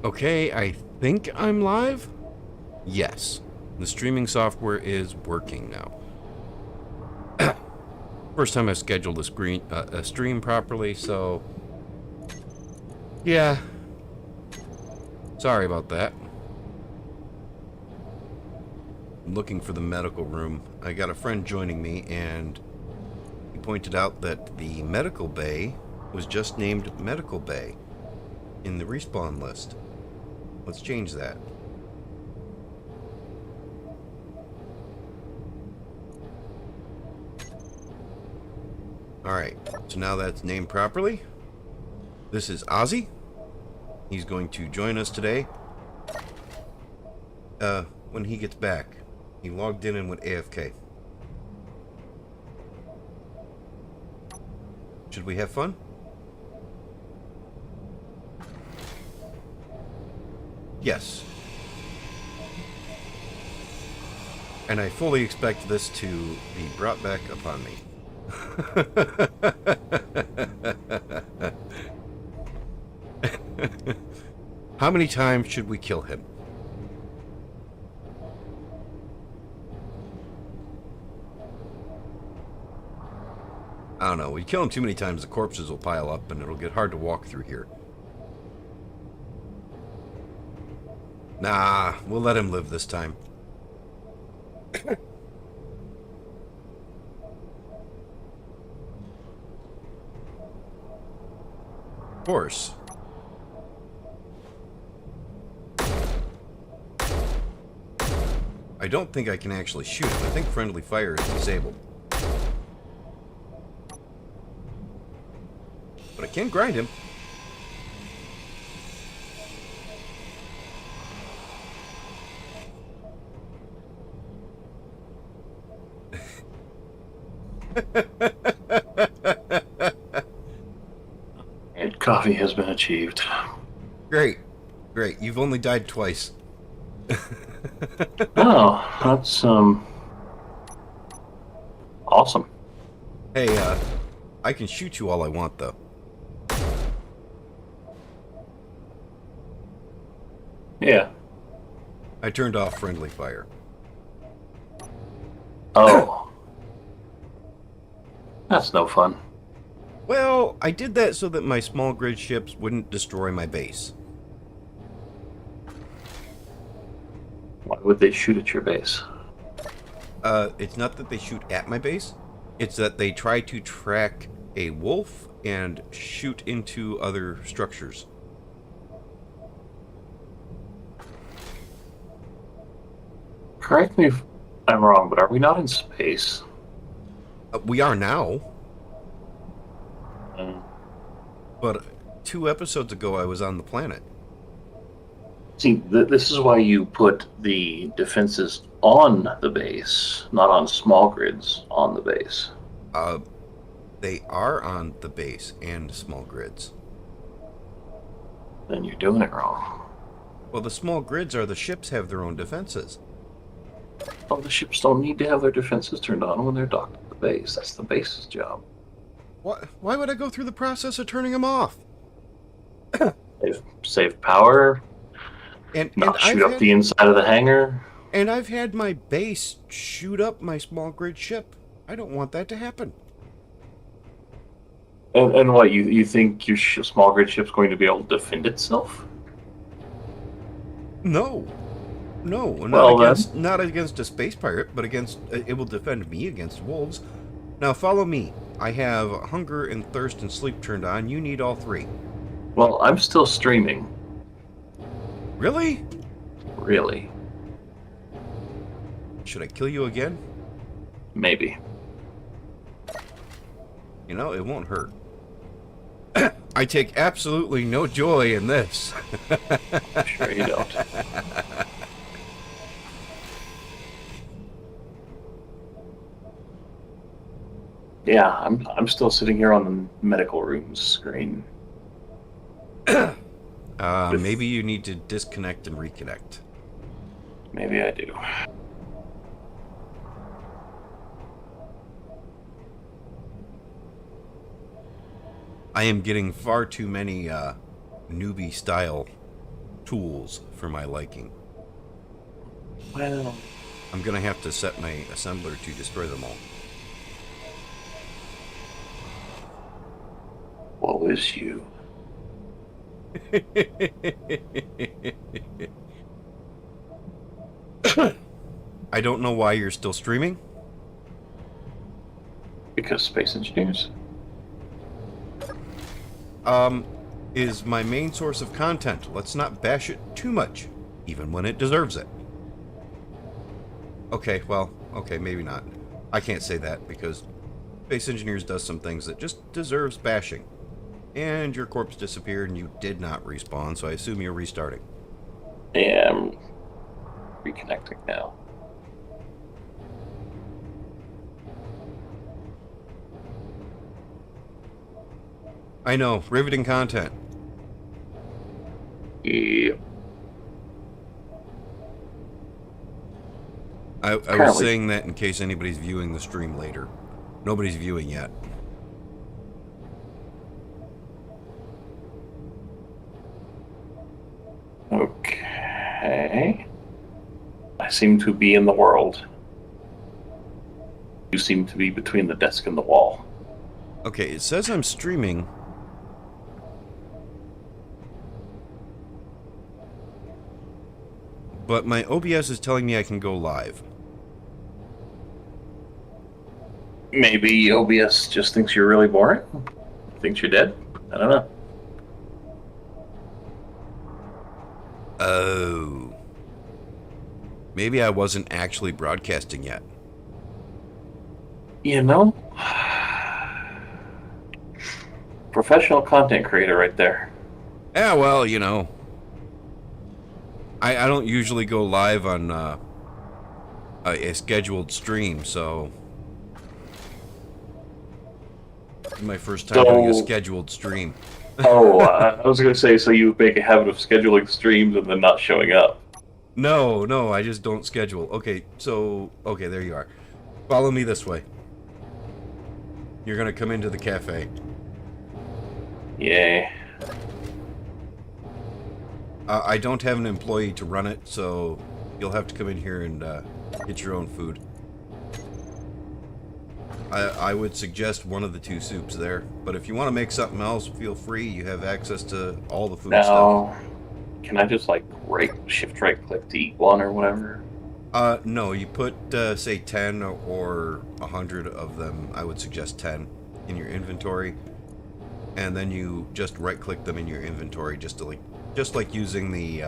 Okay, I think I'm live? Yes. The streaming software is working now. First time I've scheduled a stream properly, so... Yeah. Sorry about that. I'm looking for the medical room. I got a friend joining me, and he pointed out that the medical bay was just named Medical Bay in the respawn list. Let's change that. Alright, so now that's named properly. This is Ozzy. He's going to join us today. When he gets back. He logged in and went AFK. Should we have fun? Yes. And I fully expect this to be brought back upon me. How many times should we kill him? I don't know. We kill him too many times, the corpses will pile up and it'll get hard to walk through here. Nah, we'll let him live this time. Of course. I don't think I can actually shoot him. I think friendly fire is disabled. But I can grind him. And coffee has been achieved. Great. Great. You've only died twice. Oh, that's awesome. Hey, I can shoot you all I want, though. Yeah. I turned off friendly fire. Oh. That's no fun. Well, I did that so that my small grid ships wouldn't destroy my base. Why would they shoot at your base? It's not that they shoot at my base. It's that they try to track a wolf and shoot into other structures. Correct me if I'm wrong, but are we not in space? We are now, Mm. but 2 episodes ago I was on the planet. See, this is why you put the defenses on the base, not on small grids on the base. They are on the base and small grids. Then you're doing it wrong. Well, the small grids are the ships have their own defenses. Oh, the ships don't need to have their defenses turned on when they're docked at the base. That's the base's job. Why would I go through the process of turning them off? Save power, And not shoot I've up the inside of the hangar. And I've had my base shoot up my small grid ship. I don't want that to happen. And what, you think your small grid ship's going to be able to defend itself? No. No, Well, not against a space pirate, but against it will defend me against wolves. Now follow me. I have hunger and thirst and sleep turned on. You need all 3. Well, I'm still streaming. Really? Really? Should I kill you again? Maybe. You know, it won't hurt. I take absolutely no joy in this. Sure you don't. Yeah, I'm still sitting here on the medical room screen. Maybe you need to disconnect and reconnect. Maybe I do. I am getting far too many newbie style tools for my liking. Well, I'm gonna have to set my assembler to destroy them all. woe is you. I don't know why you're still streaming. Because space engineers. Is my main source of content. Let's not bash it too much, even when it deserves it. Okay, well, okay, maybe not. I can't say that because Space Engineers does some things that just deserves bashing. And your corpse disappeared and you did not respawn, so I assume you're restarting. Yeah, I'm reconnecting now. I know, riveting content. Yeah. I was saying that in case anybody's viewing the stream later. Nobody's viewing yet. Okay. I seem to be in the world. You seem to be between the desk and the wall. Okay, it says I'm streaming. But my OBS is telling me I can go live. Maybe OBS just thinks you're really boring? Thinks you're dead? I don't know. Oh. Maybe I wasn't actually broadcasting yet. You know? Professional content creator right there. Yeah, well, you know. I don't usually go live on a scheduled stream, so... This is my first time doing a scheduled stream. Oh, I was going to say, so you make a habit of scheduling streams and then not showing up. No, I just don't schedule. Okay, there you are. Follow me this way. You're gonna come into the cafe. Yay. I don't have an employee to run it, so you'll have to come in here and get your own food. I would suggest one of the two soups there, but if you want to make something else, feel free. You have access to all the food stuff. Can I just like shift right click to eat one or whatever? No, you put say 10 or 100 of them. I would suggest 10 in your inventory, and then you just right click them in your inventory, just like using the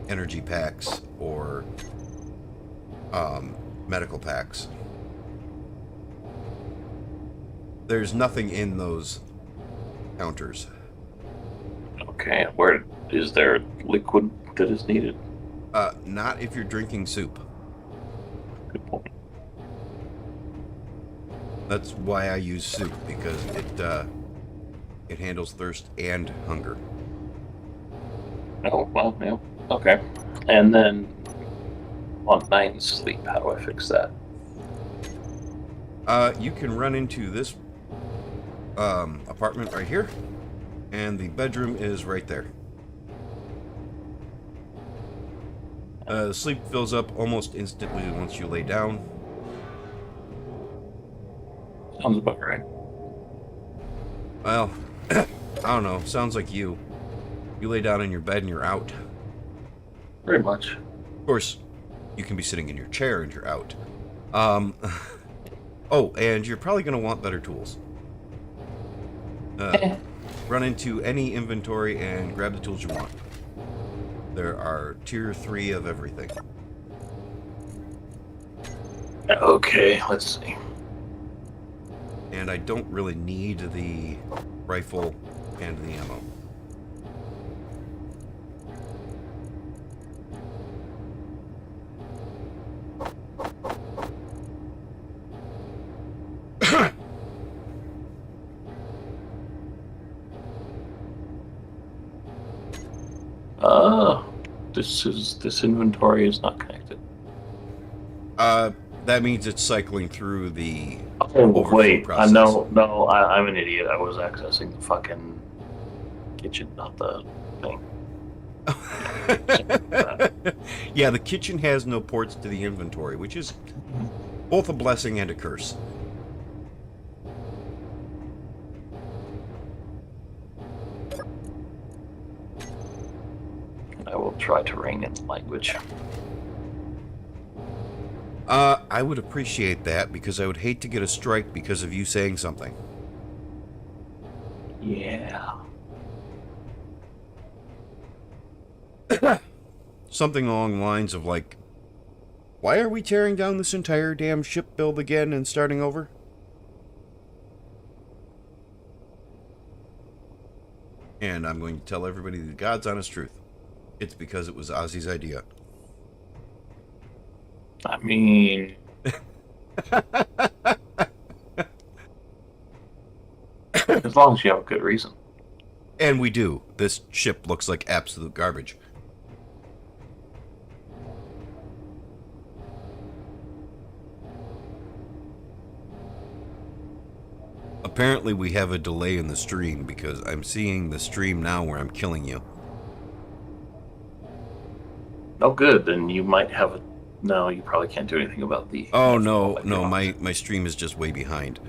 energy packs or medical packs. There's nothing in those counters. Okay, where is there liquid that is needed? Not if you're drinking soup. Good point. That's why I use soup, because it handles thirst and hunger. Oh, well, yeah. Okay. And then on 9 sleep, how do I fix that? You can run into this apartment right here, and the bedroom is right there. Sleep fills up almost instantly once you lay down. Sounds about right. Well, I don't know. Sounds like you. You lay down in your bed and you're out. Very much. Of course, you can be sitting in your chair and you're out. Oh, and you're probably going to want better tools. Run into any inventory and grab the tools you want. There are tier 3 of everything. Okay, let's see. And I don't really need the rifle and the ammo. This inventory is not connected. That means it's cycling through the Oh wait, process. no, I'm an idiot. I was accessing the fucking kitchen, not the thing. Something like that. Yeah, the kitchen has no ports to the inventory, which is both a blessing and a curse. I will try to rein in the language. I would appreciate that because I would hate to get a strike because of you saying something. Yeah. Something along the lines of like, why are we tearing down this entire damn ship build again and starting over? And I'm going to tell everybody the God's honest truth. It's because it was Ozzy's idea. I mean, as long as you have a good reason. And we do. This ship looks like absolute garbage. Apparently we have a delay in the stream because I'm seeing the stream now where I'm killing you. Oh, good. Then you might have a. No, you probably can't do anything about the. Oh, no, no, my stream is just way behind.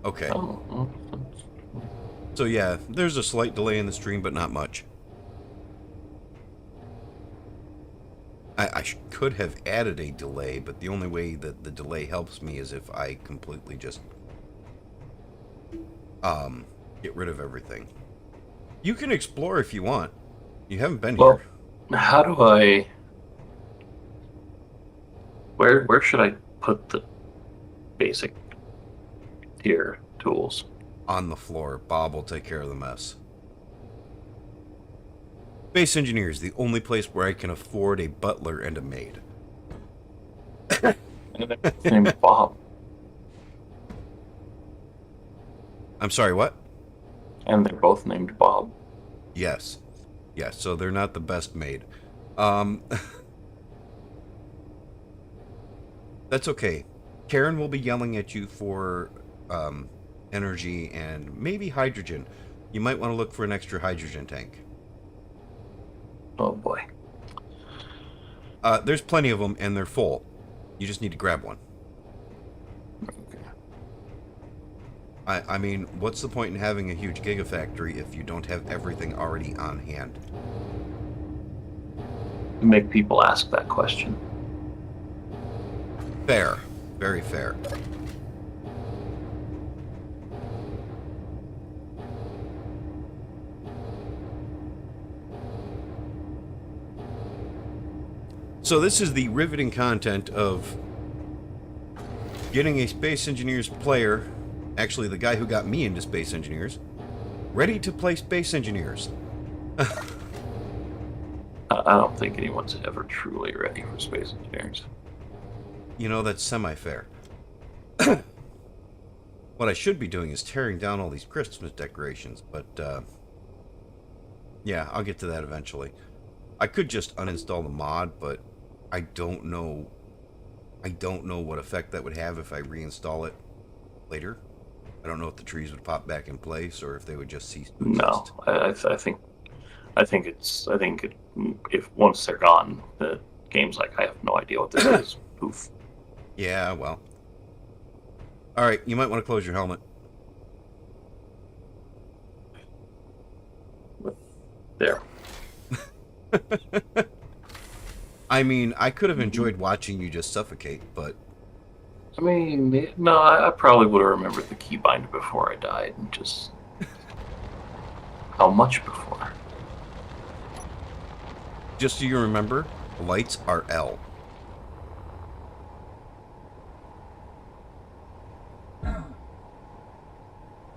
Okay. Oh, So yeah, there's a slight delay in the stream, but not much. I could have added a delay, but the only way that the delay helps me is if I completely just get rid of everything. You can explore if you want. You haven't been well, here. how do I? Where should I put the basic tier tools? On the floor. Bob will take care of the mess. Space Engineers, the only place where I can afford a butler and a maid. His name is Bob. I'm sorry, what? And they're both named Bob. Yes. Yes, so they're not the best maid. That's okay. Karen will be yelling at you for energy and maybe hydrogen. You might want to look for an extra hydrogen tank. Oh boy. There's plenty of them, and they're full. You just need to grab one. Okay. I mean, what's the point in having a huge gigafactory if you don't have everything already on hand? Make people ask that question. Fair. Very fair. So this is the riveting content of getting a Space Engineers player, actually the guy who got me into Space Engineers, ready to play Space Engineers. I don't think anyone's ever truly ready for Space Engineers. You know, that's semi-fair. What I should be doing is tearing down all these Christmas decorations, but yeah, I'll get to that eventually. I could just uninstall the mod, but I don't know what effect that would have if I reinstall it later. I don't know if the trees would pop back in place or if they would just cease to exist. No, I think if once they're gone, the game's like, I have no idea what this is. Poof. Yeah, well. All right, you might want to close your helmet. There. I mean, I could have enjoyed watching you just suffocate, but I mean, no, I probably would have remembered the keybind before I died, and just how much before. just so you remember, the lights are L.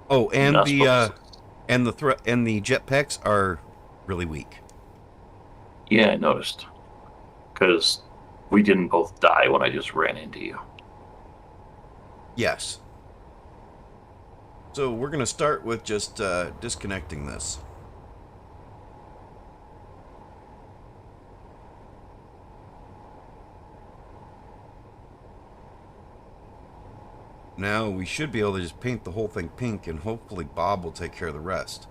Oh, and Not the supposed and the jetpacks are really weak. Yeah, I noticed. Because we didn't both die when I just ran into you. Yes. So we're going to start with just disconnecting this. Now we should be able to just paint the whole thing pink and hopefully Bob will take care of the rest.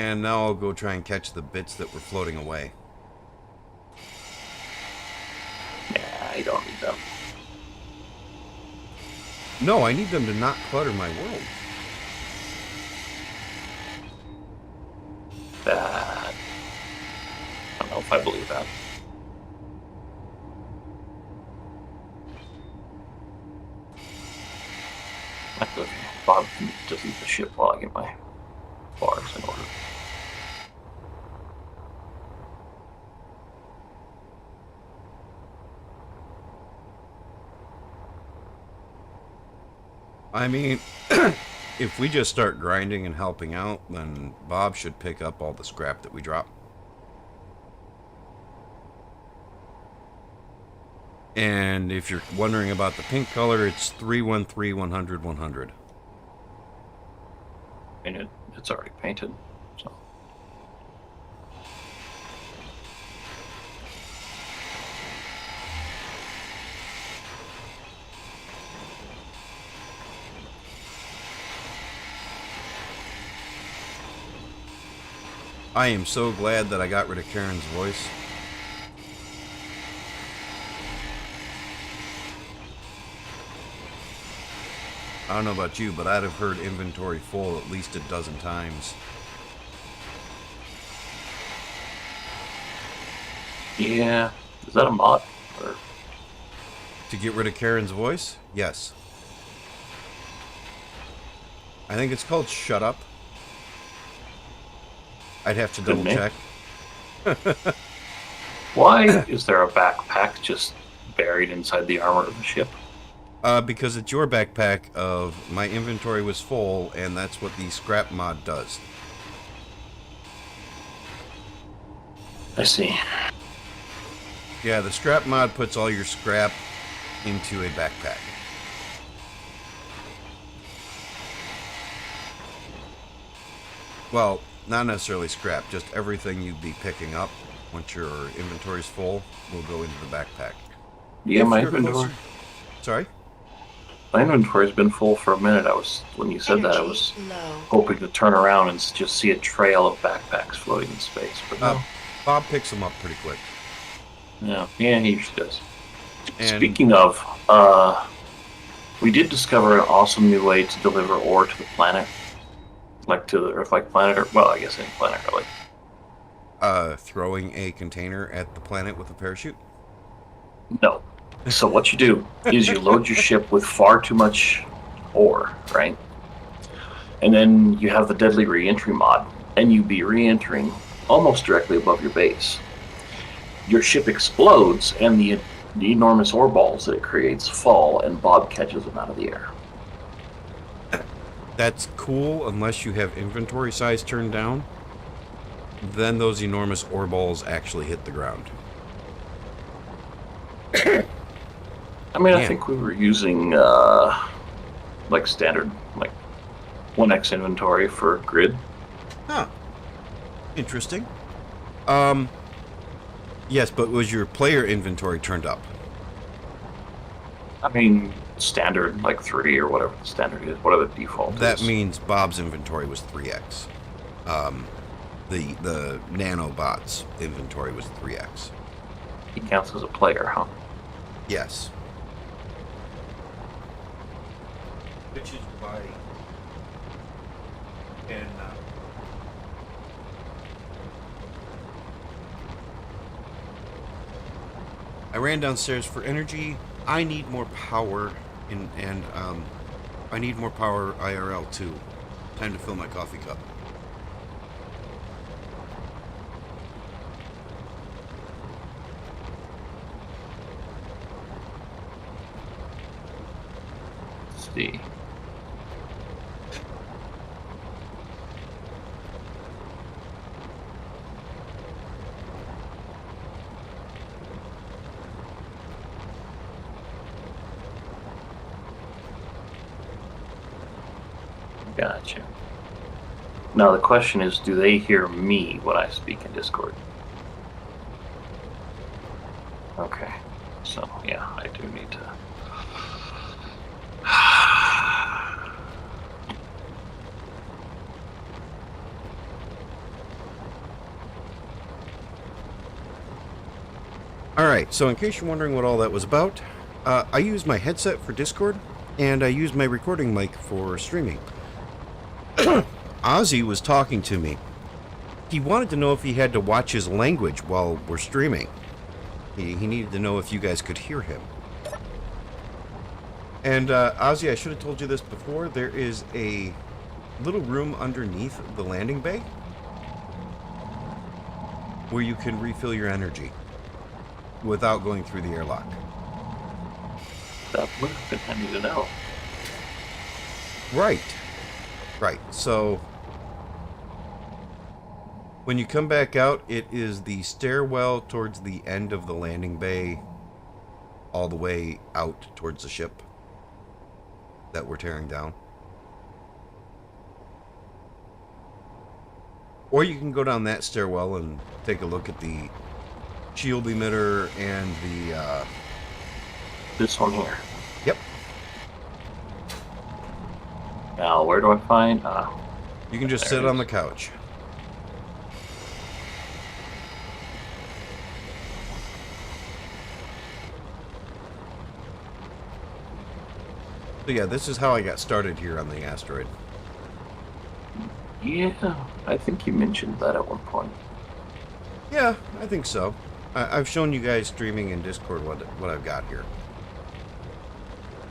And now I'll go try and catch the bits that were floating away. Yeah, you don't need them. No, I need them to not clutter my world. That... I don't know if I believe that. Bob can just eat the ship while I get my bars in order. I mean, if we just start grinding and helping out, then Bob should pick up all the scrap that we drop. And if you're wondering about the pink color, it's 313 100 100. And it's already painted, so. I am so glad that I got rid of Karen's voice. I don't know about you, but I'd have heard inventory full at least a dozen times. Yeah. Is that a mod? Or... To get rid of Karen's voice? Yes. I think it's called Shut Up. I'd have to double check. Why is there a backpack just buried inside the armor of the ship? Because it's your backpack of my inventory was full, and that's what the scrap mod does. I see. Yeah, the scrap mod puts all your scrap into a backpack. Well, not necessarily scrap, just everything you'd be picking up once your inventory's full will go into the backpack. Yeah, my inventory. Sorry? My inventory's been full for a minute. When you said that, I was hoping to turn around and just see a trail of backpacks floating in space. But no. Bob picks them up pretty quick. Yeah, he usually does. And speaking of, we did discover an awesome new way to deliver ore to the planet. Like to the Earth-like planet, or, well, I guess any planet, really. Throwing a container at the planet with a parachute? No. So what you do is you load your ship with far too much ore, right? And then you have the deadly re-entry mod, and you be re-entering almost directly above your base. Your ship explodes, and the enormous ore balls that it creates fall, and Bob catches them out of the air. That's cool unless you have inventory size turned down. Then those enormous ore balls actually hit the ground. I mean, I think we were using like standard, like 1x inventory for grid. Huh. Interesting. Yes, but was your player inventory turned up? I mean, standard, like 3 or whatever the standard is, whatever the default is. That means Bob's inventory was 3x. The nanobot's inventory was 3x. He counts as a player, huh? Yes. Which is why... And, I ran downstairs for energy. I need more power, and I need more power IRL too. Time to fill my coffee cup. Let's see. Gotcha. Now the question is, do they hear me when I speak in Discord? Okay. So, yeah, I do need to... Alright, so in case you're wondering what all that was about, I use my headset for Discord, and I use my recording mic for streaming. Ozzy was talking to me. He wanted to know if he had to watch his language while we're streaming. He needed to know if you guys could hear him. And Ozzy, I should have told you this before. There is a little room underneath the landing bay where you can refill your energy without going through the airlock. That would have been handy to know. Right. So when you come back out, it is the stairwell towards the end of the landing bay, all the way out towards the ship that we're tearing down. Or you can go down that stairwell and take a look at the shield emitter and the This one here. Yep. Now, where do I find? You can just there sit it on is. the couch. So yeah, this is how I got started here on the asteroid. Yeah, I think you mentioned that at one point. Yeah, I think so. I've shown you guys streaming in Discord what I've got here.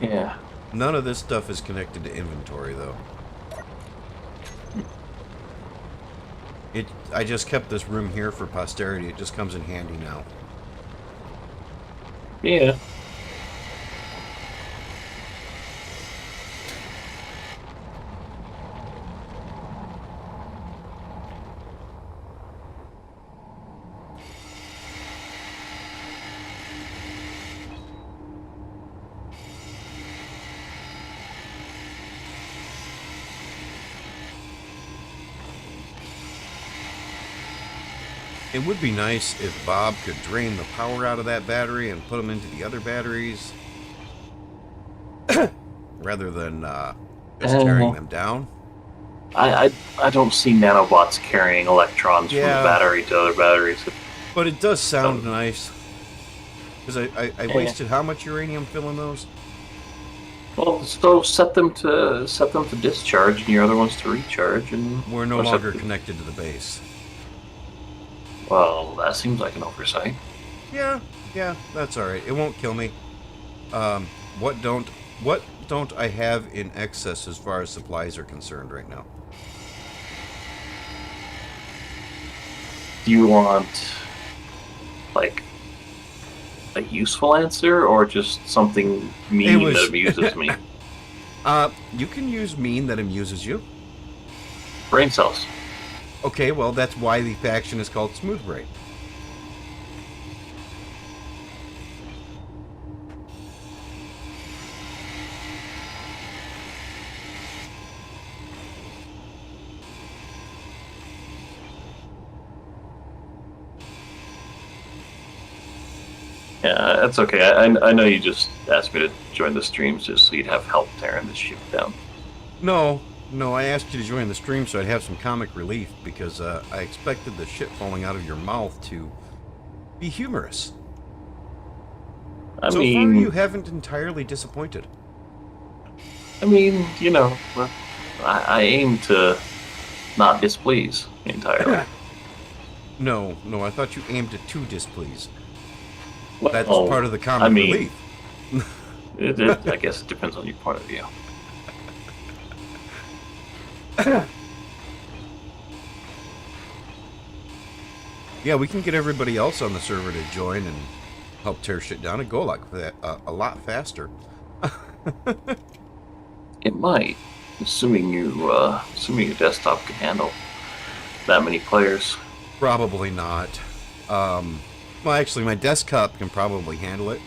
Yeah. None of this stuff is connected to inventory, though. I just kept this room here for posterity. It just comes in handy now. Yeah. It would be nice if Bob could drain the power out of that battery and put them into the other batteries, rather than just tearing them down. I don't see nanobots carrying electrons from Yeah. the battery to other batteries. But it does sound nice. Because I Yeah. wasted how much uranium filling those? Well, so set them to discharge, and your other ones to recharge, and We're no or set longer the- connected to the base. Well, that seems like an oversight. Yeah, that's all right. It won't kill me. What don't I have in excess as far as supplies are concerned right now? Do you want like a useful answer, or just something mean was- that amuses me? You can use mean that amuses you. Brain cells. Okay, well, that's why the faction is called Smooth Brain. Yeah, that's okay. I know you just asked me to join the streams just so you'd have help tearing this ship down. No, I asked you to join the stream so I'd have some comic relief because I expected the shit falling out of your mouth to be humorous. I So far, mean, you haven't entirely disappointed. you know, I aim to not displease entirely. No, I thought you aimed to displease. Well, That's part of the comic I mean, relief. I guess it depends on your point of view. Yeah, we can get everybody else on the server to join and help tear shit down and go a lot faster. It might, assuming your desktop can handle that many players. Probably not. Well, actually, my desktop can probably handle it.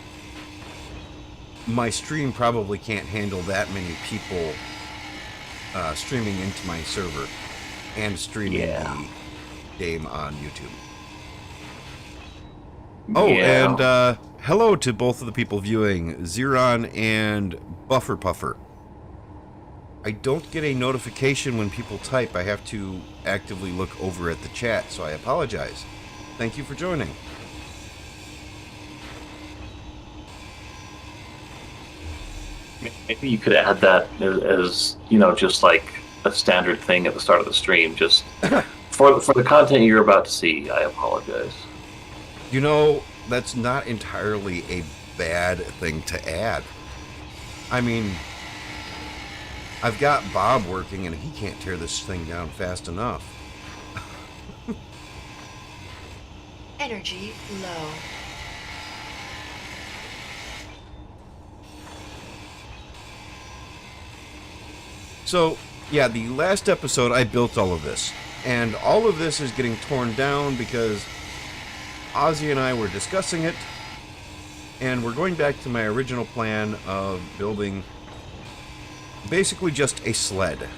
My stream probably can't handle that many people streaming into my server and streaming the game on YouTube. Oh, Yeah. and hello to both of the people viewing, Xeron and Buffer Puffer. I don't get a notification when people type. I have to actively look over at the chat, so I apologize. Thank you for joining. Maybe you could add that as just like a standard thing at the start of the stream. Just for the content you're about to see, I apologize. That's not entirely a bad thing to add. I mean, I've got Bob working and he can't tear this thing down fast enough. Energy low. So, yeah, the last episode I built all of this. And all of this is getting torn down because Ozzy and I were discussing it. And we're going back to my original plan of building basically just a sled.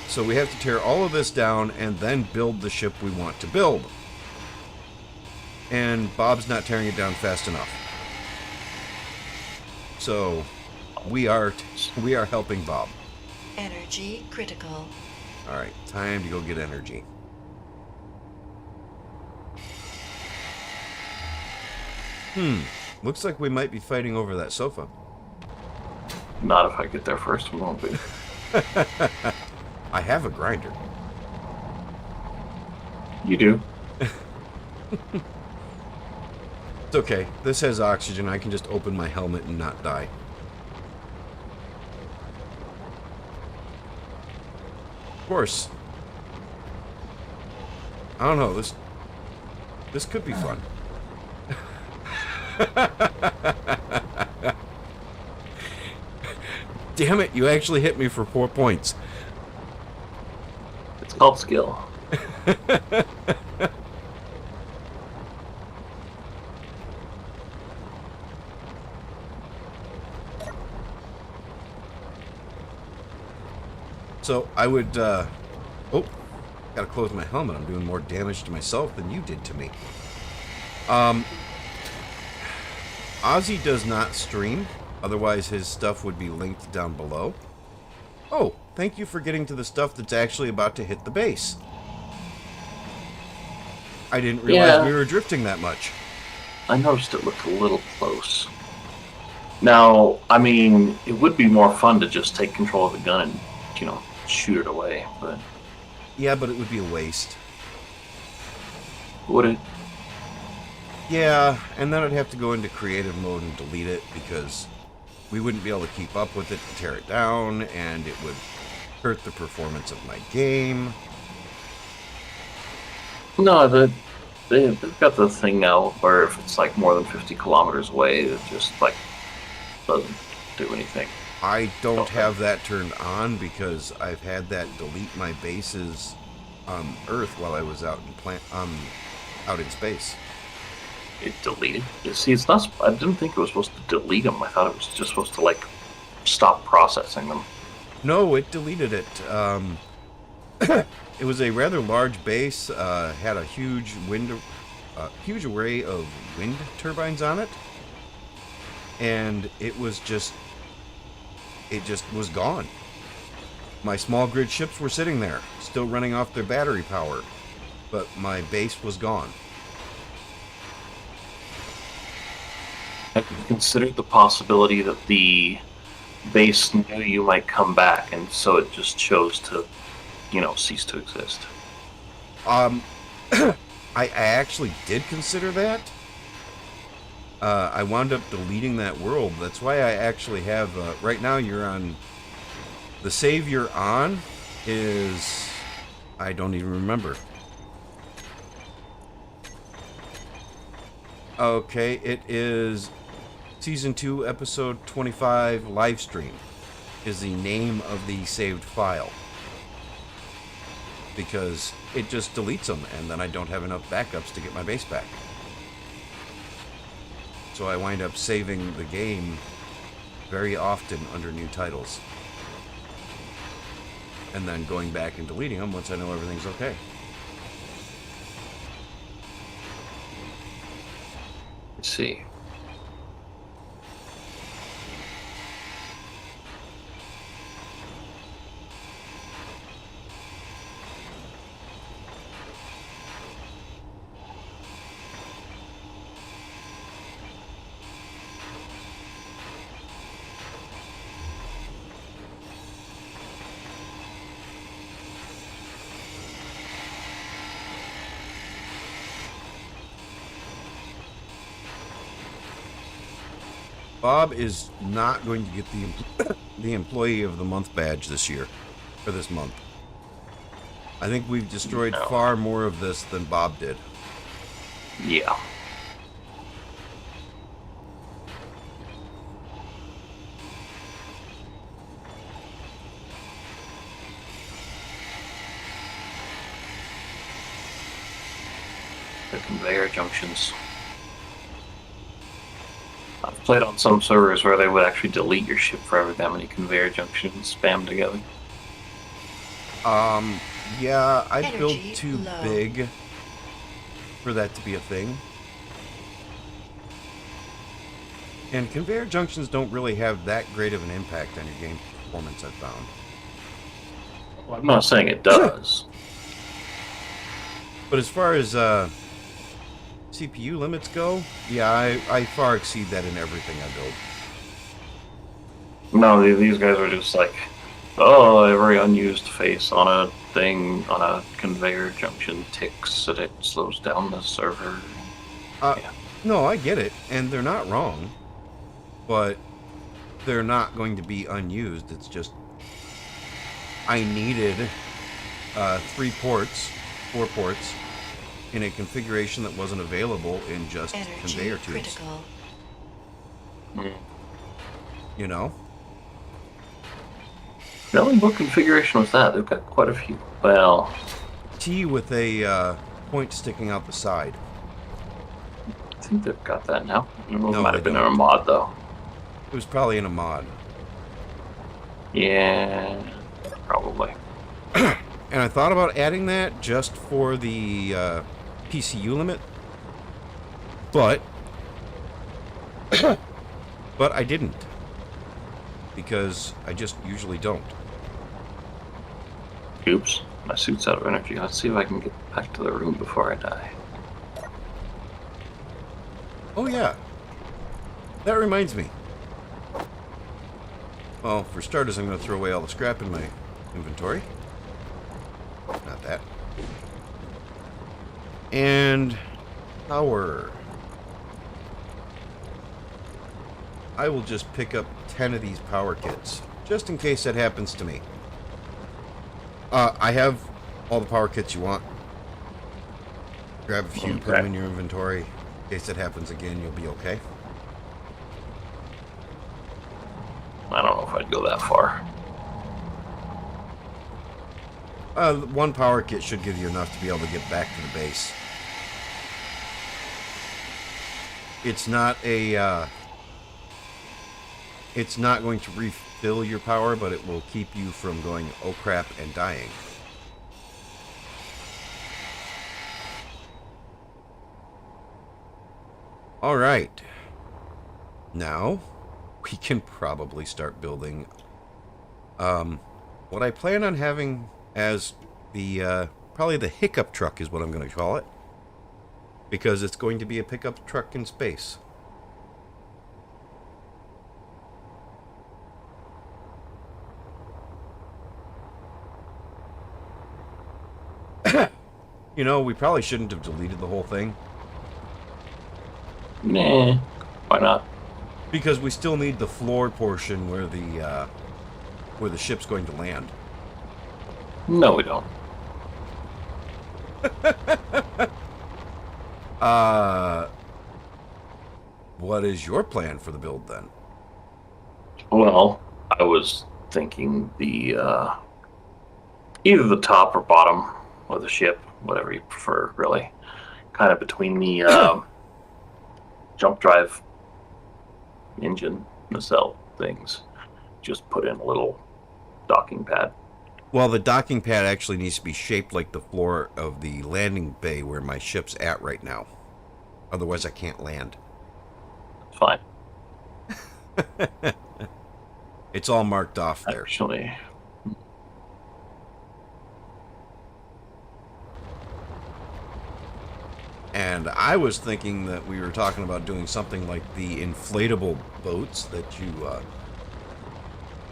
So we have to tear all of this down and then build the ship we want to build. And Bob's not tearing it down fast enough. So we are helping Bob. Energy critical. All right, time to go get energy. Looks like we might be fighting over that sofa. Not if I get there first, we won't be. I have a grinder. You do? It's okay. This has oxygen. I can just open my helmet and not die. Of course. I don't know. This could be fun. Damn it, you actually hit me for 4 points. It's called skill. So I would, oh, gotta close my helmet. I'm doing more damage to myself than you did to me. Ozzy does not stream, otherwise his stuff would be linked down below. Oh, thank you for getting to the stuff that's actually about to hit the base. I didn't realize we were drifting that much. I noticed it looked a little close. Now, I mean, it would be more fun to just take control of the gun and, shoot it away, but... Yeah, but it would be a waste. Would it? Yeah, and then I'd have to go into creative mode and delete it because we wouldn't be able to keep up with it and tear it down, and it would hurt the performance of my game. No, they've got the thing now where if it's like more than 50 kilometers away, it just like doesn't do anything. I don't have that turned on because I've had that delete my bases on Earth while I was out in space. It deleted. See, it's not. I didn't think it was supposed to delete them. I thought it was just supposed to like stop processing them. No, it deleted it. It was a rather large base. Had a huge array of wind turbines on it, and it just was gone. My small grid ships were sitting there, still running off their battery power, but my base was gone. Have you considered the possibility that the base knew you might come back, and so it just chose to, cease to exist? I actually did consider that. I wound up deleting that world. That's why I actually have... right now you're on... The save you're on is... I don't even remember. Okay, it is... Season 2, Episode 25, Livestream is the name of the saved file. Because it just deletes them, and then I don't have enough backups to get my base back. So I wind up saving the game very often under new titles. And then going back and deleting them once I know everything's okay. Let's see. Bob is not going to get the Employee of the Month badge this year, for this month. I think we've destroyed No. far more of this than Bob did. Yeah. The conveyor junctions. I've played on some servers where they would actually delete your ship for every that many conveyor junctions spammed together. Yeah, I built Energy too low. big for that to be a thing. And conveyor junctions don't really have that great of an impact on your game performance, I've found. Well, I'm not saying it does. But as far as CPU limits go, yeah, I far exceed that in everything I build. No, these guys are just like, oh, every unused face on a thing, on a conveyor junction ticks and it slows down the server. Yeah. No, I get it, and they're not wrong, but they're not going to be unused. It's just I needed 4 ports, in a configuration that wasn't available in just Energy conveyor tubes. critical. You know? Really? What configuration was that? They've got quite a few. Well, T with a point sticking out the side. I think they've got that now. It No, might they have been in don't. a mod, though. It was probably in a mod. Yeah, probably. And I thought about adding that just for the PCU limit, but I didn't, because I just usually don't. Oops, my suit's out of energy. Let's see if I can get back to the room before I die. Oh yeah, that reminds me. Well, for starters, I'm going to throw away all the scrap in my inventory. Not that. And power. I will just pick up 10 of these power kits, just in case that happens to me. I have all the power kits you want. Grab a few, put them in your inventory. In case that happens again, you'll be okay. I don't know if I'd go that far. 1 power kit should give you enough to be able to get back to the base. It's not a, it's not going to refill your power, but it will keep you from going, oh crap, and dying. Alright. Now, we can probably start building, what I plan on having as the, probably the hiccup truck is what I'm going to call it. Because it's going to be a pickup truck in space. You know, we probably shouldn't have deleted the whole thing. Nah, why not? Because we still need the floor portion where the ship's going to land. No, we don't. What is your plan for the build then? Well, I was thinking the either the top or bottom of the ship, whatever you prefer, really. Kind of between the jump drive engine nacelle things. Just put in a little docking pad. Well, the docking pad actually needs to be shaped like the floor of the landing bay where my ship's at right now. Otherwise, I can't land. Fine. It's all marked off there. Actually, And I was thinking that we were talking about doing something like the inflatable boats that you,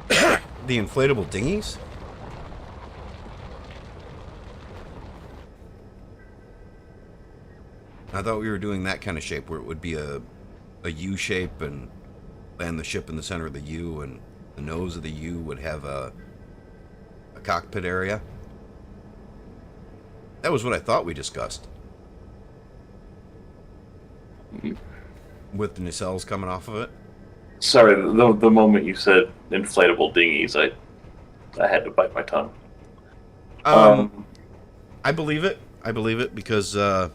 the inflatable dinghies. I thought we were doing that kind of shape where it would be a U shape and land the ship in the center of the U, and the nose of the U would have a cockpit area. That was what I thought we discussed. With the nacelles coming off of it. Sorry, the moment you said inflatable dinghies, I had to bite my tongue. I believe it. I believe it because I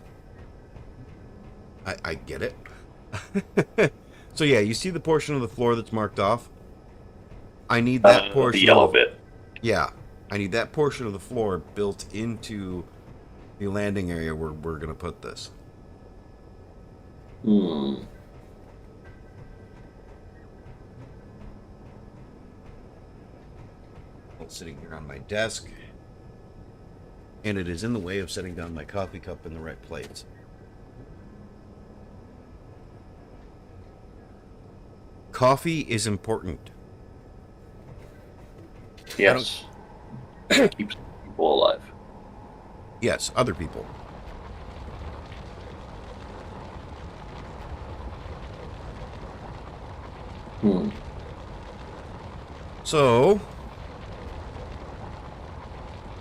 get it. So yeah, you see the portion of the floor that's marked off? I need that portion. The yellow bit. Yeah, I need that portion of the floor built into the landing area where we're going to put this. It's sitting here on my desk, and it is in the way of setting down my coffee cup in the right place. Coffee is important. Yes. Keeps people alive. Yes, other people. So,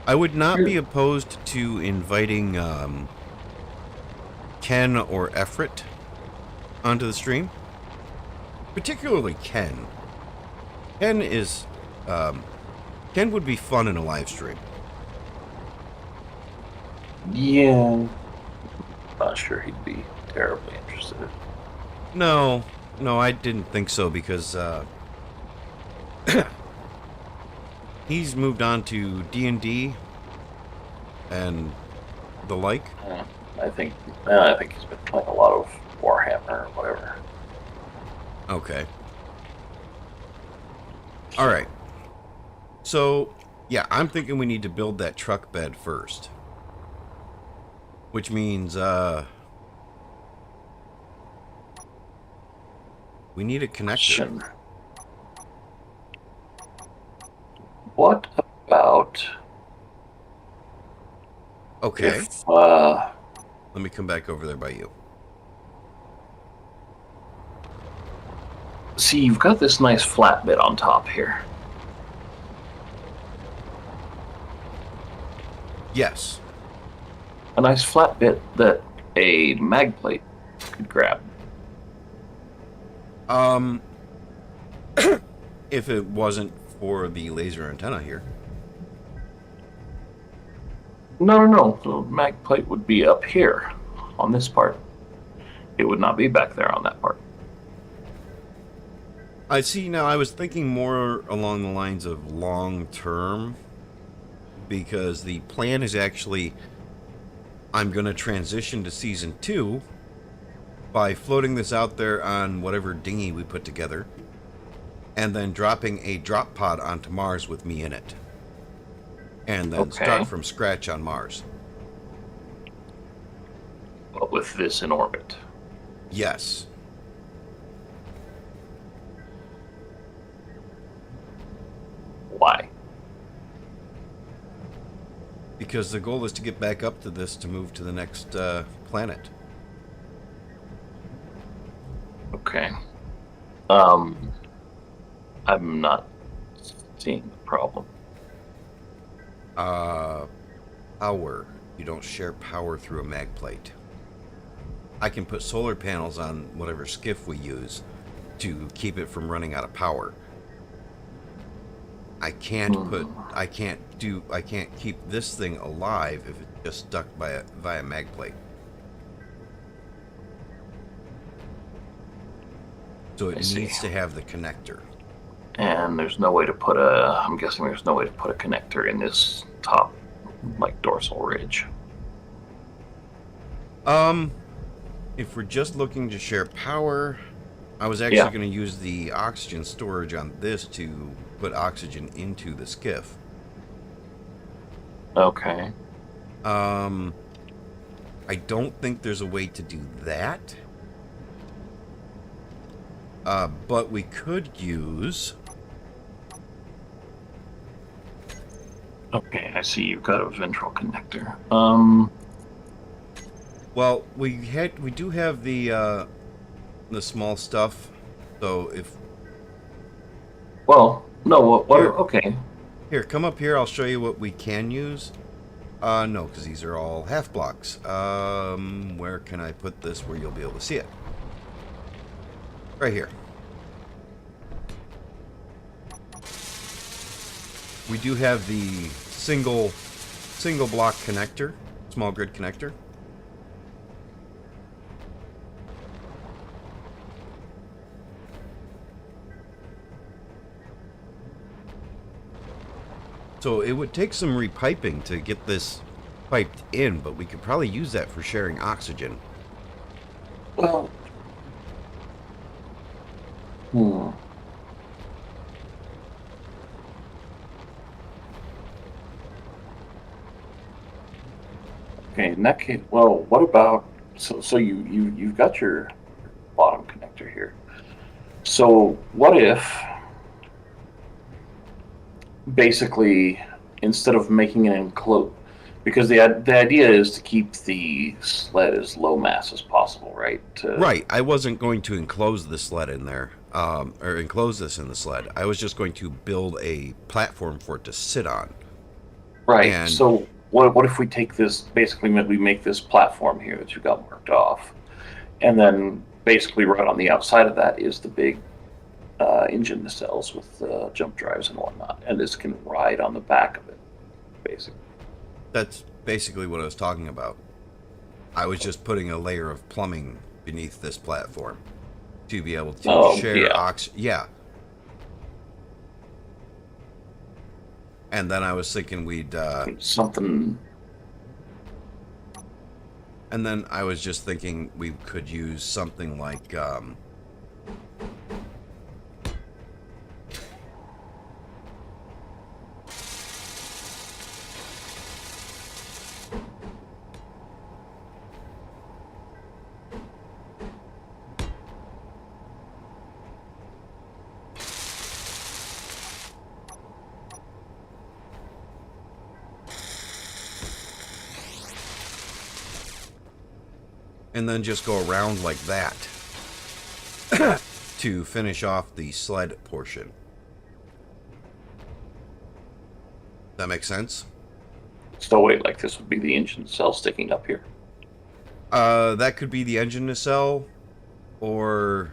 I would not be opposed to inviting Ken or Efrit onto the stream. Particularly Ken. Ken would be fun in a live stream. Yeah. Not sure he'd be terribly interested. No, I didn't think so because he's moved on to D&D and the like. I think he's been playing a lot of Warhammer or whatever. Okay. All right. So, yeah, I'm thinking we need to build that truck bed first. Which means, we need a connector. What about... Okay. If, let me come back over there by you. See, you've got this nice flat bit on top here. Yes. A nice flat bit that a mag plate could grab. If it wasn't for the laser antenna here. No. The mag plate would be up here on this part. It would not be back there on that part. I see. Now, I was thinking more along the lines of long term, because the plan is actually I'm going to transition to Season 2 by floating this out there on whatever dinghy we put together, and then dropping a drop pod onto Mars with me in it. And then start from scratch on Mars. But with this in orbit. Yes. Why? Because the goal is to get back up to this to move to the next planet. Okay. I'm not seeing the problem. Power. You don't share power through a mag plate. I can put solar panels on whatever skiff we use to keep it from running out of power. I can't keep this thing alive if it's just stuck via mag plate. So it needs to have the connector. And there's no way to put I'm guessing there's no way to put a connector in this top, like, dorsal ridge. If we're just looking to share power, I was actually going to use the oxygen storage on this to put oxygen into the skiff. Okay. I don't think there's a way to do that. But we could use... Okay, I see you've got a ventral connector. Well, we do have the small stuff. So if Well, no. What Here, okay. here, come up here. I'll show you what we can use. No, because these are all half blocks. Where can I put this where you'll be able to see it? Right here. We do have the single block connector, small grid connector. So it would take some repiping to get this piped in, but we could probably use that for sharing oxygen. Well, hmm. Okay, in that case, well, what about so you've got your bottom connector here. So what if basically instead of making an enclosed, because the idea is to keep the sled as low mass as possible, right? Right. I wasn't going to enclose the sled in there, or enclose this in the sled. I was just going to build a platform for it to sit on. Right. And So what if we take this basically we make this platform here that you got marked off, and then basically right on the outside of that is the big engine nacelles with jump drives and whatnot, and this can ride on the back of it, basically. that's basically what I was talking about. I was just putting a layer of plumbing beneath this platform to be able to Oh share yeah. Yeah. And then I was thinking Something. and then I was just thinking we could use something like, and then just go around like that to finish off the sled portion. That makes sense? So wait, like this would be the engine cell sticking up here. That could be the engine nacelle, or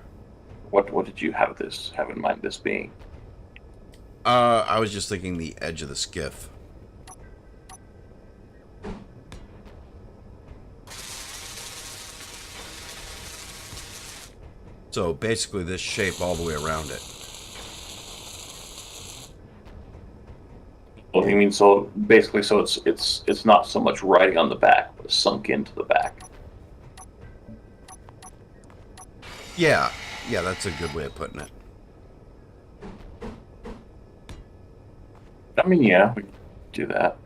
What did you have in mind this being? I was just thinking the edge of the skiff. So basically this shape all the way around it. Well, you mean so basically so it's not so much riding on the back, but sunk into the back. Yeah, that's a good way of putting it. I mean, yeah, we can do that.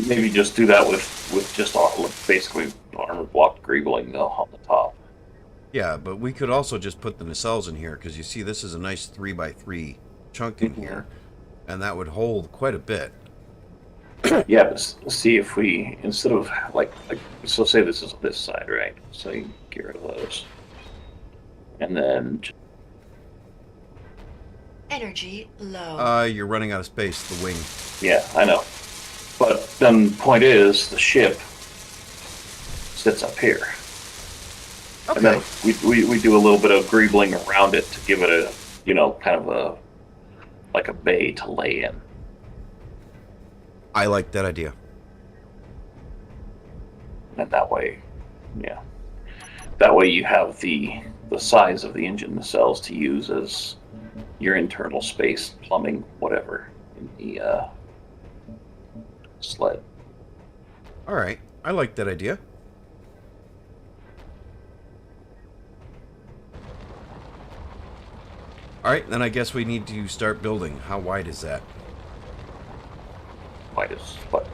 Maybe just do that with just basically armor block greebling though on the top. Yeah, but we could also just put the nacelles in here, because you see this is a nice 3x3 chunk in here, and that would hold quite a bit. Yeah, but see if we instead of like so say this is this side, right? So you get rid of those, and then Energy low. You're running out of space, the wing. yeah, I know. But then point is the ship sits up here. And then we do a little bit of greebling around it to give it a, kind of a, like a bay to lay in. I like that idea. And that way, yeah. That way you have the size of the engine nacelles to use as your internal space, plumbing, whatever, in the sled. All right, I like that idea. All right, then I guess we need to start building. How wide is that? Wide as what?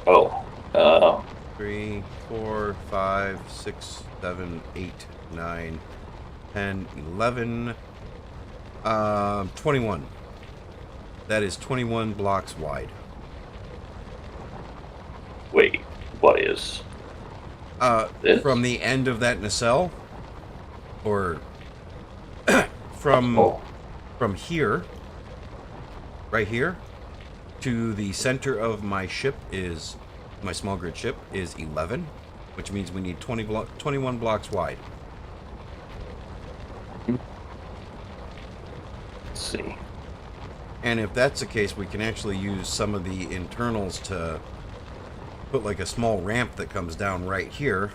Oh, 3, 4, 5, 6, 7, 8, 9, 10, 11, 21. That is 21 blocks wide. wait, what is this? From the end of that nacelle or from here, right here, to the center of my ship is, my small grid ship is 11, which means we need 21 blocks wide. Let's see. And if that's the case, we can actually use some of the internals to put like a small ramp that comes down right here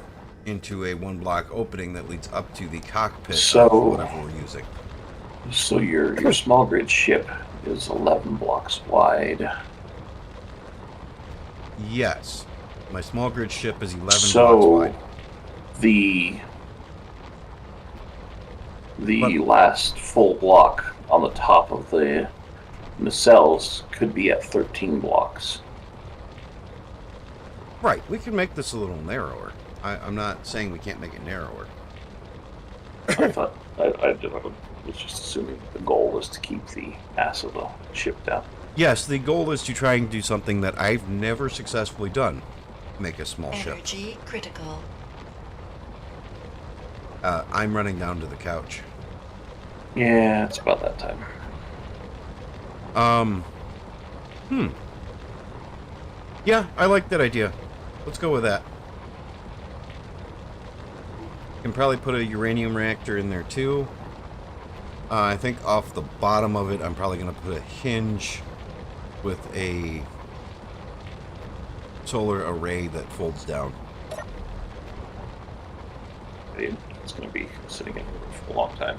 into a 1 block opening that leads up to the cockpit of whatever we're using. So your small grid ship is 11 blocks wide. Yes. My small grid ship is 11 blocks wide. The last full block on the top of the nacelles could be at 13 blocks. Right. We can make this a little narrower. I'm not saying we can't make it narrower. I thought I was just assuming the goal was to keep the mass of the ship down. Yes, the goal is to try and do something that I've never successfully done. Make a small ship. Energy critical. I'm running down to the couch. Yeah, it's about that time. Yeah, I like that idea. Let's go with that. Can probably put a uranium reactor in there too. I think off the bottom of it, I'm probably going to put a hinge with a solar array that folds down. It's going to be sitting in for a long time.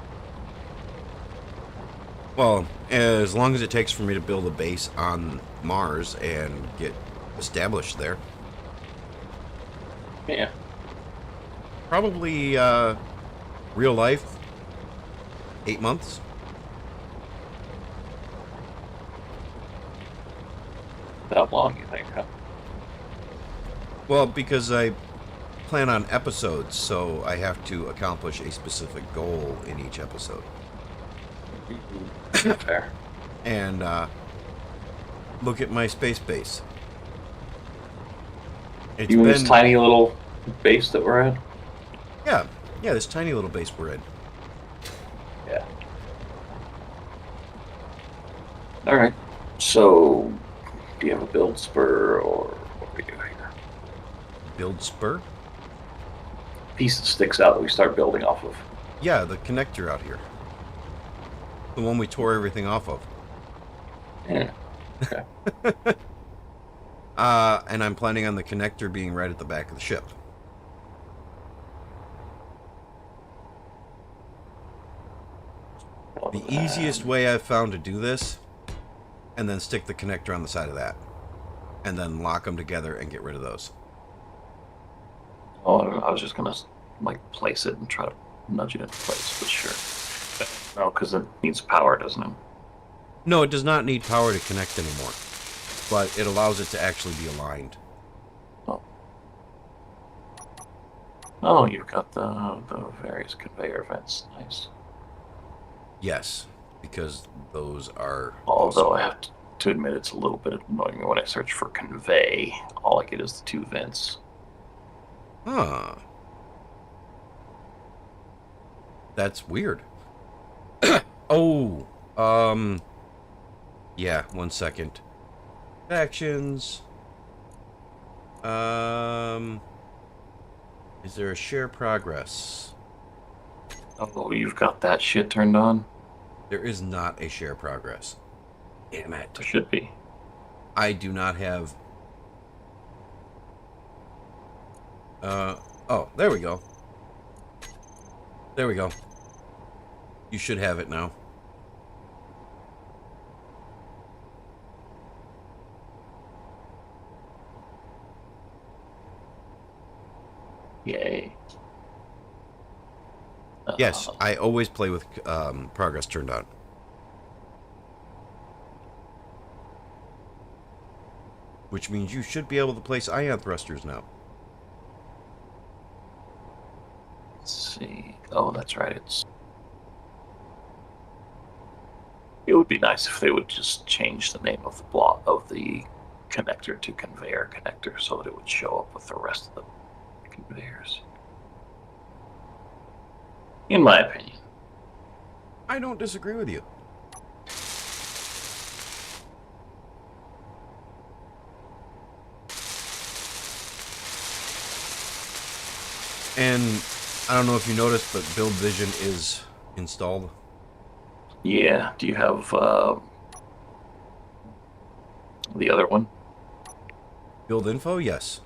Well, as long as it takes for me to build a base on Mars and get established there. Yeah. Probably real life, 8 months. That long, you think, huh? Well, because I plan on episodes, so I have to accomplish a specific goal in each episode. Fair. And look at my space base. You mean this tiny little base that we're in? Yeah, this tiny little base we're in. Yeah. All right. So, do you have a build spur, or what do we do here? Build spur? Piece that sticks out that we start building off of. Yeah, the connector out here. The one we tore everything off of. Yeah. Okay. And I'm planning on the connector being right at the back of the ship. The easiest way I've found to do this, and then stick the connector on the side of that. And then lock them together and get rid of those. Oh, I was just gonna place it and try to nudge it into place, but sure. No, because it needs power, doesn't it? No, it does not need power to connect anymore. But it allows it to actually be aligned. Oh, you've got the various conveyor vents. Nice. Yes, because those are... Although awesome. I have to admit it's a little bit annoying when I search for convey. All I get is the 2 vents. Huh. That's weird. Oh, yeah, 1 second. Actions. Is there a share progress? Oh, you've got that shit turned on? There is not a share progress. Damn it. There should be. I do not have... oh, there we go. There we go. You should have it now. Yay. Yes, I always play with progress turned on. Which means you should be able to place ion thrusters now. Let's see. Oh, that's right. It would be nice if they would just change the name of the block of the connector to conveyor connector so that it would show up with the rest of the conveyors. in my opinion. I don't disagree with you. And I don't know if you noticed, but Build Vision is installed. Yeah. Do you have the other one? Build Info, yes.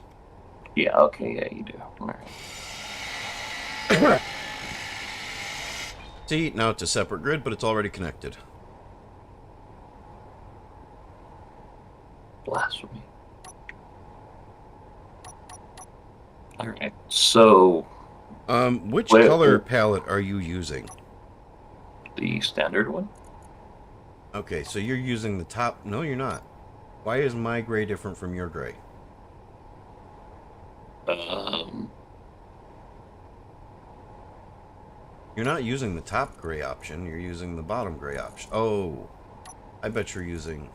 Yeah. Okay. Yeah, you do. All right. See, now it's a separate grid, but it's already connected. Blasphemy. All right. So. Which color palette are you using? The standard one. Okay, so you're using the top... No, you're not. Why is my gray different from your gray? You're not using the top gray option. You're using the bottom gray option. Oh, I bet you're using...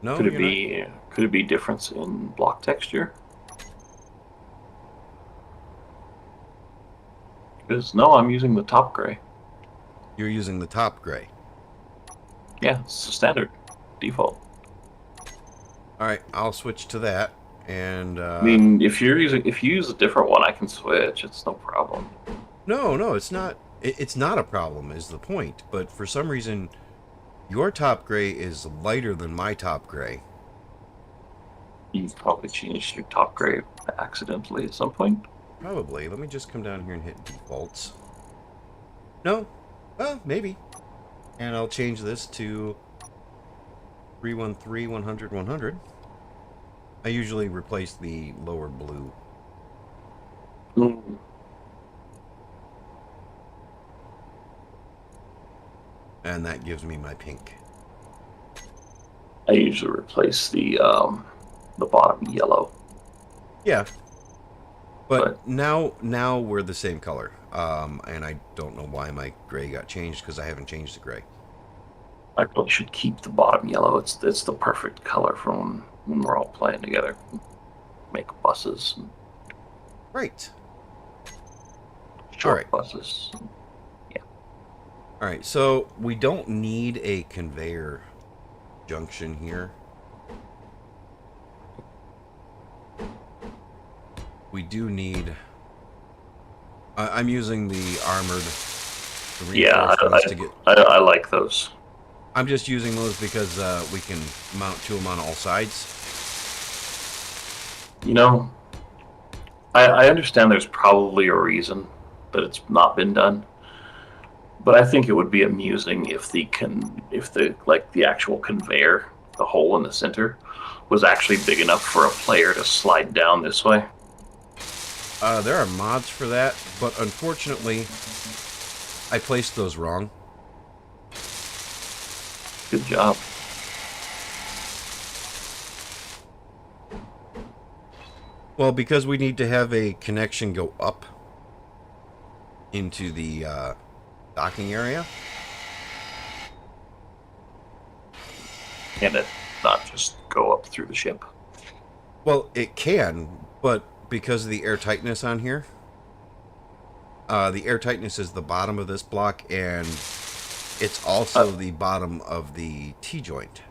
No, could it you're be not. could it be difference in block texture? Because no, I'm using the top gray. You're using the top gray. Yeah, it's the standard default. All right, I'll switch to that. And I mean, if you use a different one, I can switch. It's no problem. No, it's not. It's not a problem, is the point. But for some reason, your top gray is lighter than my top gray. You've probably changed your top gray accidentally at some point. Probably. Let me just come down here and hit defaults. No? Well, maybe. And I'll change this to 313, 100, 100. I usually replace the lower blue. Mm. And that gives me my pink. I usually replace the bottom yellow. Yeah. But now we're the same color. And I don't know why my gray got changed because I haven't changed the gray. I probably should keep the bottom yellow. It's the perfect color for when we're all playing together. Make buses. Right. Short right. buses. Yeah. All right. So we don't need a conveyor junction here. We do need... I'm using the armored... I like those. I'm just using those because we can mount to them on all sides. You know, I understand there's probably a reason that it's not been done, but I think it would be amusing if the actual conveyor, the hole in the center, was actually big enough for a player to slide down this way. There are mods for that, but unfortunately, I placed those wrong. Good job. Well, because we need to have a connection go up into the docking area. And it not just go up through the ship. Well, it can, but because of the air tightness on here, the air tightness is the bottom of this block, and it's also the bottom of the T-joint.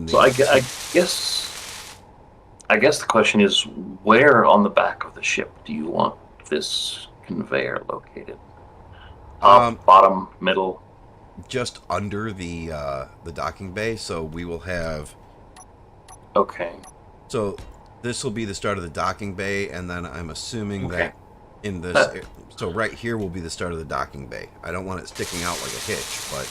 So I guess the question is, where on the back of the ship do you want this conveyor located? Top, bottom, middle? Just under the docking bay, so we will have... Okay. So this will be the start of the docking bay, and then I'm assuming that in this... So right here will be the start of the docking bay. I don't want it sticking out like a hitch, but...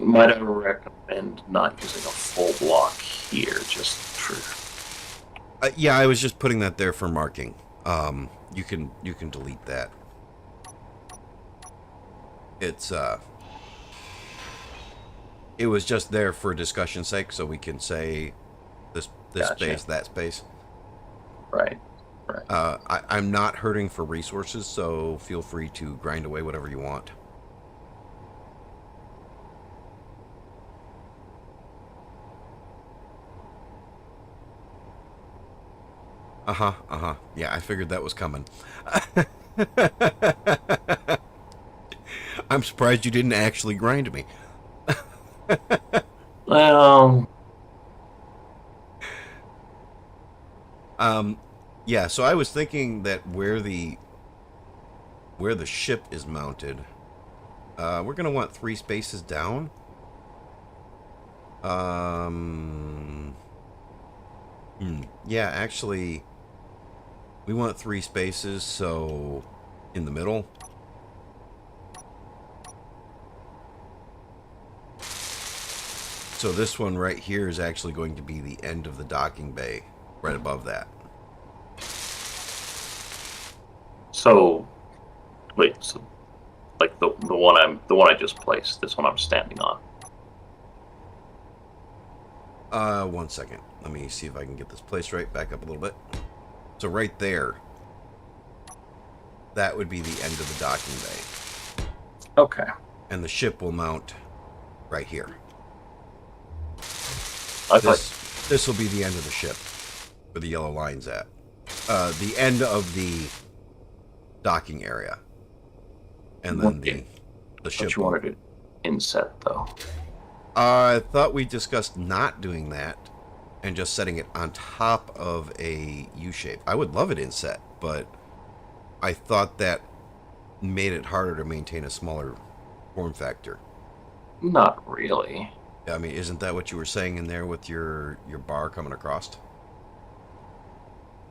Might I recommend not using a full block here, just for... yeah, I was just putting that there for marking. You can delete that. It's it was just there for discussion's sake, so we can say this gotcha. Space, that space. Right. I'm not hurting for resources, so feel free to grind away whatever you want. Yeah, I figured that was coming. I'm surprised you didn't actually grind me. Well, Yeah, so I was thinking that where the ship is mounted, we're gonna want 3 spaces down. Yeah, actually, we want 3 spaces, so in the middle. So this one right here is actually going to be the end of the docking bay, right above that. so wait, so like the one I just placed, this one I'm standing on. 1 second. Let me see if I can get this place right. Back up a little bit. So right there, that would be the end of the docking bay. Okay. And the ship will mount right here. This will be the end of the ship, where the yellow line's at. The end of the docking area. And then the ship. But you wanted it inset, though. I thought we discussed not doing that and just setting it on top of a U-shape. I would love it inset, but I thought that made it harder to maintain a smaller form factor. Not really. I mean, isn't that what you were saying in there with your bar coming across?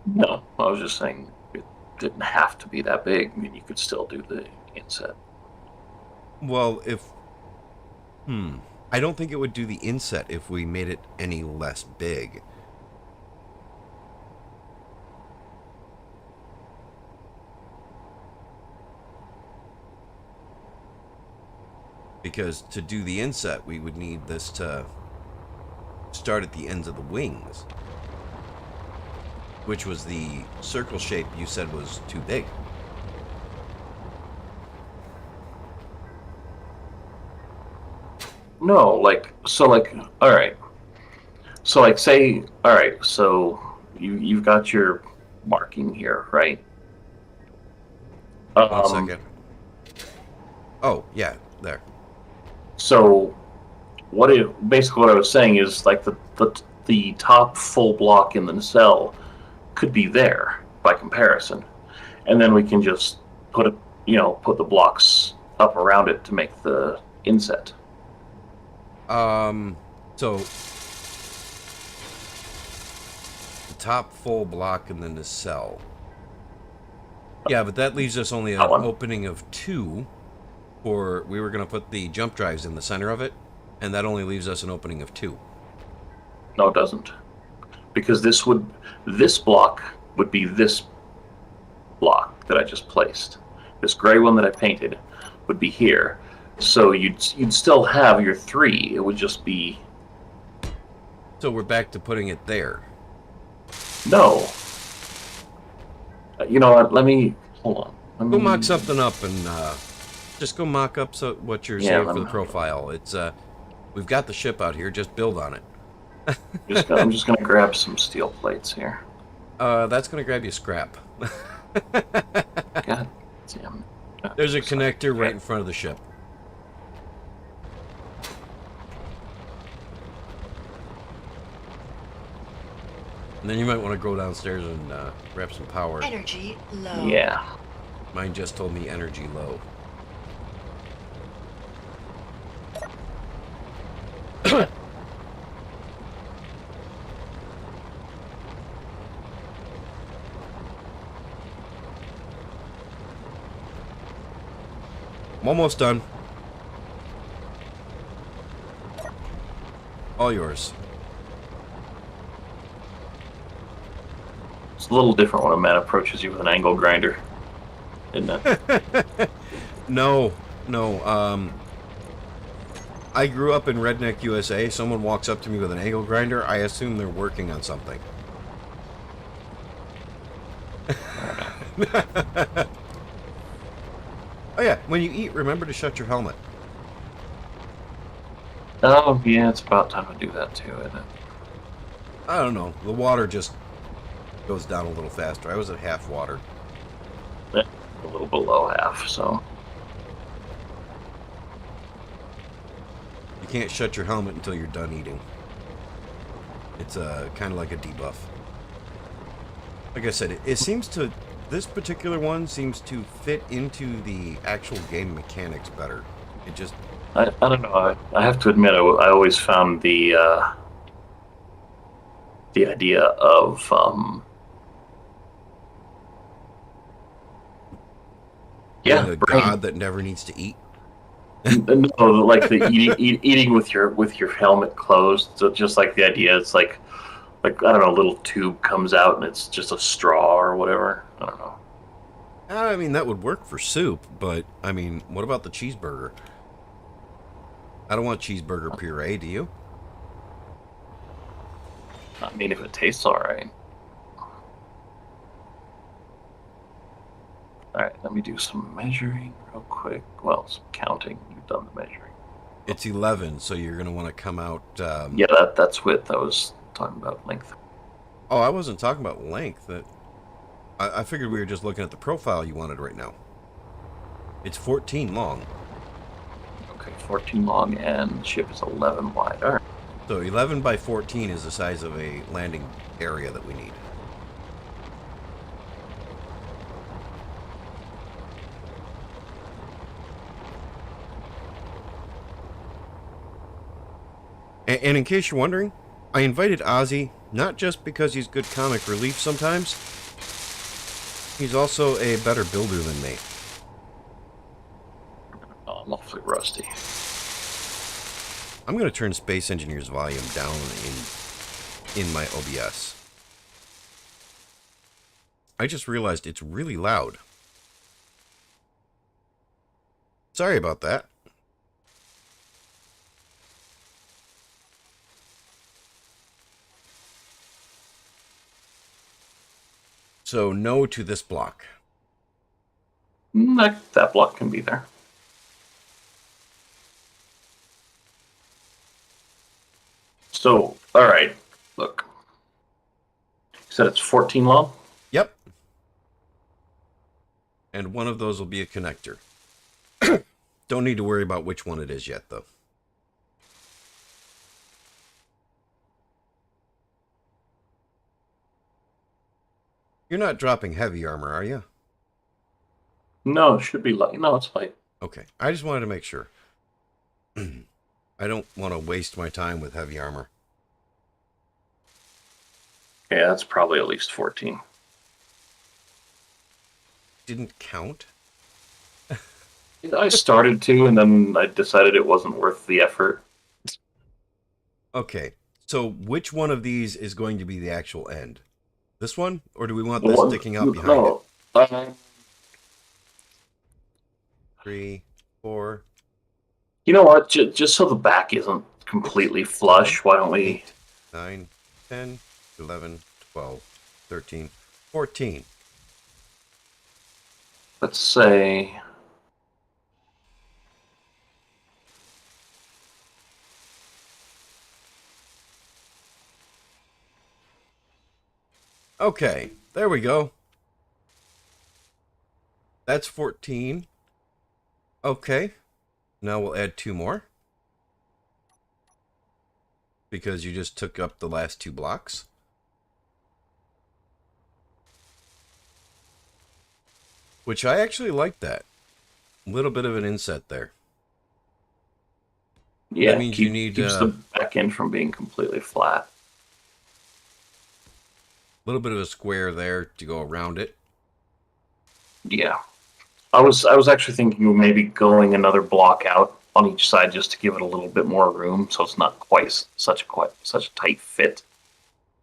No, I was just saying it didn't have to be that big. I mean, you could still do the inset. Well, I don't think it would do the inset if we made it any less big. Because to do the inset, we would need this to start at the ends of the wings, which was the circle shape you said was too big. No, all right. So, like, say, all right. So, you've got your marking here, right? 1 second. Oh, yeah, there. So, basically what I was saying is like the top full block in the nacelle could be there by comparison, and then we can just put the blocks up around it to make the inset. So the top full block in the nacelle. Yeah, but that leaves us only an opening of 2. We were going to put the jump drives in the center of it, and that only leaves us an opening of 2. No, it doesn't, because this block would be this block that I just placed. This gray one that I painted would be here. So you'd still have your 3. It would just be. So we're back to putting it there. No. You know what? Let me hold on. Go mock something up and just go mock up what you're saying for the profile. It's we've got the ship out here. Just build on it. I'm just gonna grab some steel plates here. That's gonna grab you scrap. God damn. There's a connector right in front of the ship. And then you might want to go downstairs and grab some power. Energy low. Yeah. Mine just told me energy low. I'm almost done. All yours. It's a little different when a man approaches you with an angle grinder, isn't it? No. I grew up in Redneck, USA. Someone walks up to me with an angle grinder, I assume they're working on something. Oh yeah, when you eat, remember to shut your helmet. Oh, yeah, it's about time to do that too, isn't it? I don't know. The water just goes down a little faster. I was at half water. a little below half, so. You can't shut your helmet until you're done eating. It's kind of like a debuff. Like I said, it seems to... This particular one seems to fit into the actual game mechanics better. It just... I don't know. I have to admit, I always found the idea of the god that never needs to eat. No, like the eating with your helmet closed. So just like the idea, it's like I don't know, a little tube comes out and it's just a straw or whatever. I don't know. I mean, that would work for soup, but I mean, what about the cheeseburger? I don't want cheeseburger puree, do you? I mean, if it tastes all right. All right, let me do some measuring real quick. Well, some counting. You've done the measuring. It's 11, so you're going to want to come out... Yeah, that's width. I was talking about length. Oh, I wasn't talking about length. I figured we were just looking at the profile you wanted right now. It's 14 long. Okay, 14 long, and ship is 11 wide. All right. So 11 by 14 is the size of a landing area that we need. And in case you're wondering, I invited Ozzy not just because he's good comic relief sometimes. He's also a better builder than me. Oh, I'm awfully rusty. I'm going to turn Space Engineer's volume down in my OBS. I just realized it's really loud. Sorry about that. So no to this block. That block can be there. So, all right, look. You said it's 14 long? Yep. And one of those will be a connector. Don't need to worry about which one it is yet, though. You're not dropping heavy armor, are you? No, it should be light. No, it's light. Okay, I just wanted to make sure. I don't want to waste my time with heavy armor. Yeah, that's probably at least 14. Didn't count? I started to, and then I decided it wasn't worth the effort. Okay, so which one of these is going to be the actual end? This one? Or do we want this sticking out behind it? 3, 4. You know what? Just so the back isn't completely flush, why don't we... 9, 10, 11, 12, 13, 14. Let's say... Okay, there we go. That's 14. Okay. Now we'll add 2 more. Because you just took up the last 2 blocks. Which I actually like that. A little bit of an inset there. Yeah, that means you need keeps the back end from being completely flat. A little bit of a square there to go around it. Yeah. I was actually thinking of maybe going another block out on each side just to give it a little bit more room so it's not quite such a tight fit.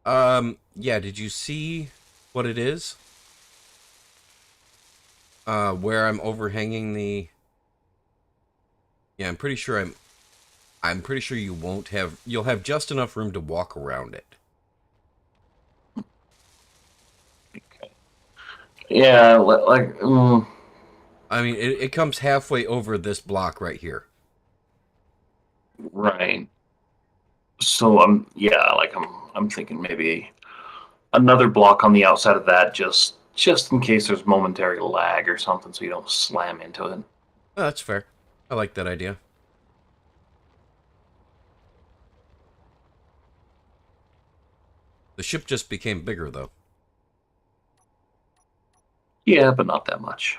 Yeah, did you see what it is? Where I'm overhanging the... Yeah, I'm pretty sure you won't have... You'll have just enough room to walk around it. Okay. Yeah, like... I mean, it comes halfway over this block right here. Right. So I'm thinking maybe another block on the outside of that, just just in case there's momentary lag or something, so you don't slam into it. Oh, that's fair. I like that idea. The ship just became bigger, though. Yeah, but not that much.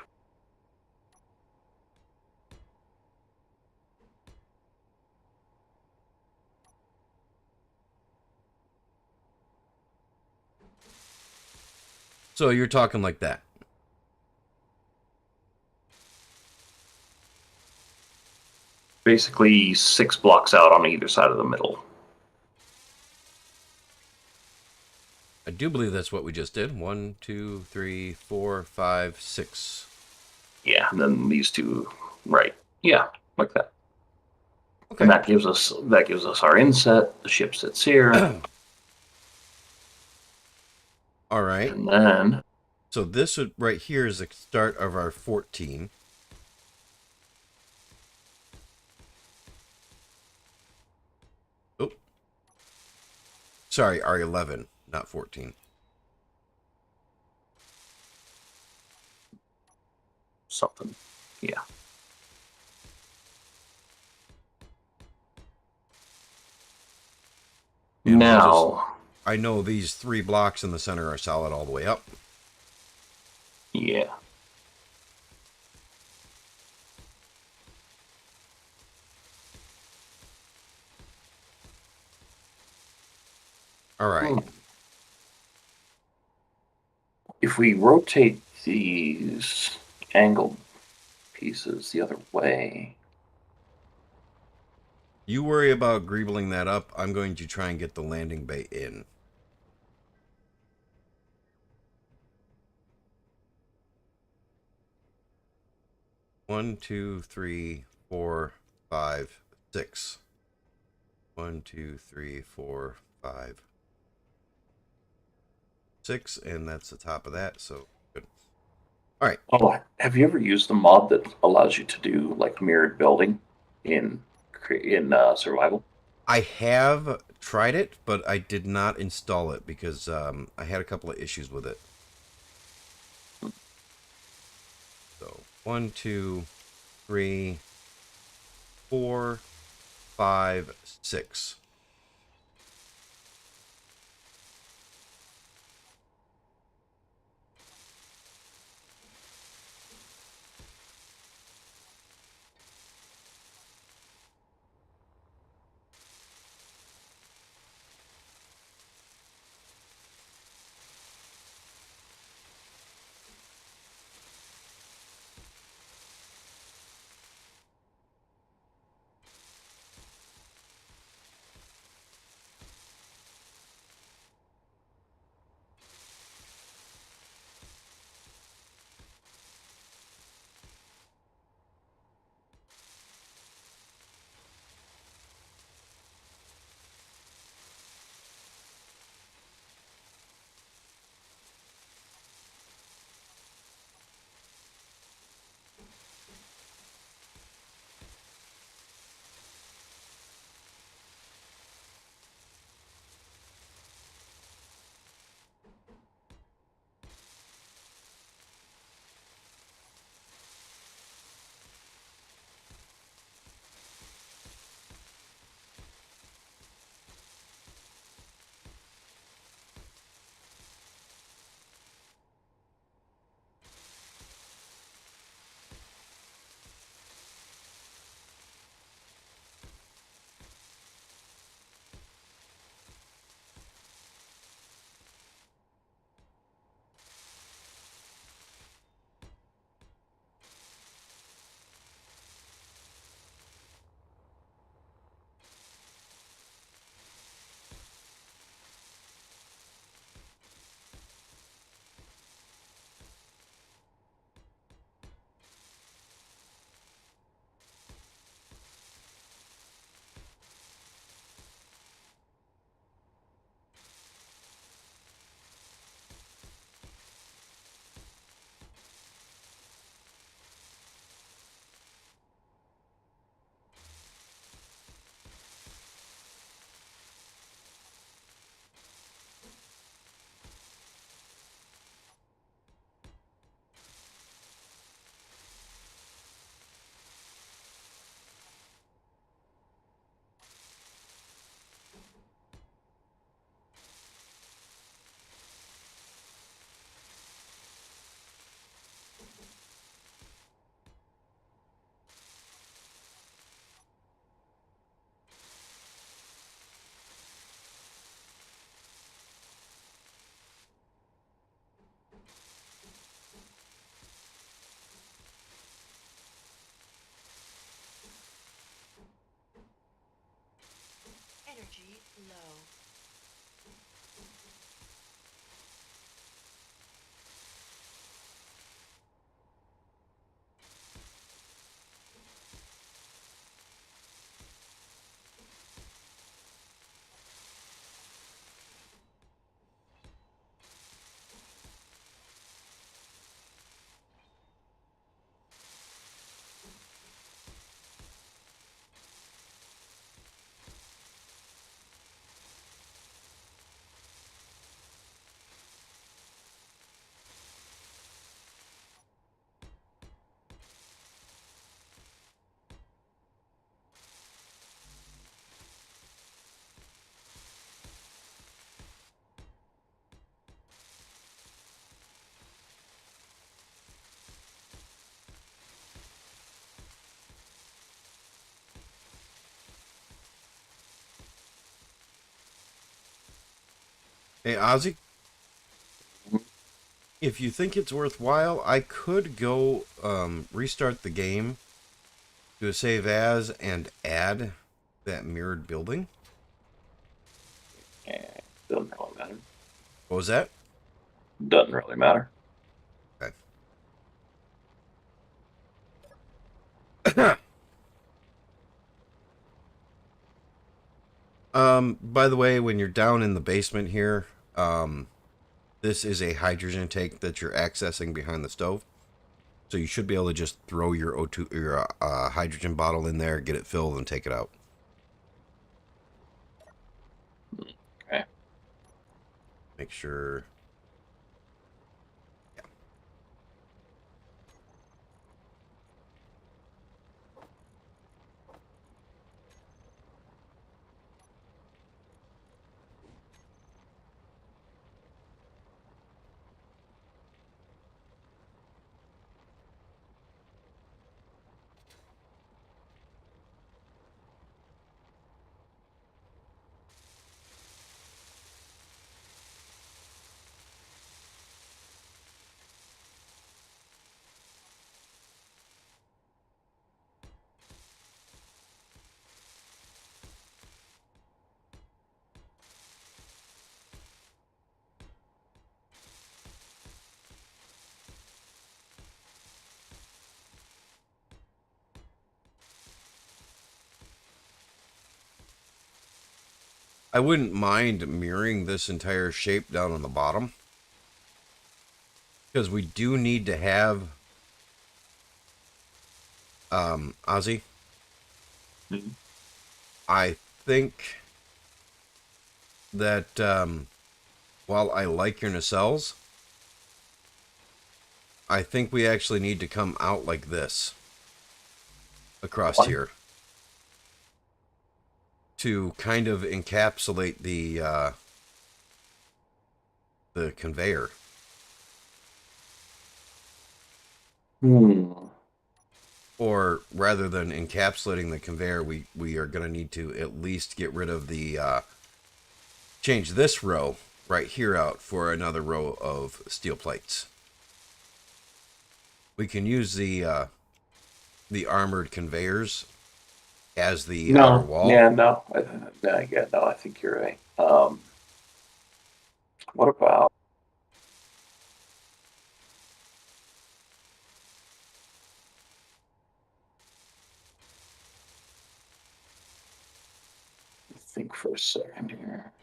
So you're talking like that. Basically 6 blocks out on either side of the middle. I do believe that's what we just did. 1, 2, 3, 4, 5, 6. Yeah, and then these two, right? Yeah, like that. Okay. And that gives us our inset. The ship sits here. All right. And then, so this right here is the start of our 14. Oh, sorry, our 11, not 14. something. Yeah. And now, I know these 3 blocks in the center are solid all the way up. yeah. All right. If we rotate these angled pieces the other way. You worry about greebling that up. I'm going to try and get the landing bay in. One, 2, 3, 4, 5, 6. 1, 2, 3, 4, 5, 6, and that's the top of that. So good. All right. Oh, have you ever used the mod that allows you to do like mirrored building in survival? I have tried it, but I did not install it because I had a couple of issues with it. So 1, 2, 3, 4, 5, 6. Hey, Ozzy, if you think it's worthwhile, I could go restart the game, do a save as, and add that mirrored building. Yeah, doesn't really matter. What was that? Doesn't really matter. Okay. By the way, when you're down in the basement here, this is a hydrogen tank that you're accessing behind the stove. So you should be able to just throw your O2, your hydrogen bottle in there, get it filled, and take it out. Okay. Make sure. I wouldn't mind mirroring this entire shape down on the bottom, because we do need to have Ozzy. Mm-hmm. I think that while I like your nacelles, I think we actually need to come out like this across Why? here to kind of encapsulate the conveyor. Or rather than encapsulating the conveyor, we are going to need to at least get rid of the change this row right here out for another row of steel plates. We can use the armored conveyors as the outer wall. Yeah, no, I think you're right. What about? Think for a second here.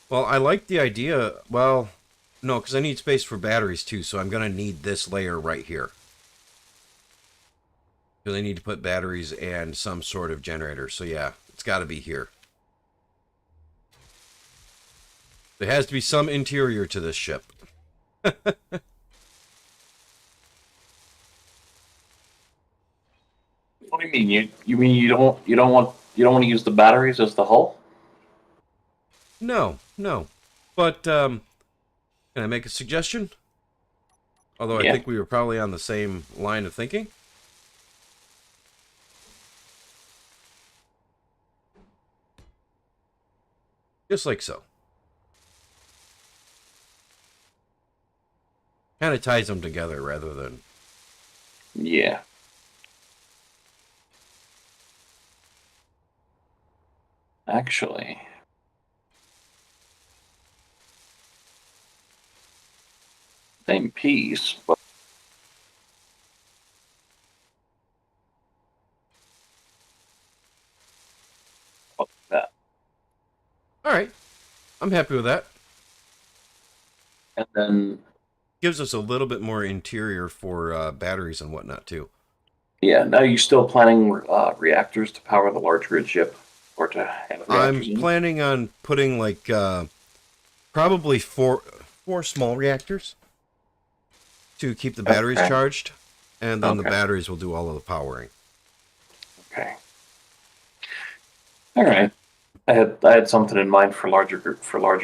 Well, I like the idea. Well, no, because I need space for batteries too, so I'm going to need this layer right here. Because I need to put batteries and some sort of generator. So yeah, it's got to be here. There has to be some interior to this ship. What do you mean? You mean you don't want to use the batteries as the hull? No. But can I make a suggestion? Although I think we were probably on the same line of thinking. Just like so. Kind of ties them together rather than... Yeah. Actually, same piece, but that. All right. I'm happy with that. And then gives us a little bit more interior for batteries and whatnot too. Yeah. Now, you still planning reactors to power the large grid ship, or to have reactors? I'm planning on putting like probably four small reactors to keep the batteries charged, and then the batteries will do all of the powering. Okay. All right. I had something in mind for larger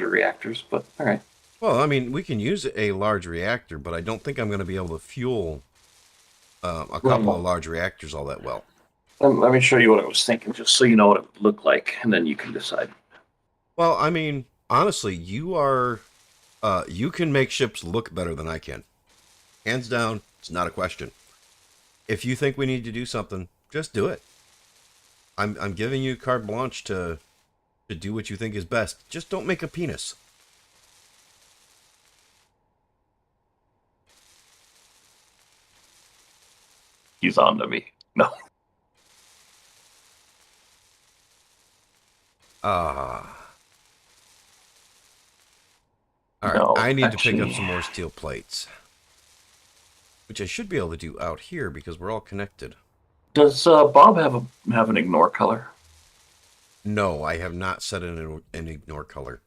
reactors, but all right. Well, I mean, we can use a large reactor, but I don't think I'm going to be able to fuel a couple of large reactors all that well. Let me show you what I was thinking, just so you know what it would look like, and then you can decide. Well, I mean, honestly, you are, you can make ships look better than I can. Hands down, it's not a question. If you think we need to do something, just do it. I'm giving you carte blanche to do what you think is best. Just don't make a penis. He's on to me. No. Ah. Alright, No, I need to pick up actually- some more steel plates. Which I should be able to do out here because we're all connected. Does Bob have an ignore color? No, I have not set an ignore color.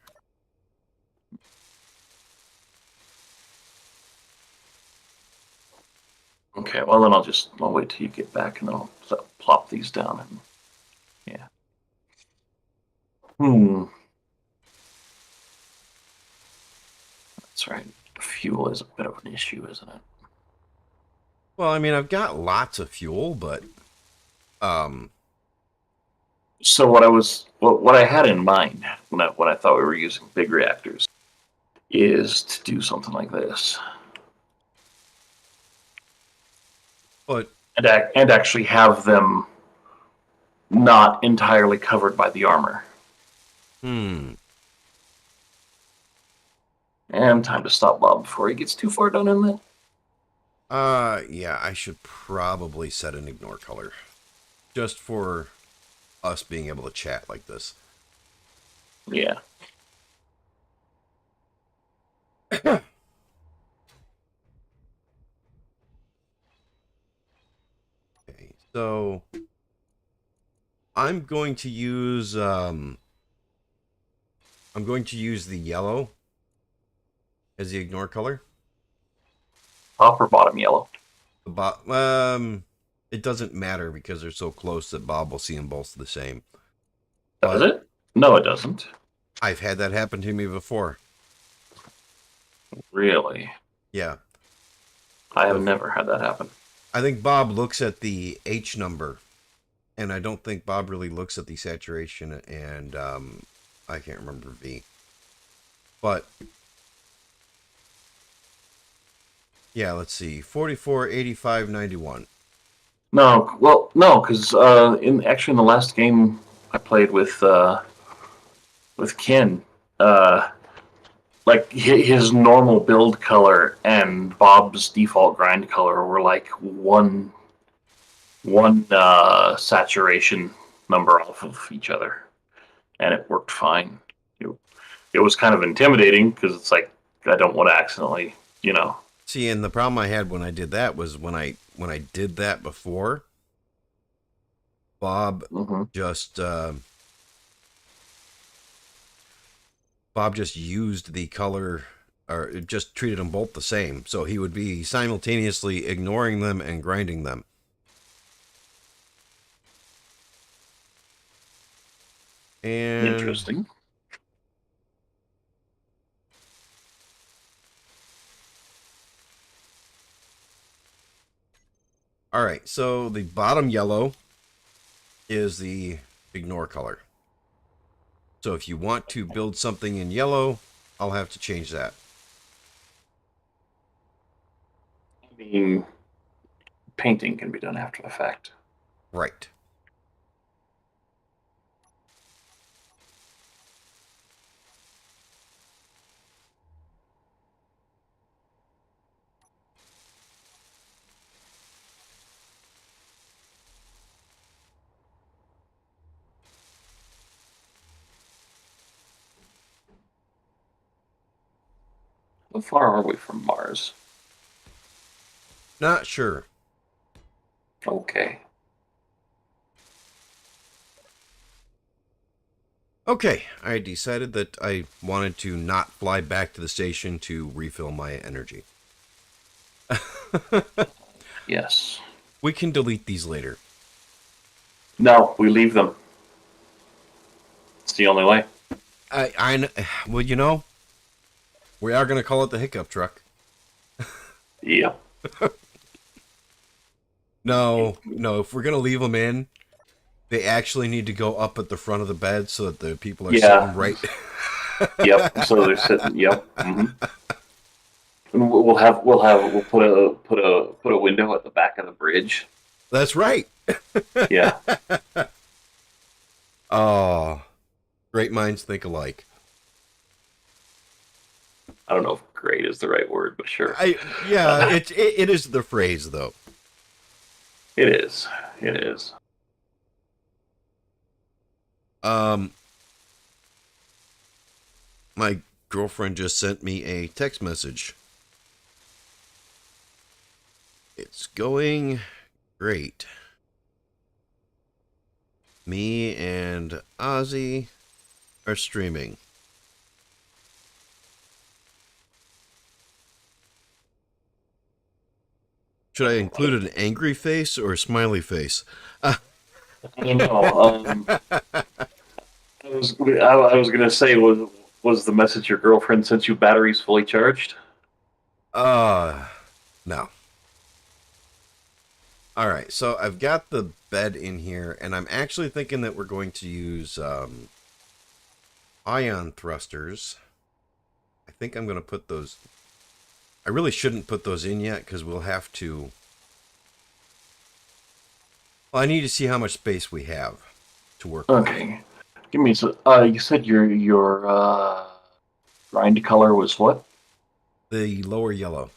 Okay, well then I'll wait till you get back and I'll plop these down and yeah. That's right. Fuel is a bit of an issue, isn't it? Well, I mean, I've got lots of fuel, but So what I had in mind when I thought we were using big reactors is to do something like this. but And actually have them not entirely covered by the armor. And time to stop Bob before he gets too far down in there. Yeah, I should probably set an ignore color. Just for us being able to chat like this. Yeah. Okay, so I'm going to use the yellow as the ignore color. Top or bottom yellow? It doesn't matter because they're so close that Bob will see them both the same. Does it? No, it doesn't. I've had that happen to me before. Really? Yeah. I have never had that happen. I think Bob looks at the H number, and I don't think Bob really looks at the saturation and I can't remember V. But yeah, let's see. 44, 85, 91. No, well, no, because in the last game I played with Ken, like his normal build color and Bob's default grind color were like one saturation number off of each other, and it worked fine. It was kind of intimidating because it's like I don't want to accidentally, See, and the problem I had when I did that was when I did that before, Bob just used the color, or just treated them both the same. So he would be simultaneously ignoring them and grinding them. And Interesting. all right, so the bottom yellow is the ignore color. So if you want to build something in yellow, I'll have to change that. I mean, painting can be done after the fact. Right. How far are we from Mars? Not sure. Okay. Okay, I decided that I wanted to not fly back to the station to refill my energy. Yes. We can delete these later. No, we leave them. It's the only way. Well, we are going to call it the hiccup truck. Yeah. No, if we're going to leave them in, they actually need to go up at the front of the bed so that the people are sitting right. Yep. So they're sitting. Yep. And we'll put a window at the back of the bridge. That's right. Yeah. Oh, great minds think alike. I don't know if "great" is the right word, but sure. Yeah, it is the phrase though. It is. It is. My girlfriend just sent me a text message. It's going great. Me and Ozzy are streaming. Should I include an angry face or a smiley face? I don't know. I was gonna say, was the message your girlfriend sent you batteries fully charged? No. All right, so I've got the bed in here, and I'm actually thinking that we're going to use ion thrusters. I think I'm going to put those... I really shouldn't put those in yet, because we'll have to... Well, I need to see how much space we have to work with. Okay. Give me some. You said your grind color was what? The lower yellow.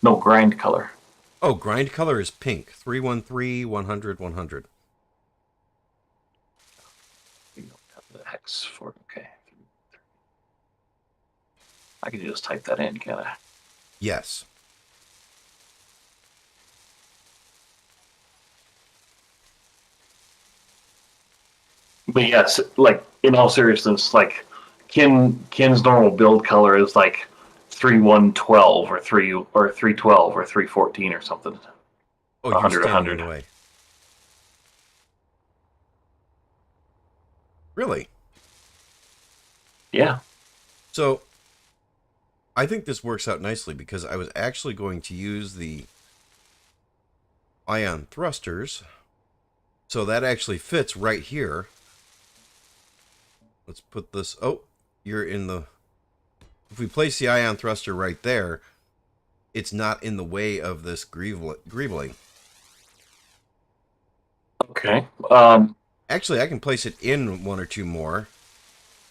No, grind color. Oh, grind color is pink. 313, 100, 100. You don't have the hex for it. Okay. I can just type that in, can't I? Yes. But yes, like in all seriousness, like Kin's normal build color is like 3112 or 312 or 314 or something. Oh, you're 100 standing in the way. Really? Yeah. So, I think this works out nicely because I was actually going to use the ion thrusters. So that actually fits right here. Let's put this... Oh, you're in the... If we place the ion thruster right there, it's not in the way of this greebling. Okay. Actually, I can place it in one or two more,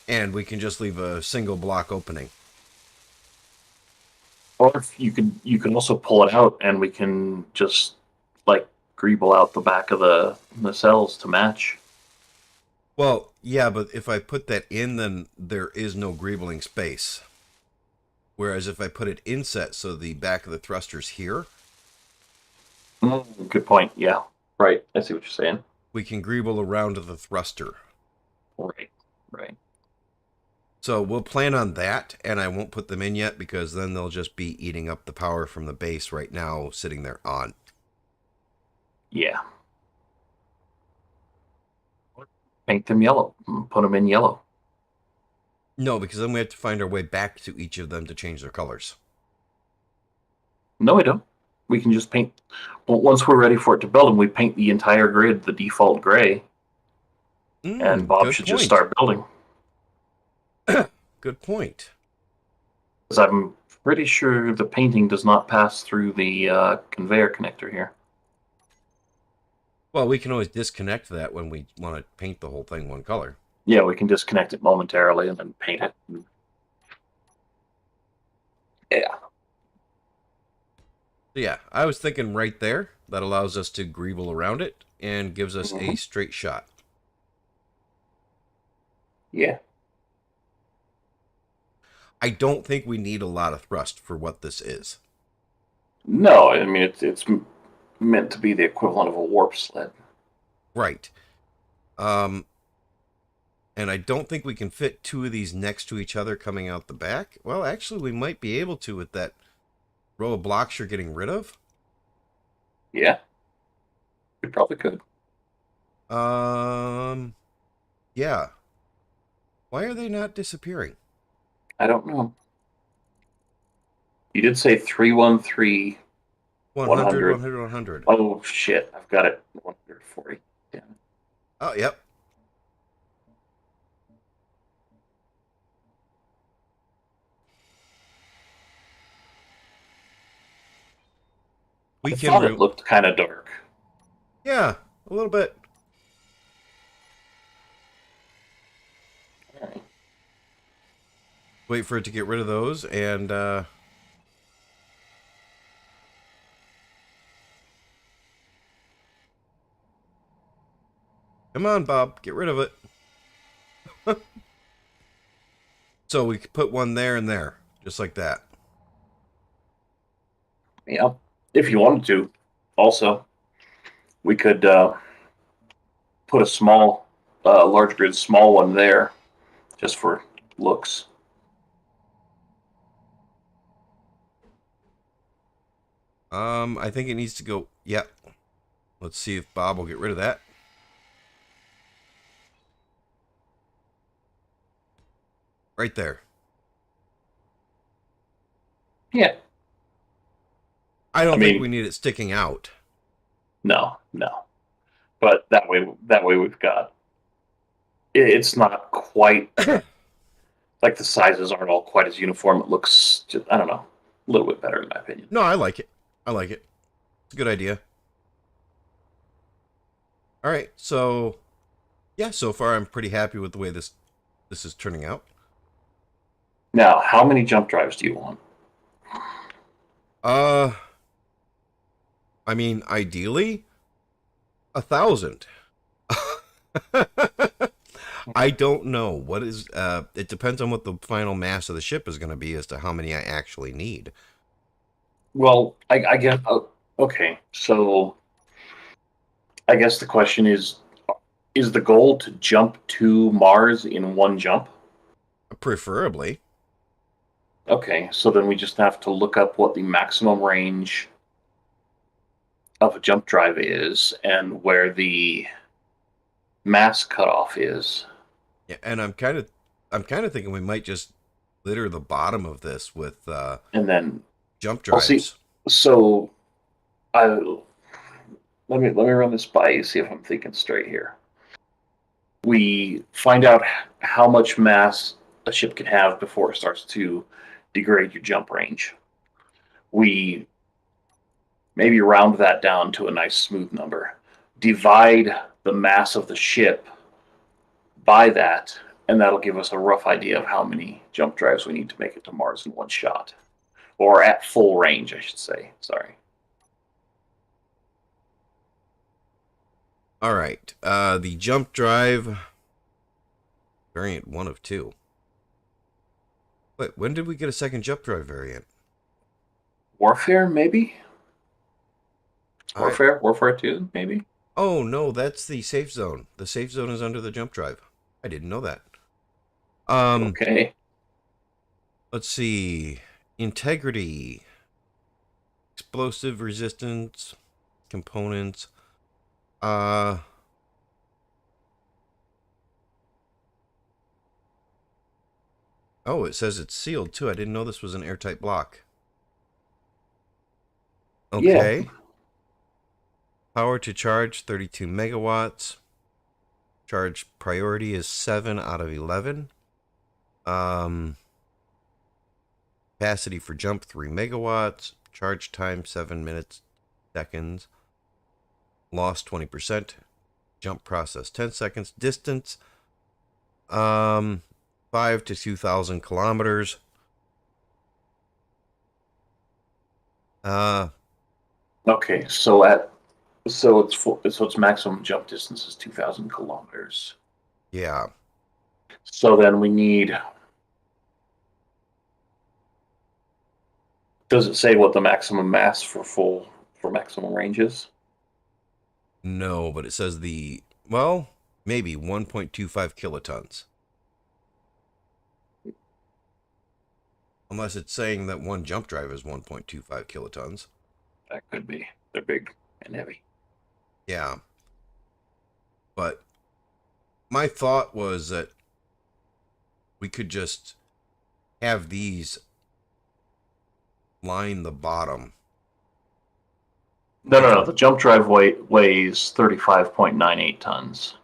and we can just leave a single block opening. Or if you can also pull it out and we can just like greeble out the back of the cells to match. Well, yeah, but if I put that in, then there is no greebling space. Whereas if I put it inset, so the back of the thruster's here, Good point. Yeah. Right. I see what you're saying. we can greeble around the thruster. Right. Right. So we'll plan on that, and I won't put them in yet because then they'll just be eating up the power from the base right now sitting there on. Yeah. Paint them yellow. Put them in yellow. No, because then we have to find our way back to each of them to change their colors. No, we don't. We can just paint. Well, once we're ready for it to build them, we paint the entire grid the default gray, and Bob should just start building. Good point. Because I'm pretty sure the painting does not pass through the conveyor connector here. Well, we can always disconnect that when we want to paint the whole thing one color. Yeah, we can disconnect it momentarily and then paint it. Yeah. Yeah, I was thinking right there. That allows us to greeble around it and gives us a straight shot. Yeah. I don't think we need a lot of thrust for what this is. No, I mean, it's meant to be the equivalent of a warp sled. Right. And I don't think we can fit two of these next to each other coming out the back. Well, actually, we might be able to with that row of blocks you're getting rid of. Yeah. We probably could. Yeah. Why are they not disappearing? I don't know. You did say 313 100, 100, 100. Oh, shit. I've got it. 140. Yeah. Oh, yep. We I can... thought it looked kind of dark. Yeah, a little bit. All right. Wait for it to get rid of those, and... Come on, Bob, get rid of it. So we could put one there and there, just like that. Yeah, if you wanted to. Also, we could put a small, large grid, small one there, just for looks. I think it needs to go... Yep. Let's see if Bob will get rid of that. Right there. Yeah. I don't think we need it sticking out. No. But that way we've got. It's not quite like the sizes aren't all quite as uniform. It looks, just, I don't know, a little bit better in my opinion. No, I like it. I like it. It's a good idea. All right, so yeah, so far I'm pretty happy with the way this is turning out. Now, how many jump drives do you want? I mean, ideally, 1,000. I don't know what is. It depends on what the final mass of the ship is going to be as to how many I actually need. Well, I guess. Okay, so I guess the question is the goal to jump to Mars in one jump? Preferably. Okay, so then we just have to look up what the maximum range of a jump drive is and where the mass cutoff is. Yeah, and I'm kind of thinking we might just litter the bottom of this with and then jump drives. See, so let me run this by you, see if I'm thinking straight here. We find out how much mass a ship can have before it starts to degrade your jump range. We maybe round that down to a nice smooth number. Divide the mass of the ship by that, and that'll give us a rough idea of how many jump drives we need to make it to Mars in one shot. Or at full range, I should say. Sorry. All right. The jump drive variant 1 of 2. Wait, when did we get a second jump drive variant? Warfare, maybe? Warfare 2, maybe? Oh, no, that's the safe zone. The safe zone is under the jump drive. I didn't know that. Okay. Let's see. Integrity. Explosive resistance. Components. Oh, it says it's sealed, too. I didn't know this was an airtight block. Okay. Yeah. Power to charge, 32 megawatts. Charge priority is 7 out of 11. Capacity for jump, 3 megawatts. Charge time, 7 minutes, seconds. Loss, 20%. Jump process, 10 seconds. Distance, 5 to 2,000 kilometers. Okay, so its maximum jump distance is 2,000 kilometers. Yeah. So then we need. Does it say what the maximum mass for maximum range is? No, but it says maybe 1.25 kilotons. Unless it's saying that one jump drive is 1.25 kilotons. That could be. They're big and heavy. Yeah. But my thought was that we could just have these line the bottom. No. The jump drive weighs 35.98 tons.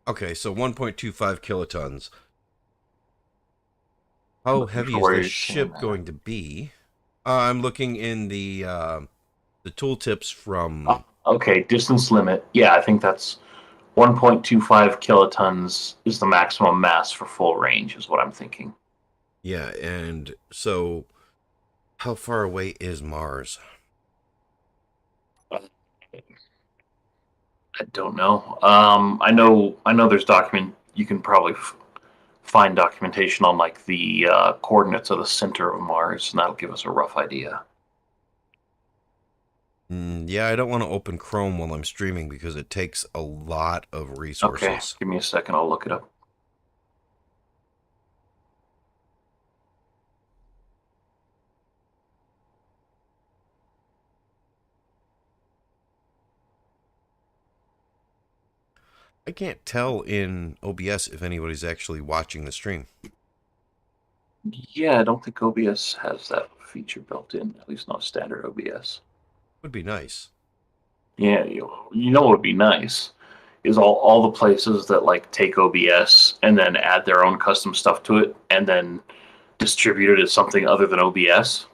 Okay, so 1.25 kilotons. How heavy is the ship going to be? I'm looking in the The tooltips from... Okay, distance limit. Yeah, I think that's 1.25 kilotons is the maximum mass for full range, is what I'm thinking. Yeah, and so how far away is Mars? I don't know. I know. There's document. You can probably find documentation on like the coordinates of the center of Mars, and that'll give us a rough idea. Yeah, I don't want to open Chrome while I'm streaming because it takes a lot of Okay, resources. give me a second. I'll look it up. I can't tell in OBS if anybody's actually watching the stream. Yeah, I don't think OBS has that feature built in. At least not standard OBS. Would be nice. Yeah, you know what would be nice is all the places that like take OBS and then add their own custom stuff to it and then distribute it as something other than OBS.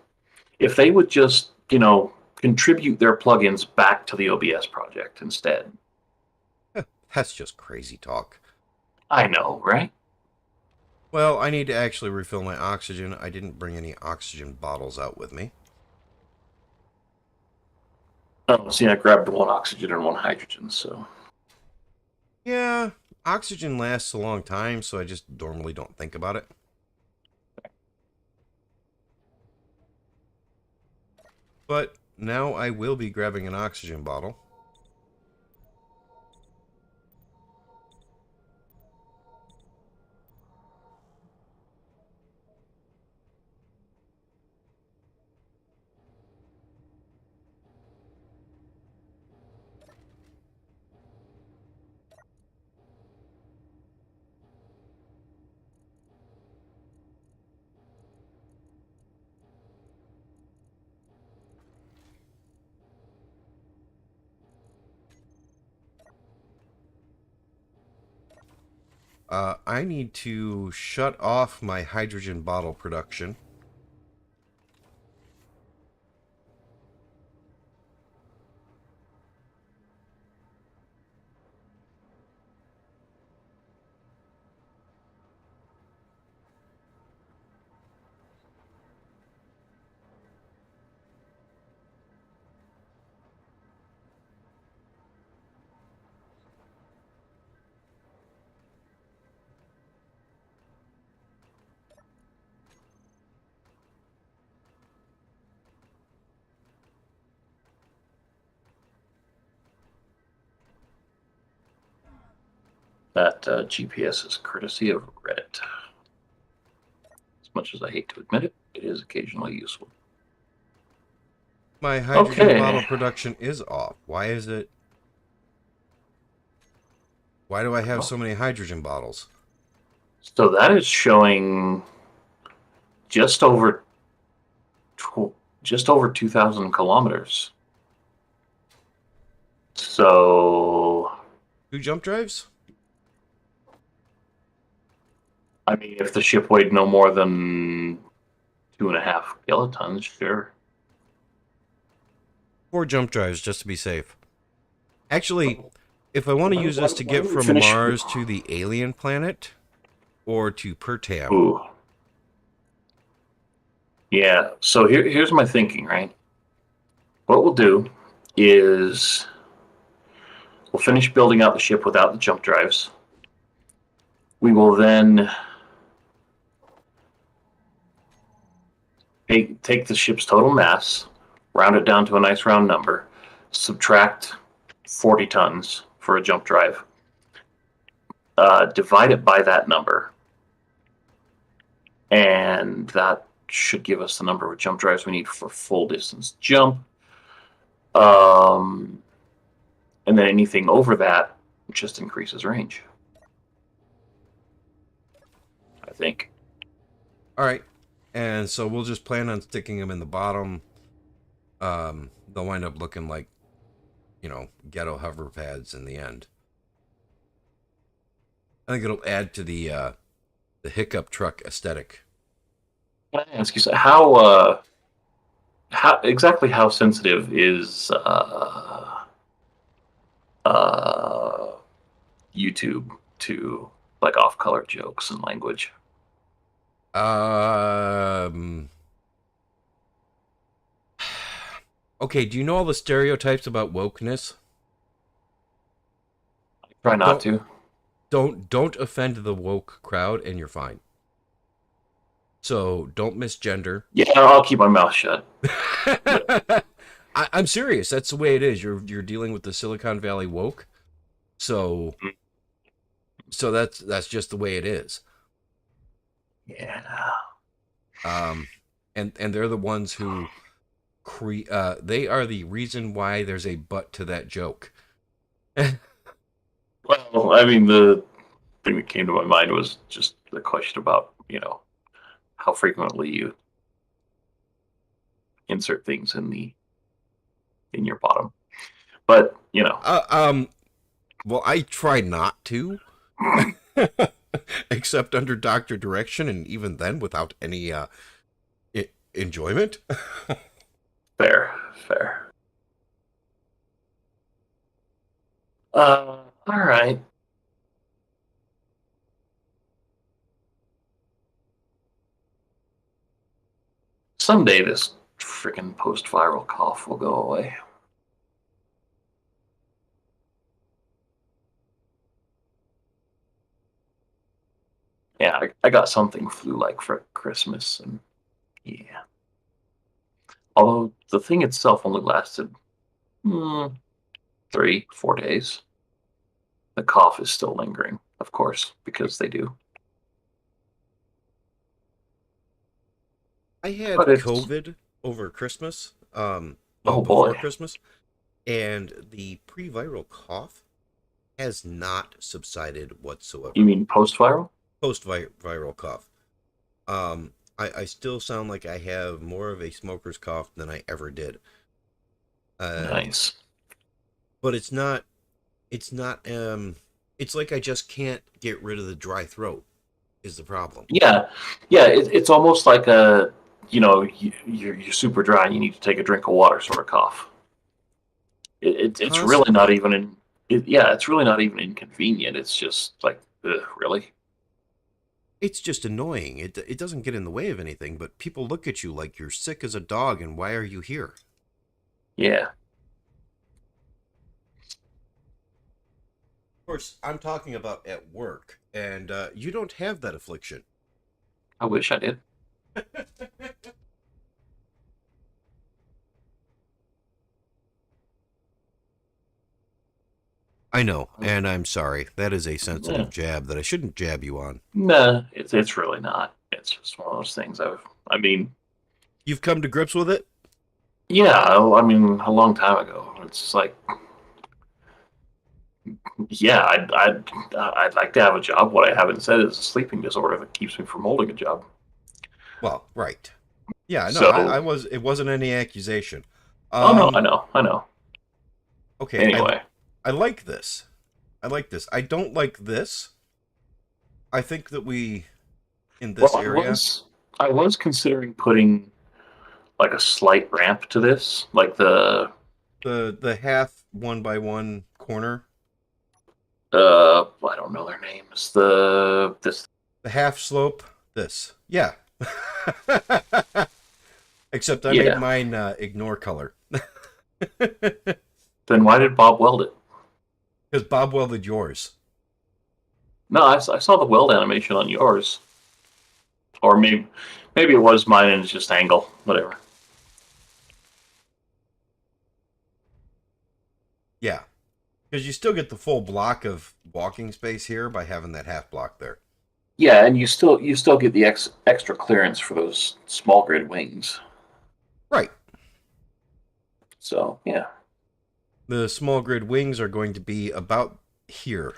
If they would just, contribute their plugins back to the OBS project instead. That's just crazy talk. I know, right? Well, I need to actually refill my oxygen. I didn't bring any oxygen bottles out with me. Oh, see, I grabbed one oxygen and one hydrogen, so. Yeah, oxygen lasts a long time, so I just normally don't think about it. But now I will be grabbing an oxygen bottle. I need to shut off my hydrogen bottle production. That GPS is courtesy of Reddit. As much as I hate to admit it, it is occasionally useful. My hydrogen bottle production is off. Why is it? Why do I have so many hydrogen bottles? So that is showing just over 2,000 kilometers. So, 2 jump drives? I mean, if the ship weighed no more than 2.5 kilotons, sure. 4 jump drives, just to be safe. Actually, if I want to use this to get from Mars to the alien planet, or to Pertam. Ooh. Yeah, so here's my thinking, right? What we'll do is we'll finish building out the ship without the jump drives. We will then take the ship's total mass, round it down to a nice round number, subtract 40 tons for a jump drive, divide it by that number, and that should give us the number of jump drives we need for full distance jump. And then anything over that just increases range, I think. All right. And so we'll just plan on sticking them in the bottom. They'll wind up looking like, ghetto hover pads in the end. I think it'll add to the hiccup truck aesthetic. Can I ask you, so how how sensitive is uh, YouTube to like off-color jokes and language? Okay, do you know all the stereotypes about wokeness? Try not Don't to. don't offend the woke crowd and you're fine. So don't misgender. Yeah, I'll keep my mouth shut. I'm serious. That's the way it is. You're dealing with the Silicon Valley woke. So that's just the way it is. Yeah. And they're the ones who they are the reason why there's a butt to that joke. Well, I mean, the thing that came to my mind was just the question about, how frequently you insert things in your bottom. But, Well, I try not to, except under doctor direction, and even then without any enjoyment. fair. All right. Someday this freaking post-viral cough will go away. Yeah, I got something flu-like for Christmas, and yeah. Although the thing itself only lasted 3-4 days. The cough is still lingering, of course, because they do. I had COVID over Christmas, before Christmas, and the pre-viral cough has not subsided whatsoever. You mean post-viral? Post-viral cough. I still sound like I have more of a smoker's cough than I ever did. Nice. But it's not, it's like I just can't get rid of the dry throat is the problem. Yeah. It's almost like you're super dry and you need to take a drink of water sort of cough. It's really not even it's really not even inconvenient. It's just like, really? It's just annoying. It doesn't get in the way of anything, but people look at you like you're sick as a dog and why are you here? Yeah. Of course, I'm talking about at work, and you don't have that affliction. I wish I did. I know, and I'm sorry. That is a sensitive jab that I shouldn't jab you on. Nah, it's really not. It's just one of those things. I mean, you've come to grips with it? Yeah, I mean, a long time ago. It's like, yeah, I'd like to have a job. What I haven't said is a sleeping disorder that keeps me from holding a job. Well, right. Yeah, no, it wasn't any accusation. Oh no, I know. Okay. Anyway, I like this. I don't like this. I think that in this area. I was considering putting like a slight ramp to this, like the half 1x1 corner. I don't know their names. The half slope. This, yeah. Except I made mine ignore color. Then why did Bob weld it? Because Bob welded yours. No, I saw the weld animation on yours. Or maybe it was mine and it's just angle, whatever. Yeah, because you still get the full block of walking space here by having that half block there. Yeah, and you still get the extra clearance for those small grid wings. Right. So, yeah. The small grid wings are going to be about here,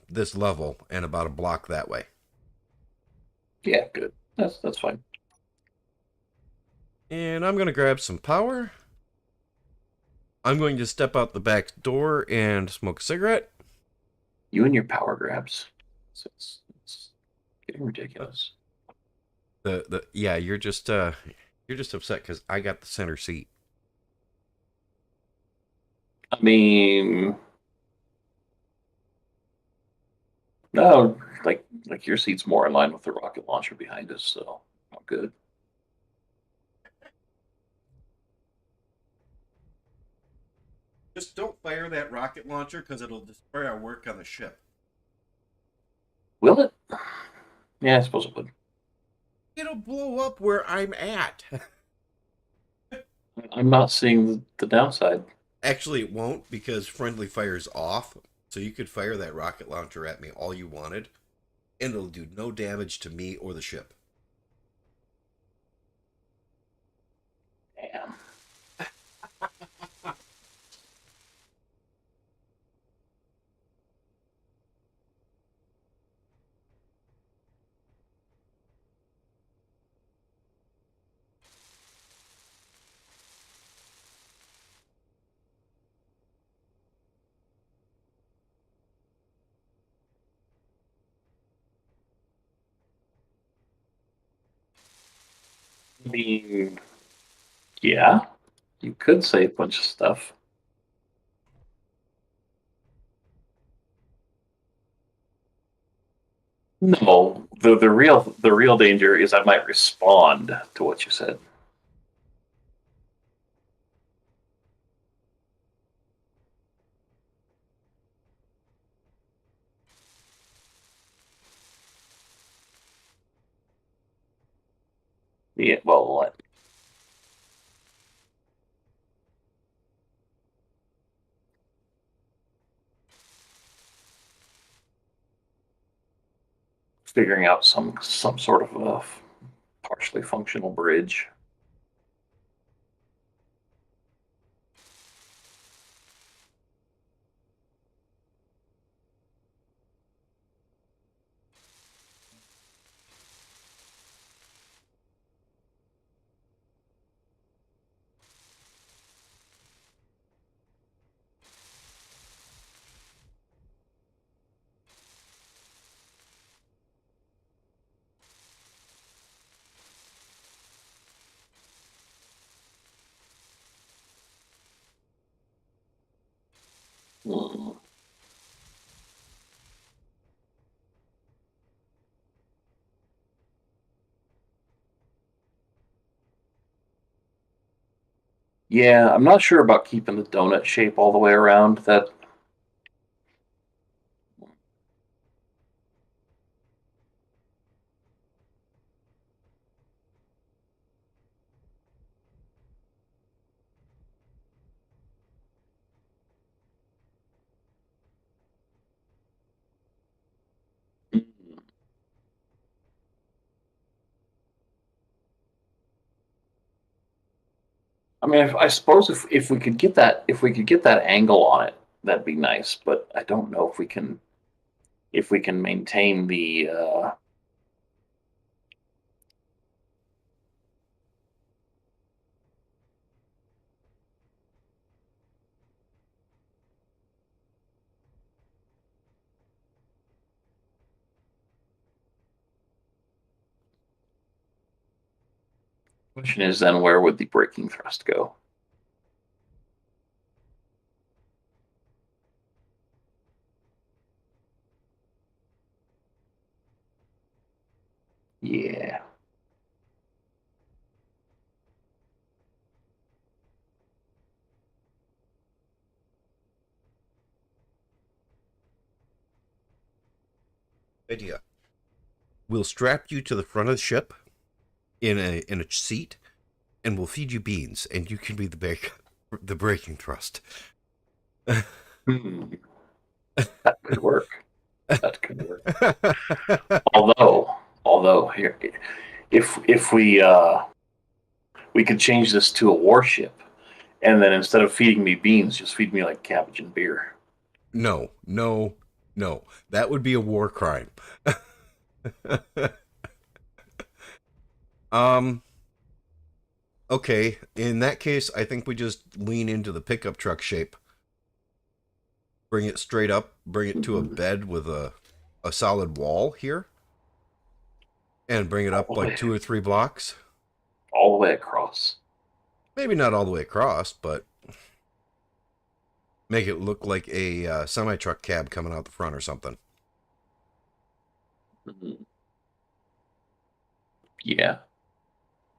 this level, and about a block that way. Yeah, good. That's fine. And I'm going to grab some power. I'm going to step out the back door and smoke a cigarette. You and your power grabs. It's getting ridiculous. Yeah, you're just You're just upset because I got the center seat. I mean, no, like your seat's more in line with the rocket launcher behind us, so I'm good. Just don't fire that rocket launcher because it'll destroy our work on the ship. Will it? Yeah, I suppose it would. It'll blow up where I'm at. I'm not seeing the downside. Actually, it won't because friendly fire's off. So you could fire that rocket launcher at me all you wanted, and it'll do no damage to me or the ship. Damn. I mean, yeah, you could say a bunch of stuff. No, the real danger is I might respond to what you said. Yeah, well, what? Figuring out some sort of a partially functional bridge. Hmm. Yeah, I'm not sure about keeping the donut shape all the way around. That I mean, I suppose if we could get that angle on it, that'd be nice. But I don't know if we can maintain the. Question is then where would the braking thrust go? Yeah. Idea. We'll strap you to the front of the ship in a seat, and we'll feed you beans, and you can be the braking thrust. Hmm. That could work. That could work. Although here, if we could change this to a warship, and then instead of feeding me beans, just feed me like cabbage and beer. No, no, no. That would be a war crime. um. Okay, in that case, I think we just lean into the pickup truck shape. Bring it straight up, bring it to a bed with a solid wall here, and bring it up like 2 or 3 blocks. all the way across. Maybe not all the way across, but make it look like a semi-truck cab coming out the front or something. Mm-hmm. Yeah.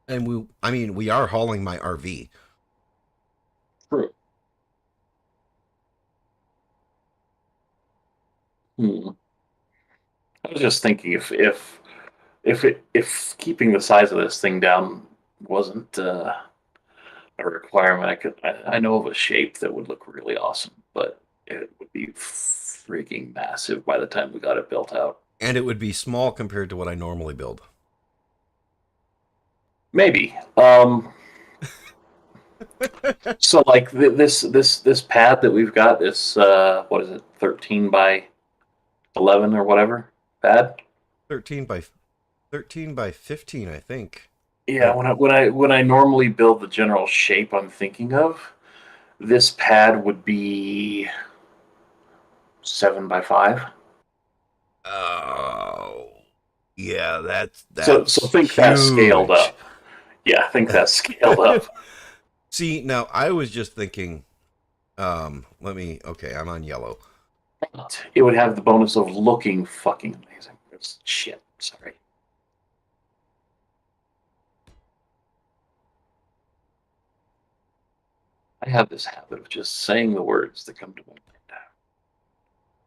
And we are hauling my RV. True. Hmm. I was just thinking if keeping the size of this thing down wasn't a requirement, I know of a shape that would look really awesome, but it would be freaking massive by the time we got it built out. And it would be small compared to what I normally build. Maybe. So like this pad that we've got, this what is it, 13 by 11 or whatever pad? 13 by 15, I think. Yeah, Or when I normally build the general shape I'm thinking of, this pad would be 7 by 5. oh, yeah, So that's think that scaled huge. up. Yeah, think that scaled up. See, now I was just thinking, okay, I'm on yellow. It would have the bonus of looking fucking amazing. It's shit. Sorry. I have this habit of just saying the words that come to my mind.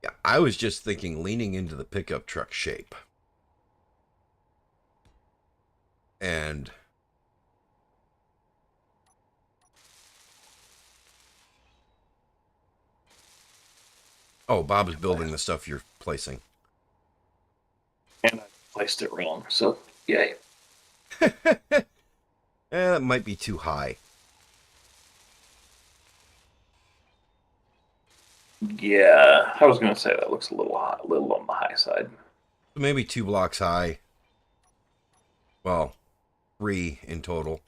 Yeah, I was just thinking leaning into the pickup truck shape. And oh, Bob's building the stuff you're placing. And I placed it wrong. So yay. That might be too high. Yeah, I was gonna say that looks a little high, a little on the high side. Maybe 2 blocks high. Well, 3 in total.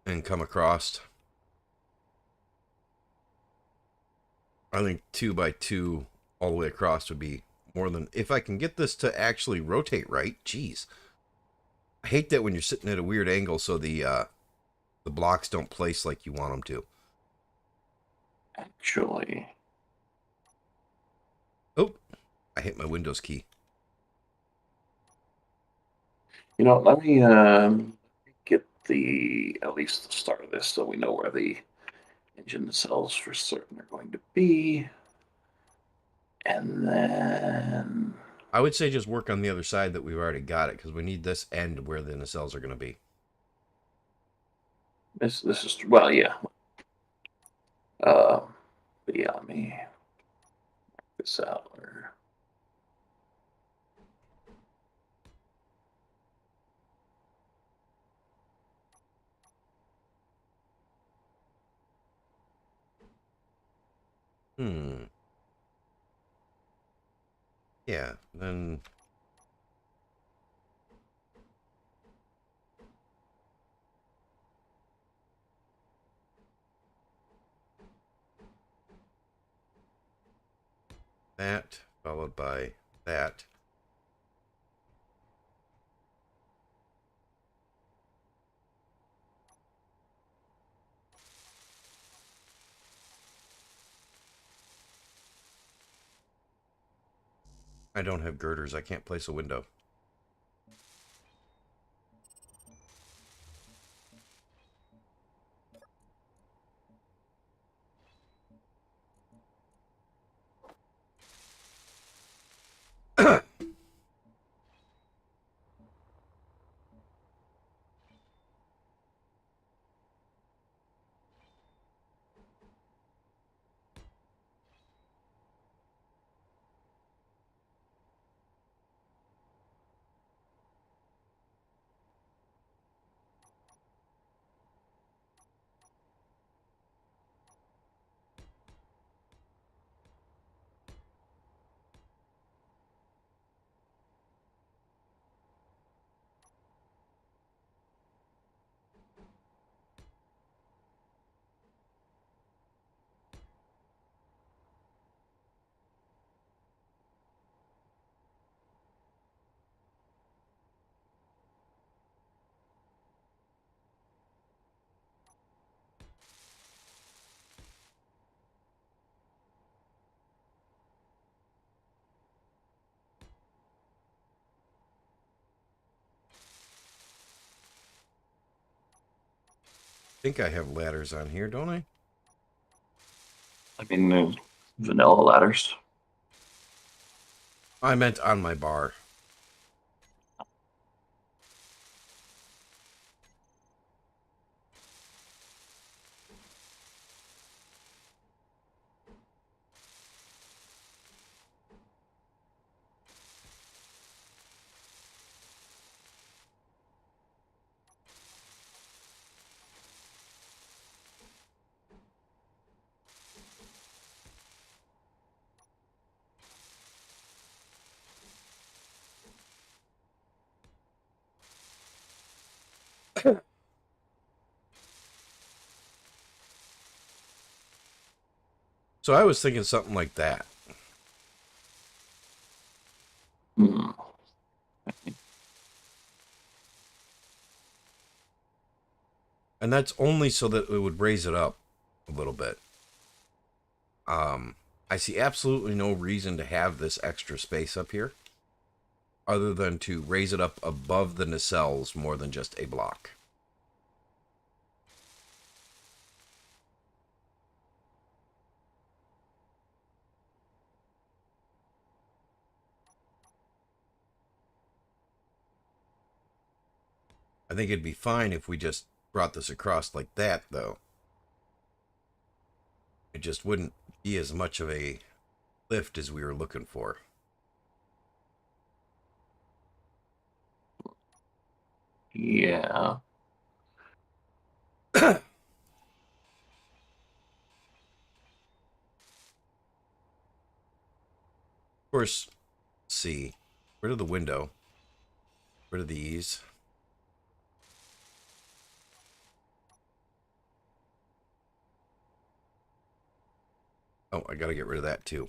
And come across. I think 2 by 2 all the way across would be more than... If I can get this to actually rotate right, geez. I hate that when you're sitting at a weird angle so the blocks don't place like you want them to. Actually, Oh, I hit my Windows key. let me get the at least the start of this so we know where the engine cells for certain are going to be. And then I would say just work on the other side that we've already got it, because we need this end where the nacelles are going to be. this is, well, yeah. But yeah, let me mark this out. Yeah, then... that, followed by that. I don't have girders. I can't place a window. think I have ladders on here, don't I? I mean, vanilla ladders. I meant on my bar. So I was thinking something like that. Hmm. And that's only so that it would raise it up a little bit. I see absolutely no reason to have this extra space up here other than to raise it up above the nacelles more than just a block. I think it'd be fine if we just brought this across like that, though. It just wouldn't be as much of a lift as we were looking for. Yeah. Of course, see, rid of the window, rid of these. Oh, I gotta get rid of that too.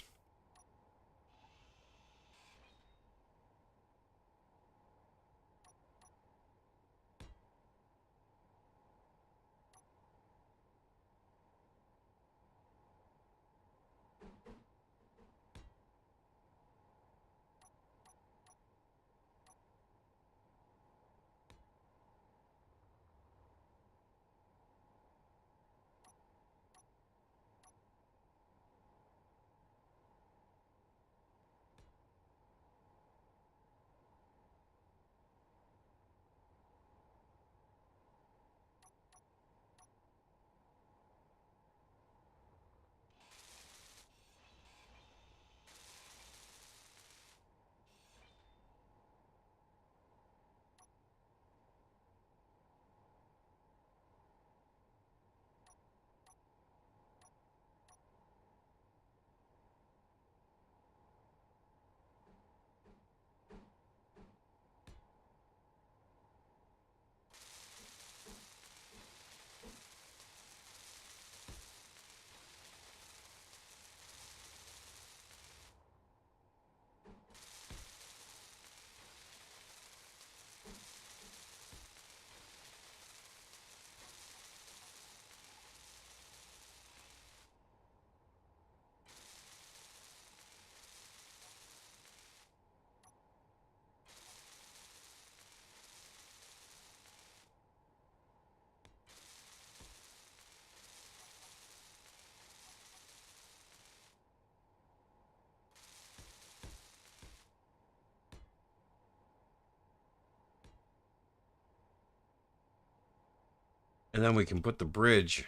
And then we can put the bridge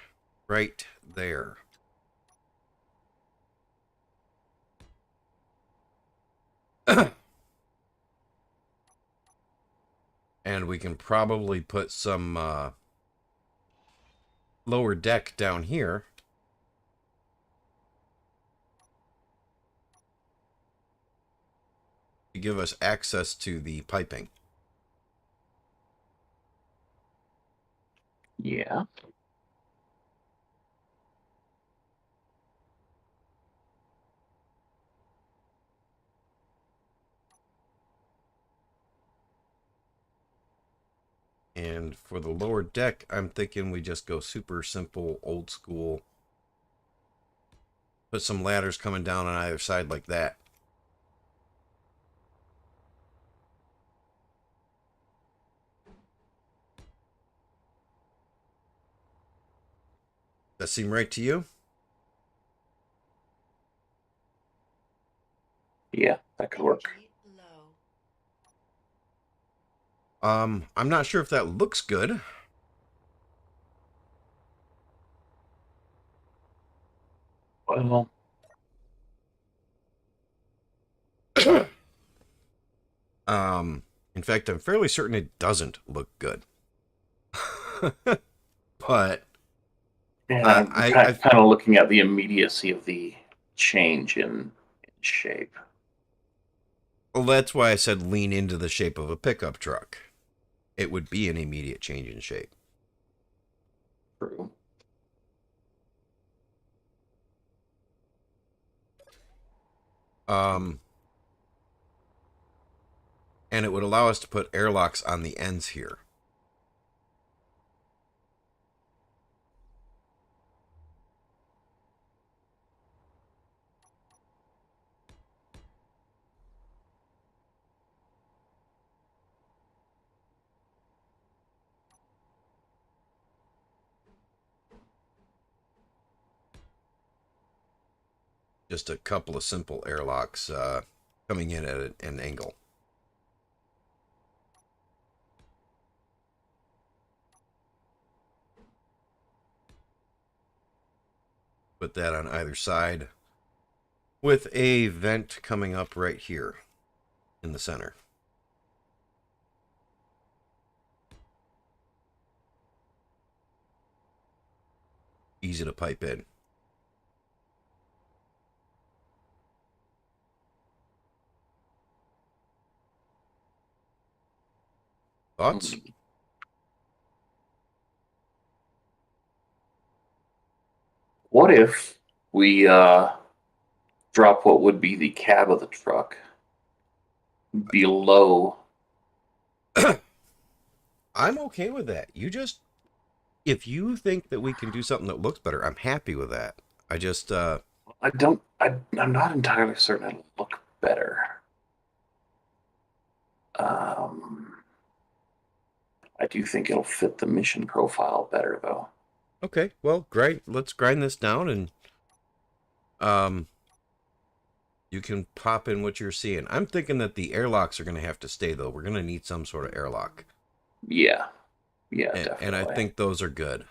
right there. And we can probably put some lower deck down here. To give us access to the piping. Yeah. And for the lower deck, I'm thinking we just go super simple, old school. Put some ladders coming down on either side like that. That seem right to you? Yeah, that could work. Energy low. I'm not sure if that looks good. Well, In fact, I'm fairly certain it doesn't look good. But and I'm I kind of looking at the immediacy of the change in shape. well, that's why I said lean into the shape of a pickup truck. It would be an immediate change in shape. True. Um, and it would allow us to put airlocks on the ends here. Just a couple of simple airlocks coming in at an angle. Put that on either side with a vent coming up right here in the center. Easy to pipe in. Thoughts? What if we drop what would be the cab of the truck below? I'm okay with that. If you think that we can do something that looks better, I'm happy with that. I just, I'm not entirely certain it'll look better. I do think it'll fit the mission profile better, though. okay, well, great. Let's grind this down and, you can pop in what you're seeing. I'm thinking that the airlocks are going to have to stay, though. We're going to need some sort of airlock. Yeah, And I definitely. think those are good.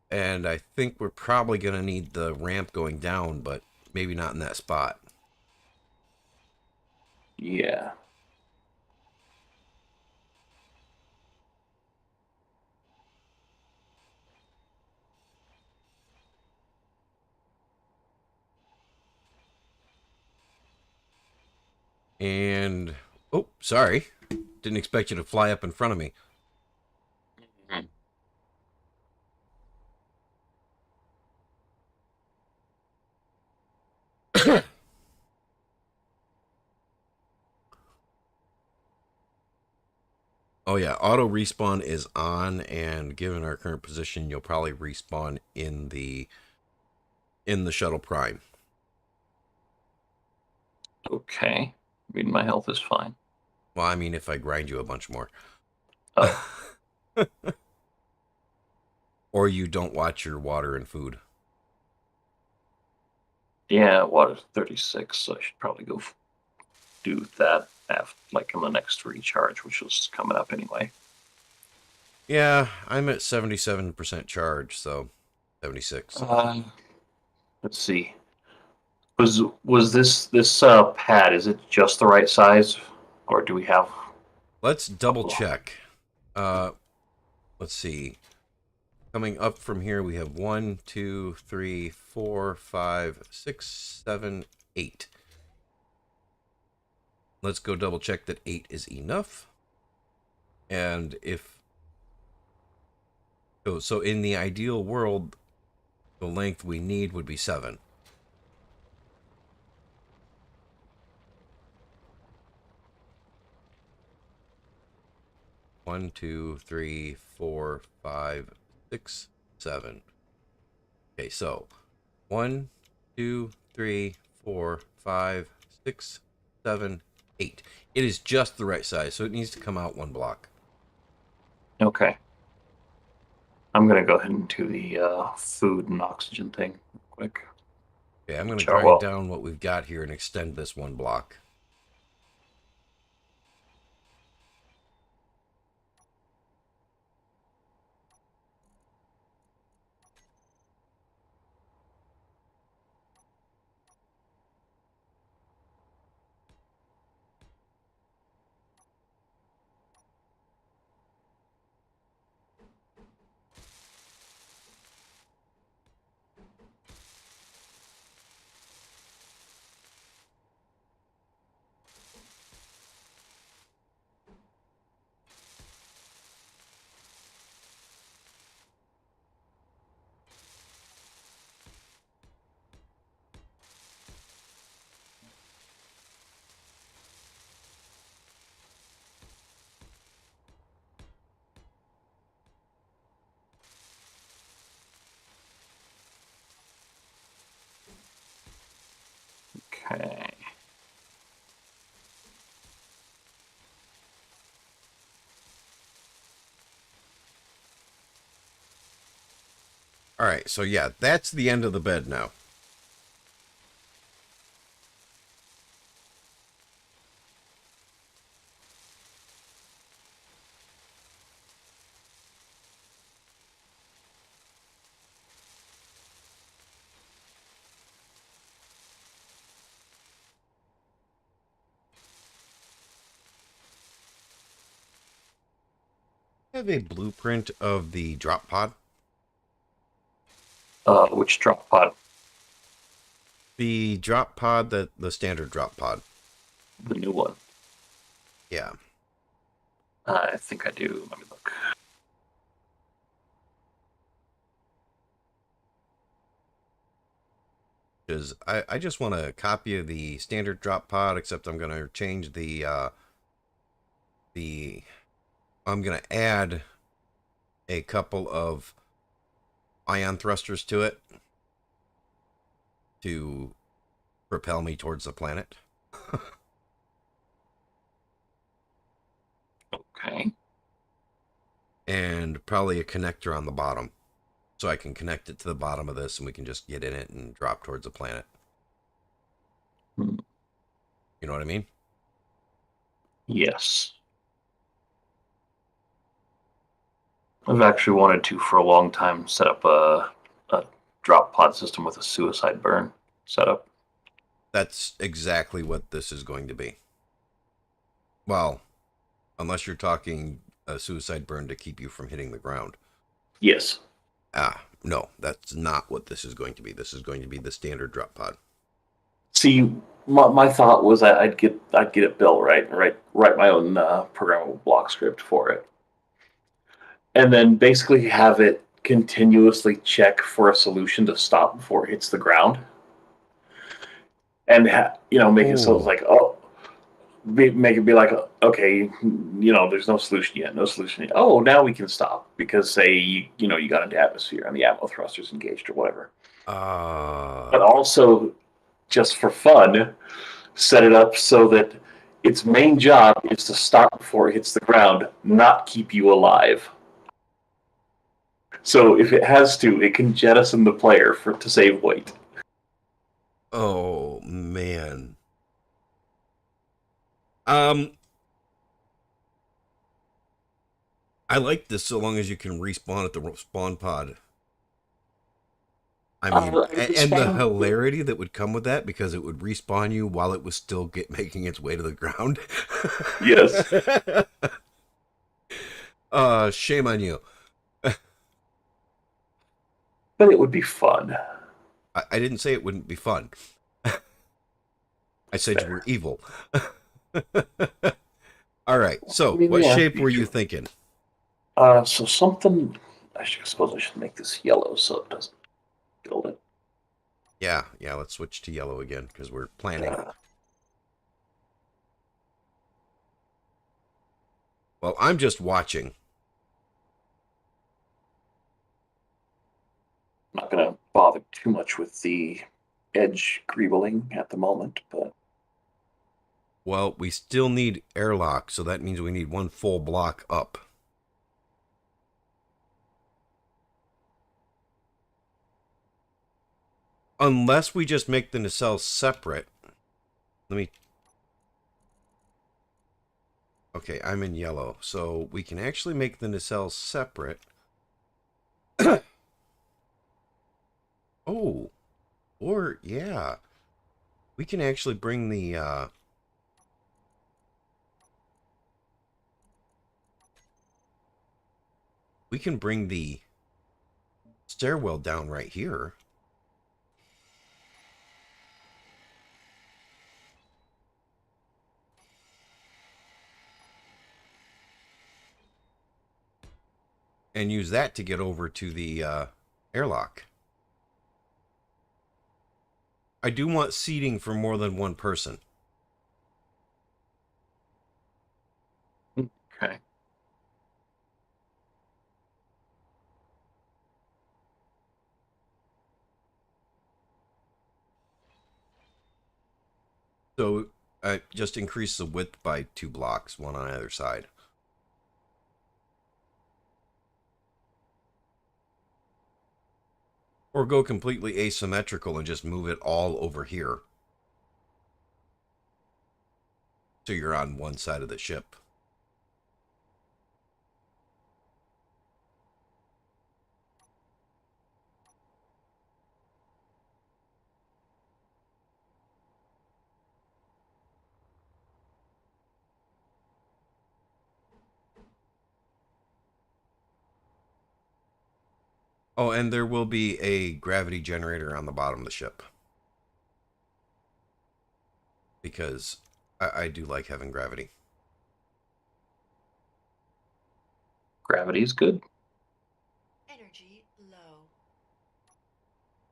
And I think we're probably going to need the ramp going down, but maybe not in that spot. Yeah. And, oh, sorry. Didn't expect you to fly up in front of me. Mhm. Oh yeah, auto respawn is on, and given our current position, you'll probably respawn in the shuttle prime. Okay. I mean, my health is fine. Well, I mean, if I grind you a bunch more, Oh, or you don't watch your water and food. yeah, water's 36, so I should probably go do that after, like on the next recharge, which was coming up anyway. Yeah, I'm at 77% charge, so 76. Let's see. Was this pad? Is it just the right size, or do we have? Let's double check. Uh, let's see. Coming up from here, we have 1, 2, 3, 4, 5, 6, 7, 8. Let's go double check that 8 is enough. And if so in the ideal world, the length we need would be 7. One, two, three, 4, 5, 6, 7. Okay, so 1, 2, 3, 4, 5, 6, 7, 8. It is just the right size, so it needs to come out one block. Okay. I'm gonna go ahead and do the food and oxygen thing real quick. Okay, I'm going to Sure, grind well, down what we've got here and extend this one block. okay. All right, so yeah, that's the end of the bed now. I have a blueprint of the drop pod. Which drop pod? The drop pod, the standard drop pod. The new one. Yeah. I think I do. Let me look. Because I just want a copy of the standard drop pod, except I'm going to change I'm going to add a couple of ion thrusters to it to propel me towards the planet. Okay. And probably a connector on the bottom. So I can connect it to the bottom of this and we can just get in it and drop towards the planet. Hmm. You know what I mean? Yes. I've actually wanted to, for a long time, set up a drop pod system with a suicide burn setup. That's exactly what this is going to be. Well, unless you're talking a suicide burn to keep you from hitting the ground. Yes. No, that's not what this is going to be. This is going to be the standard drop pod. See, my thought was I'd get it built right, and write my own programmable block script for it, and then basically have it continuously check for a solution to stop before it hits the ground, and make it so it's like, oh, make it be like, okay, there's no solution yet, no solution yet. Oh, now we can stop because say you got into atmosphere and the atmo thrusters engaged or whatever. But also, just for fun, set it up so that its main job is to stop before it hits the ground, not keep you alive. So if it has to, it can jettison the player to save weight. Oh man. I like this so long as you can respawn at the spawn pod. I mean, and the hilarity that would come with that, because it would respawn you while it was still making its way to the ground. Yes. Shame on you. But it would be fun. I didn't say it wouldn't be fun. I said you were evil. All right. So, what shape were you thinking? So something. I suppose I should make this yellow so it doesn't build it. Yeah. Let's switch to yellow again because we're planning. Well, I'm just watching. I'm not going to bother too much with the edge greebling at the moment, but. Well, we still need airlock, so that means we need one full block up. unless we just make the nacelles separate. Let me... Okay, I'm in yellow. So we can actually make the nacelles separate. Oh. Or, yeah. We can actually bring the... we can bring the stairwell down right here. And use that to get over to the airlock. I do want seating for more than one person. Okay. So I just increase the width by 2 blocks, one on either side. Or go completely asymmetrical and just move it all over here. So you're on one side of the ship. Oh, and there will be a gravity generator on the bottom of the ship. Because I do like having gravity. Gravity is good. Energy low.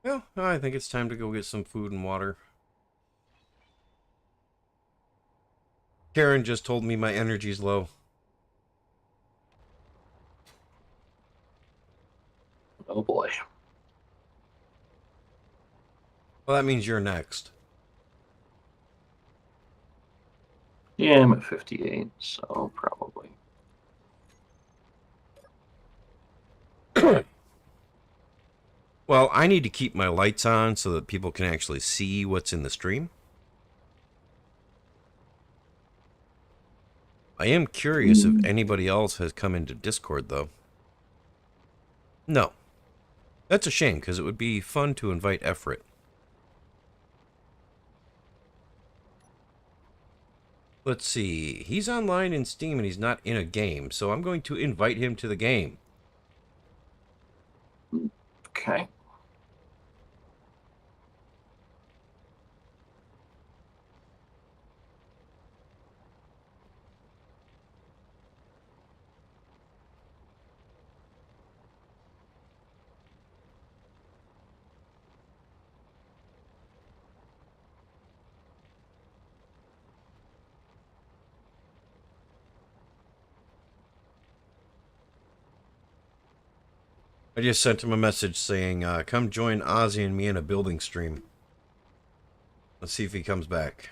Well, I think it's time to go get some food and water. Karen just told me my energy's low. Oh boy. Well, that means you're next. Yeah, I'm at 58, so probably. Well, I need to keep my lights on so that people can actually see what's in the stream. I am curious if anybody else has come into Discord, though. No. That's a shame, because it would be fun to invite Efrit. Let's see. He's online in Steam and he's not in a game, so I'm going to invite him to the game. Okay. I just sent him a message saying, come join Ozzy and me in a building stream. Let's see if he comes back.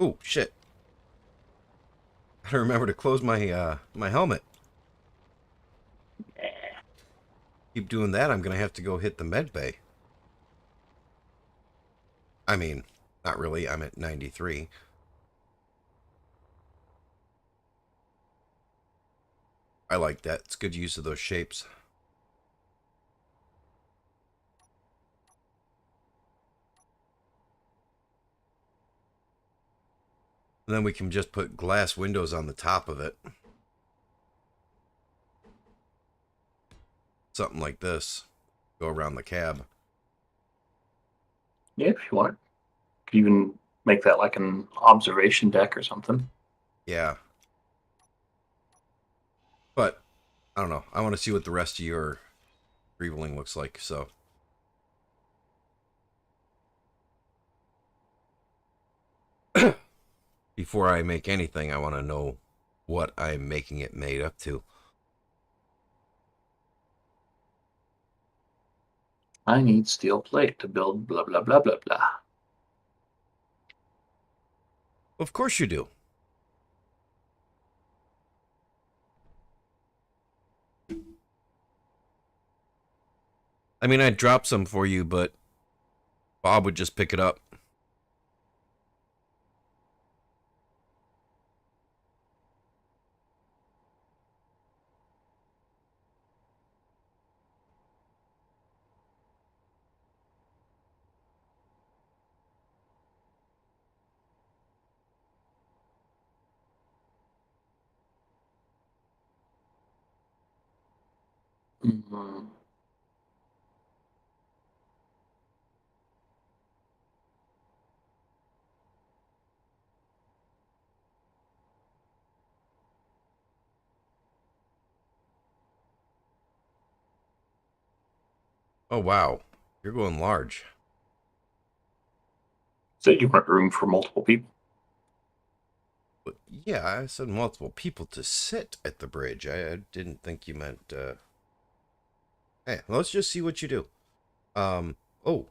Oh, shit. I gotta remember to close my, my helmet. Keep doing that, I'm gonna have to go hit the med bay. I mean, not really, I'm at 93. I like that, it's good use of those shapes. And then we can just put glass windows on the top of it. Something like this. Go around the cab. Yeah, if you want it. Could even make that like an observation deck or something. Yeah. But, I don't know. I want to see what the rest of your revealing looks like, so. Before I make anything, I want to know what I'm making it made up to. I need steel plate to build blah, blah, blah, blah, blah. Of course you do. I mean, I'd drop some for you, but Bob would just pick it up. Mhm. Oh, wow. You're going large. So you want room for multiple people. But yeah, I said multiple people to sit at the bridge. I didn't think you meant, Hey, let's just see what you do. Oh,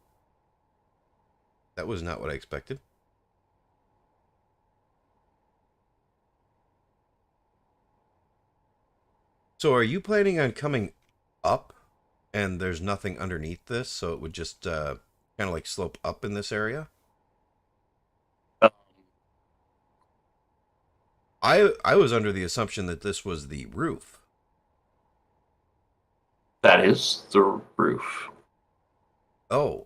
that was not what I expected. So are you planning on coming up and there's nothing underneath this, so it would just kind of like slope up in this area? Um, I was under the assumption that this was the roof. that is the roof. Oh,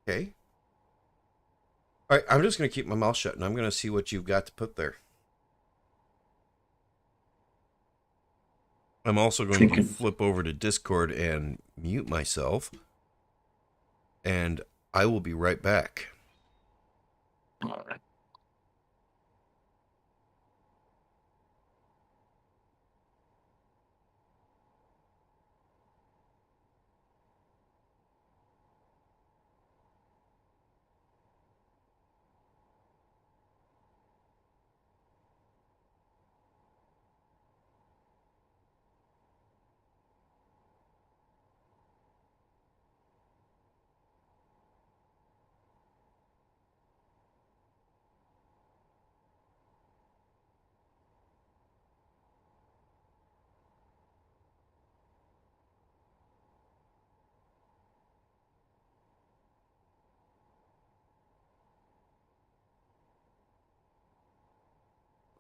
okay. All right, I'm just going to keep my mouth shut and I'm going to see what you've got to put there. I'm also going to flip over to Discord and mute myself. And I will be right back. All right.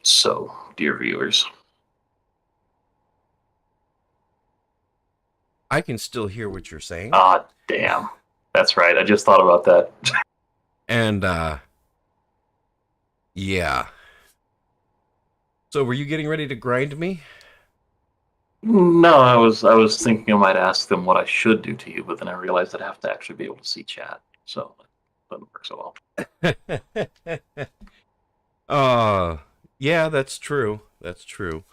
So, dear viewers, I can still hear what you're saying. ah, damn, that's right. I just thought about that. And, yeah. So were you getting ready to grind me? No, I was thinking I might ask them what I should do to you, but then I realized I'd have to actually be able to see chat, so it doesn't work so well. Yeah, that's true. That's true.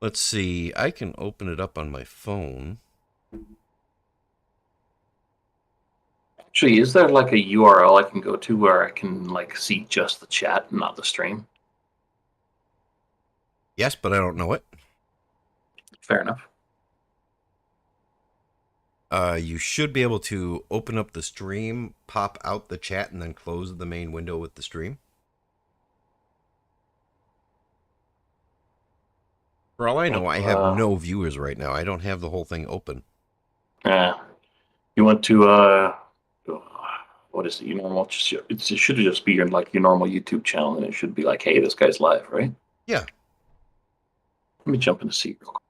Let's see. I can open it up on my phone. Actually, is there like a URL I can go to where I can like see just the chat and not the stream? Yes, but I don't know it. Fair enough. You should be able to open up the stream, pop out the chat, and then close the main window with the stream. For all I know, I have no viewers right now. I don't have the whole thing open. Yeah. You want to what is it? Your normal? It should just be your like your normal YouTube channel, and it should be like, hey, this guy's live, right? Yeah. Let me jump into see real quick.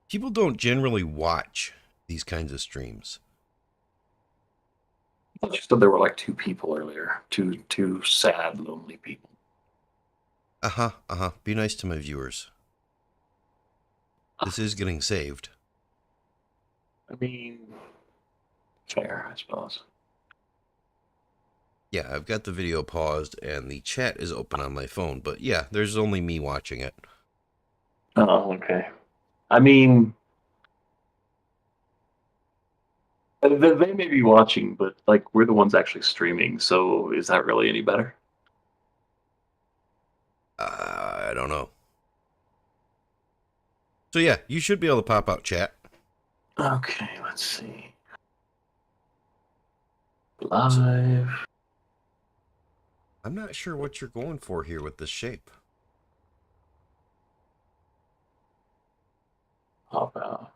People don't generally watch these kinds of streams. I thought you said there were like two people earlier, two sad, lonely people. Be nice to my viewers. This is getting saved. I mean, fair, I suppose. Yeah, I've got the video paused and the chat is open on my phone, but yeah, there's only me watching it. Oh, okay. I mean, they may be watching, but like we're the ones actually streaming, so is that really any better? I don't know. So yeah, you should be able to pop out chat. Okay, let's see. Live. I'm not sure what you're going for here with this shape. Hop out.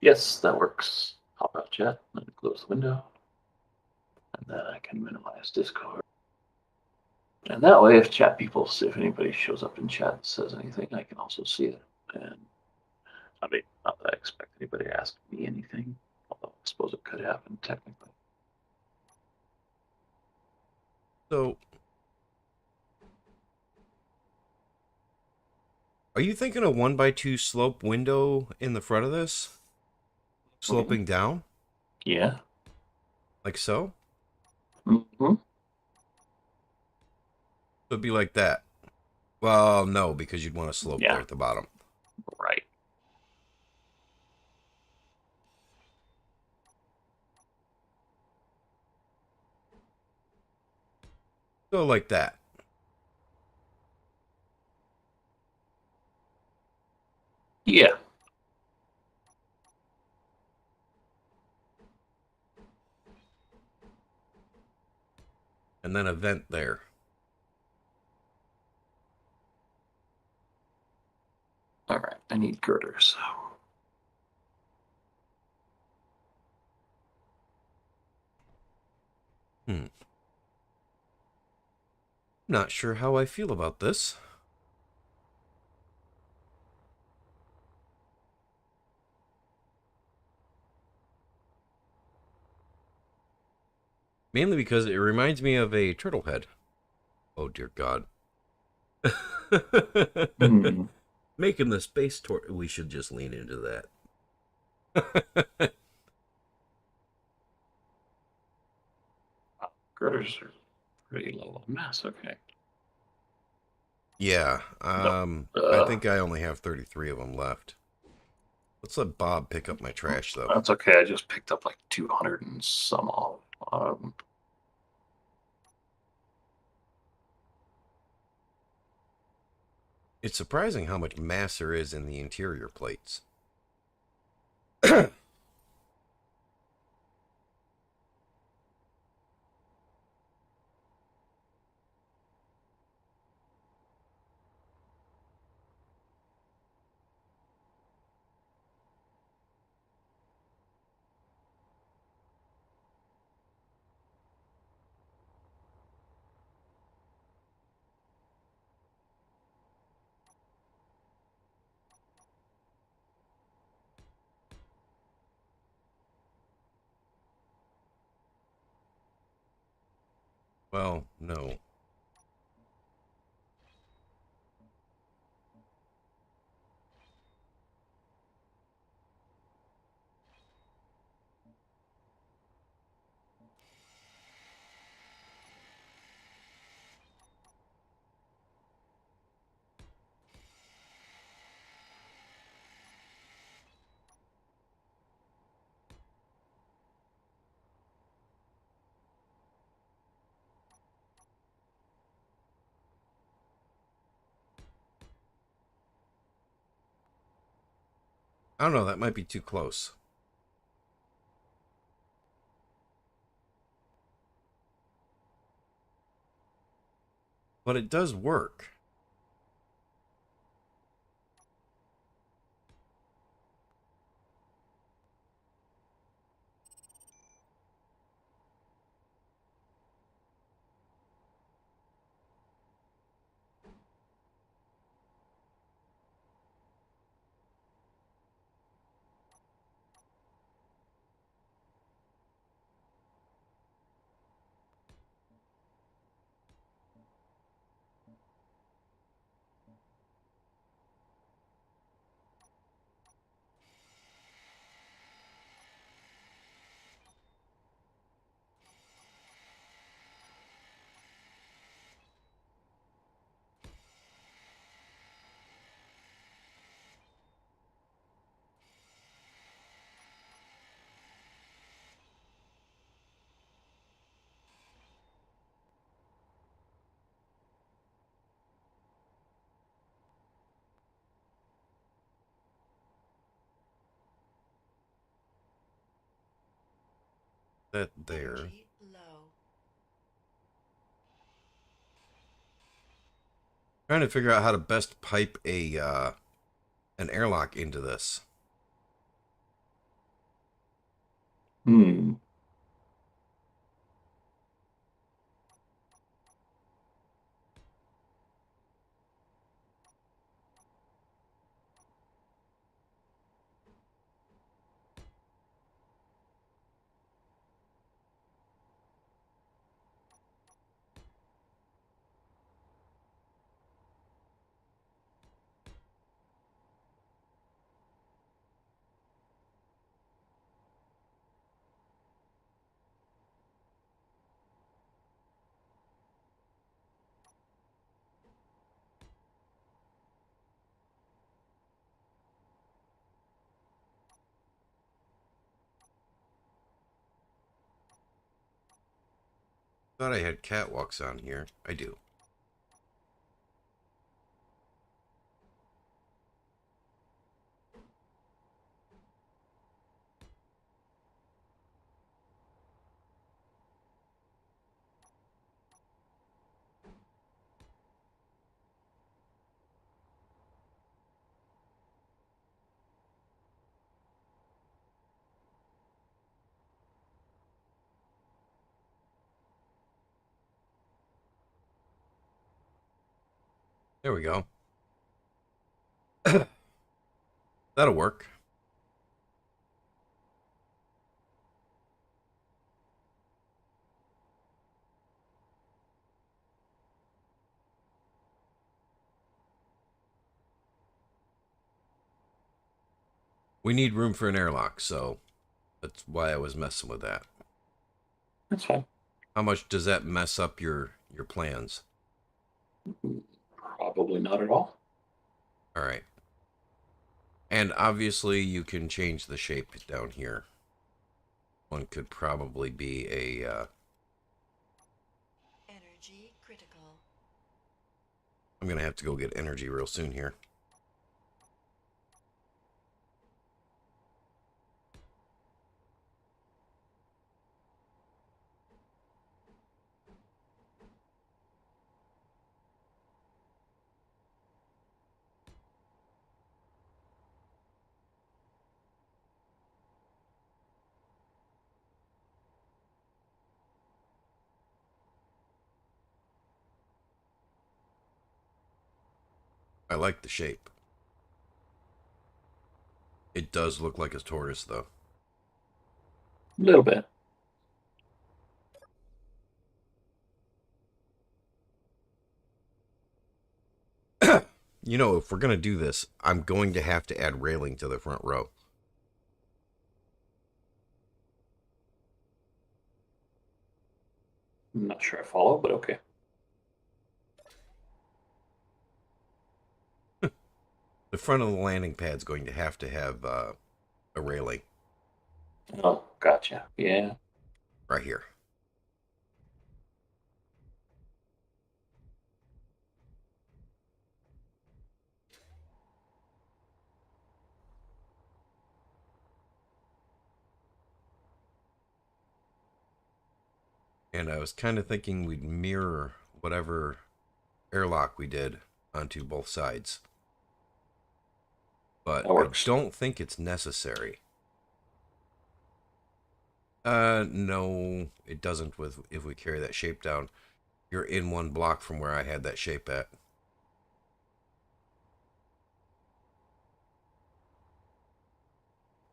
Yes, that works. Hop out chat, then close the window. And then I can minimize Discord. And that way, if if anybody shows up in chat and says anything, I can also see it. And I mean, not that I expect anybody to ask me anything, although I suppose it could happen technically. So, are you thinking a 1x2 slope window in the front of this? Sloping down? Yeah. Like so? Mm-hmm. It'd be like that. Well, no, because you'd want a slope there Yeah. at the bottom. Right. So like that. Yeah. And then a vent there. All right. I need girders. Not sure how I feel about this. Mainly because it reminds me of a turtle head. Oh, dear God. Hmm. Making the space tour. We should just lean into that. Girders are pretty low mass. Okay. Yeah. No. I think I only have 33 of them left. Let's let Bob pick up my trash, though. That's okay. I just picked up like 200 and some all. It's surprising how much mass there is in the interior plates. Well, no. I don't know. That might be too close. But it does work. That there. Energy low. Trying to figure out how to best pipe a an airlock into this. Hmm. Thought I had catwalks on here. I do. There we go. That'll work. We need room for an airlock, so that's why I was messing with that. That's fine. How much does that mess up your plans? Probably not at all. All right. And obviously you can change the shape down here. One could probably be a Energy critical. I'm going to have to go get energy real soon here. I like the shape. It does look like a tortoise, though. A little bit. You know, if we're going to do this, I'm going to have to add railing to the front row. I'm not sure I follow, but okay. The front of the landing pad's going to have a railing Oh, gotcha. Yeah. right here. And I was kind of thinking we'd mirror whatever airlock we did onto both sides. But That I works. don't think it's necessary. No, it doesn't with if we carry that shape down. You're in one block from where I had that shape at.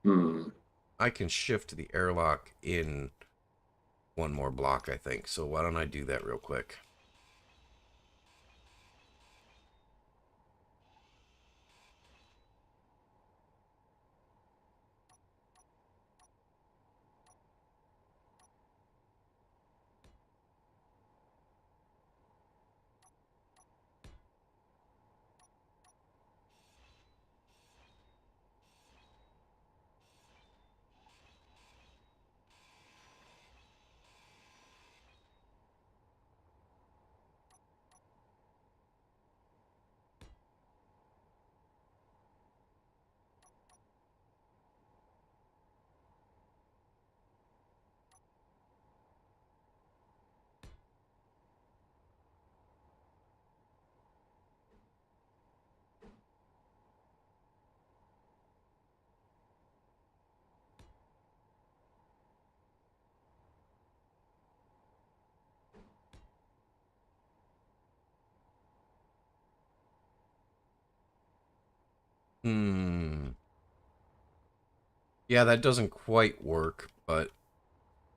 Hmm. I can shift the airlock in one more block, I think. So why don't I do that real quick? Hmm. Yeah, that doesn't quite work, but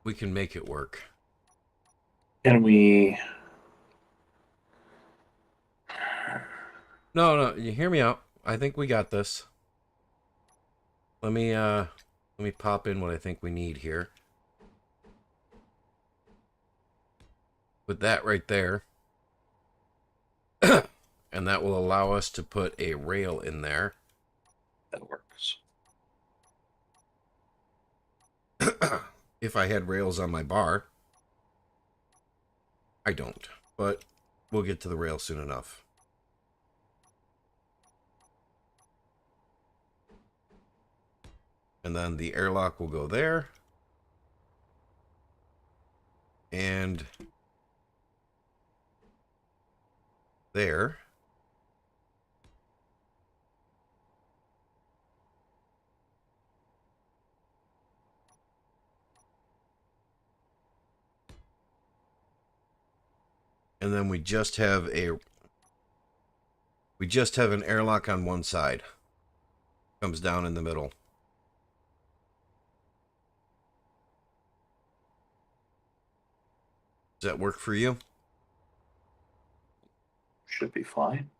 we can make it work. Can we? No, no, you hear me out. I think we got this. Let me pop in what I think we need here. Put that right there. And that will allow us to put a rail in there. That works. If I had rails on my bar. I don't, but we'll get to the rail soon enough. And then the airlock will go there. And there. And then we just have an airlock on one side. Comes down in the middle. Does that work for you? Should be fine.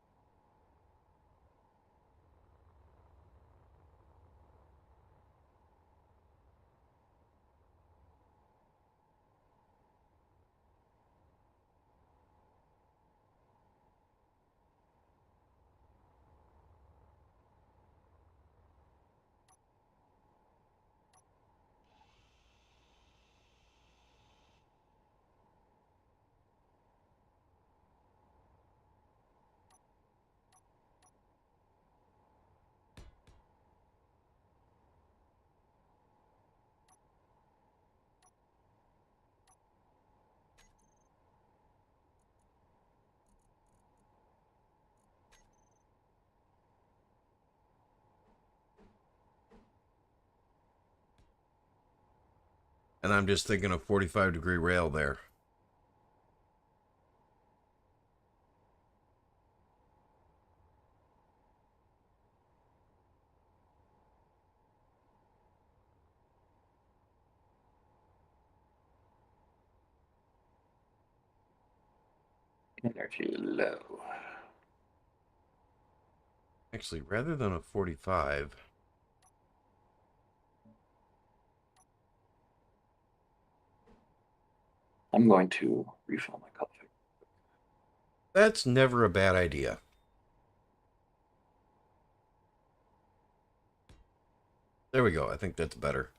And I'm just thinking a 45-degree rail there. Energy low. Actually, rather than a 45, I'm going to refill my coffee. that's never a bad idea. There we go. I think that's better.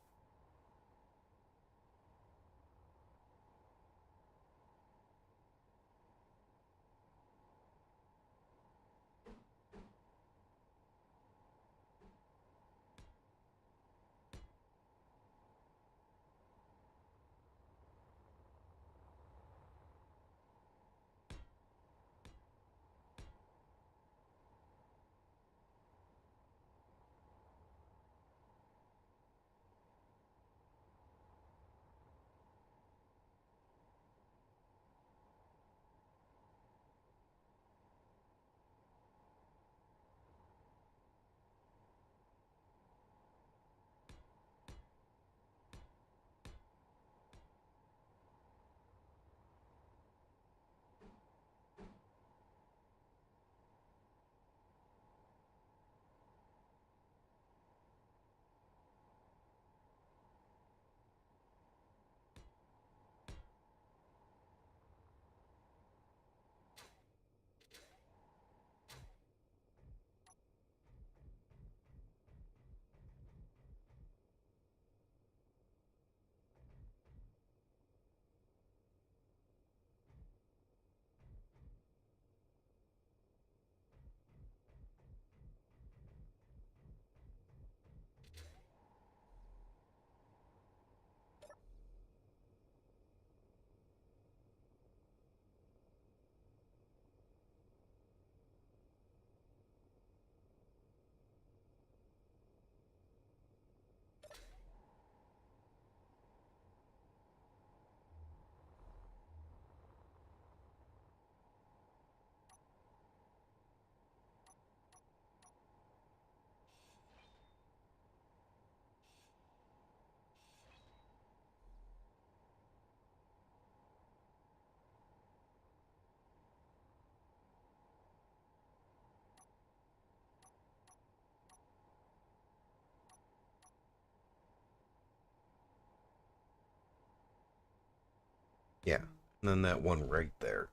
Yeah. And then that one right there.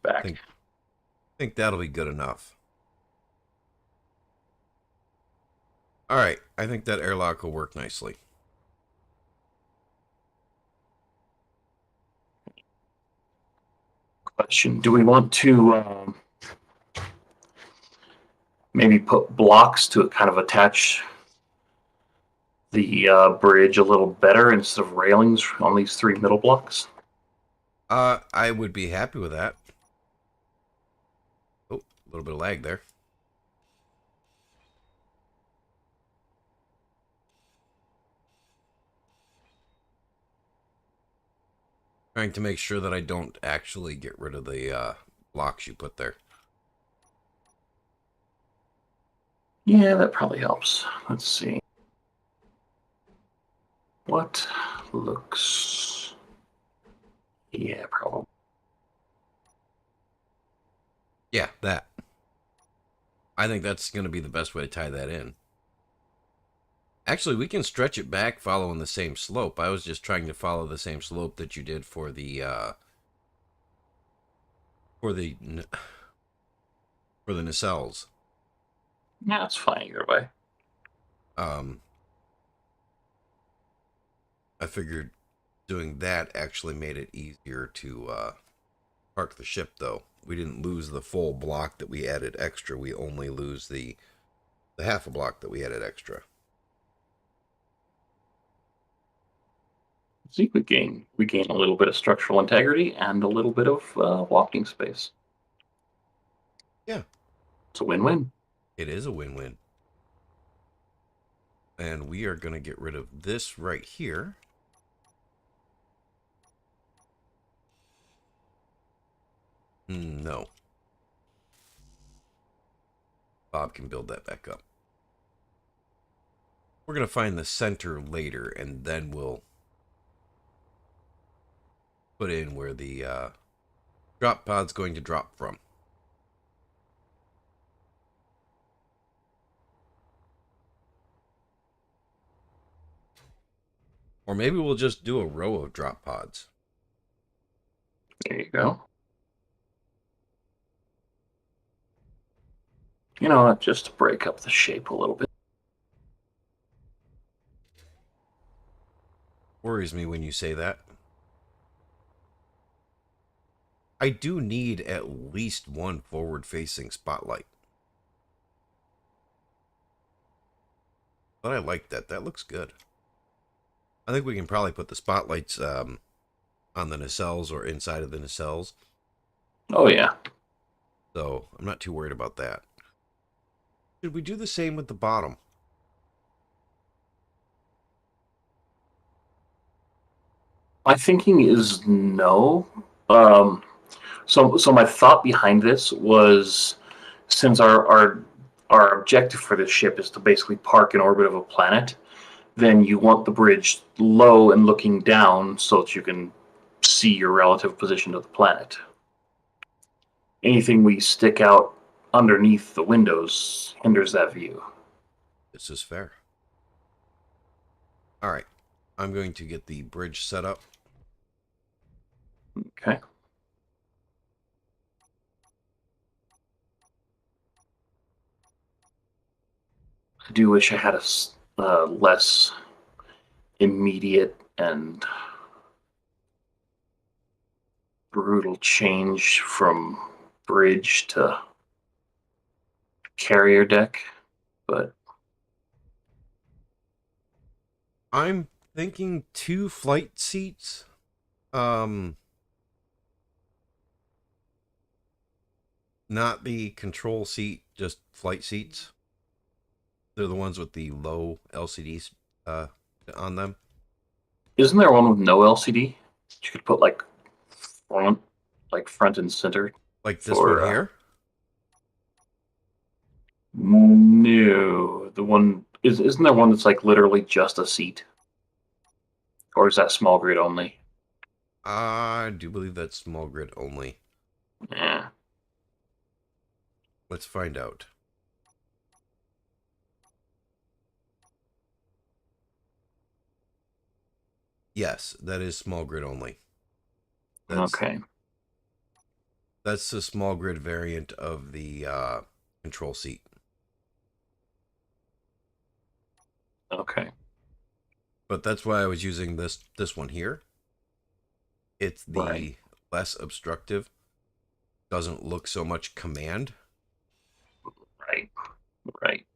Back. Think that'll be good enough. All right. I think that airlock will work nicely. Question: do we want to maybe put blocks to kind of attach the bridge a little better instead of railings on these three middle blocks? I would be happy with that. Oh, a little bit of lag there. Trying to make sure that I don't actually get rid of the blocks you put there. Yeah, that probably helps. Let's see. What looks... Yeah, probably. Yeah, that. I think that's going to be the best way to tie that in. Actually, we can stretch it back following the same slope. I was just trying to follow the same slope that you did for the for the for the nacelles. Yeah, that's fine either way. I figured doing that actually made it easier to park the ship, though. We didn't lose the full block that we added extra. We only lose the half a block that we added extra. See, we gain a little bit of structural integrity and a little bit of walking space. Yeah, It's a win-win. it is a win-win. And we are going to get rid of this right here. No. Bob can build that back up. We're going to find the center later, and then we'll put in where the drop pod's going to drop from. Or maybe we'll just do a row of drop pods. There you go. You know what? Just to break up the shape a little bit. Worries me when you say that. I do need at least one forward-facing spotlight. But I like that. That looks good. I think we can probably put the spotlights on the nacelles or inside of the nacelles. Oh, yeah. So I'm not too worried about that. Should we do the same with the bottom? My thinking is no. So my thought behind this was, since our objective for this ship is to basically park in orbit of a planet, then you want the bridge low and looking down so that you can see your relative position of the planet. Anything we stick out underneath the windows hinders that view. This is fair. All right. I'm going to get the bridge set up. Okay. I do wish I had a less immediate and brutal change from bridge to carrier deck, but I'm thinking 2 flight seats. Not the control seat, just flight seats. They're the ones with the low LCDs on them. isn't there one with no LCD? You could put like front and center. Like this For, one here. No, isn't there one that's like literally just a seat, or is that small grid only? I do believe that's small grid only. Yeah. Let's find out. Yes, that is small grid only. That's Okay. that's the small grid variant of the control seat. Okay. But that's why I was using this one here. It's Right. the less obstructive. Doesn't look so much command. Right. Right.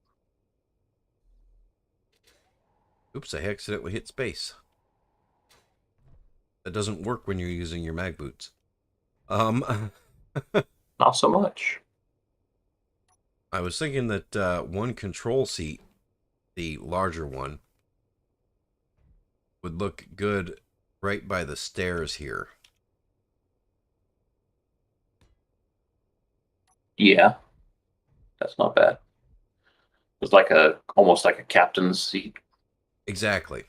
Oops, I accidentally hit space. That doesn't work when you're using your mag boots. Not so much. I was thinking that one control seat, the larger one, would look good right by the stairs here. Yeah, that's not bad. It's like almost like a captain's seat, Exactly.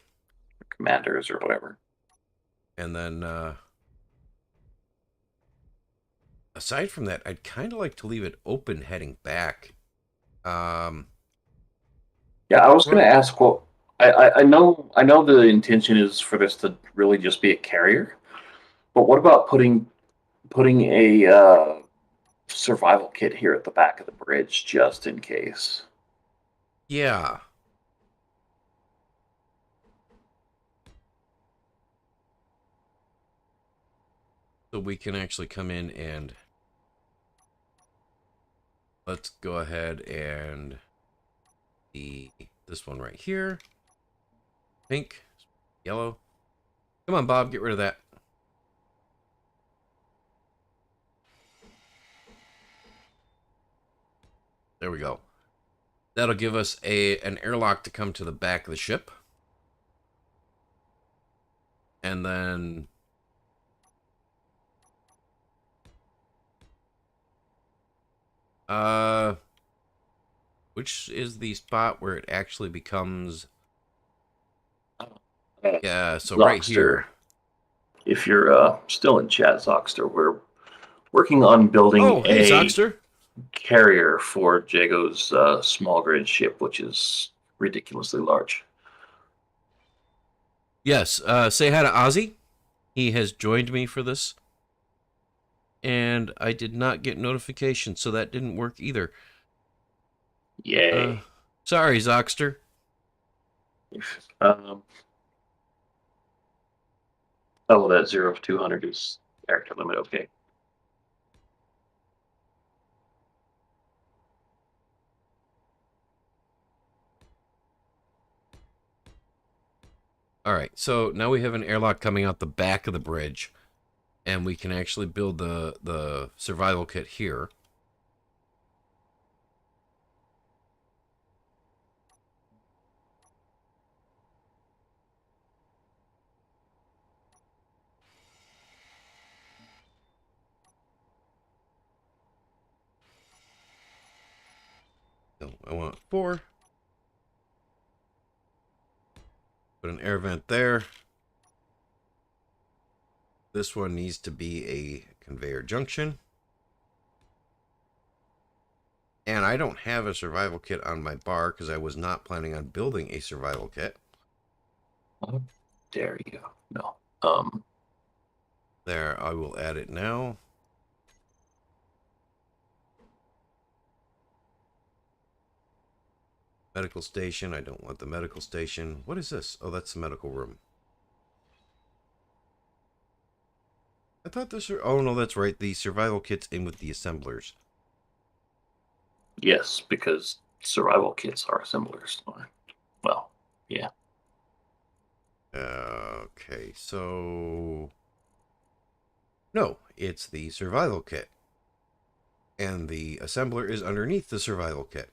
commanders or whatever. And then, aside from that, I'd kind of like to leave it open heading back. Um, Yeah, I was well, going to ask. Well, I know the intention is for this to really just be a carrier, but what about putting a survival kit here at the back of the bridge just in case? yeah. So we can actually come in and let's go ahead and this one right here. Pink, yellow. Come on, Bob, get rid of that. There we go. That'll give us an airlock to come to the back of the ship. And then which is the spot where it actually becomes Uh, yeah, so right Zoxter, here. if you're still in chat, Zoxter, we're working on building Oh, hey a Zoxter. carrier for Jago's small grid ship, which is ridiculously large. Yes, say hi to Ozzy. He has joined me for this. And I did not get notification, so that didn't work either. Yay. Sorry, Zoxter. Um, oh, that 0 of 200 is character limit. Okay. All right, so now we have an airlock coming out the back of the bridge, and we can actually build the survival kit here. So I want 4. Put an air vent there. This one needs to be a conveyor junction. And I don't have a survival kit on my bar because I was not planning on building a survival kit. How dare you? No. There, I will add it now. Medical station. I don't want the medical station. What is this? Oh, that's the medical room. I thought this were... Oh, no, that's right. The survival kit's in with the assemblers. Yes, because survival kits are assemblers. Well, yeah. Okay, so... No, it's the survival kit. And the assembler is underneath the survival kit.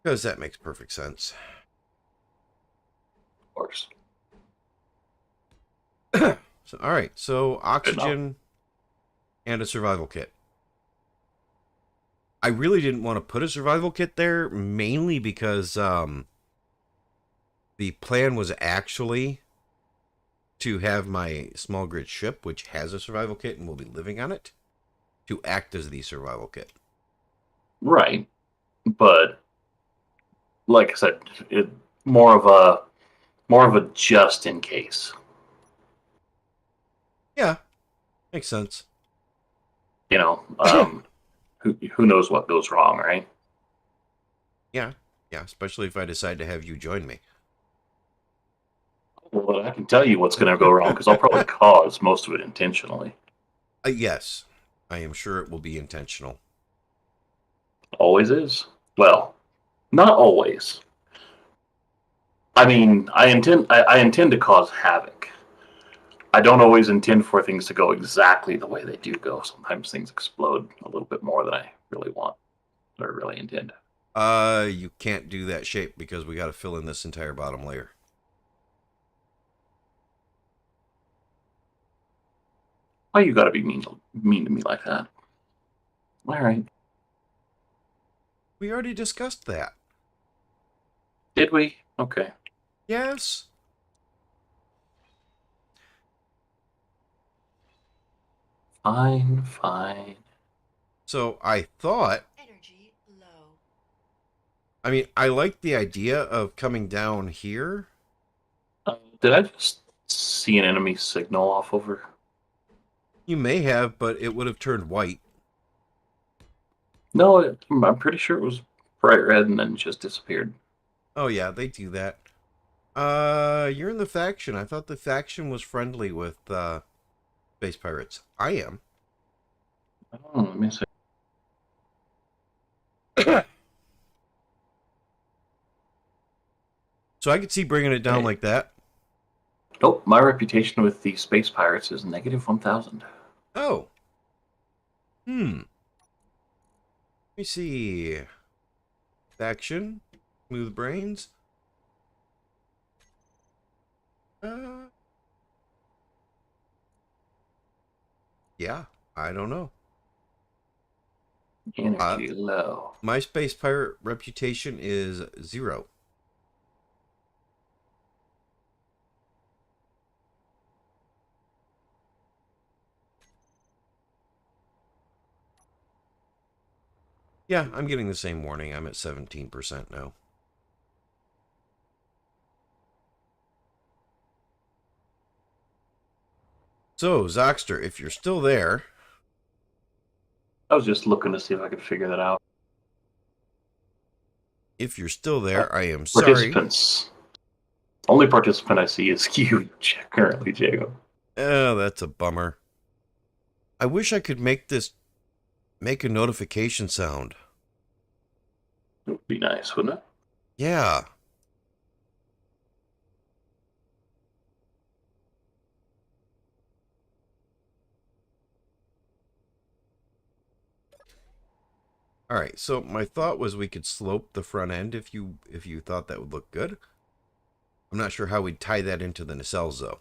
Because that makes perfect sense. Of course. So, all right, so oxygen and a survival kit. I really didn't want to put a survival kit there, mainly because the plan was actually to have my small grid ship, which has a survival kit and will be living on it, to act as the survival kit. Right. But like I said, it more of a just in case. Yeah, makes sense. You know, who knows what goes wrong, right? Yeah, yeah, especially if I decide to have you join me. Well, I can tell you what's going to go wrong because I'll probably cause most of it intentionally. Yes, I am sure it will be intentional. Always is. Well, not always. I mean, I intend to cause havoc. I don't always intend for things to go exactly the way they do go. Sometimes things explode a little bit more than I really want or really intend. You can't do that shape because we got to fill in this entire bottom layer. Why you got to be mean to me like that? All right. We already discussed that. Did we? Okay. Yes. Fine, fine. So I thought, Energy low. I mean, I like the idea of coming down here. Did I just see an enemy signal off over? You may have, but it would have turned white. No, I'm pretty sure it was bright red and then just disappeared. Oh yeah, they do that. You're in the faction. I thought the faction was friendly with space pirates. I am. Oh, let me see. So I could see bringing it down Okay. like that. Nope, my reputation with the space pirates is negative 1,000. Oh. Let me see. Faction. Smooth brains. Uh, yeah. I don't know. Energy low. My space pirate reputation is 0. Yeah, I'm getting the same warning. I'm at 17% now. So, Zoxter, if you're still there, I was just looking to see if I could figure that out. Uh, I am sorry. Participants. Only participant I see is you currently, Jago. Oh, that's a bummer. I wish I could make a notification sound. It would be nice, wouldn't it? Yeah. All right. So my thought was we could slope the front end if you thought that would look good. I'm not sure how we'd tie that into the nacelles though.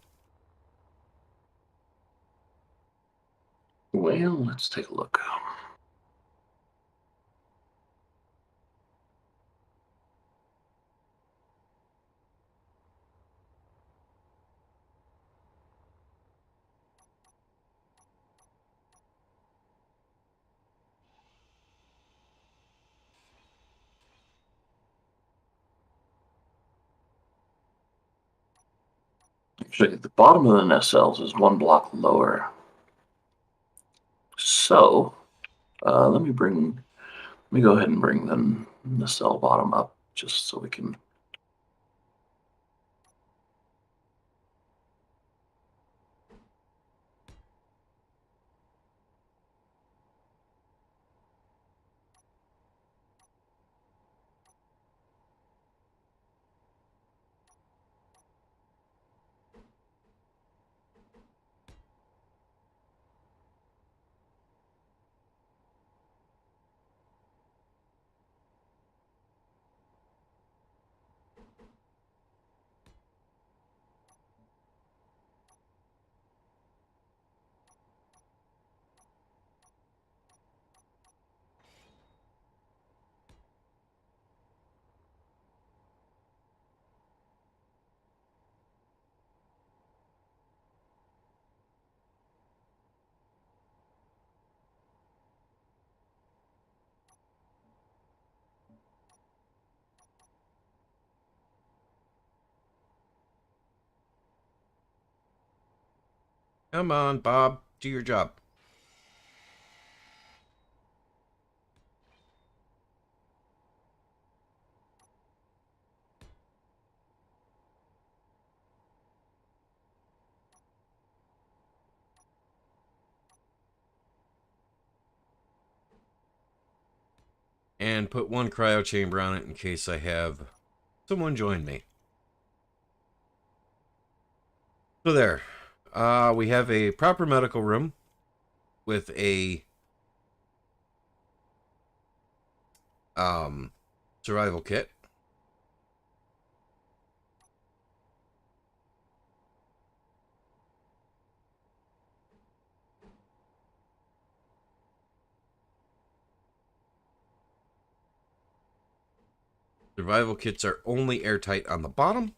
Well, let's take a look. Actually, the bottom of the nacelles is one block lower. So, let me go ahead and bring the nacelle bottom up just so we can. Come on, Bob. Do your job. And put one cryo chamber on it in case I have someone join me. So there. We have a proper medical room with a survival kit. Survival kits are only airtight on the bottom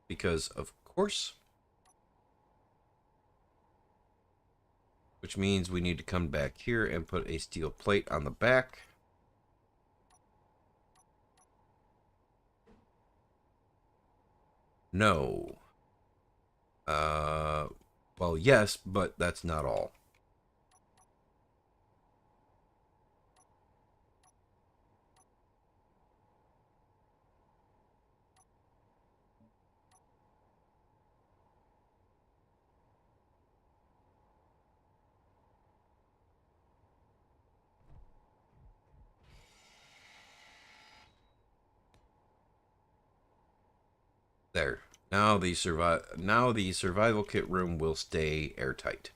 because, of course, which means we need to come back here and put a steel plate on the back. No. Well, yes, but that's not all. There. Now the survival kit room will stay airtight.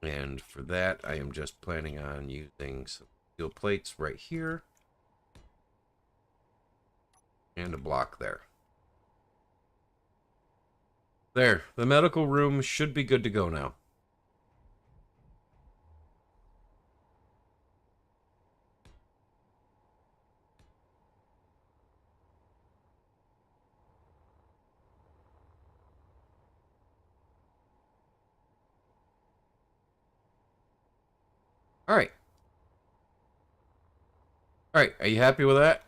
And for that, I am just planning on using some steel plates right here. And a block there. There. The medical room should be good to go now. Alright. Alright, are you happy with that?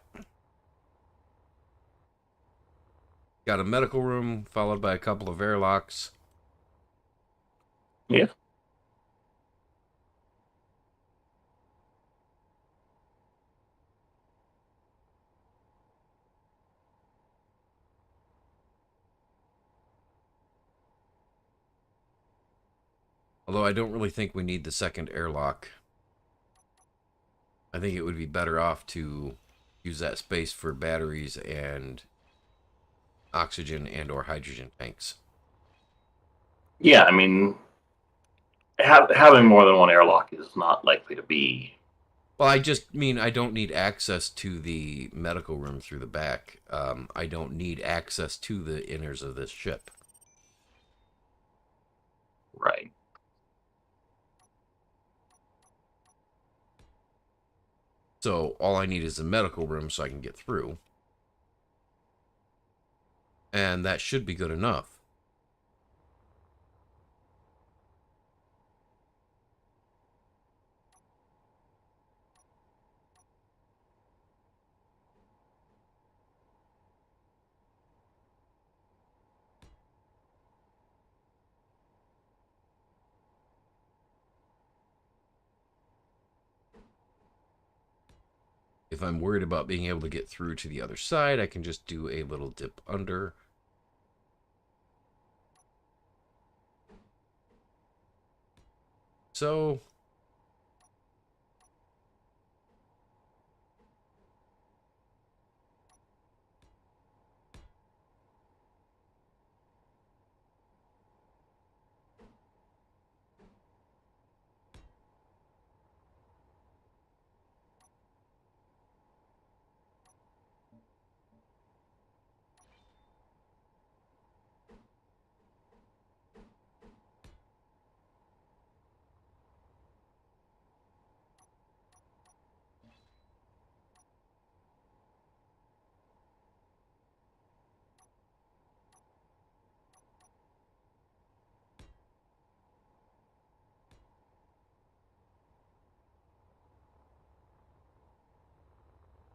Got a medical room, followed by a couple of airlocks. Yeah. Although I don't really think we need the second airlock. I think it would be better off to use that space for batteries and oxygen and or hydrogen tanks. Yeah, I mean, having more than one airlock is not likely to be. Well, I just mean I don't need access to the medical room through the back. I don't need access to the inners of this ship. Right. So all I need is a medical room so I can get through. And that should be good enough. If I'm worried about being able to get through to the other side, I can just do a little dip under. So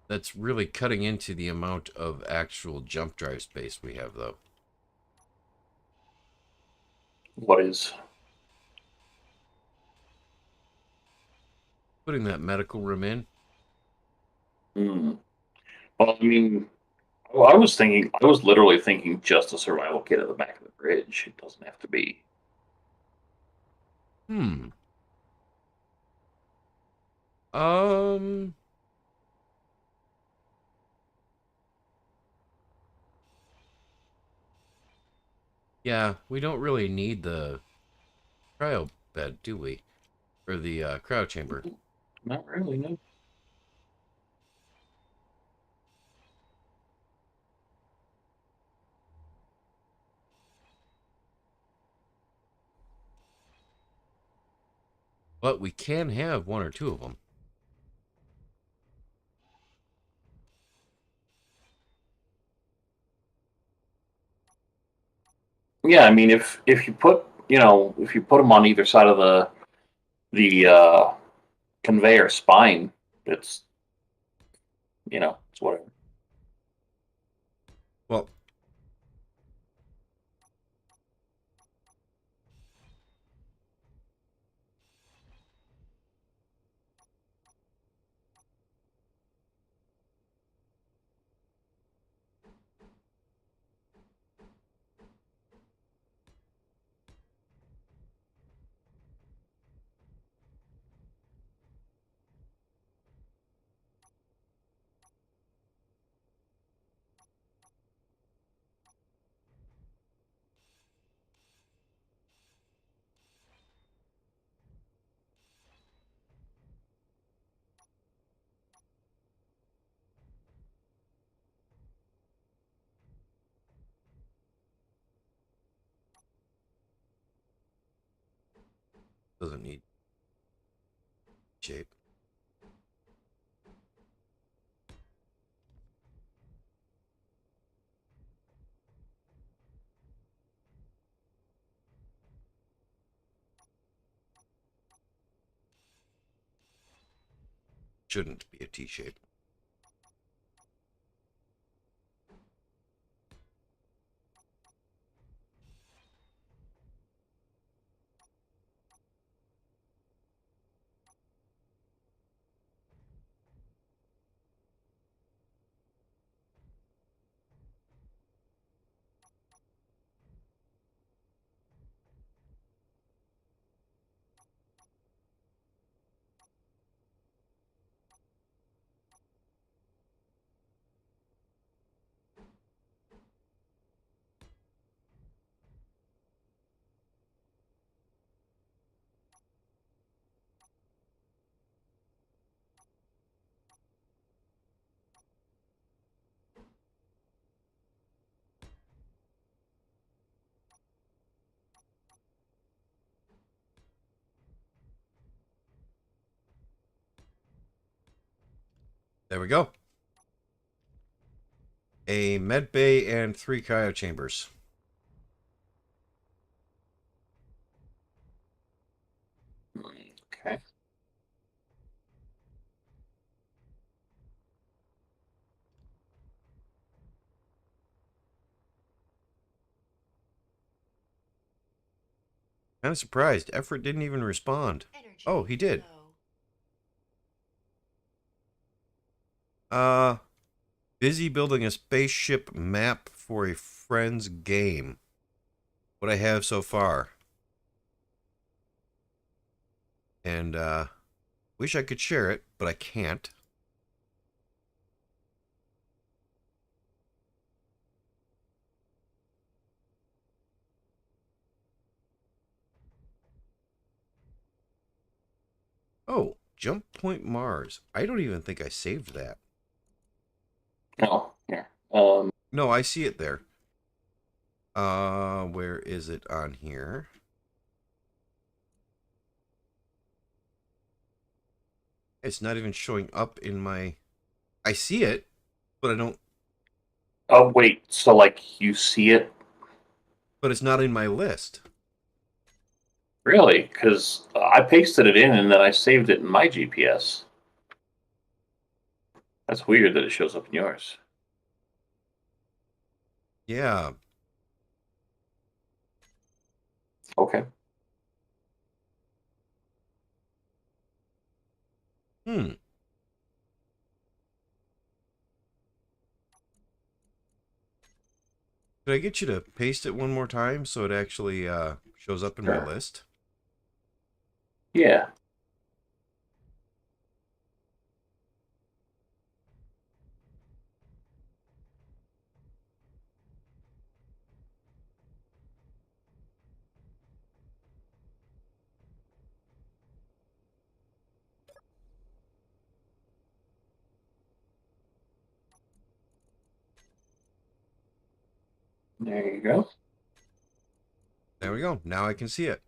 That's really cutting into the amount of actual jump drive space we have, though. What is? Putting that medical room in. Hmm. Well, I mean, well, I was literally thinking just a survival kit at the back of the bridge. It doesn't have to be. Hmm. Um. Yeah, we don't really need the cryo bed, do we? Or the cryo chamber. Not really, no. But we can have one or two of them. Yeah, I mean, if you put if you put them on either side of the conveyor spine, it's it's whatever. Well, doesn't need shape. Shouldn't be a T shape. There we go. A med bay and 3 cryo chambers. Okay. Kind of surprised. Effort didn't even respond. Energy Oh, he did. low. Uh, busy building a spaceship map for a friend's game. What I have so far. And, wish I could share it, but I can't. Oh, Jump Point Mars. I don't even think I saved that. No, here. No, I see it there. Where is it on here? It's not even showing up in my... I see it, but I don't... Oh wait, so like you see it But it's not in my list. really? Because I pasted it in and then I saved it in my GPS. That's weird that it shows up in yours. Yeah. Okay. Hmm. Could I get you to paste it one more time so it actually shows up in my Sure. list? Yeah. There you go. There we go. Now I can see it.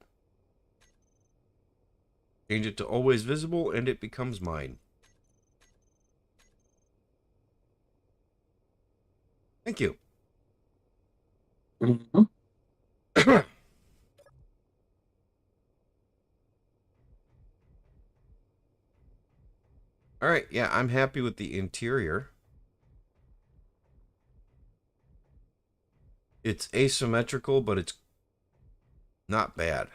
Change it to always visible and it becomes mine. Thank you. Mm-hmm. All right. Yeah, I'm happy with the interior. It's asymmetrical, but it's not bad.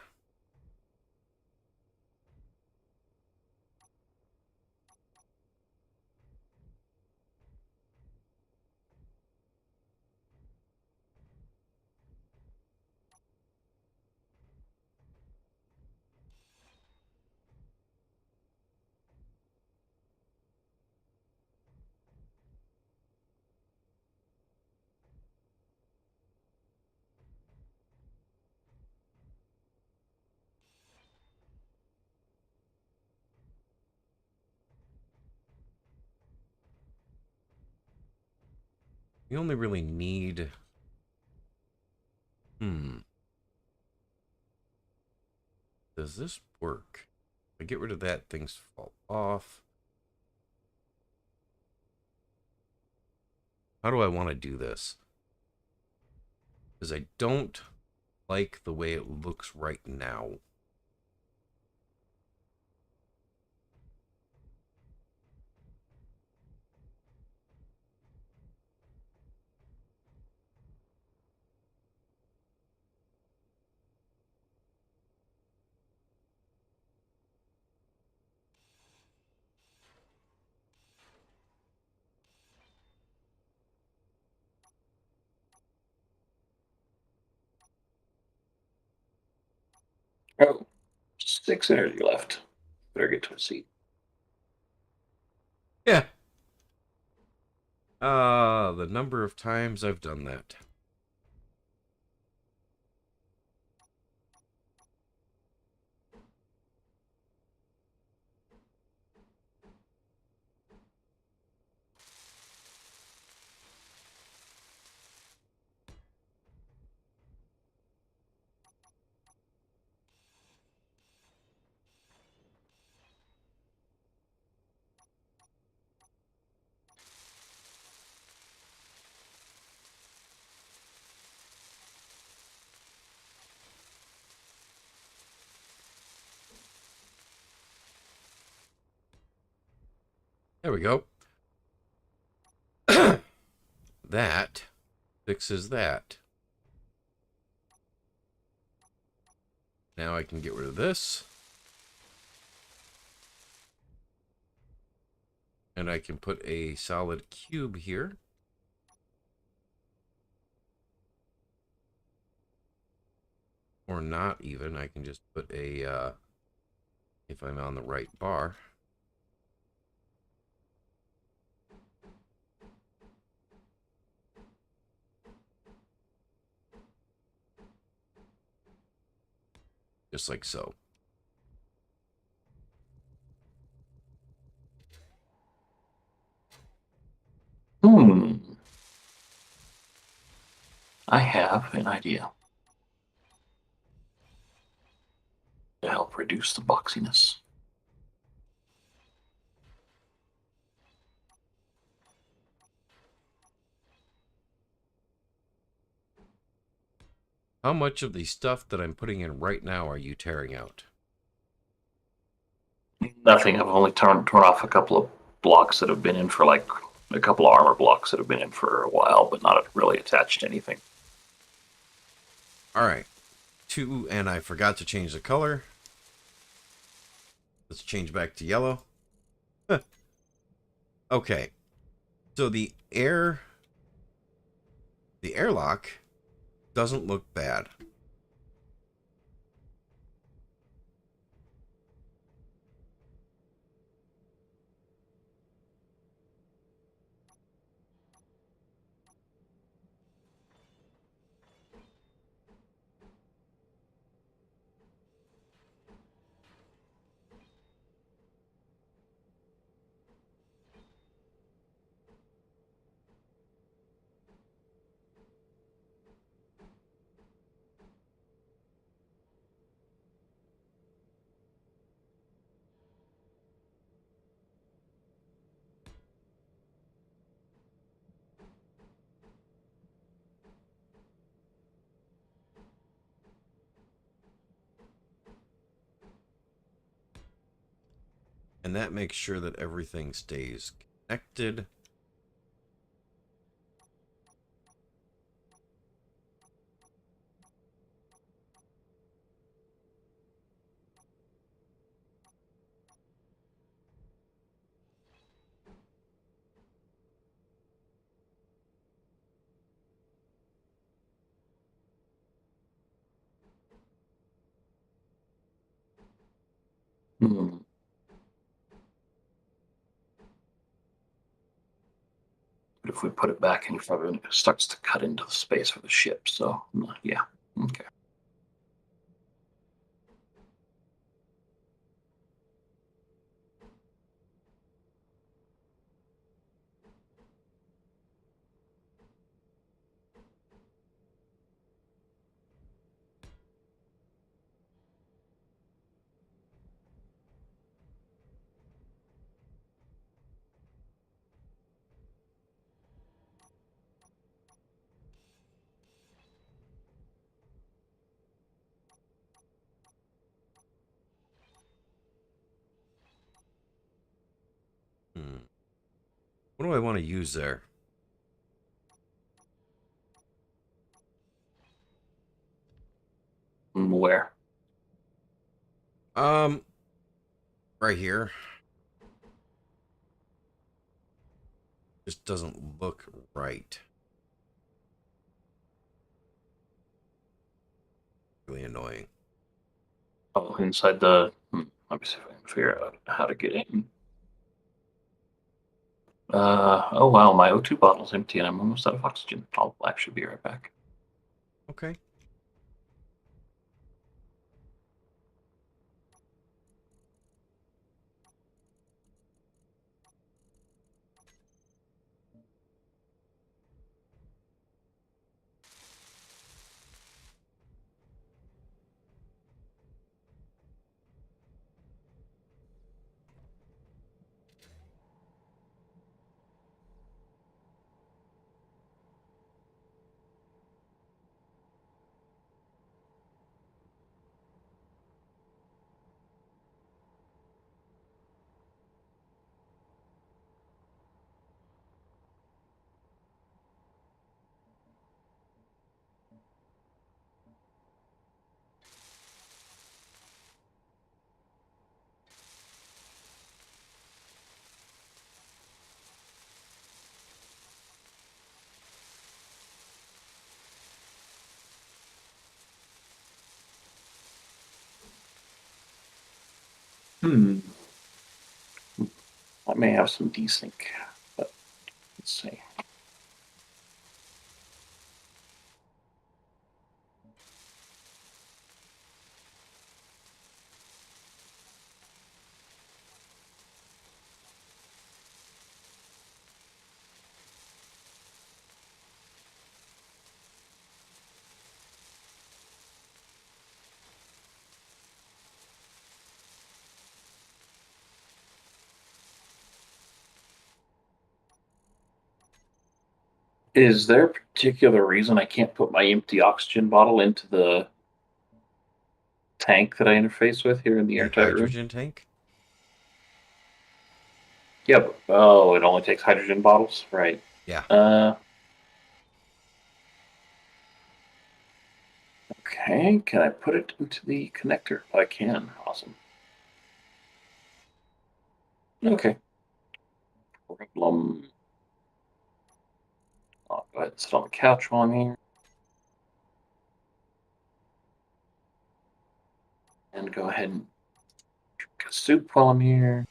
You only really need... Does this work? If I get rid of that, things fall off. How do I want to do this? Because I don't like the way it looks right now. Oh, 6 energy left. Better get to a seat. Yeah. The number of times I've done that. There we go. That fixes that. Now I can get rid of this. And I can put a solid cube here. Or not even. I can just put a, if I'm on the right bar. Just like so. I have an idea to help reduce the boxiness. How much of the stuff that I'm putting in right now are you tearing out? Nothing. I've only torn off a couple of blocks that have been in for like a couple of armor blocks that have been in for a while, but not really attached to anything. All right. 2, and I forgot to change the color. Let's change back to yellow. Okay. So the airlock doesn't look bad. And that makes sure that everything stays connected. Hmm. But if we put it back in front of it, it starts to cut into the space for the ship. So, yeah. Okay. What do I want to use there? Where? Right here. Just doesn't look right. Really annoying. Oh, inside the. Let me see if I can figure out how to get in. Oh wow, my O2 bottle's empty and I'm almost out of oxygen. I'll actually be right back. Okay. I may have some desync, but let's see. Is there a particular reason I can't put my empty oxygen bottle into the tank that I interface with here in the The airtight room? hydrogen tank? Yep. Oh, it only takes hydrogen bottles, right? Yeah. Uh, okay. Can I put it into the connector? I can. Awesome. Okay. Problem. I'll go ahead and sit on the couch while I'm here, and go ahead and drink a soup while I'm here.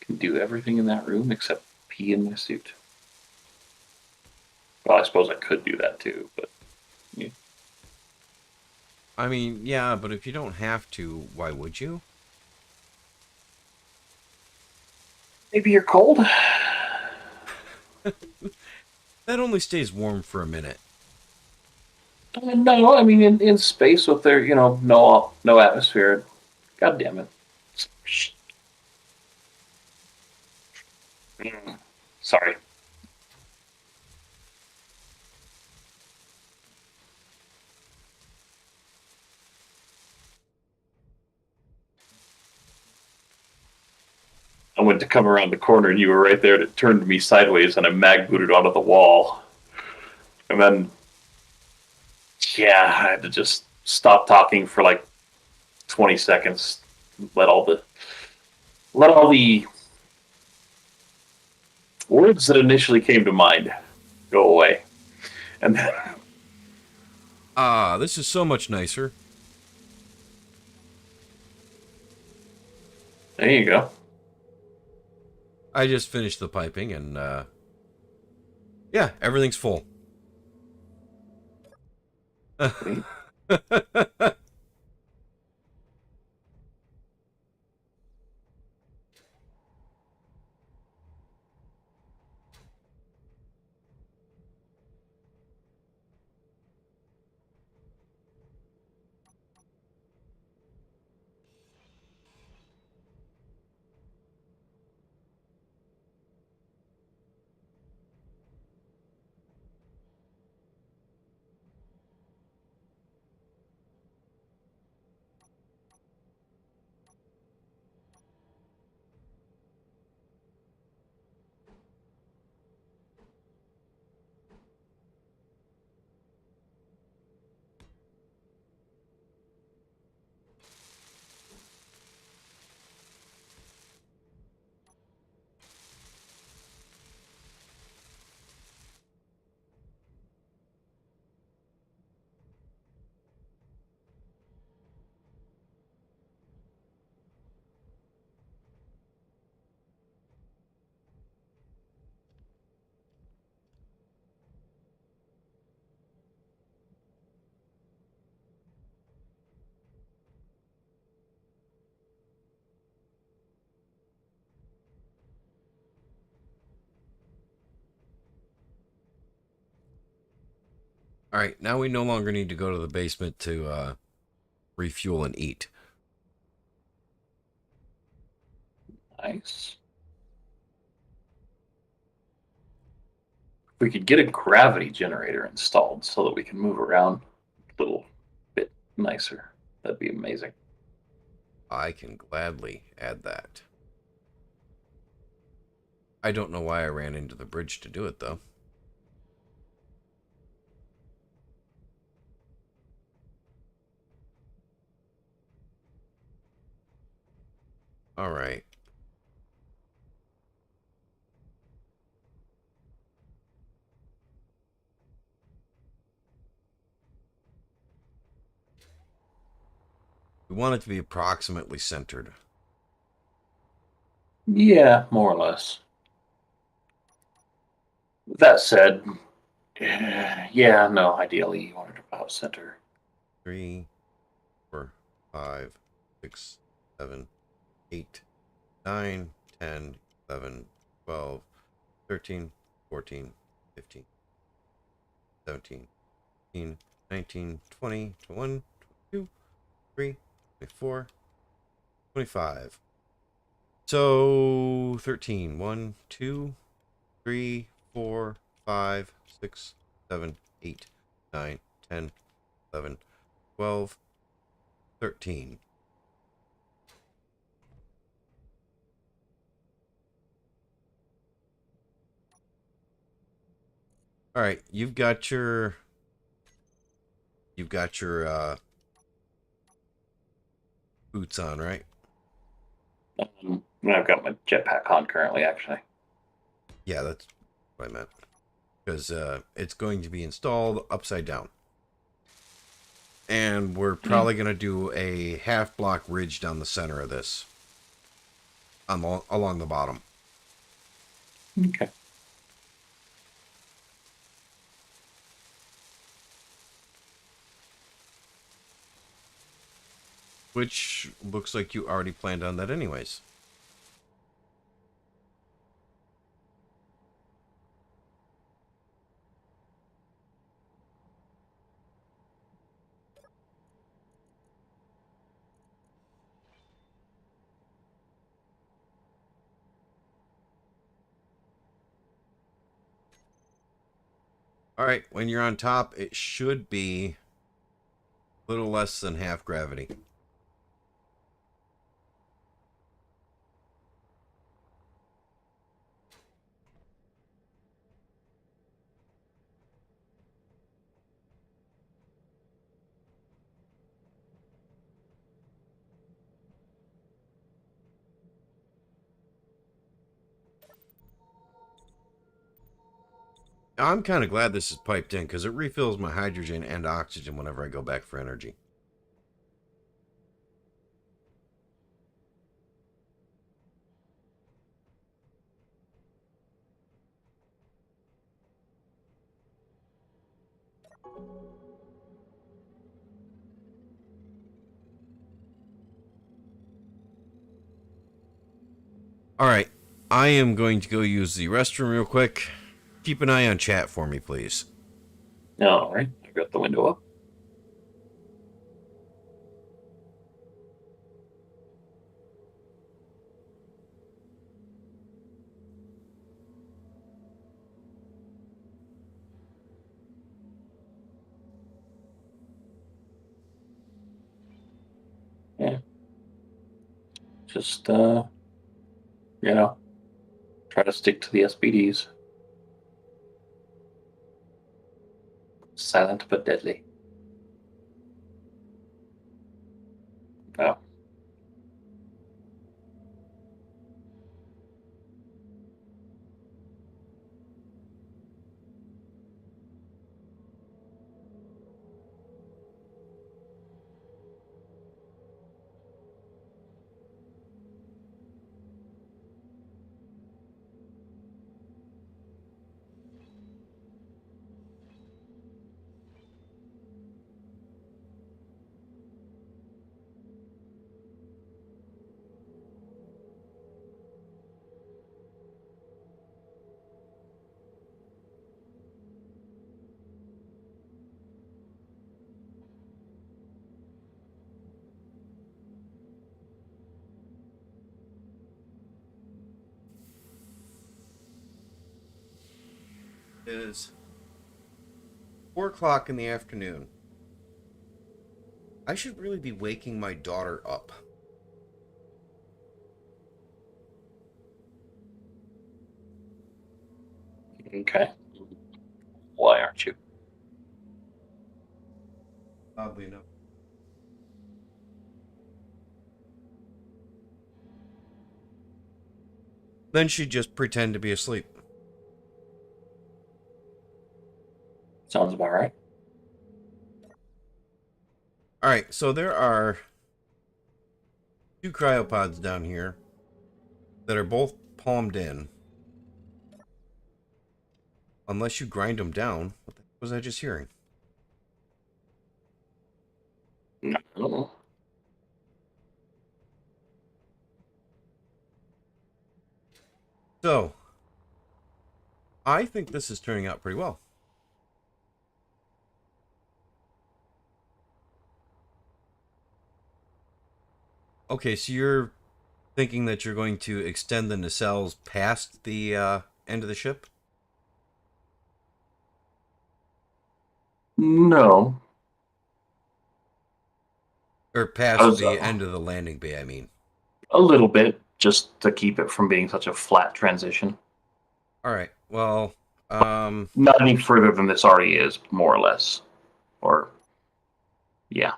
Can do everything in that room except pee in my suit. Well, I suppose I could do that too, but yeah. I mean, yeah, but if you don't have to, why would you? Maybe you're cold. That only stays warm for a minute. No, I mean in space with their no atmosphere. God damn it. Sorry. I went to come around the corner and you were right there and it turned me sideways and I mag booted onto the wall. And then yeah, I had to just stop talking for like 20 seconds. Let all the let all the words that initially came to mind go away. And then, Ah, this is so much nicer. there you go. I just finished the piping and, yeah, everything's full. Sweet. Alright, now we no longer need to go to the basement to, refuel and eat. Nice. We could get a gravity generator installed so that we can move around a little bit nicer. That'd be amazing. I can gladly add that. I don't know why I ran into the bridge to do it, though. Alright. We want it to be approximately centered. Yeah, more or less. That said, yeah, no, ideally you want it about center. 3, 4, 5, 6, 7, 8, 9, 10, 11, 12, 13, 14, 15, 17, 18, 19, 20, 21, 22, 23, 24, 25. So 13. 1, 2, 3, 4, 5, 6, 7, 8, 9, 10, 11, 12, 13. All right, you've got your boots on, right? I've got my jetpack on currently, actually. Yeah, that's what I meant. Because it's going to be installed upside down. And we're probably going to do a half block ridge down the center of this. Along the bottom. Okay. Which looks like you already planned on that anyways. Alright, when you're on top, it should be a little less than half gravity. I'm kind of glad this is piped in because it refills my hydrogen and oxygen whenever I go back for energy. Alright, I am going to go use the restroom real quick. Keep an eye on chat for me, please. All right. I've got the window up. Yeah. Just, try to stick to the SBDs. Silent but deadly. Oh. It is 4 o'clock in the afternoon. I should really be waking my daughter up. Okay. Why aren't you? Oddly enough. Then she'd just pretend to be asleep. Sounds about right. Alright, so there are 2 cryopods down here that are both palmed in. Unless you grind them down. What the heck was I just hearing? No. So, I think this is turning out pretty well. Okay, so you're thinking that you're going to extend the nacelles past the end of the ship? No. Or I past was the end of the landing bay, I mean. a little bit, just to keep it from being such a flat transition. All right. Well, Not any further than this already is, more or less. Or, yeah.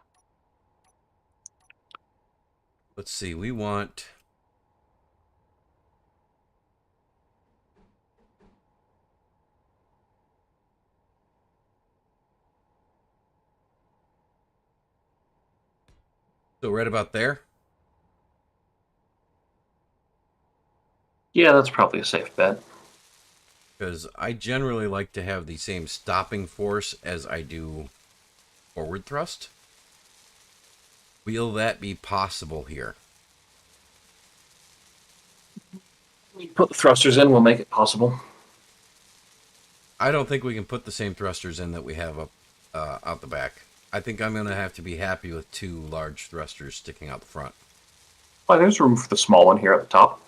let's see. We want. So right about there. Yeah, that's probably a safe bet. Because I generally like to have the same stopping force as I do forward thrust. Will that be possible here? Put the thrusters in, we'll make it possible. I don't think we can put the same thrusters in that we have up out the back. I think I'm going to have to be happy with 2 large thrusters sticking out the front. Well, there's room for the small one here at the top.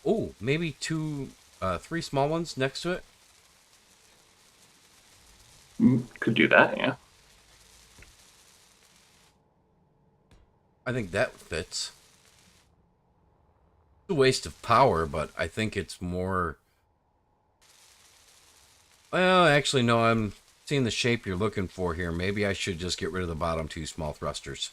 Oh, maybe 3 small ones next to it. Could do that, yeah. I think that fits. It's a waste of power, but I think it's more. Well, actually, no, I'm seeing the shape you're looking for here. Maybe I should just get rid of the bottom 2 small thrusters.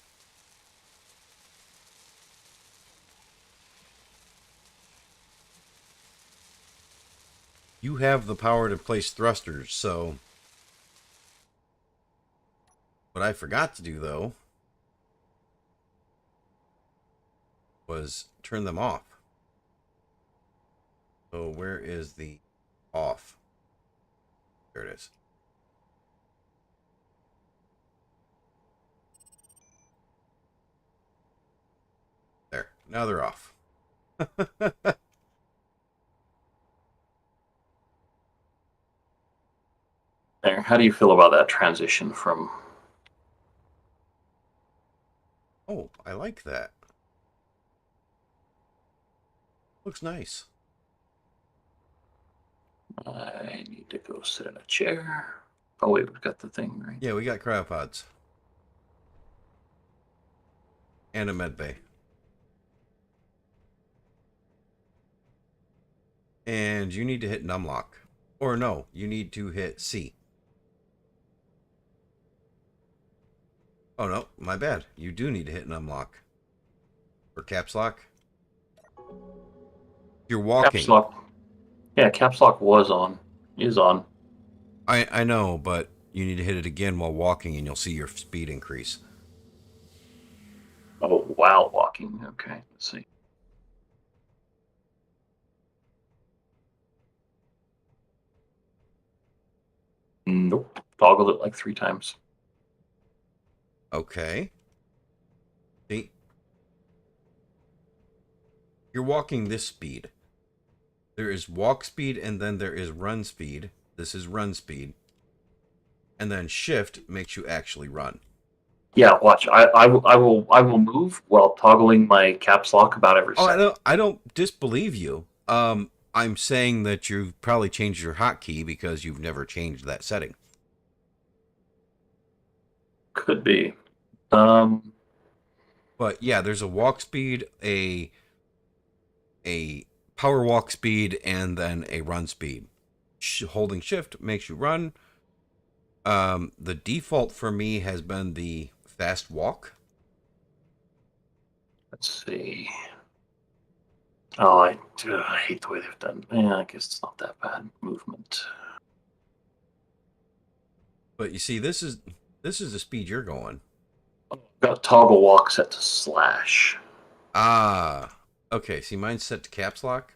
You have the power to place thrusters, so. What I forgot to do, though, was turn them off. So where is the off? There it is. There. Now they're off. There. How do you feel about that transition from... Oh, I like that. Looks nice. I need to go sit in a chair. Oh, wait, we've got the thing, right? Yeah, we got cryopods. And a med bay. And you need to hit numlock. Or no, you need to hit C. Oh no, my bad. You do need to hit numlock. Or caps lock. You're walking. Caps lock. Yeah, caps lock was on. Is on. I know, but you need to hit it again while walking and you'll see your speed increase. Oh, while walking. Okay, let's see. Nope. Toggled it like 3 times. Okay. See? You're walking this speed. There is walk speed and then there is run speed. This is run speed. And then shift makes you actually run. Yeah, watch. I will move while toggling my caps lock about every second. I don't disbelieve you. I'm saying that you've probably changed your hotkey because you've never changed that setting. Could be. But yeah, there's a walk speed, a power walk speed, and then a run speed. Holding shift makes you run. The default for me has been the fast walk. Let's see. Oh, I hate the way they've done. Yeah, I guess it's not that bad. Movement. But you see, this is the speed you're going. Got toggle walk set to slash. Ah, okay. See, mine's set to caps lock.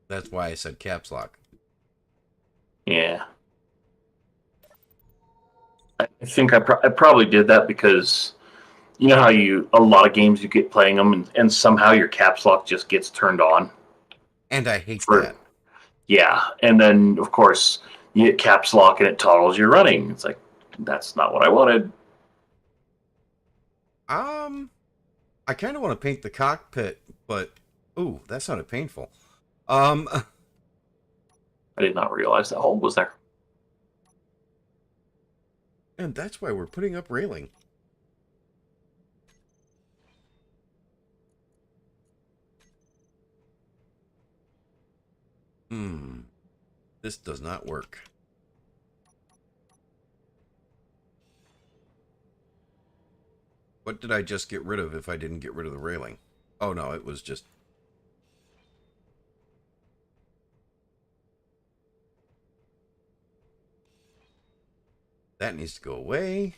That's why I said caps lock. Yeah. I think I probably did that because you know how a lot of games you get playing them and somehow your caps lock just gets turned on. And I hate that. Yeah, and then of course you hit caps lock and it toggles your running. It's like that's not what I wanted. I kind of want to paint the cockpit, but ooh, that sounded painful. I did not realize that hole was there. And that's why we're putting up railing. This does not work. What did I just get rid of if I didn't get rid of the railing? Oh no, it was just... That needs to go away.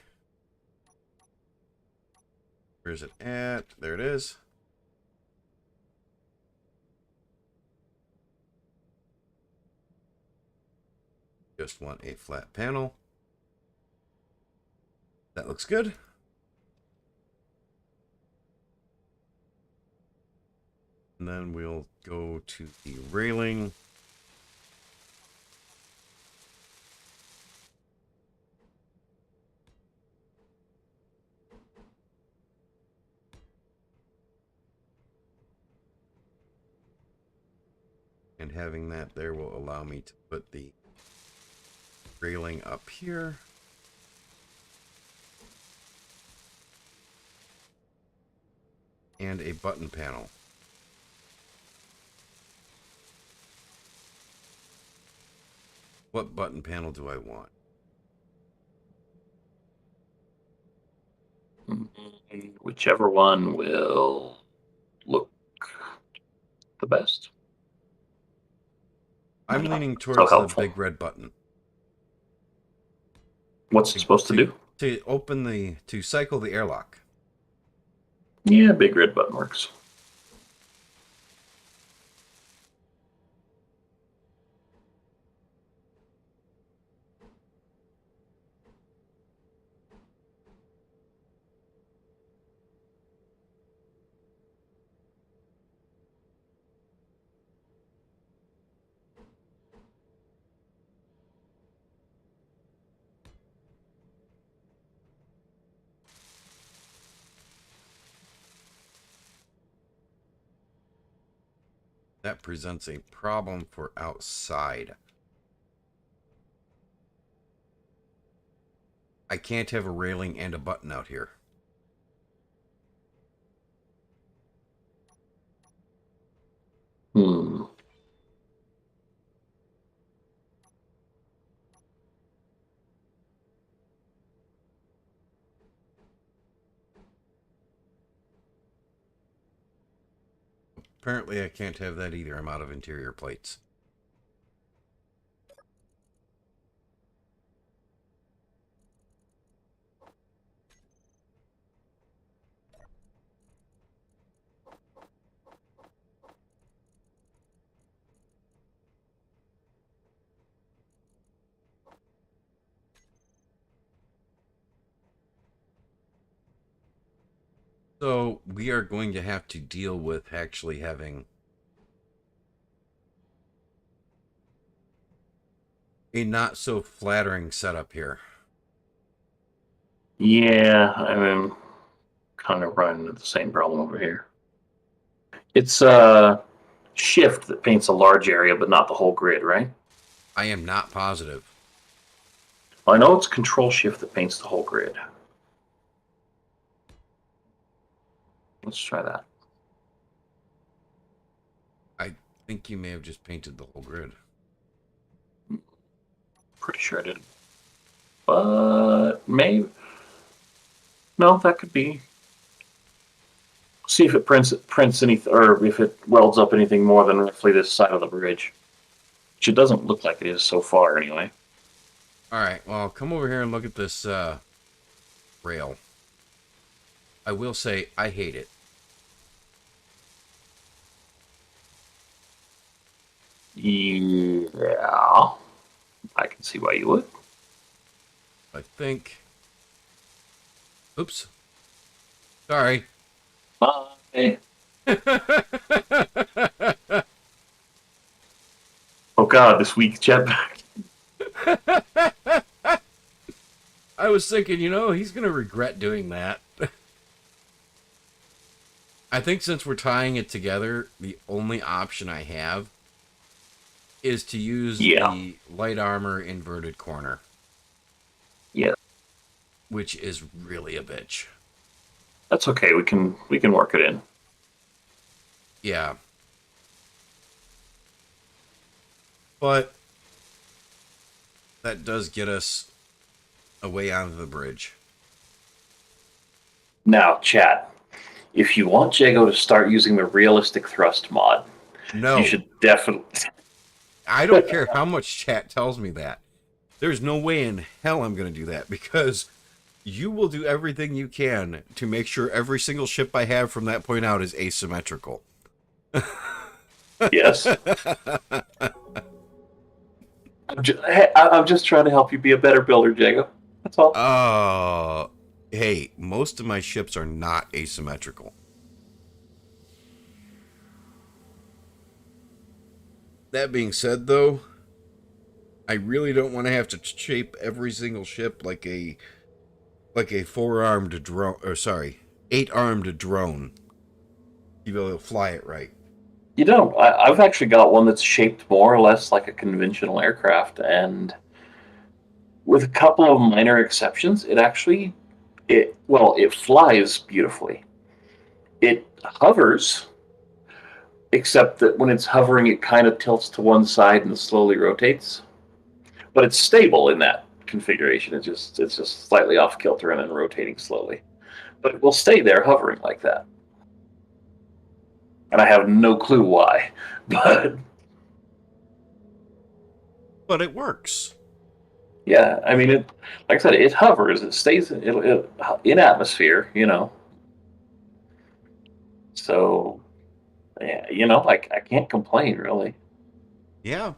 Where's it at? There it is. Just want a flat panel. That looks good. And then we'll go to the railing. And having that there will allow me to put the railing up here. And a button panel. What button panel do I want? Whichever one will look the best. I'm Yeah, leaning so towards the helpful. big red button. What's it supposed to do? To open the, to cycle the airlock. Yeah, big red button works. That presents a problem for outside. I can't have a railing and a button out here. Apparently I can't have that either. I'm out of interior plates. So we are going to have to deal with actually having a not so flattering setup here. Yeah, I'm kind of running into the same problem over here. It's shift that paints a large area, but not the whole grid, right? I am not positive. I know it's control shift that paints the whole grid. Let's try that. I think you may have just painted the whole grid. Pretty sure I did. But maybe. No, that could be. See if it prints anything, or if it welds up anything more than roughly this side of the bridge. Which it doesn't look like it is so far, anyway. Alright, well, come over here and look at this rail. I will say, I hate it. Yeah. I can see why you would. I think... Oops. Sorry. Bye. Oh god, this weak jetpack. I was thinking, you know, he's going to regret doing that. I think since we're tying it together, the only option I have is to use the light armor inverted corner. Yeah. which is really a bitch. That's okay. We can work it in. Yeah. But that does get us a way out of the bridge. Now, chat. If you want Jago to start using the realistic thrust mod, you No. should definitely. I don't care how much chat tells me that. There's no way in hell I'm going to do that because you will do everything you can to make sure every single ship I have from that point out is asymmetrical. Yes. I'm just trying to help you be a better builder, Jago. That's all. Hey, most of my ships are not asymmetrical. That being said, though, I really don't want to have to shape every single ship like a four-armed drone, or sorry, eight-armed drone. You be able to fly it right. You know, I've actually got one that's shaped more or less like a conventional aircraft, and with a couple of minor exceptions, it flies beautifully. It hovers, except that when it's hovering, it kind of tilts to one side and slowly rotates. But it's stable in that configuration. It's just slightly off kilter and then rotating slowly. But it will stay there hovering like that. And I have no clue why. But But it works. yeah, I mean, like I said, it hovers. It stays in atmosphere, So, yeah, I can't complain really, Yeah.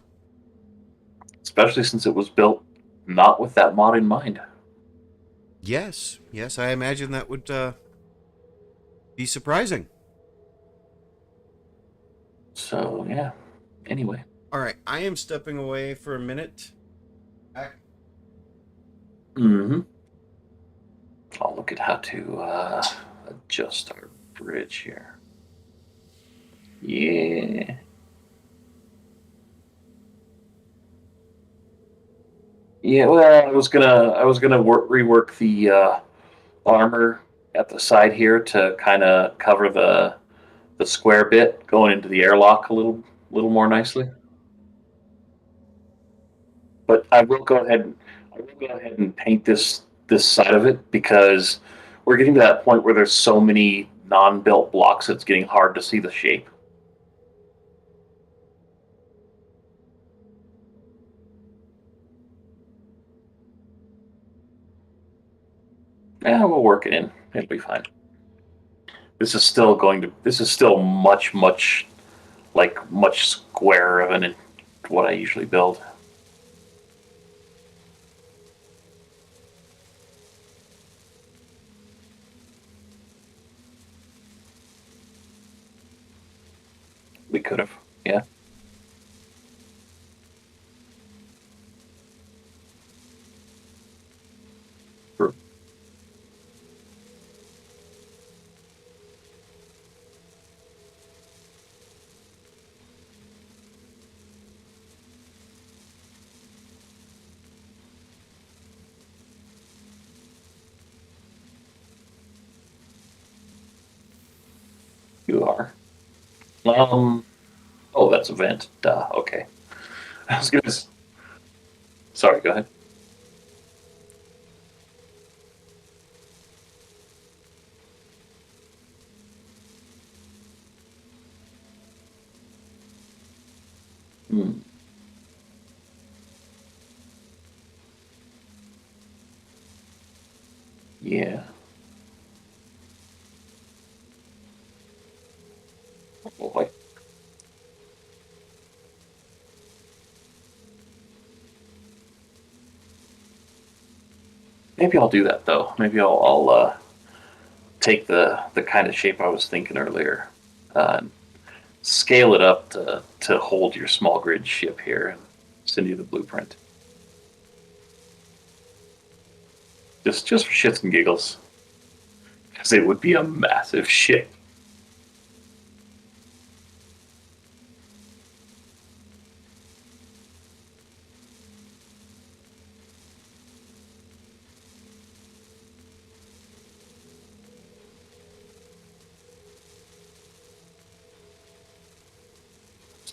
especially since it was built not with that mod in mind. Yes. Yes, I imagine that would be surprising. So, yeah. Anyway. All right, I am stepping away for a minute. Mm-hmm. I'll look at how to adjust our bridge here. Yeah. Yeah, well, I was gonna rework the armor at the side here to kind of cover the square bit going into the airlock a little more nicely. But I will go ahead and paint this side of it because we're getting to that point where there's so many non-built blocks it's getting hard to see the shape. Yeah, we'll work it in. It'll be fine. This is still much much squarer than what I usually build. We could have, yeah. True. You are. Um. Oh, that's a vent. Duh. Okay. I was gonna. Sorry. Go ahead. Hmm. Yeah. Oh boy. Maybe I'll do that though. Maybe I'll take the kind of shape I was thinking earlier, and scale it up to hold your small grid ship here, and send you the blueprint. Just for shits and giggles, because it would be a massive ship.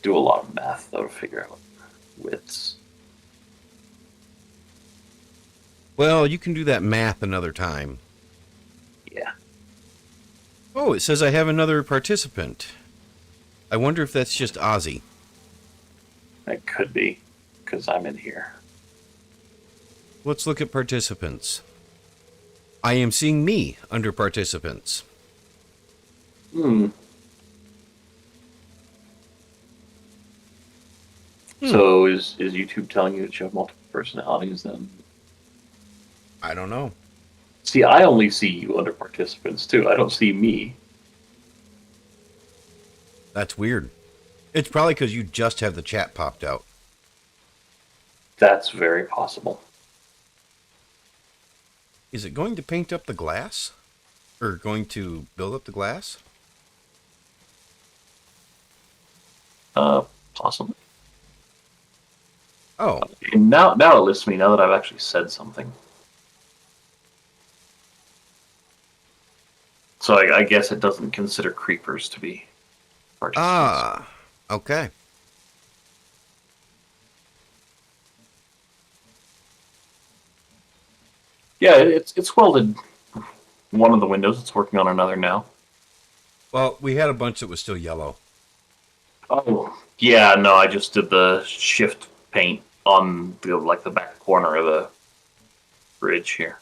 do a lot of math though to figure out widths. Well, you can do that math another time. Yeah, Oh, it says I have another participant. I wonder if that's just Ozzy. that could be because I'm in here. Let's look at participants. I am seeing me under participants. Hmm. So is YouTube telling you that you have multiple personalities then? I don't know. See, I only see you under participants too. I don't see me. That's weird. It's probably because you just have the chat popped out. That's very possible. Is it going to paint up the glass? Or going to build up the glass? Possibly. Oh, And now it lists me now that I've actually said something. So I guess it doesn't consider creepers to be participants. ah, okay. Yeah, it's welded one of the windows. It's working on another now. Well, we had a bunch that was still yellow. Oh, yeah. No, I just did the shift paint on the back corner of the bridge here.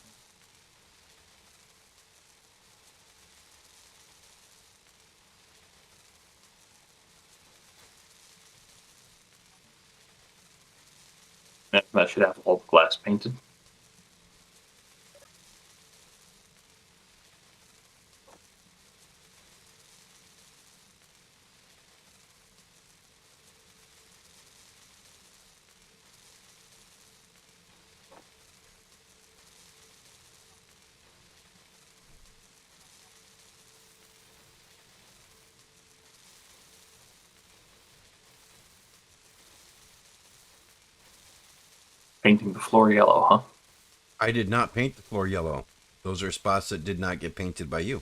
That should have all the glass painted. Painting the floor yellow, huh? I did not paint the floor yellow. Those are spots that did not get painted by you.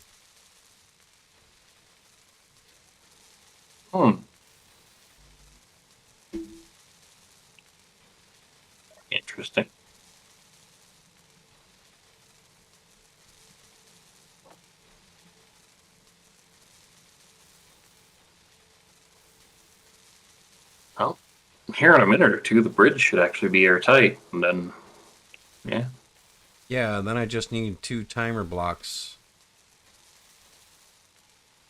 Hmm. Interesting. Well, here in a minute or two, the bridge should actually be airtight, and then, yeah. Yeah, then I just need 2 timer blocks.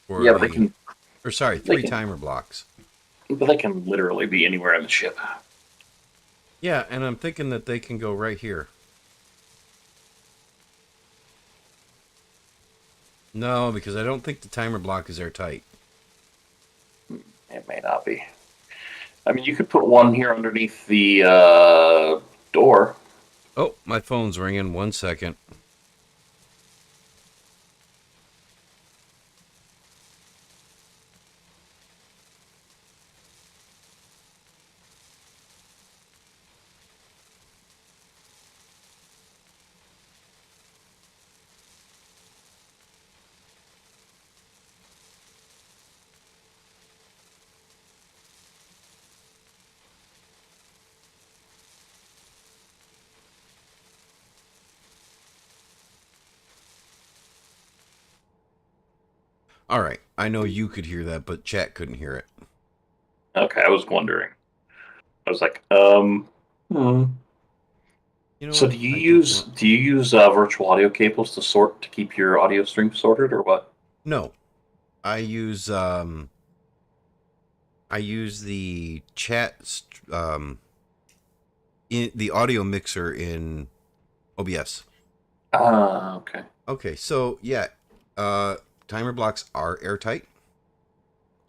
For Yeah, but the, or sorry, 3 timer blocks. they can literally be anywhere in the ship. Yeah, and I'm thinking that they can go right here. No, because I don't think the timer block is airtight. It may not be. I mean, you could put one here underneath the door. Oh, my phone's ringing. 1 second. All right, I know you could hear that, but chat couldn't hear it. Okay, I was wondering. I was like, You know So what? do you use virtual audio cables to keep your audio stream sorted, or what? No, I use the chat in the audio mixer in OBS. Ah, okay. Okay, so yeah, timer blocks are airtight.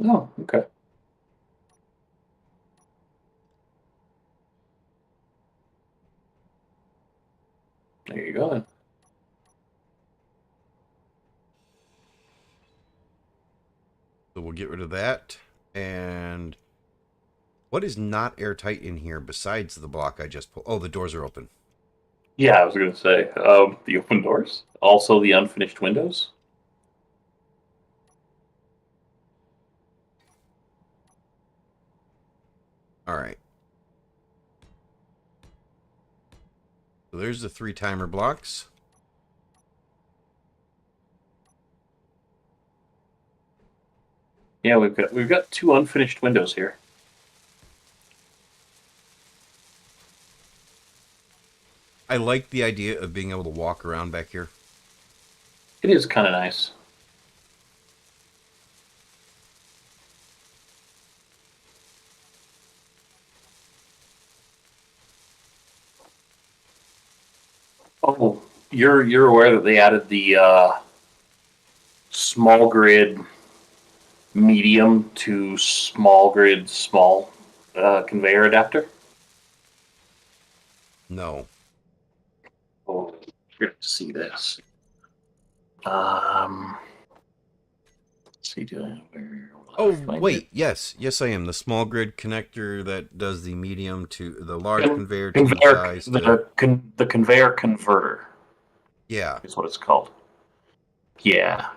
Oh, okay. There you go then. So we'll get rid of that. And what is not airtight in here besides the block I just pulled? Oh, the doors are open. Yeah, I was going to say the open doors, also the unfinished windows. All right. So there's the 3 timer blocks. Yeah, we've got 2 unfinished windows here. I like the idea of being able to walk around back here. It is kind of nice. Oh, you're aware that they added the small grid medium to small grid small conveyor adapter? No. Oh, you're going to see this. Let's see, where will I Oh, find it? wait. Yes. Yes, I am. The small grid connector that does the medium to the large conveyor to the Conveyor, size to... the conveyor converter Yeah. is what it's called. Yeah.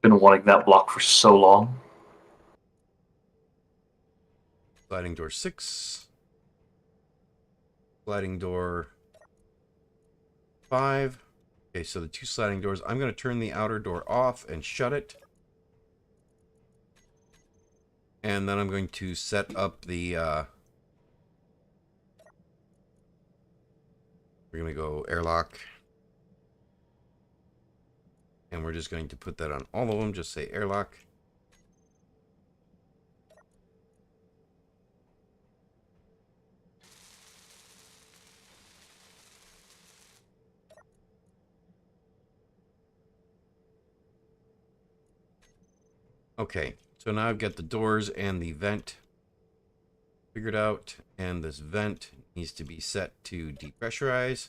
Been wanting that block for so long. Sliding door 6. Sliding door 5. Okay, so the 2 sliding doors. I'm going to turn the outer door off and shut it. And then I'm going to set up the... we're going to go airlock. And we're just going to put that on all of them. Just say airlock. Okay, so now I've got the doors and the vent figured out. And this vent needs to be set to depressurize.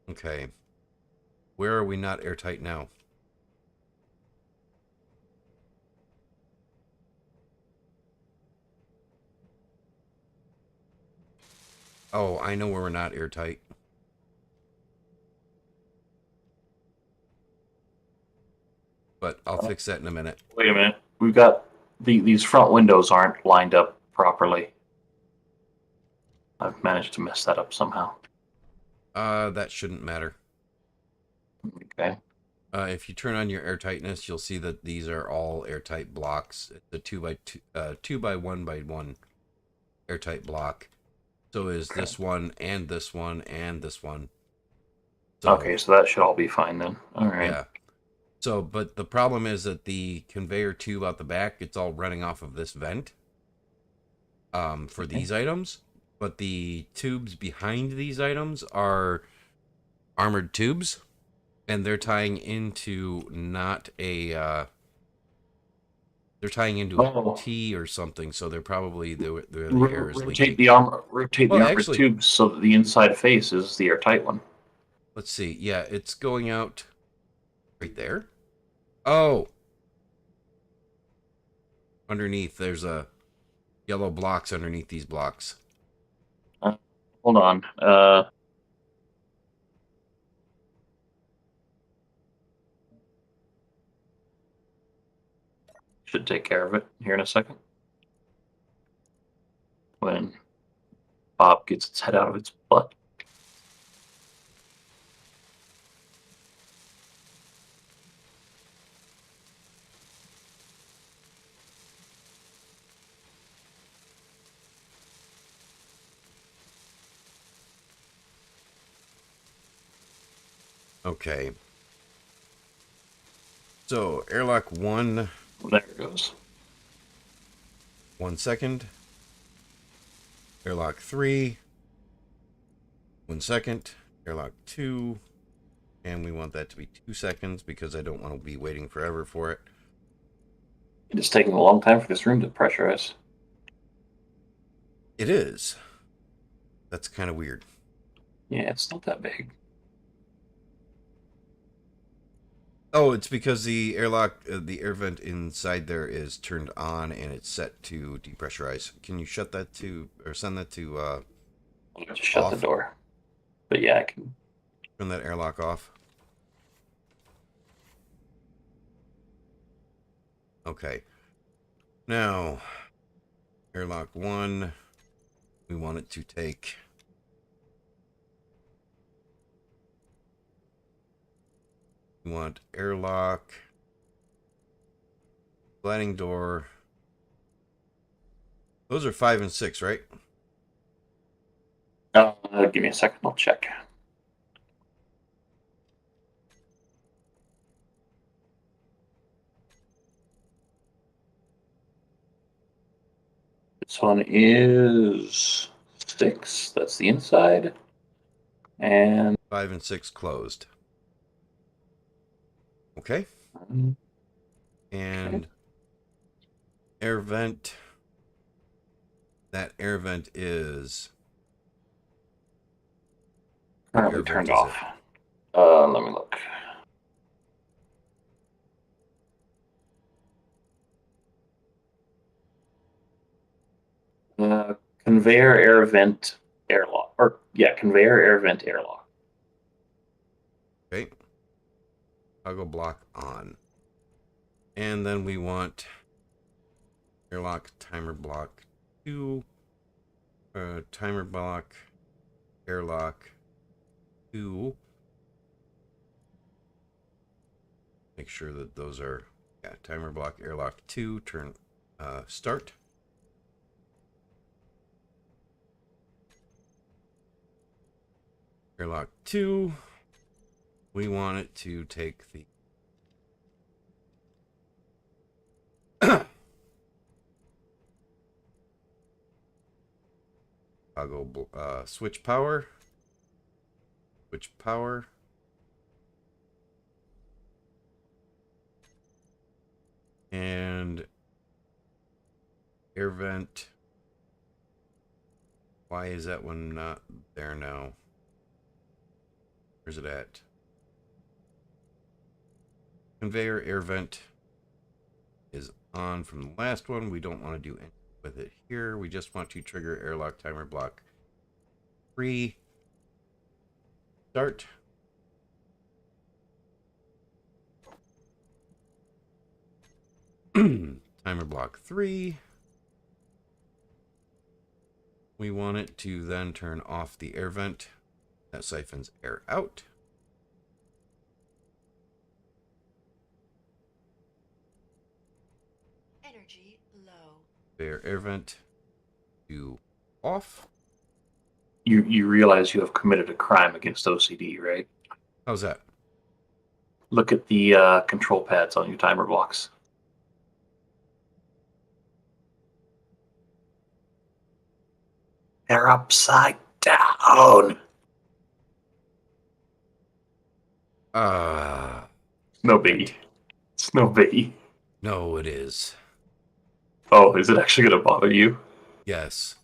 Okay. Where are we not airtight now? Oh, I know where we're not airtight. But I'll fix that in a minute. Wait a minute. We've got these front windows aren't lined up properly. I've managed to mess that up somehow. That shouldn't matter. Okay. If you turn on your airtightness, you'll see that these are all airtight blocks. It's a 2 by 1 by 1 airtight block. So is Okay. this one and this one and this one. So, Okay, so that should all be fine then. All right. yeah. So, but the problem is that the conveyor tube out the back, it's all running off of this vent for these items. But the tubes behind these items are armored tubes. And they're tying into not a... they're tying into a T or something, so they're probably... the air is leaking. Rotate Well, the armored actually, tubes so that the inside face is the airtight one. let's see. Yeah, it's going out right there. Oh! Underneath, there's a yellow blocks underneath these blocks. Hold on. Should take care of it here in a second. When Bob gets its head out of its butt. Okay. So, airlock 1, There it goes. 1 second. Airlock 3, 1 second. Airlock 2, and we want that to be 2 seconds because I don't want to be waiting forever for it. It's taking a long time for this room to pressurize. It is. That's kind of weird. Yeah, it's not that big. Oh, it's because the airlock, the air vent inside there is turned on and it's set to depressurize. Can you shut that to, or send that to, I'll just shut off? the door. But yeah, I can. Turn that airlock off. Okay. Now, airlock 1, we want it to take... We want airlock, sliding door. Those are 5 and 6, right? Give me a second. I'll check. This one is 6. That's the inside. And 5 and 6 closed. Okay. And air vent. That air vent is currently air vent turned is off. Let me look. Conveyor air vent airlock. Conveyor air vent airlock. okay. Toggle block on. And then we want airlock timer block 2. Timer block airlock 2. Make sure that those are, yeah, timer block airlock 2. Turn start. Airlock 2. We want it to take the toggle switch power. Switch power. And air vent. Why is that one not there now? Where's it at? Conveyor air vent is on from the last one. We don't want to do anything with it here. We just want to trigger airlock timer block 3. Start. Timer block 3. We want it to then turn off the air vent. That siphons air out. Energy low. Air vent to off. You realize you have committed a crime against OCD, right? How's that? Look at the control pads on your timer blocks. They're upside down. No biggie. It's no biggie. No, it is. Oh, is it actually going to bother you? Yes.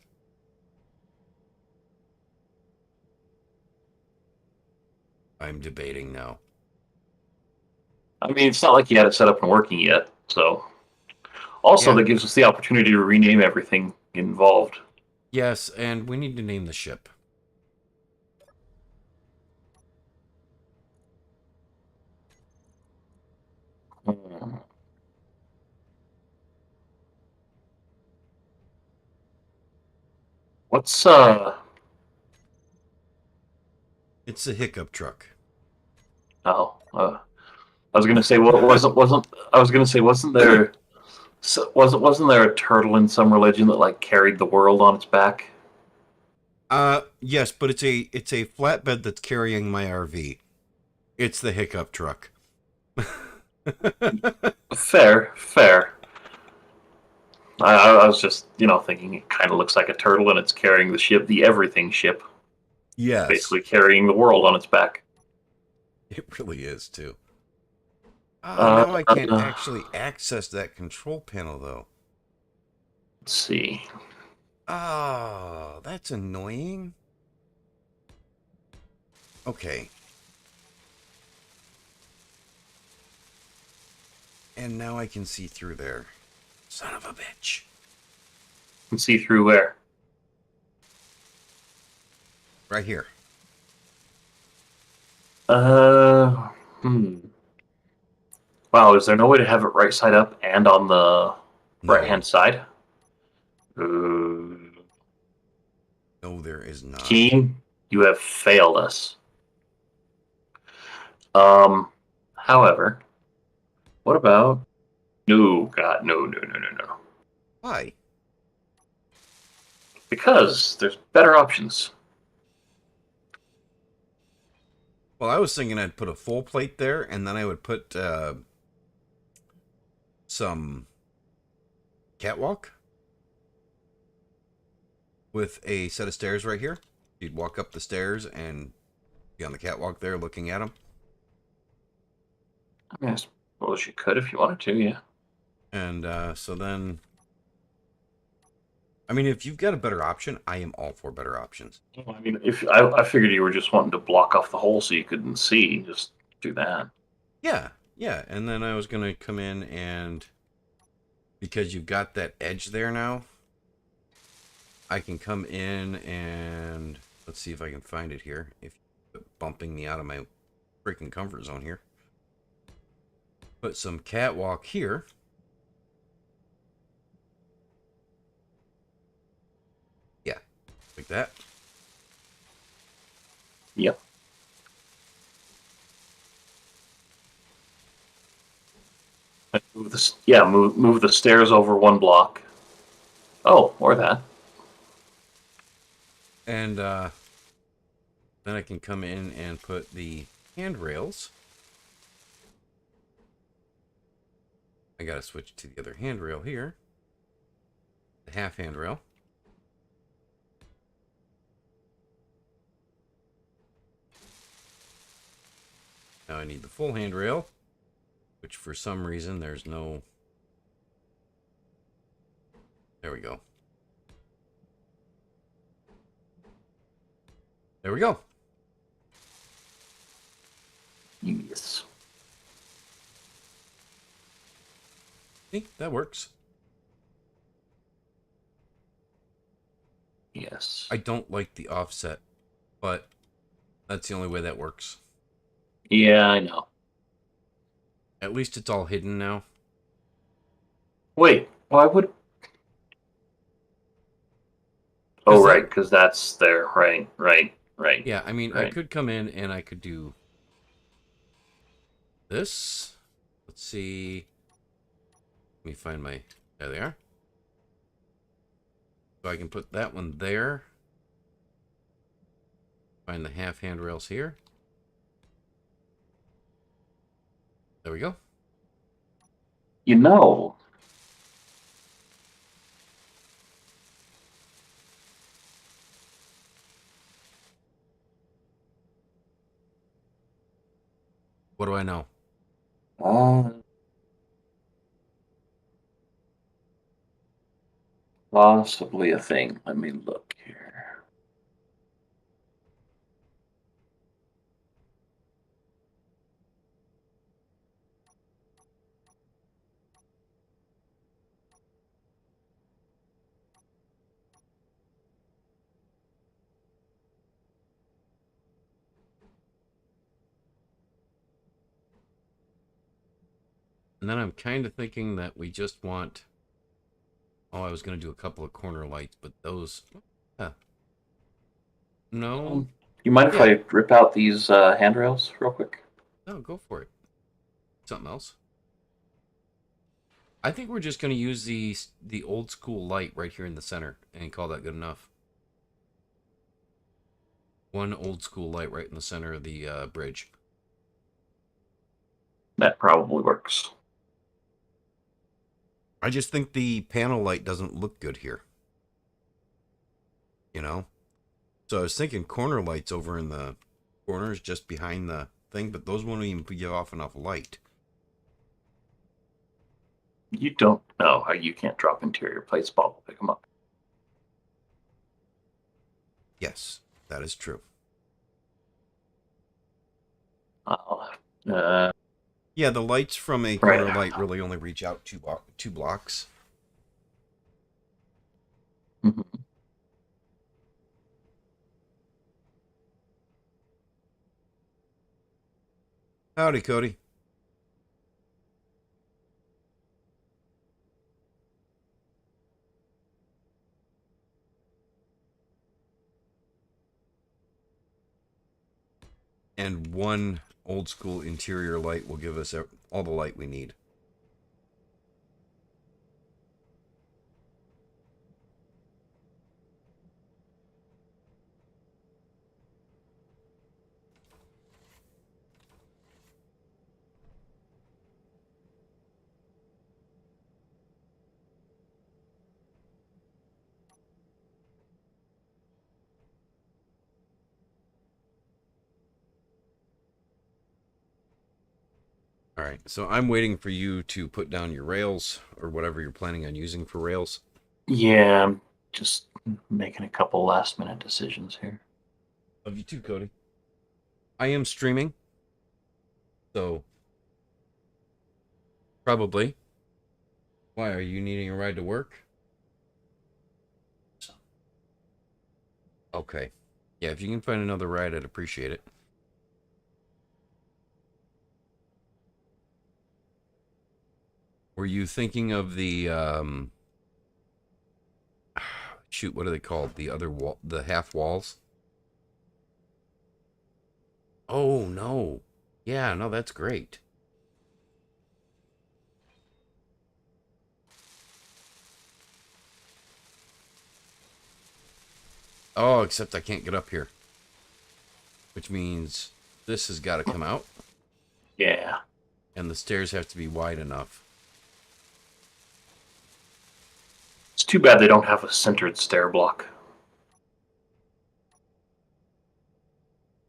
I'm debating now. I mean, it's not like you had it set up and working yet, so. Also, Yeah. that gives us the opportunity to rename everything involved. Yes, and we need to name the ship. What's It's a hiccup truck. Oh, I was gonna say wasn't I was gonna say wasn't there a turtle in some religion that like carried the world on its back? Yes, but it's a flatbed that's carrying my RV. It's the hiccup truck. Fair, fair. I was just thinking it kind of looks like a turtle and it's carrying the ship, the everything ship, Yes. basically carrying the world on its back. It really is too. Now I can't actually access that control panel though. Let's see. Oh, that's annoying. Okay. And now I can see through there. Son of a bitch. You can see through where? Right here. Uh, hmm. Wow, is there no way to have it right side up and on the right No. hand side? Uh, No, there is not. Team, you have failed us. Um, however, what about? No, God, no, no, no, no, no. Why? Because there's better options. Well, I was thinking I'd put a full plate there, and then I would put some catwalk with a set of stairs right here. You'd walk up the stairs and be on the catwalk there looking at them. I mean, I suppose you could if you wanted to, yeah. And so then, I mean, if you've got a better option, I am all for better options. Well, I mean, if I figured you were just wanting to block off the hole so you couldn't see, just do that. Yeah, yeah. And then I was going to come in and, because you've got that edge there now, I can come in and, let's see if I can find it here. If bumping me out of my freaking comfort zone here. Put some catwalk here. Yeah, like that. Yep. Move this. Yeah, move the stairs over one block. Oh, or that. And then I can come in and put the handrails. I gotta switch to the other handrail here. The half handrail. Now I need the full handrail, which for some reason there's no... There we go. There we go. Yes. See, that works. Yes. I don't like the offset, but that's the only way that works. Yeah, I know. At least it's all hidden now. Wait, why would? Oh, right, because that's there. Right, right, right. Yeah, I mean, I Right. could come in and I could do this. Let's see. Let me find my... There they are. So I can put that one there. Find the half handrails here. There we go. You know, What do I know? uh, possibly a thing. Let me look here. And then I'm kind of thinking that we just want... Oh, I was going to do a couple of corner lights, but those... No. You mind if Yeah. I rip out these handrails real quick? No, go for it. Something else. I think we're just going to use the old school light right here in the center and call that good enough. One old school light right in the center of the bridge. That probably works. I just think the panel light doesn't look good here. You know? So I was thinking corner lights over in the corners just behind the thing, but those won't even give off enough light. You don't know how you can't drop interior plates. Bob will pick them up. Yes, that is true. Uh, Yeah, the lights from a corner light really only reach out two blocks. mhm. Howdy, Cody. And one old school interior light will give us all the light we need. All right, so I'm waiting for you to put down your rails or whatever you're planning on using for rails. Yeah, I'm just making a couple last minute decisions here. Love you too, Cody. I am streaming, so probably. Why, are you needing a ride to work? Okay. Yeah, if you can find another ride, I'd appreciate it. Were you thinking of the shoot, what are they called? The other wall, the half walls? Oh, no. Yeah, no, that's great. Oh, except I can't get up here. Which means this has got to come out. Yeah. And the stairs have to be wide enough. It's too bad they don't have a centered stair block.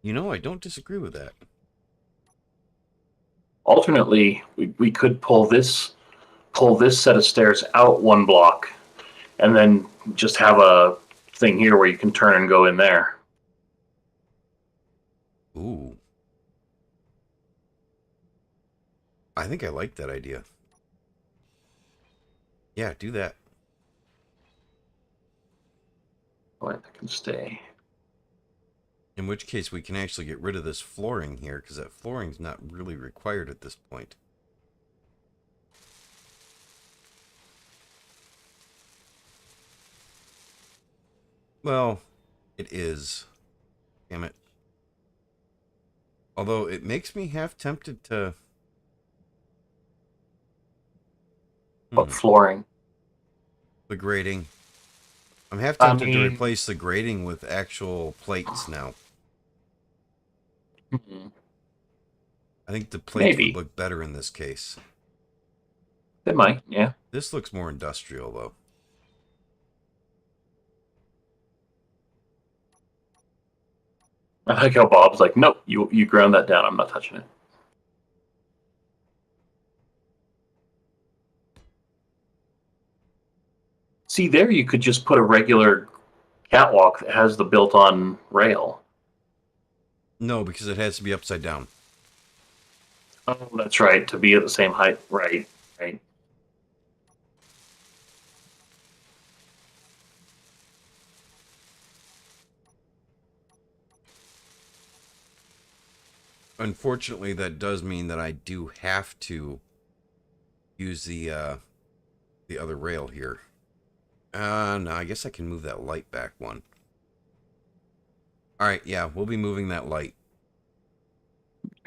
You know, I don't disagree with that. Alternately, we could pull this set of stairs out one block and then just have a thing here where you can turn and go in there. Ooh. I think I like that idea. Yeah, do that. Oh, that can stay. In which case we can actually get rid of this flooring here, because that flooring's not really required at this point. Well, it is. Damn it. Although it makes me half tempted to... But flooring. The grating. I'm half I tempted to mean- replace the grating with actual plates now. Mhm. I think the plates Maybe. would look better in this case. They might, yeah. This looks more industrial, though. I like how Bob's like, nope, you ground that down. I'm not touching it. See, there you could just put a regular catwalk that has the built-on rail. No, because it has to be upside down. Oh, that's right. To be at the same height. Right, right. Unfortunately, that does mean that I do have to use the other rail here. No, I guess I can move that light back one. All right, yeah, we'll be moving that light.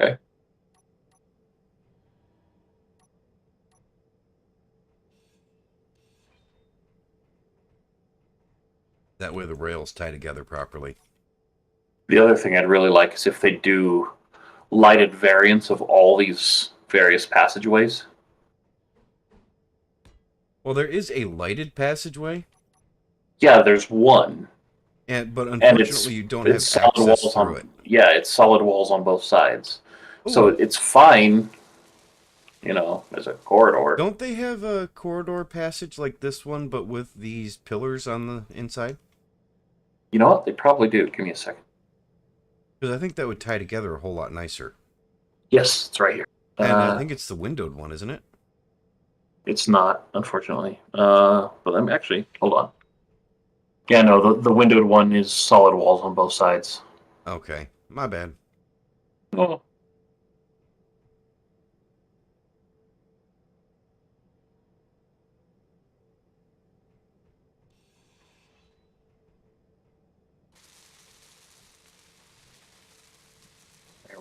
Okay. That way the rails tie together properly. The other thing I'd really like is if they do lighted variants of all these various passageways. Well, there is a lighted passageway, Yeah, there's one. but And unfortunately you don't have it's solid access walls through on it. Yeah, it's solid walls on both sides. So Ooh. it's fine, as a corridor. Don't they have a corridor passage like this one, but with these pillars on the inside? You know what? They probably do. Give me a second. Because I think that would tie together a whole lot nicer. Yes, it's right here. And I think it's the windowed one, isn't it? It's not, unfortunately. But I'm actually, hold on. Yeah, no, the windowed one is solid walls on both sides. Okay, my bad. Oh.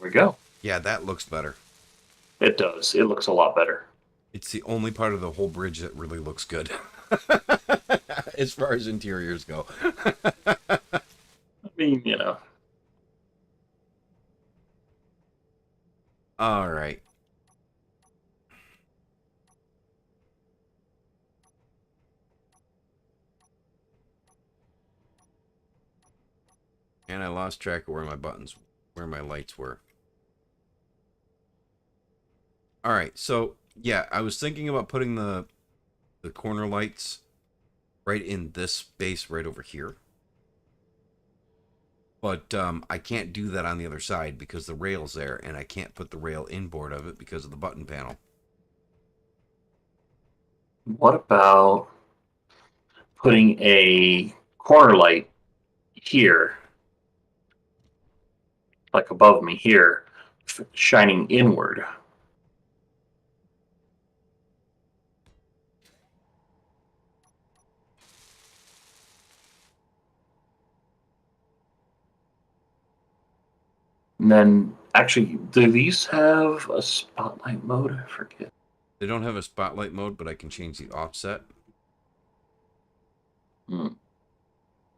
we go. Yeah, that looks better. It does. It looks a lot better. It's the only part of the whole bridge that really looks good. As far as interiors go. I mean, All right. And I lost track of where my lights were. All right, so yeah, I was thinking about putting the corner lights right in this space right over here. But I can't do that on the other side because the rail's there, and I can't put the rail inboard of it because of the button panel. what about putting a corner light here, like above me here, shining inward? And then, actually, do these have a spotlight mode? I forget. They don't have a spotlight mode, but I can change the offset. Hmm.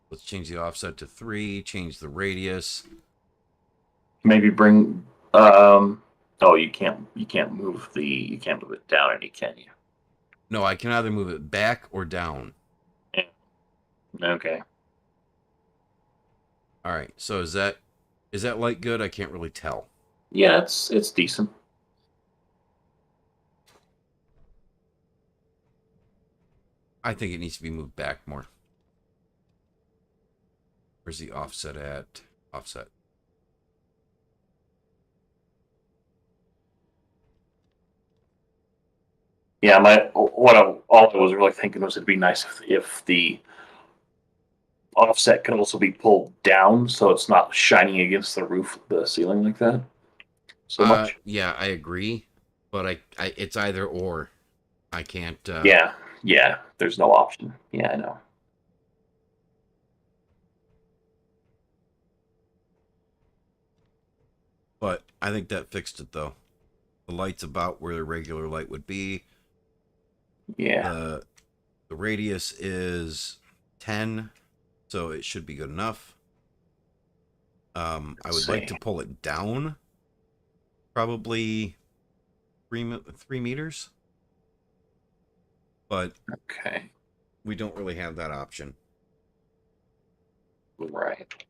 Let's change the offset to 3, change the radius. Maybe bring. Oh, you can't. You can't move the. You can't move it down any, can you? No, I can either move it back or down. Yeah. Okay. All right, so is that light good? I can't really tell. Yeah, it's decent. I think it needs to be moved back more. Where's the offset at? Offset. Yeah, all I was really thinking was it'd be nice if the offset could also be pulled down so it's not shining against the roof, the ceiling like that so much. Yeah, I agree, but it's either or. I can't. Yeah. There's no option. Yeah, I know. But I think that fixed it though. The light's about where the regular light would be. Yeah. The radius is 10, so it should be good enough. I would like to pull it down, probably 3 meters, but Okay. we don't really have that option. Right.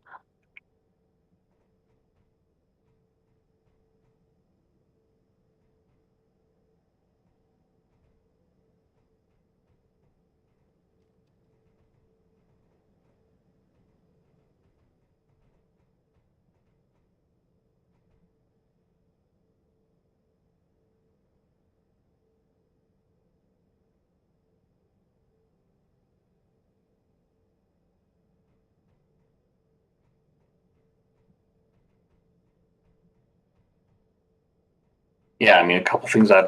Yeah, I mean, a couple things I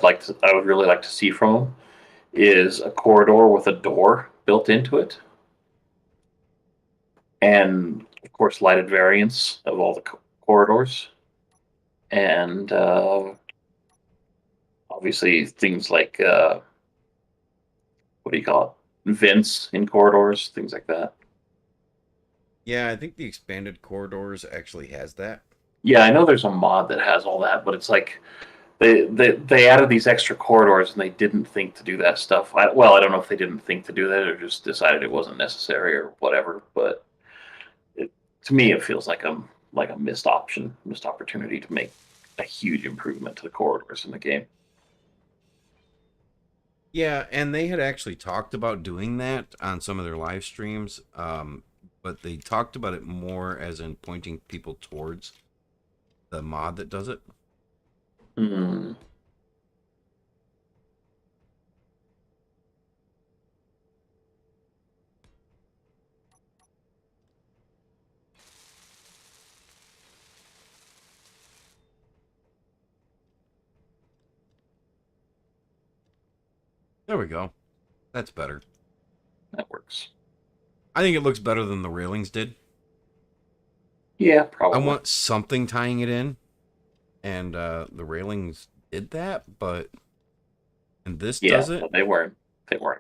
would really like to see from them is a corridor with a door built into it, and of course, lighted variants of all the corridors, and obviously things like what do you call it? Vents in corridors, things like that. Yeah, I think the expanded corridors actually has that. Yeah, I know there's a mod that has all that, but it's like they added these extra corridors and they didn't think to do that stuff. I don't know if they didn't think to do that or just decided it wasn't necessary or whatever. But to me, it feels like a missed opportunity to make a huge improvement to the corridors in the game. Yeah, and they had actually talked about doing that on some of their live streams, but they talked about it more as in pointing people towards the mod that does it. Hmm. There we go. That's better. That works. I think it looks better than the railings did. Yeah, I probably. want something tying it in. and the railings did that, but and this Yeah, does it. but they weren't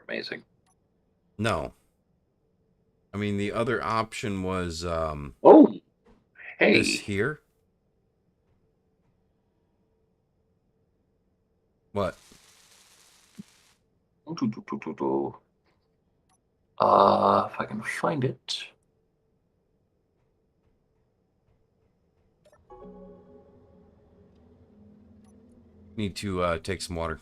amazing. No, I mean the other option was Oh, this hey. here. What? If I can find it. Need to take some water.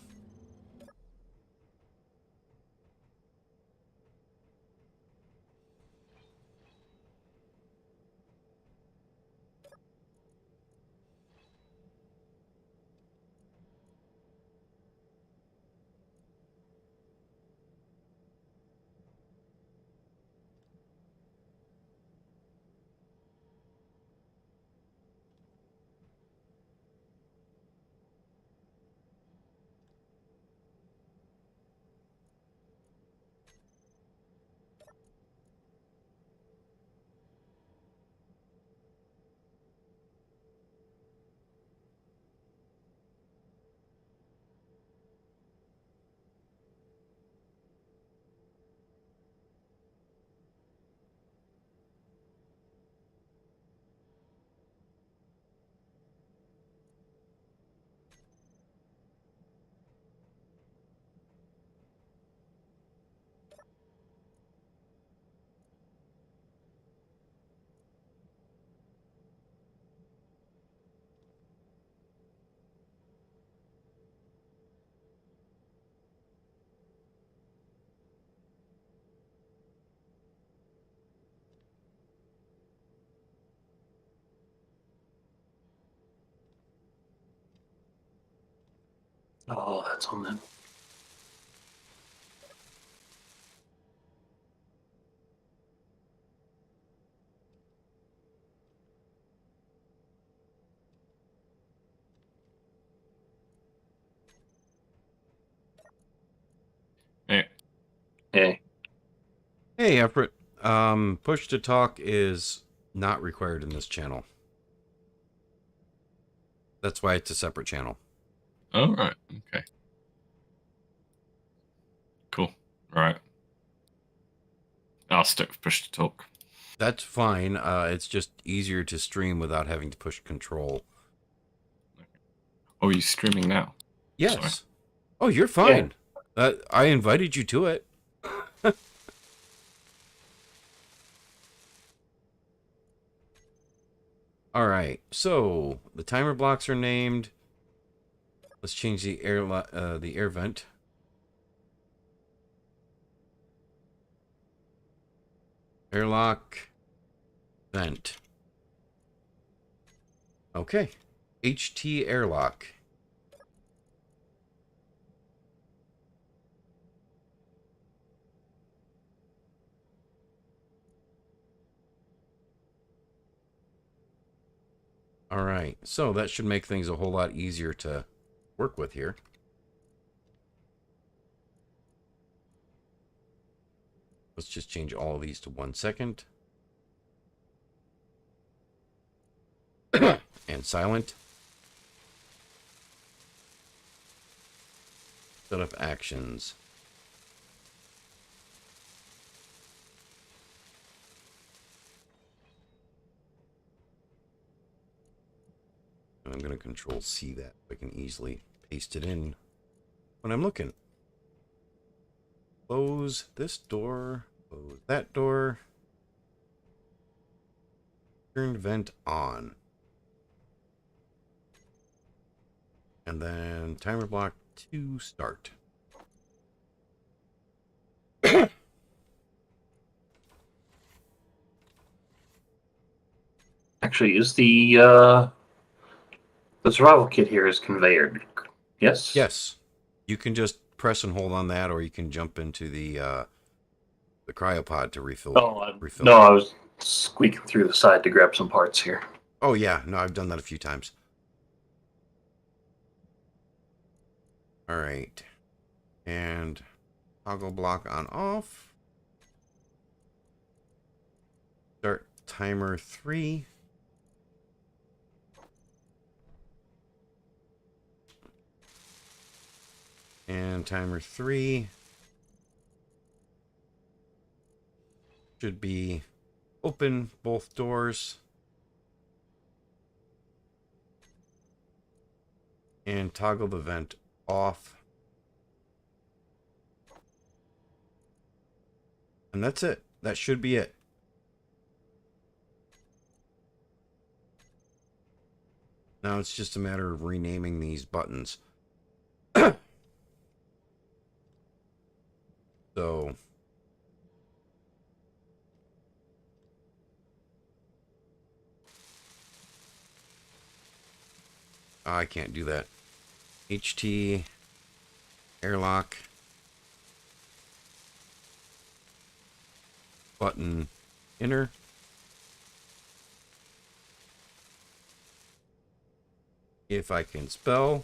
Oh, that's on them. Yeah. Hey. Hey, Everett. Push to talk is not required in this channel. That's why it's a separate channel. All right. Okay. Cool. Right. I'll stick with push to talk. That's fine. It's just easier to stream without having to push control. Oh, are you streaming now? Yes. Sorry. Oh, you're fine. I invited you to it. All right. So the timer blocks are named. Let's change the air vent. Airlock vent. Okay. HT airlock. All right. So that should make things a whole lot easier to work with here. Let's just change all of these to 1 second. And silent. Set up actions. And I'm going to control C that. I can easily paste it in when I'm looking. Close this door. Close that door. Turn vent on. And then timer block to start. Actually, is the survival kit here is conveyored? Yes. Yes. You can just press and hold on that, or you can jump into the cryopod to refill. No, I was squeaking through the side to grab some parts here. Oh yeah, no, I've done that a few times. All right, and toggle block on off. Start timer 3. And timer 3 should be open both doors. And toggle the vent off. And that's it. That should be it. Now it's just a matter of renaming these buttons. So I can't do that. HT airlock button inner. If I can spell.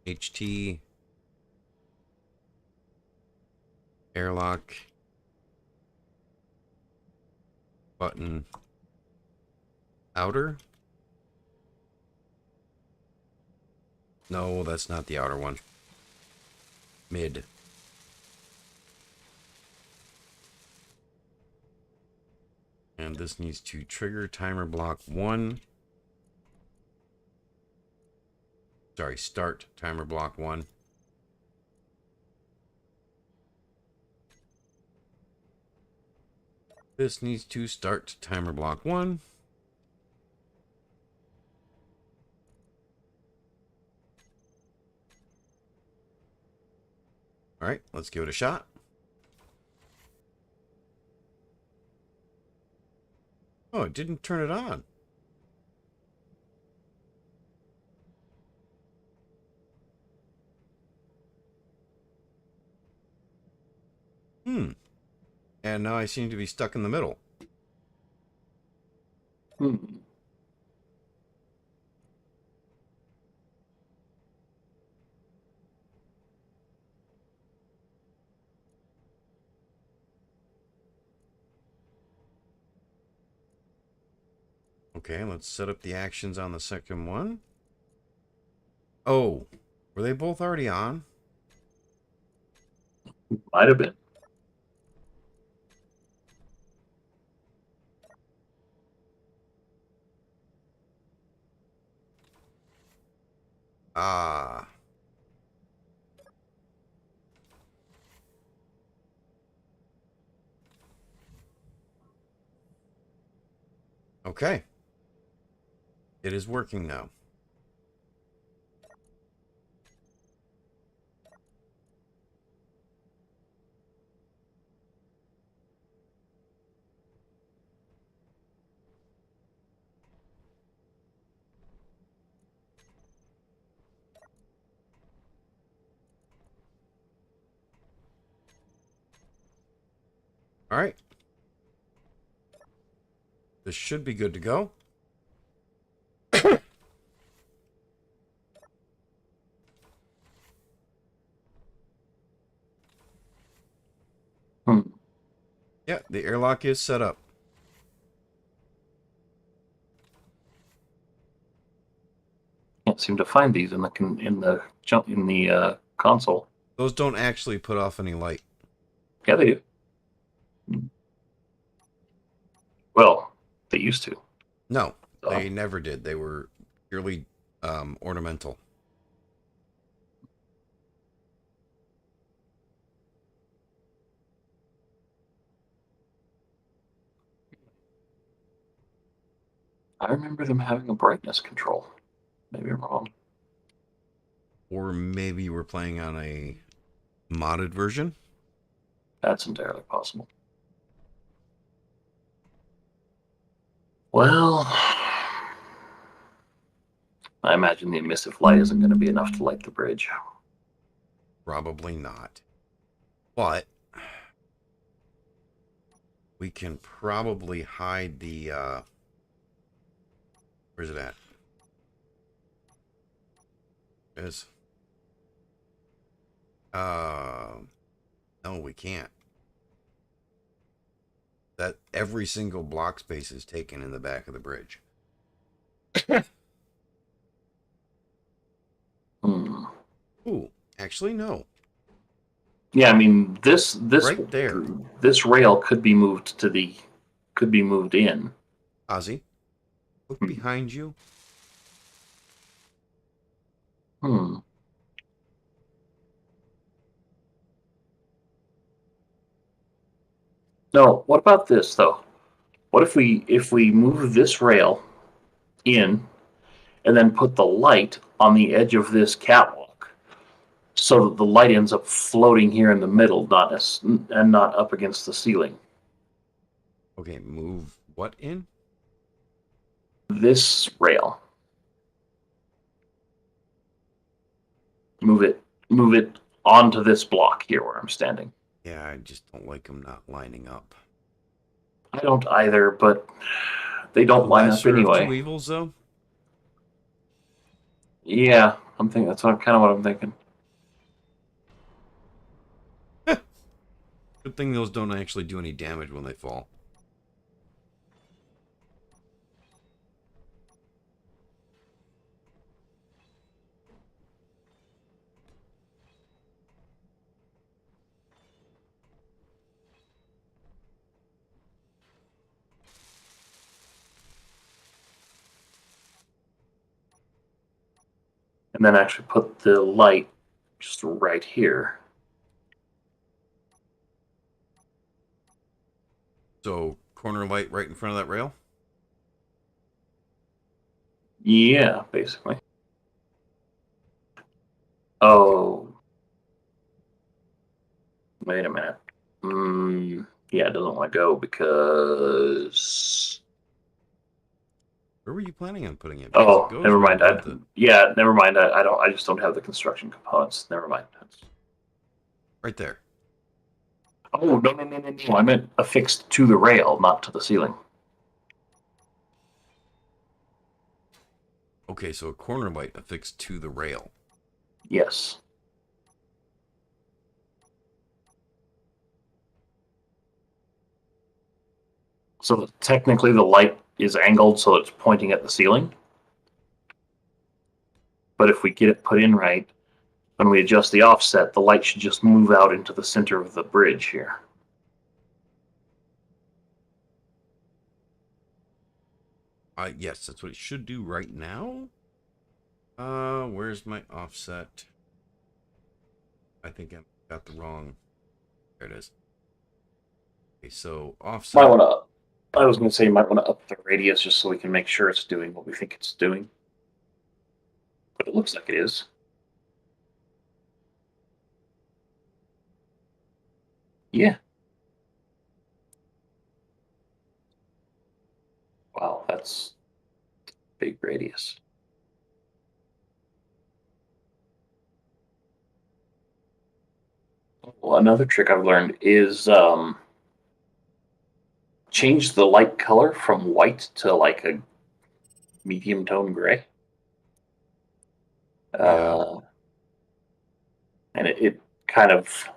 HT airlock button outer. No, that's not the outer one. Mid. And this needs to trigger timer block 1. Sorry, start timer block 1. This needs to start timer block 1. All right, let's give it a shot. Oh, it didn't turn it on. And now I seem to be stuck in the middle. Okay, let's set up the actions on the second one. Oh, were they both already on? Might have been. Ah. Okay. It is working now. All right. This should be good to go. Yeah, the airlock is set up. Can't seem to find these in the console. Those don't actually put off any light. Yeah, they do. Well, they used to. No, they never did. They were purely ornamental. I remember them having a brightness control. Maybe I'm wrong. Or maybe we're playing on a modded version. That's entirely possible. Well, I imagine the emissive light isn't going to be enough to light the bridge. Probably not. But we can probably hide the where's it at? No, we can't. That every single block space is taken in the back of the bridge. Hmm. Ooh, actually, no. Yeah, I mean this Right there. this rail could be moved in. Ozzy, look behind you. Hmm. No, what about this though? What if we move this rail in and then put the light on the edge of this catwalk so that the light ends up floating here in the middle, and not up against the ceiling. Okay, move what in? This rail, move it onto this block here where I'm standing. Yeah, I just don't like them not lining up. I don't either, but they The don't line up lesser of two anyway. evils, though. Yeah, I'm thinking that's kind of what I'm thinking. Good thing those don't actually do any damage when they fall. And then actually put the light just right here. So, corner light right in front of that rail? Yeah, basically. Okay. Oh, wait a minute. Yeah, it doesn't want to go because. Where were you planning on putting it? Because it Oh, goes never right mind. above the... Yeah, never mind. I don't. I just don't have the construction components. Never mind. Right there. Oh no! I meant affixed to the rail, not to the ceiling. Okay, so a corner light affixed to the rail. Yes. So technically, the light is angled so it's pointing at the ceiling. But if we get it put in right, when we adjust the offset, the light should just move out into the center of the bridge here. Yes, that's what it should do right now. Where's my offset? I think I got the wrong... There it is. Okay, so offset... Might want to. I was going to say you might want to up the radius just so we can make sure it's doing what we think it's doing. But it looks like it is. Yeah. Wow, that's big radius. Well, another trick I've learned is change the light color from white to like a medium tone gray. Yeah. And it kind of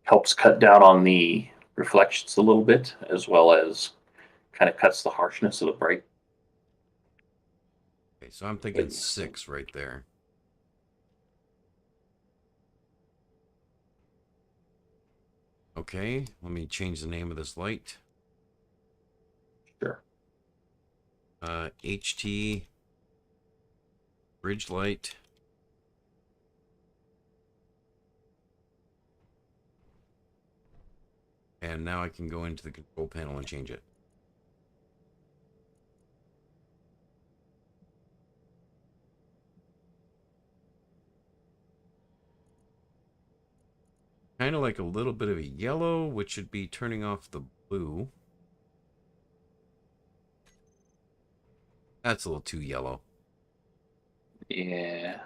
helps cut down on the reflections a little bit, as well as kind of cuts the harshness of the bright. Okay, so I'm thinking 6 right there. Okay, let me change the name of this light. Sure. HT bridge light. And now I can go into the control panel and change it. Kind of like a little bit of a yellow, which should be turning off the blue. That's a little too yellow. Yeah.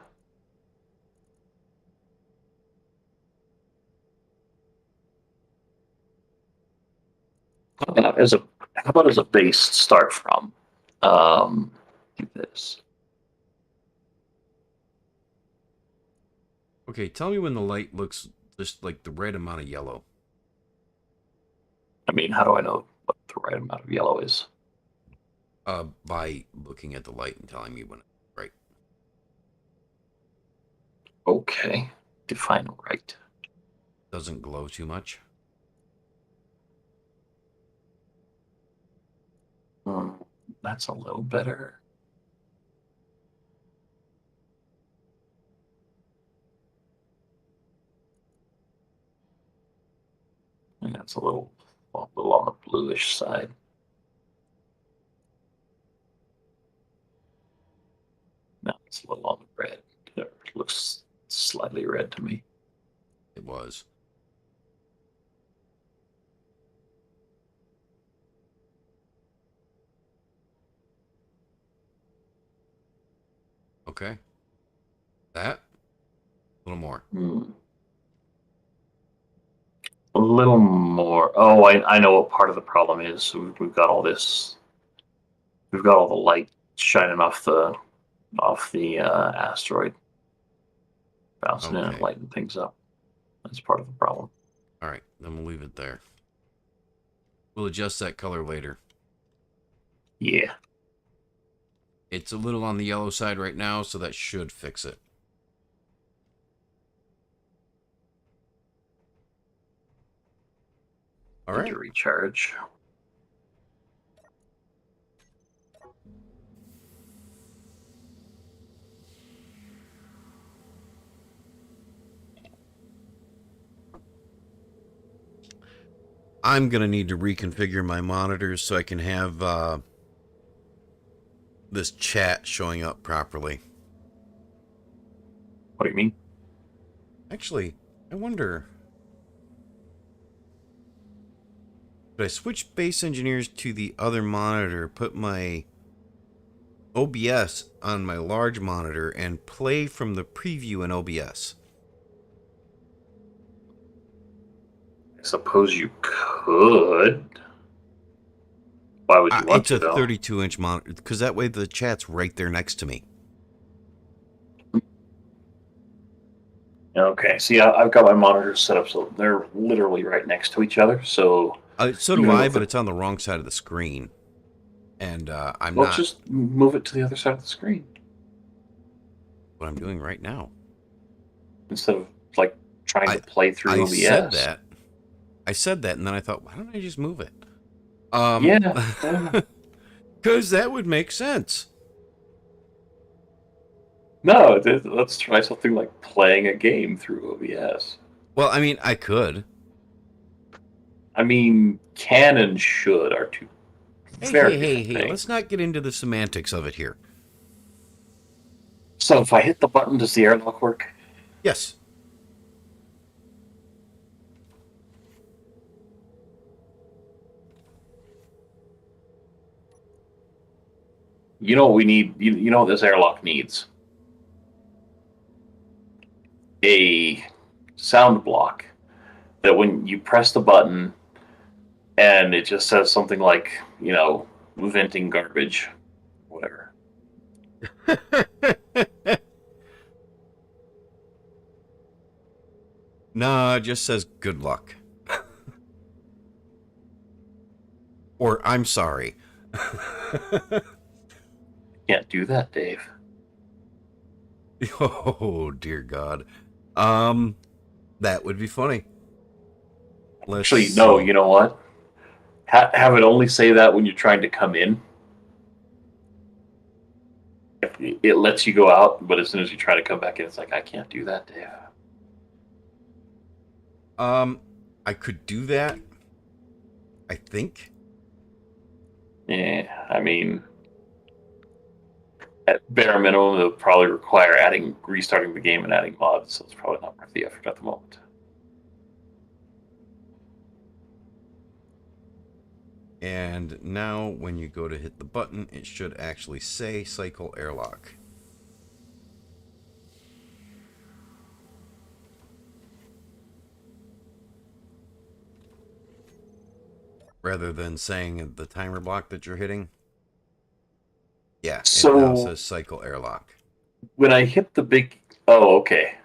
How about as a base to start from? Do this. Okay, tell me when the light looks just like the right amount of yellow. I mean, how do I know what the right amount of yellow is? By looking at the light and telling me when it's right. Okay. Define right. Doesn't glow too much. Hmm, that's a little better. And that's a little on the bluish side. Now it's a little on the red. It looks slightly red to me. It was. Okay. That? A little more. A little more. Oh, I know what part of the problem is. So we've got all this. We've got all the light shining off the asteroid, bouncing in and Okay. lighting things up. That's part of the problem. All right, then we'll leave it there. We'll adjust that color later. Yeah. It's a little on the yellow side right now, so that should fix it. All Need right. to recharge. I'm going to need to reconfigure my monitors so I can have this chat showing up properly. What do you mean? Actually, I wonder... Should I switch base engineers to the other monitor, put my OBS on my large monitor, and play from the preview in OBS? I suppose you could. Why would you want It's to, a though? 32-inch monitor, because that way the chat's right there next to me. Okay, see, I've got my monitors set up so they're literally right next to each other. So So do even I, with but the, it's on the wrong side of the screen. And I'm well, not just move it to the other side of the screen what I'm doing right now. instead of like trying to play through I OBS. said that. I said that, and then I thought, why don't I just move it? Yeah. Because that would make sense. No, let's try something like playing a game through OBS. Well, I mean, I could. I mean, can and should are two very different things. Let's not get into the semantics of it here. So if I hit the button, does the airlock work? Yes. You know what we need? You know what this airlock needs? A sound block that when you press the button and it just says something like, venting garbage, whatever. No, it just says good luck. Or I'm sorry. Can't do that, Dave. Oh, dear God. That would be funny. Actually, no, you know what? Have it only say that when you're trying to come in. It lets you go out, but as soon as you try to come back in, it's like, I can't do that, Dave. I could do that. I think. Yeah, I mean, at bare minimum, it'll probably require restarting the game and adding mods, so it's probably not worth the effort at the moment. And now when you go to hit the button, it should actually say cycle airlock. Rather than saying the timer block that you're hitting. Yeah, it now says cycle airlock. When I hit the big... Oh, okay.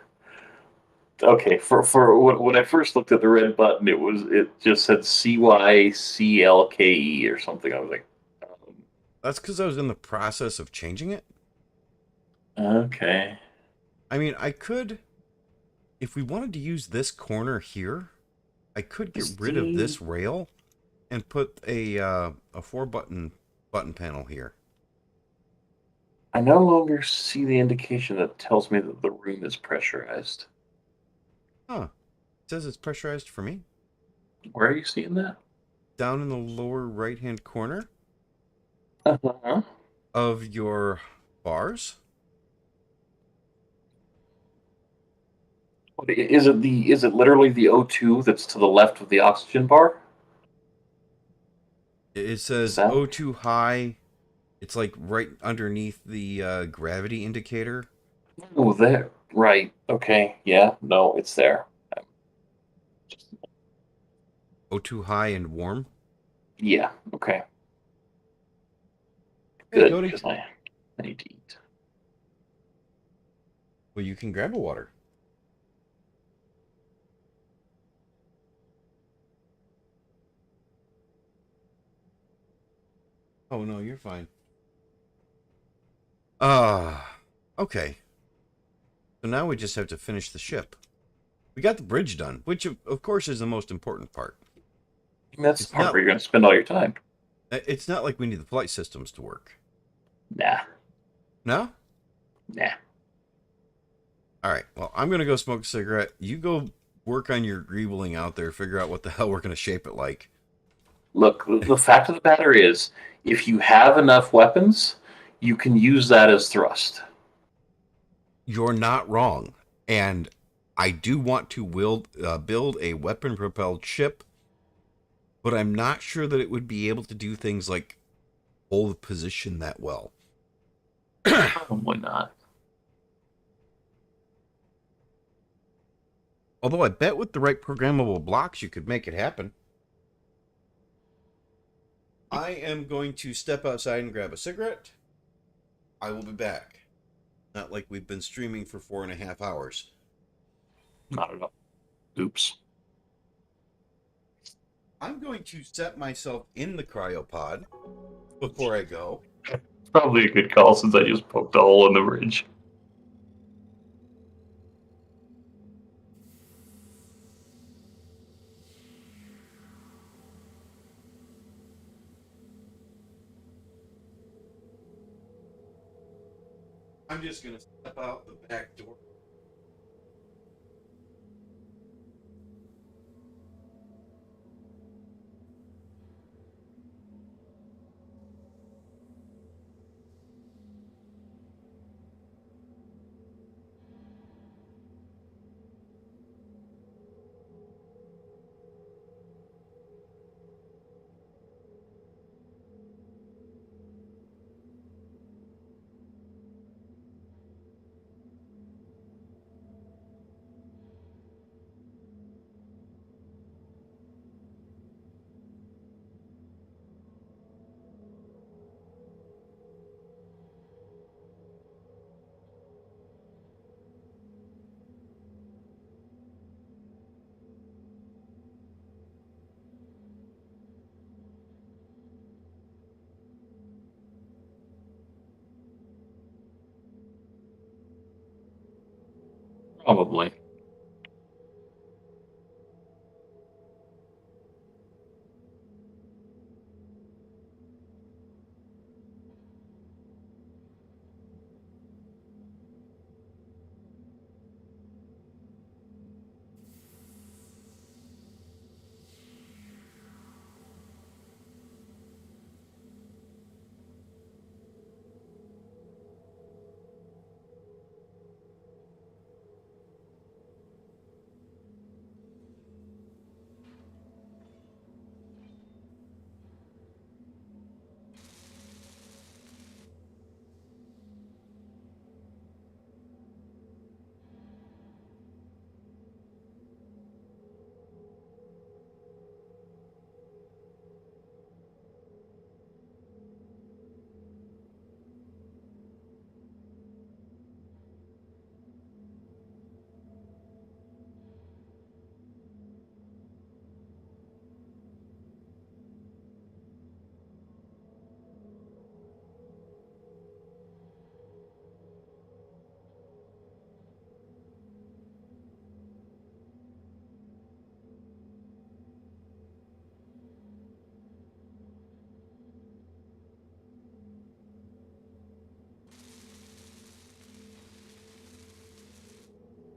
Okay, for when I first looked at the red button, it just said CYCLKE or something. I was like, That's because I was in the process of changing it. okay. I mean, I could, if we wanted to use this corner here, I could get rid of See, this rail and put a 4 button panel here. I no longer see the indication that tells me that the room is pressurized. Huh. It says it's pressurized for me. Where are you seeing that? Down in the lower right-hand corner Uh-huh. of your bars. Is it literally the O2 that's to the left of the oxygen bar? It Is says that? O2 high. It's like right underneath the gravity indicator. Oh, there. Right. Okay. Yeah. No, it's there. Just, O2 high and warm. yeah. Okay. Hey, Good, Cody. because I need to eat. Well, you can grab a water. Oh, no, you're fine. Okay. So now we just have to finish the ship. We got the bridge done, which of course is the most important part. That's It's the part not where you're going to spend all your time. it's not like we need the flight systems to work. Nah. No? Nah. All right. Well, I'm going to go smoke a cigarette. You go work on your greebling out there, figure out what the hell we're going to shape it like. Look, the fact of the matter is, if you have enough weapons, you can use that as thrust. You're not wrong. And I do want to build a weapon propelled ship, but I'm not sure that it would be able to do things like hold position that well. Probably not. Although I bet with the right programmable blocks, you could make it happen. I am going to step outside and grab a cigarette. I will be back. Not like we've been streaming for 4.5 hours. Not at all. Oops. I'm going to set myself in the cryopod before I go. Probably a good call since I just poked a hole in the bridge. I'm just going to step out the back door. Probably.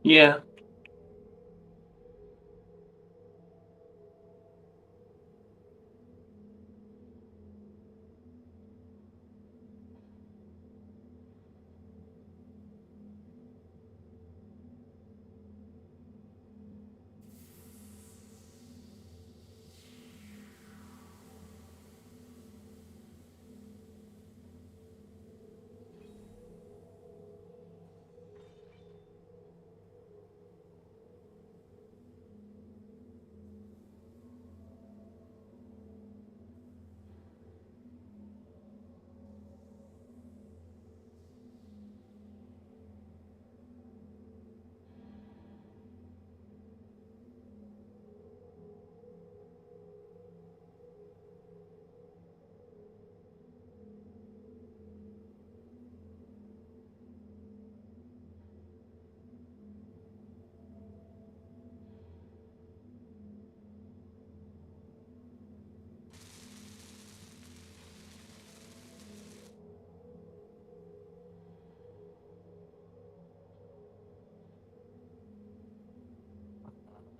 Yeah.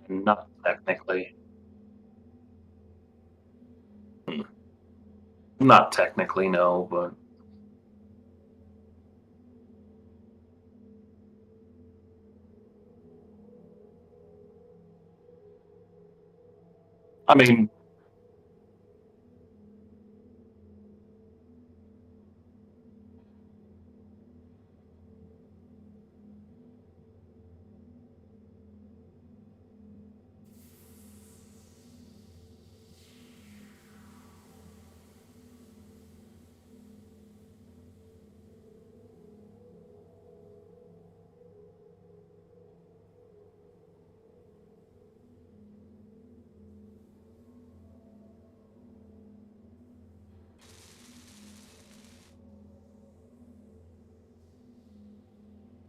Not technically. Not technically, no, but I mean,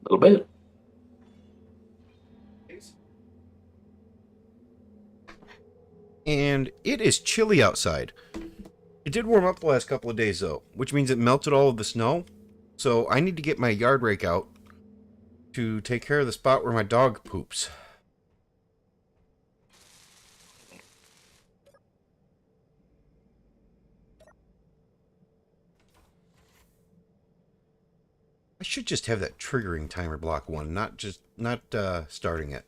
a little bit. And it is chilly outside. It did warm up the last couple of days, though, which means it melted all of the snow. So I need to get my yard rake out to take care of the spot where my dog poops. I should just have that triggering timer block one, not starting it.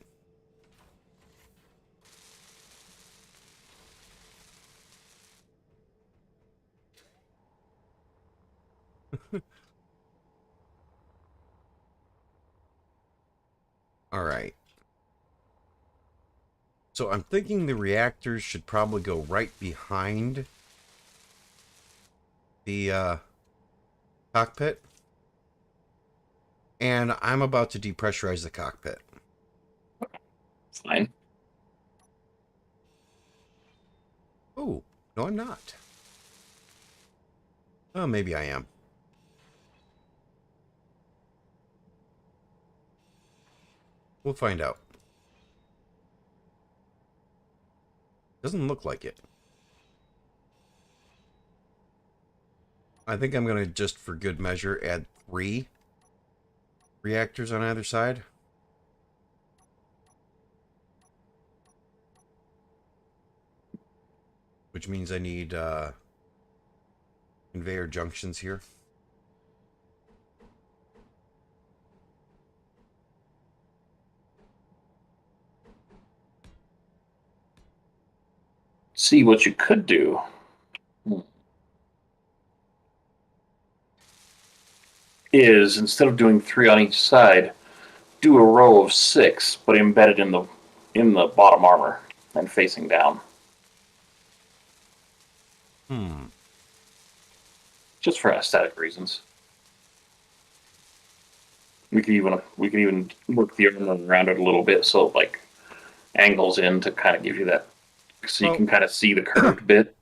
All right. So I'm thinking the reactors should probably go right behind the cockpit. And I'm about to depressurize the cockpit. Fine. Oh, no, I'm not. Oh, maybe I am. We'll find out. Doesn't look like it. I think I'm going to, just for good measure, add 3 reactors on either side. Which means I need conveyor junctions here. See what you could do. Is instead of doing 3 on each side, do a row of 6, but embedded in the bottom armor and facing down. Just for aesthetic reasons. We could even work the armor around it a little bit so it like angles in to kind of give you that, so you can kind of see the curved bit.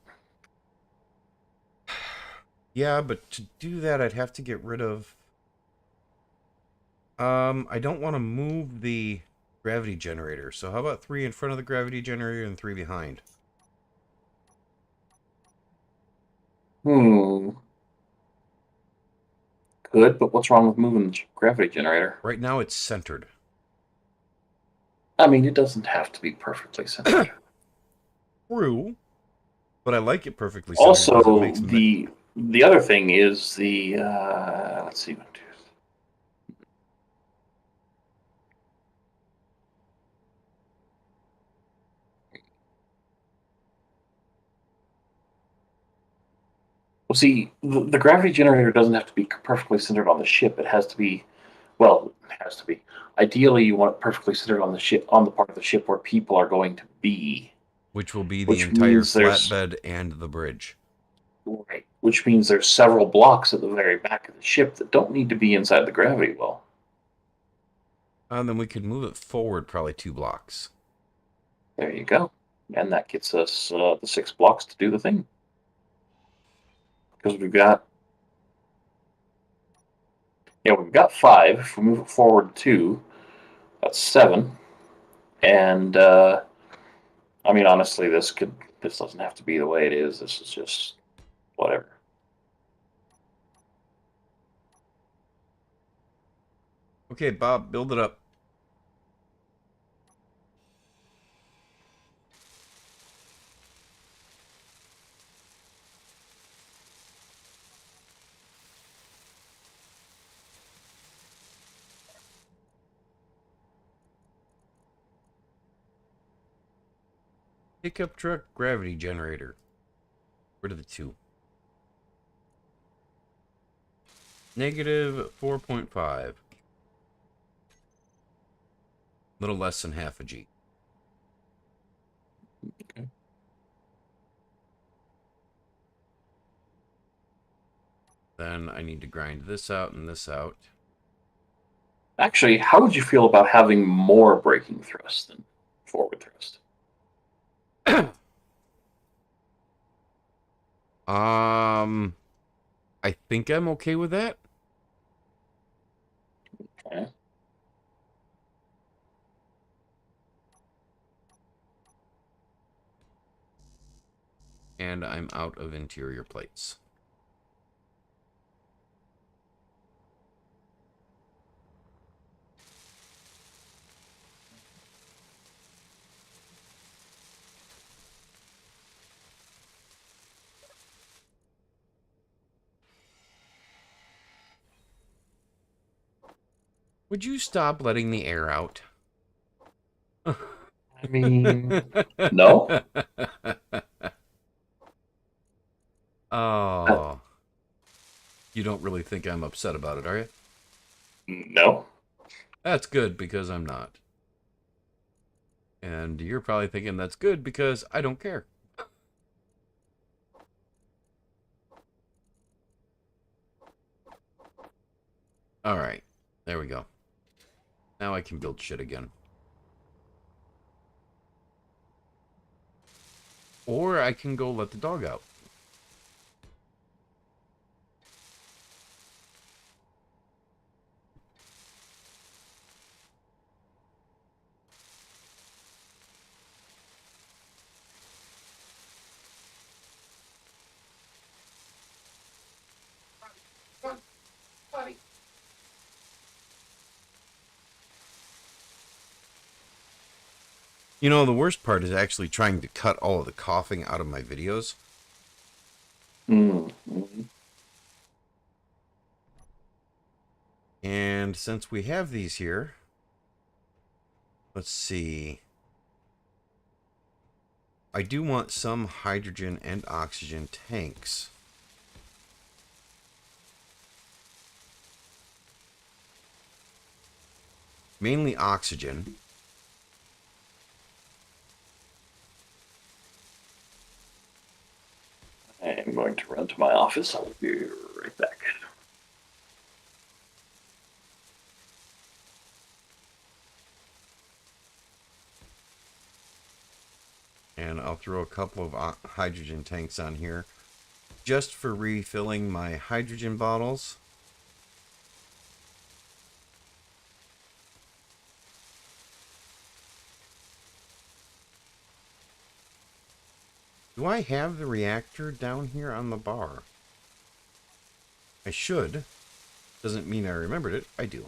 Yeah, but to do that, I'd have to get rid of... I don't want to move the gravity generator. So how about 3 in front of the gravity generator and 3 behind? Good, but what's wrong with moving the gravity generator? Right now it's centered. I mean, it doesn't have to be perfectly centered. True, but I like it perfectly centered because it Also, makes the other thing is the let's see. Well, see, the gravity generator doesn't have to be perfectly centered on the ship. It has to be, well, it has to be. Ideally, you want it perfectly centered on the ship, on the part of the ship where people are going to be, which will be the which entire means there's flatbed and the bridge. right, which means there's several blocks at the very back of the ship that don't need to be inside the gravity well. And then we could move it forward probably 2 blocks. There you go, and that gets us the 6 blocks to do the thing. Because we've got 5. If we move it forward 2, that's 7. And I mean, honestly, this doesn't have to be the way it is. This is just whatever. Okay, Bob, build it up. Pickup truck gravity generator. Where are the 2? Negative 4.5. Little less than half a G. Okay. Then I need to grind this out and this out. Actually, how would you feel about having more braking thrust than forward thrust? I think I'm okay with that. Okay. And I'm out of interior plates. Would you stop letting the air out? I mean, no. Oh. You don't really think I'm upset about it, are you? No. That's good because I'm not. And you're probably thinking that's good because I don't care. Alright. There we go. Now I can build shit again. Or I can go let the dog out. You know, the worst part is actually trying to cut all of the coughing out of my videos. Mm-hmm. And since we have these here, let's see. I do want some hydrogen and oxygen tanks. Mainly oxygen. I'm going to run to my office. I'll be right back. And I'll throw a couple of hydrogen tanks on here just for refilling my hydrogen bottles. Do I have the reactor down here on the bar? I should. Doesn't mean I remembered it. I do.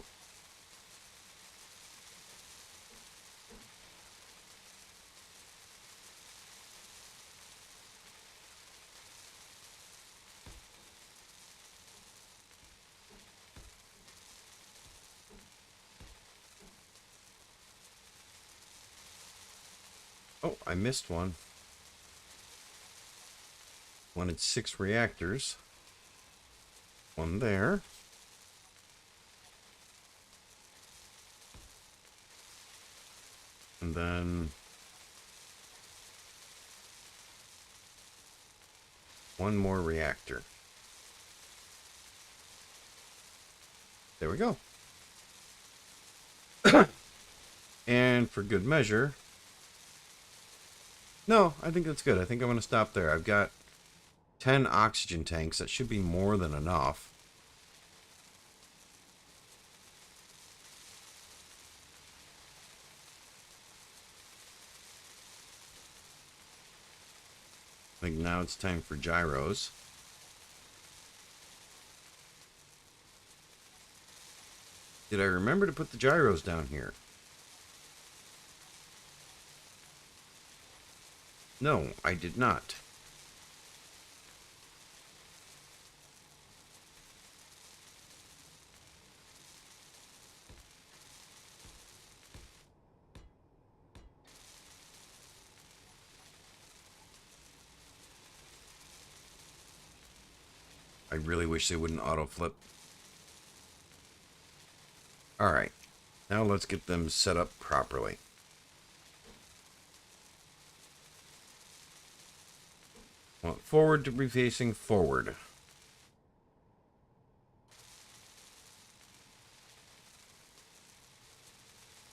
Oh, I missed one. Wanted 6 reactors. One there. And then one more reactor. There we go. And for good measure... No, I think that's good. I think I'm going to stop there. I've got 10 oxygen tanks. That should be more than enough. I think now it's time for gyros. Did I remember to put the gyros down here? No, I did not. I really wish they wouldn't auto flip. Alright, now let's get them set up properly. Want forward to be facing forward.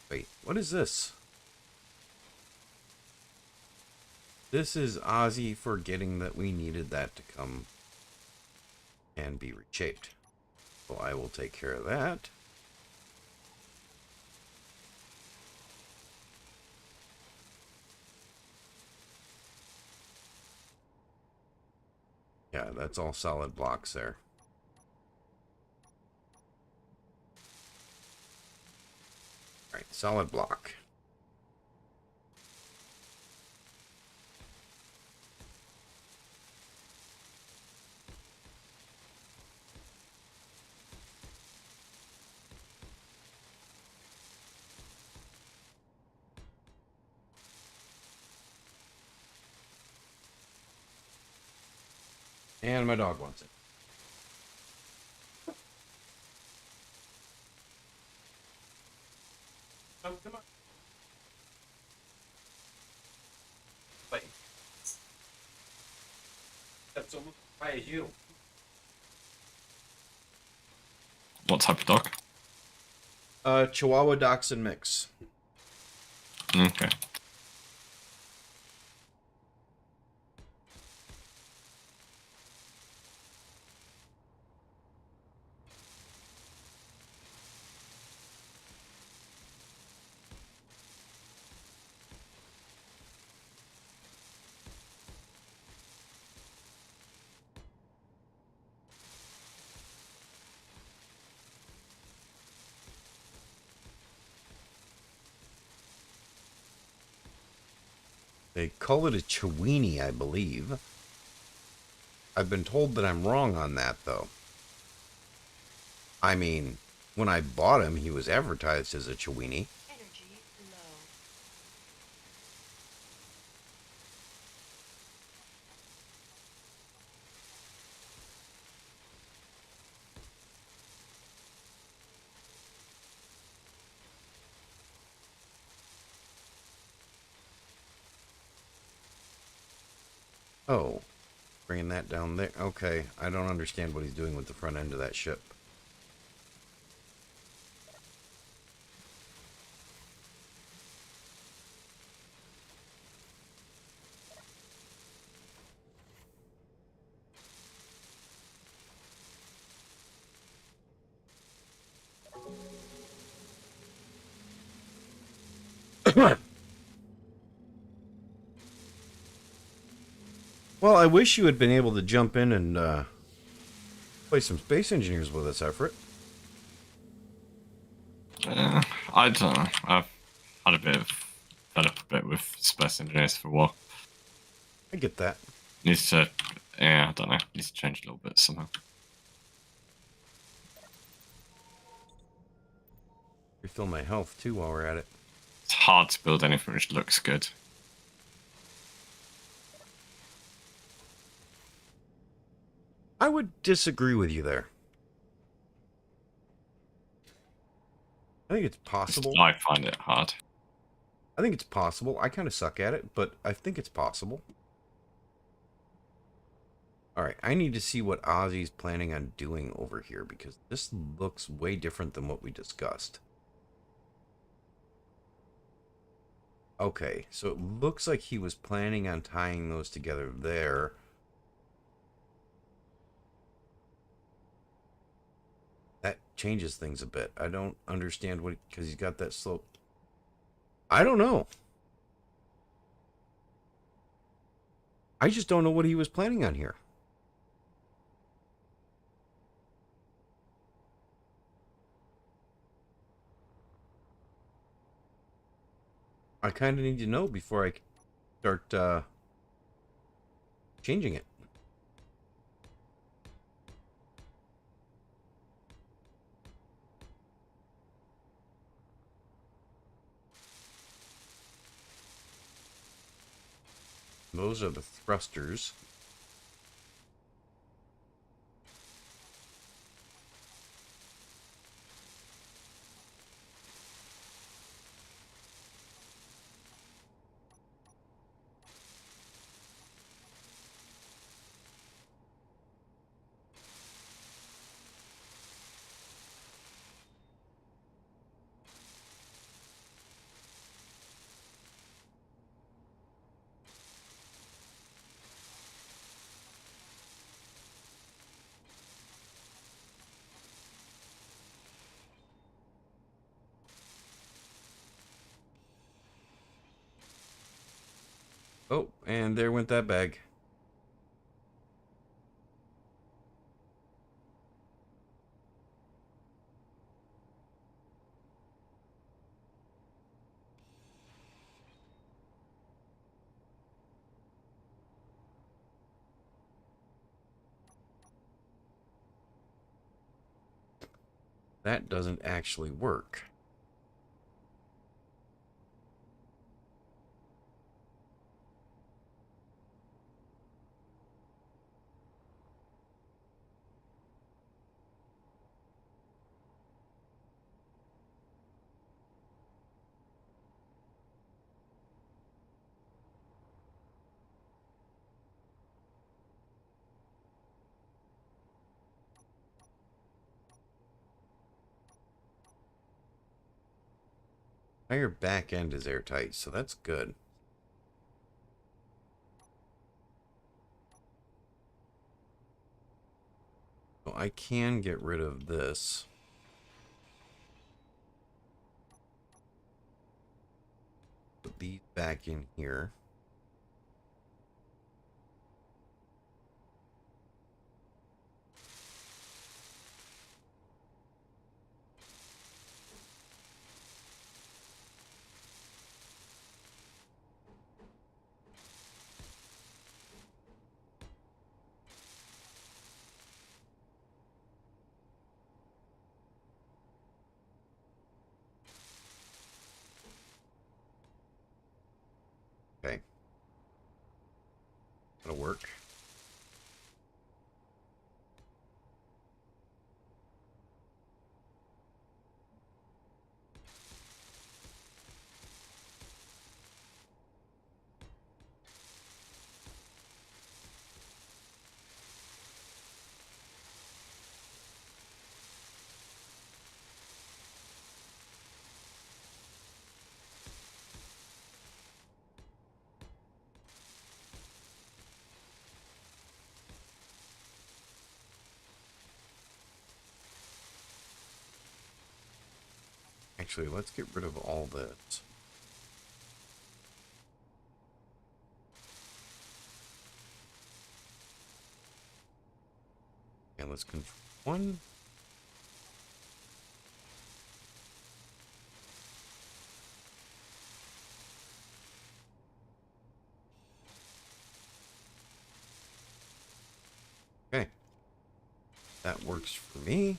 Wait, what is this? This is Ozzy forgetting that we needed that to come and be reshaped. So I will take care of that. Yeah, that's all solid blocks there. All right, solid block. And my dog wants it. Oh, come on. Wait. That's almost as high as you. What type of dog? Chihuahua Dachshund mix. Okay. They call it a Chiweenie, I believe. I've been told that I'm wrong on that, though. I mean, when I bought him, he was advertised as a Chiweenie. Energy low. Oh, bringing that down there. Okay, I don't understand what he's doing with the front end of that ship. Well, I wish you had been able to jump in and play some Space Engineers with us, Everett. I don't know. I've had a bit of fed up a bit with Space Engineers for a while. I get that. Needs to, yeah, I don't know. Needs to change a little bit somehow. Refill my health, too, while we're at it. It's hard to build anything which looks good. I would disagree with you there. I think it's possible. I find it hard. I think it's possible. I kind of suck at it, but I think it's possible. Alright, I need to see what Ozzy's planning on doing over here, because this looks way different than what we discussed. Okay, so it looks like he was planning on tying those together there. That changes things a bit. I don't understand what... because he's got that slope. I don't know. I just don't know what he was planning on here. I kind of need to know before I start changing it. Those are the thrusters. Oh, and there went that bag. That doesn't actually work. Tire back end is airtight, so that's good. So I can get rid of this. Put these back in here. Okay. That'll work. Actually, let's get rid of all this. And let's control one. Okay. That works for me.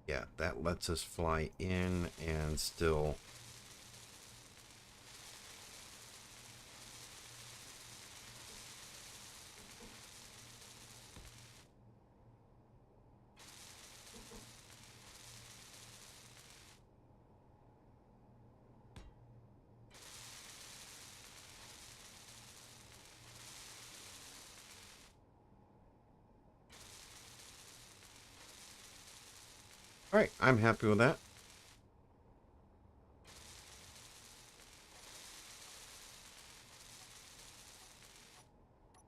Yeah, that lets us fly in and still... Alright, I'm happy with that.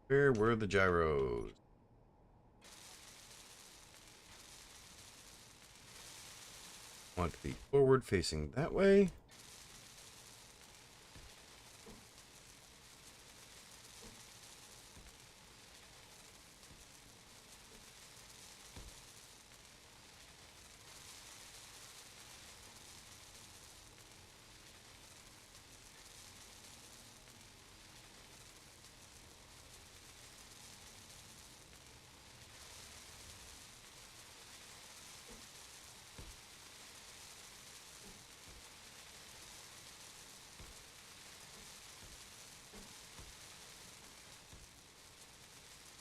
Where were the gyros? Want to be forward facing that way.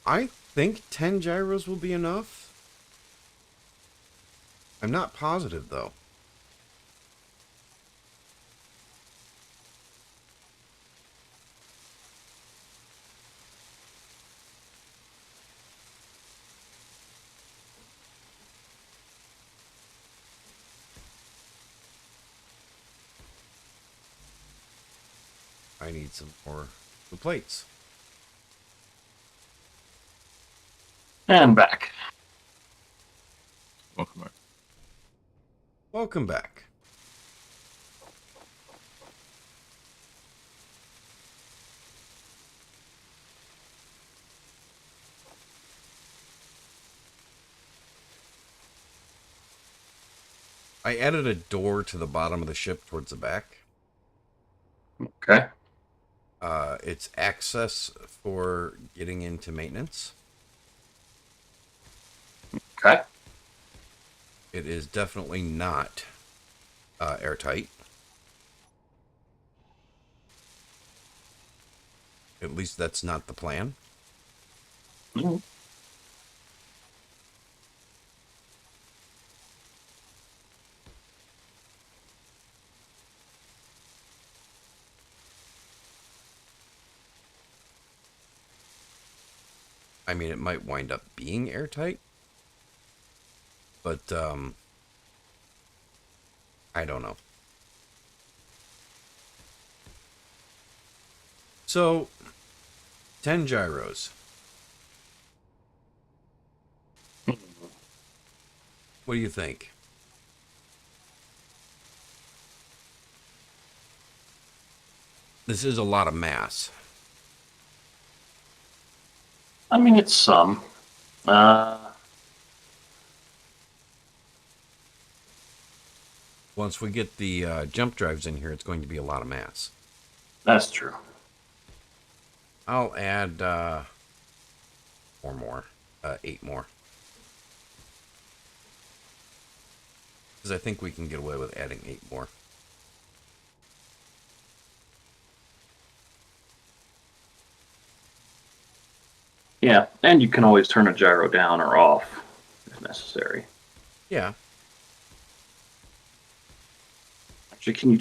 I think 10 gyros will be enough. I'm not positive, though. I need some more the plates. And back. Welcome back. Welcome back. I added a door to the bottom of the ship towards the back. Okay. It's access for getting into maintenance. Okay. It is definitely not airtight. At least that's not the plan. Mhm. I mean, it might wind up being airtight, but I don't know. So, 10 gyros. What do you think? This is a lot of mass. I mean, it's some. Once we get the jump drives in here, it's going to be a lot of mass. That's true. I'll add 4 more. 8 more. Because I think we can get away with adding 8 more. Yeah, and you can always turn a gyro down or off if necessary. Yeah. Actually, can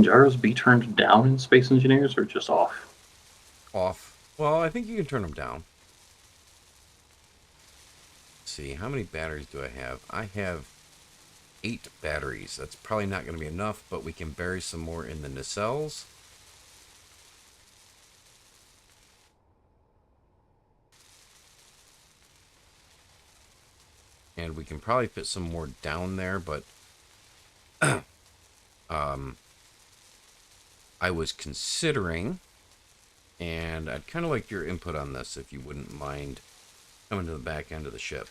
gyros be turned down in Space Engineers or just off? Off. Well, I think you can turn them down. Let's see, how many batteries do I have? I have 8 batteries. That's probably not going to be enough, but we can bury some more in the nacelles. And we can probably fit some more down there, but I was considering, and I'd kind of like your input on this if you wouldn't mind coming to the back end of the ship.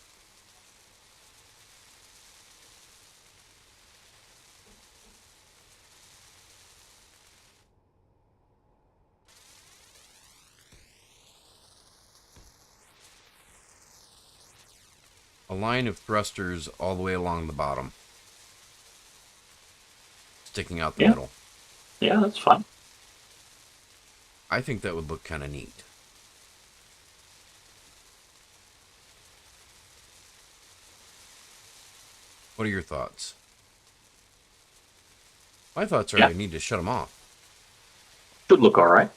a line of thrusters all the way along the bottom, sticking out the Yeah. middle. Yeah, that's fine. I think that would look kind of neat. What are your thoughts? My thoughts are Yeah. I need to shut them off. Should look all right.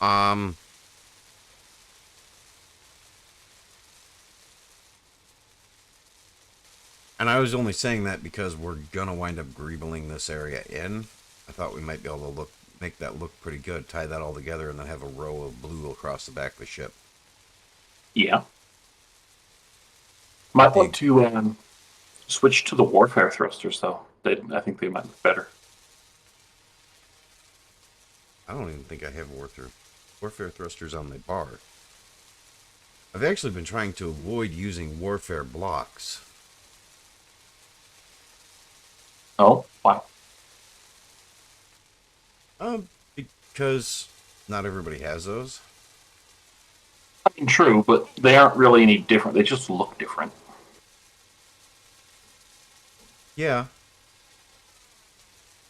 Um, and I was only saying that because we're gonna wind up greebling this area in. I thought we might be able to make that look pretty good, tie that all together, and then have a row of blue across the back of the ship. Yeah. Might They, want to switch to the warfare thrusters, though. I think they might look better. I don't even think I have warfare thrusters on my bar. I've actually been trying to avoid using warfare blocks. Oh, wow. Because not everybody has those. I mean, true, but they aren't really any different. They just look different. Yeah.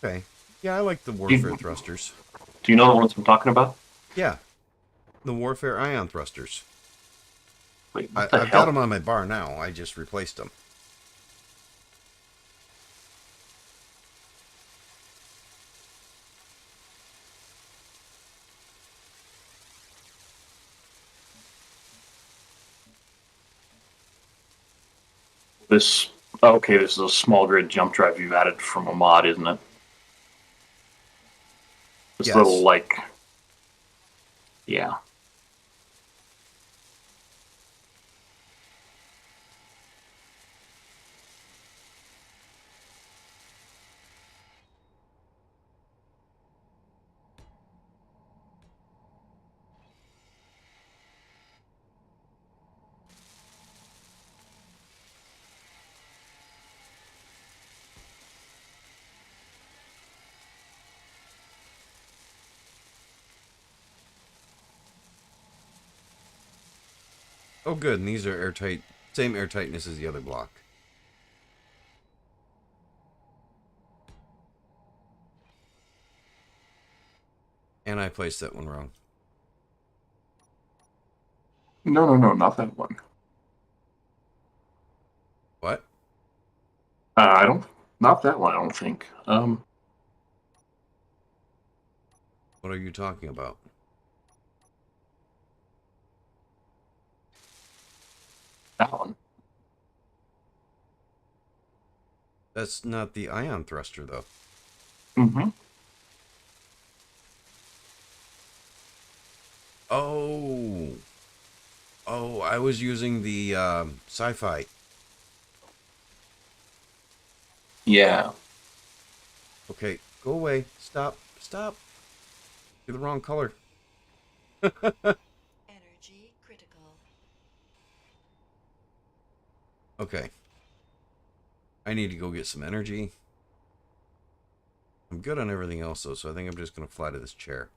Okay. Yeah, I like the Do warfare you, thrusters. do you know the ones I'm talking about? Yeah, the warfare ion thrusters. Wait, I, what the I've got hell? them on my bar now. I just replaced them. This. Okay, this is a small grid jump drive you've added from a mod, isn't it? This Yes. little, like. Yeah. Oh, good. And these are airtight, same airtightness as the other block. And I placed that one wrong. No, not that one. What? I don't. Not that one, I don't think. What are you talking about? That one. That's not the ion thruster, though. Mm-hmm. Oh. Oh, I was using the sci-fi. Yeah. Okay, go away. Stop. Stop. You're the wrong color. Energy critical. Okay. I need to go get some energy. I'm good on everything else, though, so I think I'm just going to fly to this chair.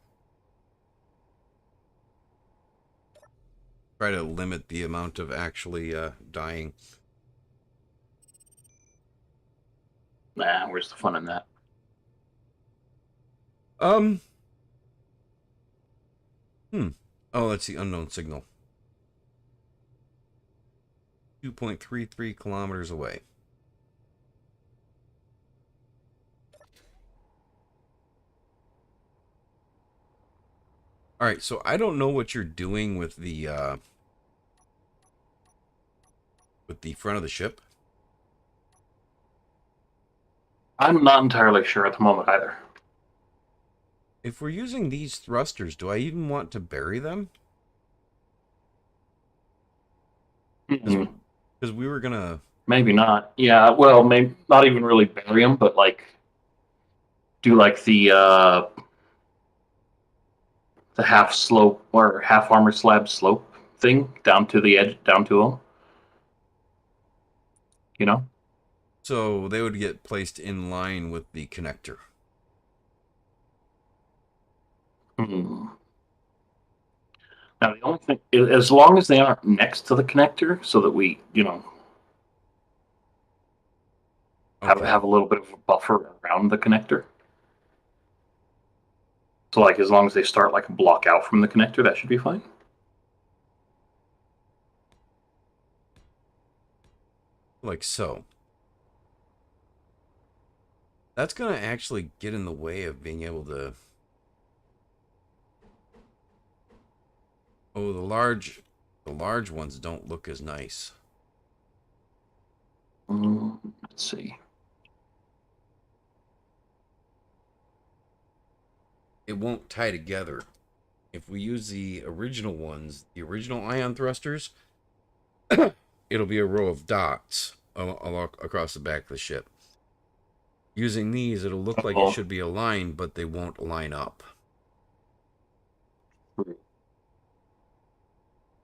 Try to limit the amount of actually dying. Nah, where's the fun in that? Um. Oh, that's the unknown signal. 2.33 kilometers away. All right, so I don't know what you're doing with the front of the ship. I'm not entirely sure at the moment either. If we're using these thrusters, do I even want to bury them? Because we were gonna. Maybe not. Yeah, well, maybe not even really bury them, but like do like the the half slope or half armor slab slope thing down to the edge, down to them. You know. So they would get placed in line with the connector. Hmm. Now the only thing, as long as they aren't next to the connector, so that we, Okay. have a little bit of a buffer around the connector. So like as long as they start like a block out from the connector, that should be fine. Like so. That's going to actually get in the way of being able to... Oh, the large ones don't look as nice. Let's see. It won't tie together. If we use the original ones, the original ion thrusters, it'll be a row of dots across the back of the ship. Using these, it'll look like it should be aligned, but they won't line up.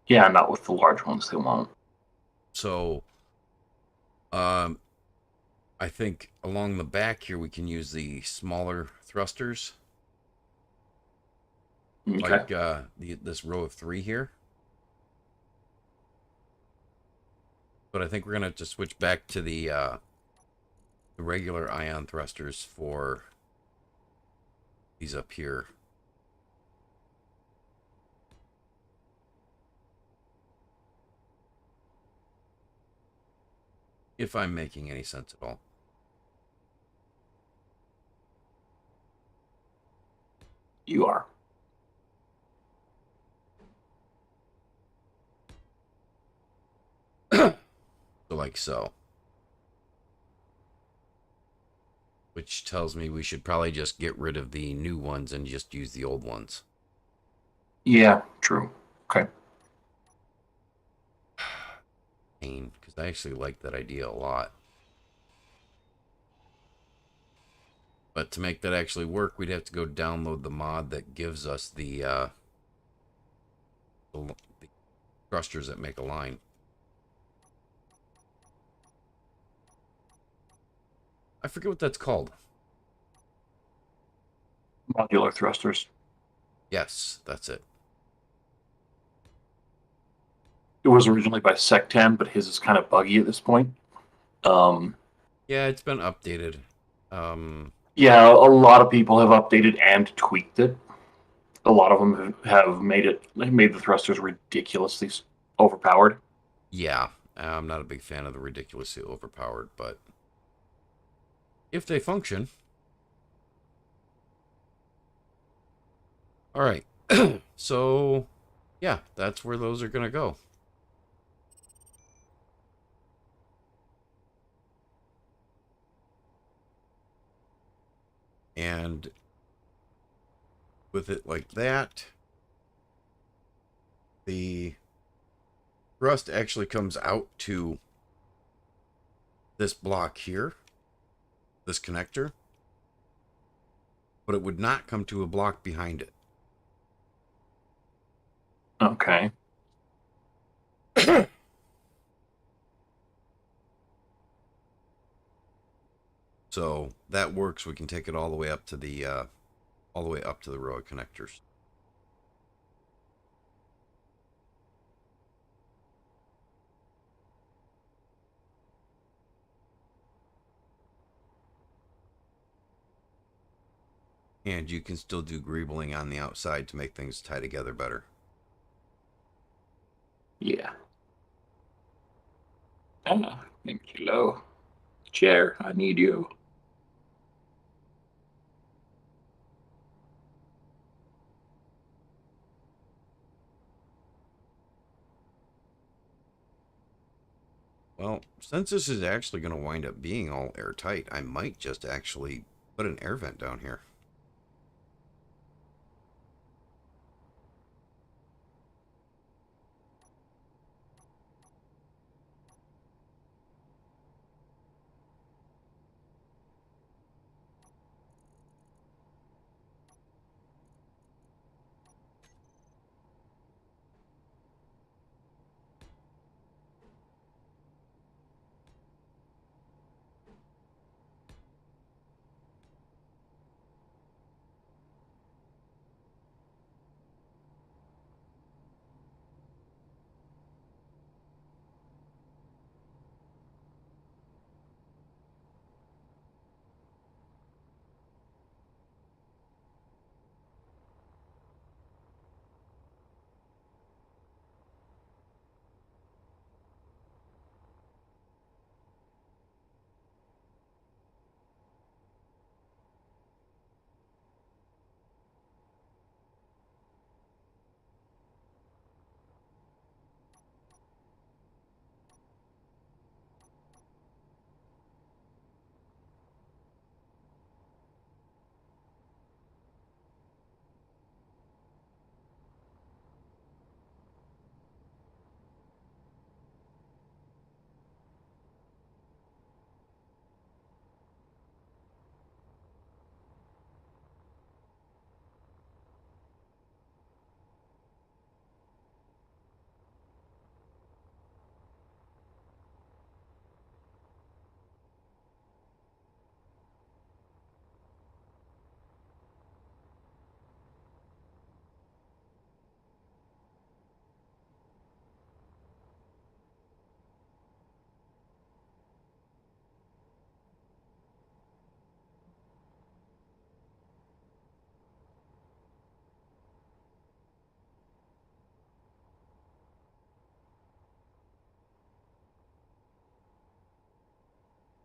Yeah, not with the large ones, they won't. So, I think along the back here we can use the smaller thrusters, Okay. like this row of 3 here. But I think we're gonna have to switch back to the regular ion thrusters for these up here. If I'm making any sense at all. You are. So like so. Which tells me we should probably just get rid of the new ones and just use the old ones. Yeah, true. Okay. Pain, because I actually like that idea a lot. But to make that actually work, we'd have to go download the mod that gives us the thrusters that make a line. I forget what that's called. Modular thrusters. Yes, that's it. It was originally by Sectan, but his is kind of buggy at this point. Yeah, it's been updated. Yeah, a lot of people have updated and tweaked it. A lot of them have made the thrusters ridiculously overpowered. Yeah, I'm not a big fan of the ridiculously overpowered, but if they function. All right. So, yeah, that's where those are going to go. And with it like that, the thrust actually comes out to this block here, this connector, but it would not come to a block behind it. Okay. So that works. We can take it all the way up to the row of connectors. And you can still do greebling on the outside to make things tie together better. Yeah. Ah, thank you, low. Chair, I need you. Well, since this is actually going to wind up being all airtight, I might just actually put an air vent down here.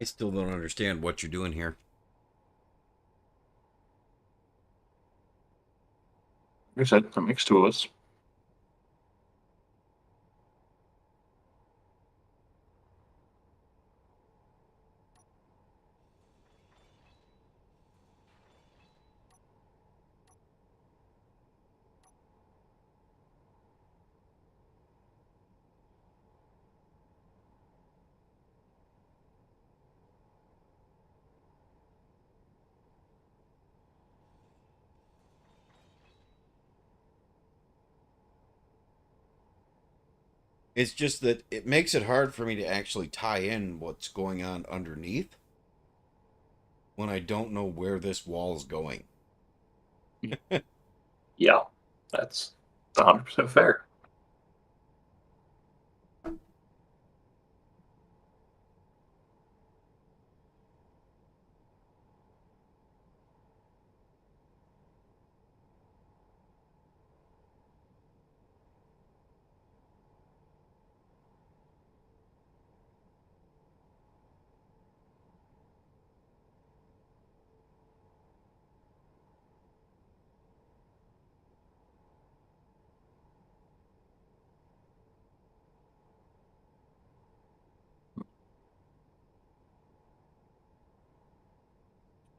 I still don't understand what you're doing here. Like I said, that makes two of us. It's just that it makes it hard for me to actually tie in what's going on underneath when I don't know where this wall is going. Yeah, that's 100% fair.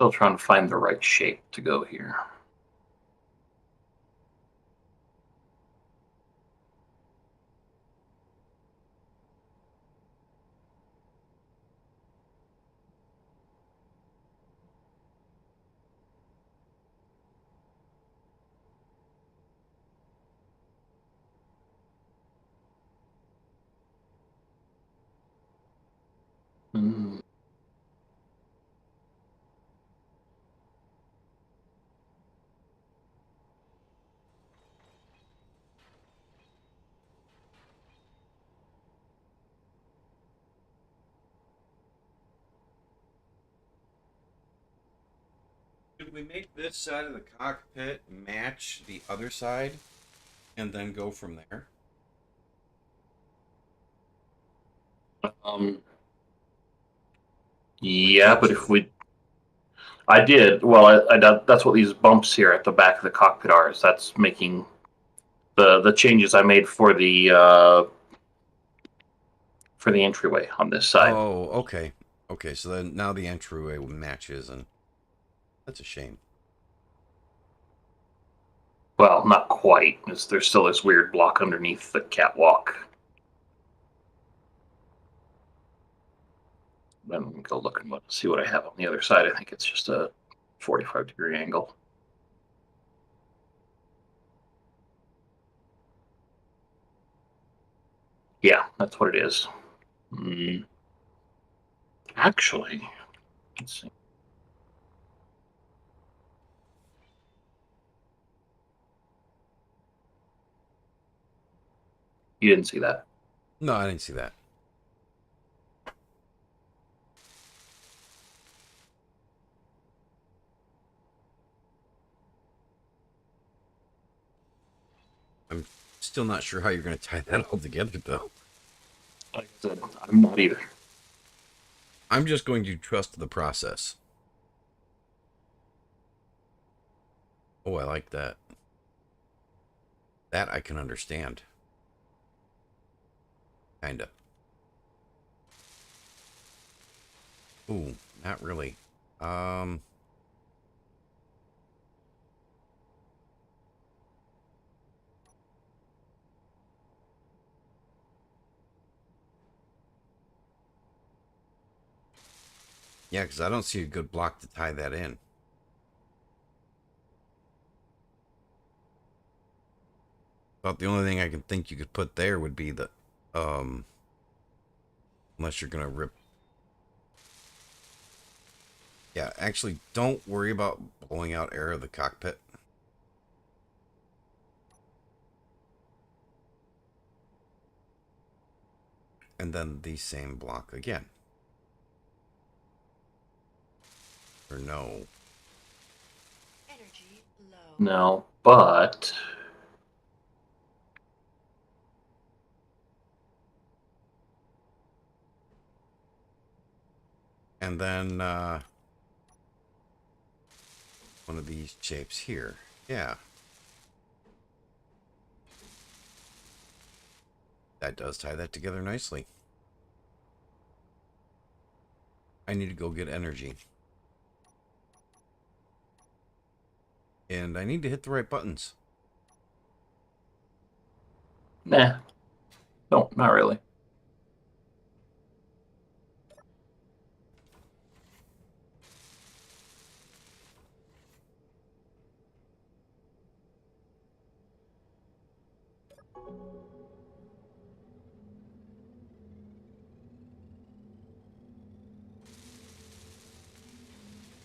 Still trying to find the right shape to go here. Hmm. Should we make this side of the cockpit match the other side and then go from there? Um, Or yeah, did but you? if we, I did. Well, that's what these bumps here at the back of the cockpit are. Is that's making the changes I made for the entryway on this side. Oh, okay. Okay, so then now the entryway matches, and that's a shame. Well, not quite. There's still this weird block underneath the catwalk. Then let me go look and see what I have on the other side. I think it's just a 45-degree angle. Yeah, that's what it is. Mm, actually, let's see. You didn't see that. No, I didn't see that. I'm still not sure how you're going to tie that all together, though. Like I said, I'm not either. I'm just going to trust the process. Oh, I like that. That I can understand. Kinda. Ooh, not really. Um, yeah, because I don't see a good block to tie that in. About the only thing I can think you could put there would be the, um, unless you're gonna rip. Yeah, actually, don't worry about blowing out air of the cockpit. And then the same block again. Or no. Energy low. No, but And then one of these shapes here. Yeah. That does tie that together nicely. I need to go get energy. And I need to hit the right buttons. Nah. No, not really.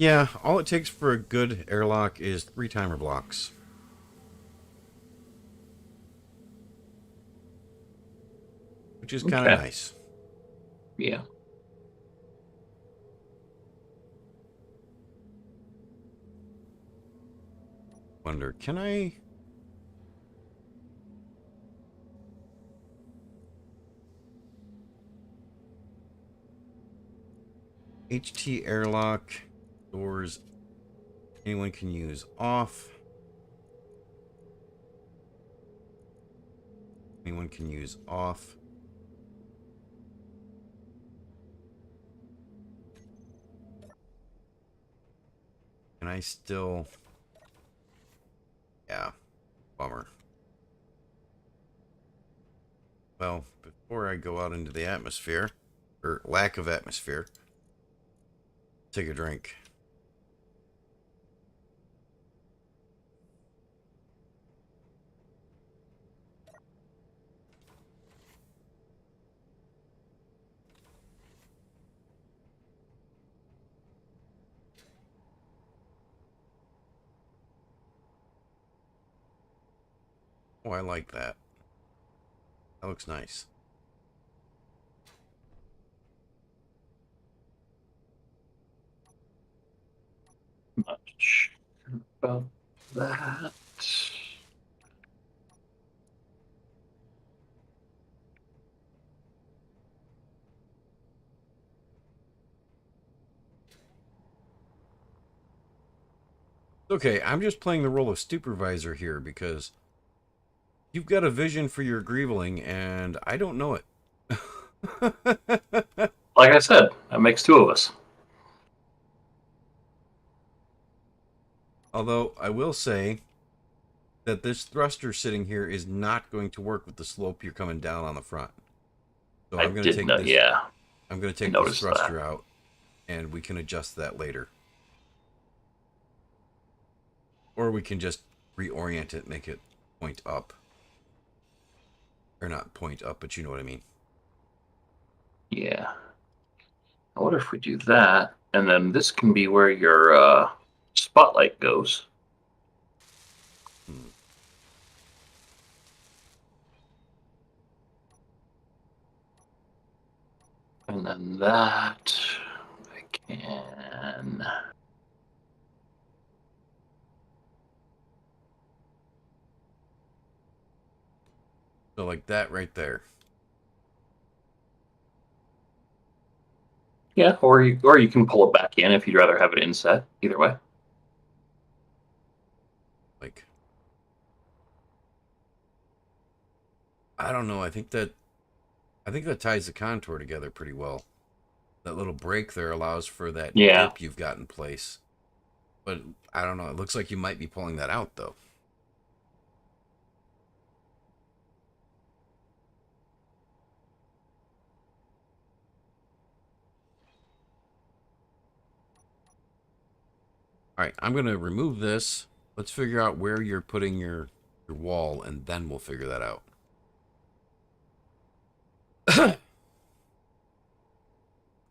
Yeah, all it takes for a good airlock is 3 timer blocks. Which is kind of Okay. nice. Yeah. Wonder, can I... HT airlock doors anyone can use off. Anyone can use off. Can I still... Yeah, bummer. Well, before I go out into the atmosphere, or lack of atmosphere, take a drink. Oh, I like that. That looks nice. Much about that. Okay, I'm just playing the role of supervisor here because you've got a vision for your Grieveling and I don't know it. Like I said, that makes 2 of us. Although I will say that this thruster sitting here is not going to work with the slope you're coming down on the front. So I I'm going to did take know. this. Yeah. I'm going to I take this noticed thruster that. out, and we can adjust that later, or we can just reorient it, make it point up, or not point up, but you know what I mean. Yeah. I wonder if we do that, and then this can be where your spotlight goes. Hmm. And then that I can. So like that right there. Yeah, or you can pull it back in if you'd rather have it inset. Either way. Like, I don't know. I think that ties the contour together pretty well. That little break there allows for that Yeah. dip you've got in place. But I don't know. It looks like you might be pulling that out though. All right, I'm going to remove this. Let's figure out where you're putting your wall, and then we'll figure that out.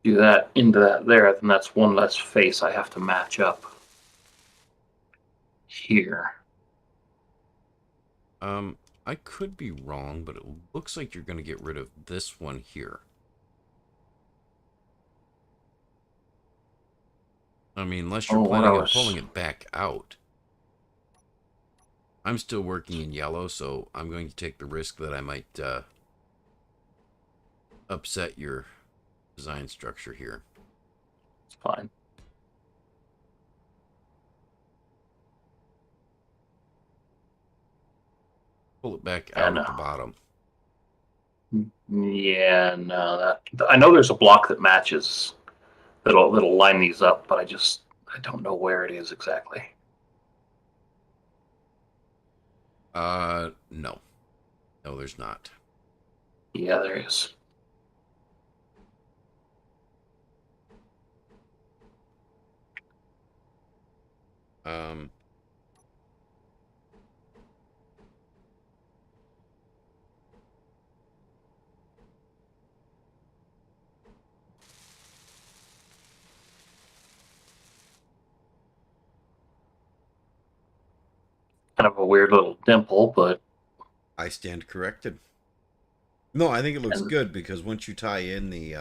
Do that into that there, then that's one less face I have to match up here. I could be wrong, but it looks like you're going to get rid of this one here. I mean, unless you're Oh, what planning on else? pulling it back out. I'm still working in yellow, so I'm going to take the risk that I might upset your design structure here. It's fine. Pull it back Yeah, out no. at the bottom. Yeah, no. That I know there's a block that matches that'll line these up, but I don't know where it is exactly. No. No, there's not. Yeah, there is. Um, Kind of a weird little dimple, but I stand corrected. No, I think it looks and good because once you tie in the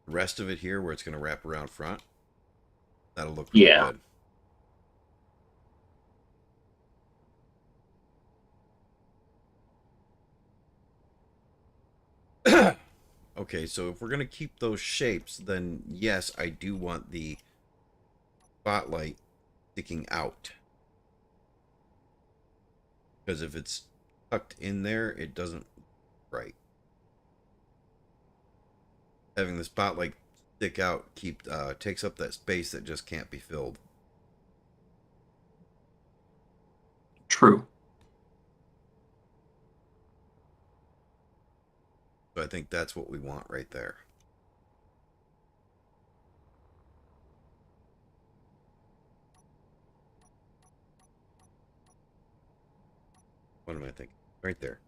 rest of it here where it's going to wrap around front, that'll look really yeah. good. Okay, so if we're going to keep those shapes, then yes, I do want the spotlight sticking out. Because if it's tucked in there, it doesn't look right. Having the spotlight stick out takes up that space that just can't be filled. True. So I think that's what we want right there. What am I thinking? Right there.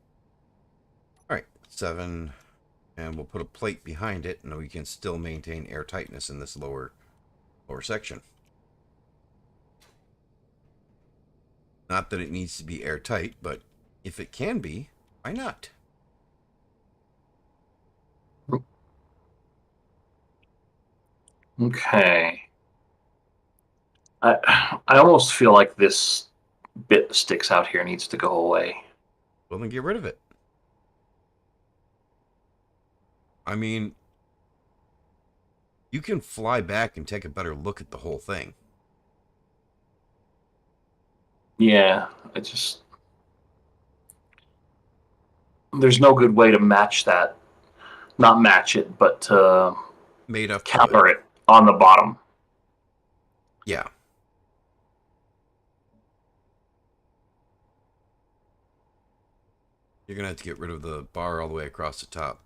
All right, 7, and we'll put a plate behind it, and we can still maintain air tightness in this lower section. Not that it needs to be airtight, but if it can be, why not? Okay. I almost feel like this bit that sticks out here needs to go away. Well, then get rid of it. I mean, you can fly back and take a better look at the whole thing. Yeah, there's no good way to match that. Not match it, but to Made up to it. counter it on the bottom. Yeah. You're going to have to get rid of the bar all the way across the top.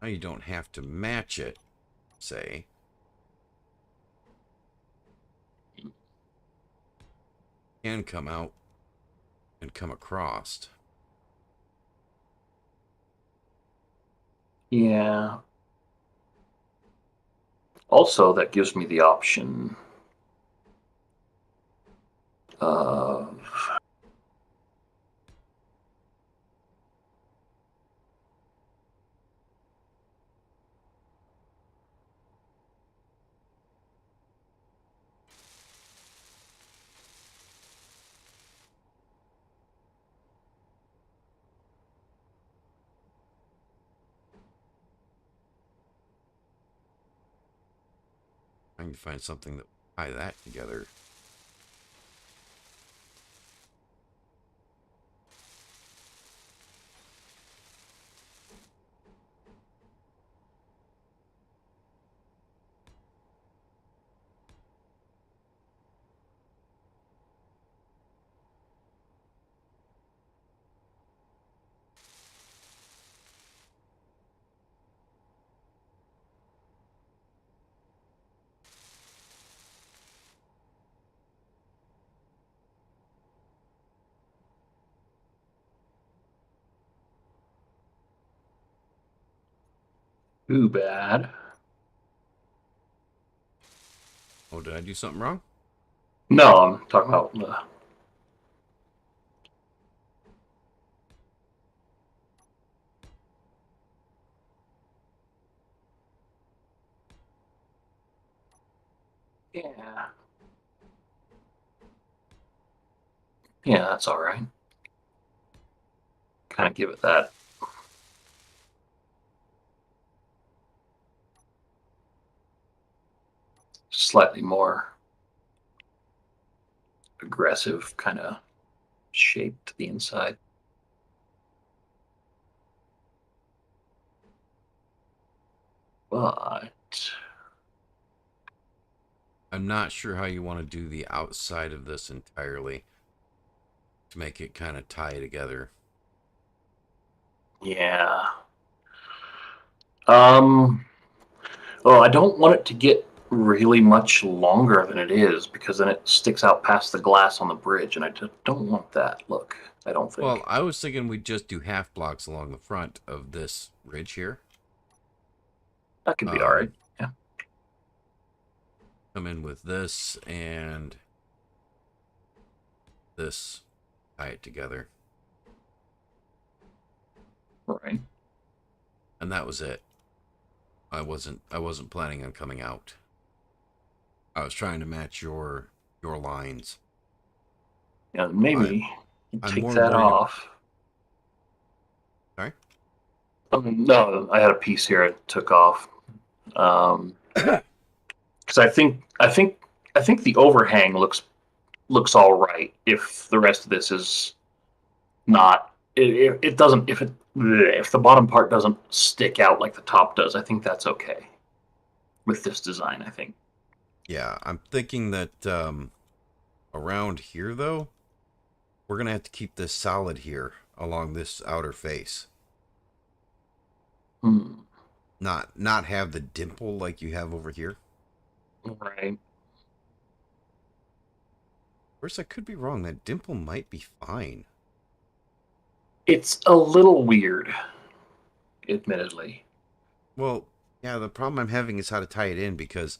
Now you don't have to match it, say. Can come out and come across. Yeah. Also, that gives me the option of I can find something that will tie that together. too bad. Oh, did I do something wrong? No, I'm talking about yeah. Yeah, that's all right. Kind of give it that. Slightly more aggressive kind of shape to the inside. But I'm not sure how you want to do the outside of this entirely to make it kind of tie together. yeah. Um, well, I don't want it to get really much longer than it is because then it sticks out past the glass on the bridge, and I just don't want that look. I don't Well, think. I was thinking we'd just do half blocks along the front of this ridge here. That could be all Um, right. Yeah. come in with this and this, tie it together, All right. and that was it. I wasn't planning on coming out. I was trying to match your lines. Yeah, I maybe you I'm take more that worried. off. Sorry. No, I had a piece here I took off. Because I think the overhang looks all right if the rest of this is not. It doesn't if the bottom part doesn't stick out like the top does. I think that's okay with this design. I think. Yeah, I'm thinking that around here though, we're gonna have to keep this solid here along this outer face. Hmm. Not have the dimple like you have over here. Right. Of course, I could be wrong. That dimple might be fine. It's a little weird, admittedly. Well, yeah, the problem I'm having is how to tie it in because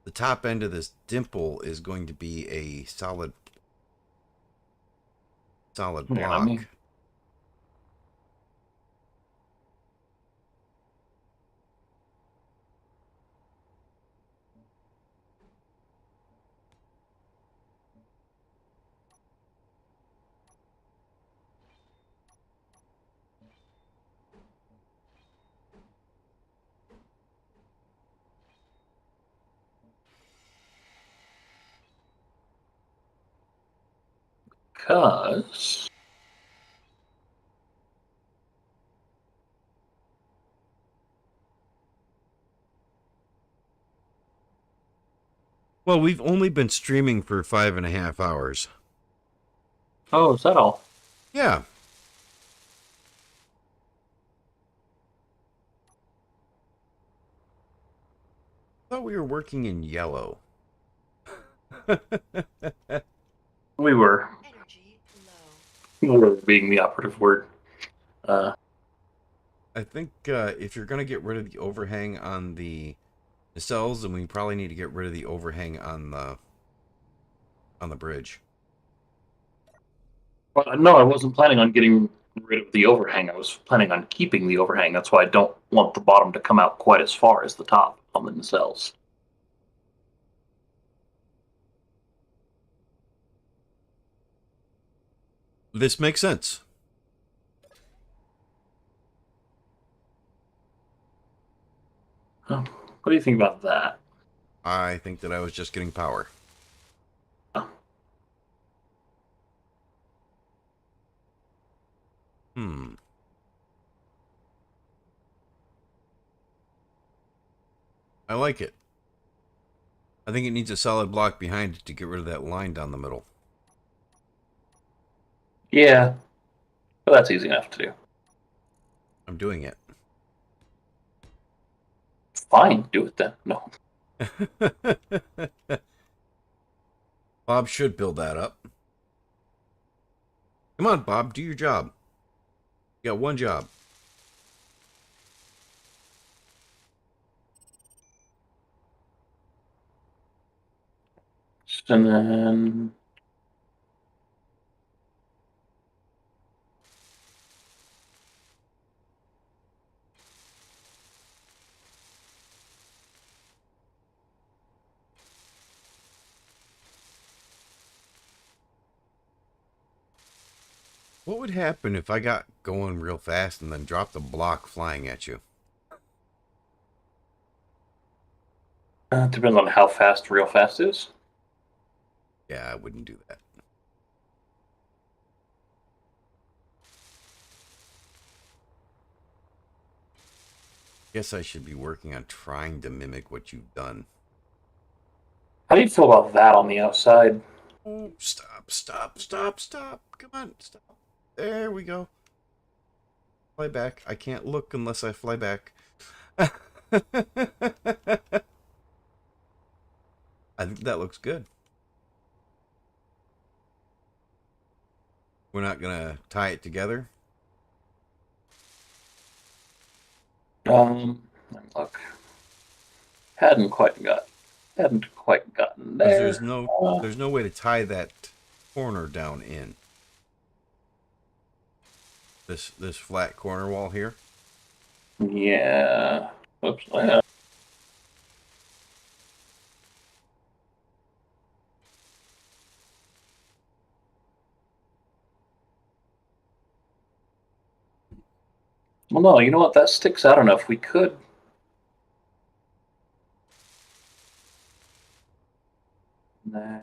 the top end of this dimple is going to be a solid Here, let me. block. Cause Well, we've only been streaming for 5.5 hours. oh, is that all? Yeah. I thought we were working in yellow. We were Energy low. were being the operative word. Uh, I think if you're going to get rid of the overhang on the nacelles, then we probably need to get rid of the overhang on the bridge. Well, no, I wasn't planning on getting rid of the overhang. I was planning on keeping the overhang. That's why I don't want the bottom to come out quite as far as the top on the nacelles. This makes sense. What do you think about that? I think that I was just getting power. Hmm. I like it. I think it needs a solid block behind it to get rid of that line down the middle. Yeah, but that's easy enough to do. I'm doing it. Fine, do it then. No. Bob should build that up. Come on, Bob, do your job. You got one job. And then What would happen if I got going real fast and then dropped a block flying at you? Depends on how fast real fast is. Yeah, I wouldn't do that. Guess I should be working on trying to mimic what you've done. How do you feel about that on the outside? Oh, stop, stop, stop, stop. Come on, stop. There we go. Fly back. I can't look unless I fly back. I think that looks good. We're not going to tie it together. Look, hadn't quite gotten 'Cause there. there's no way to tie that corner down in. This flat corner wall here. Yeah. Oops. Yeah. Well, no, you know what? That sticks out enough. We could. Nah.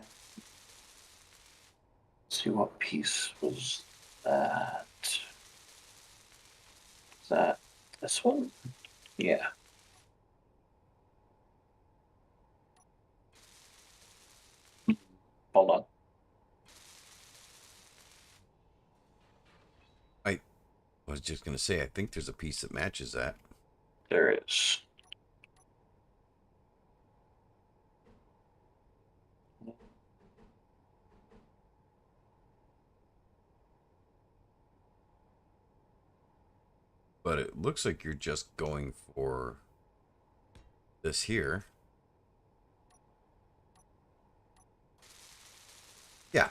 Let's see what piece was that. Is that this one? Yeah. Hold on. I was just going to say, I think there's a piece that matches that. There is. But it looks like you're just going for this here. Yeah,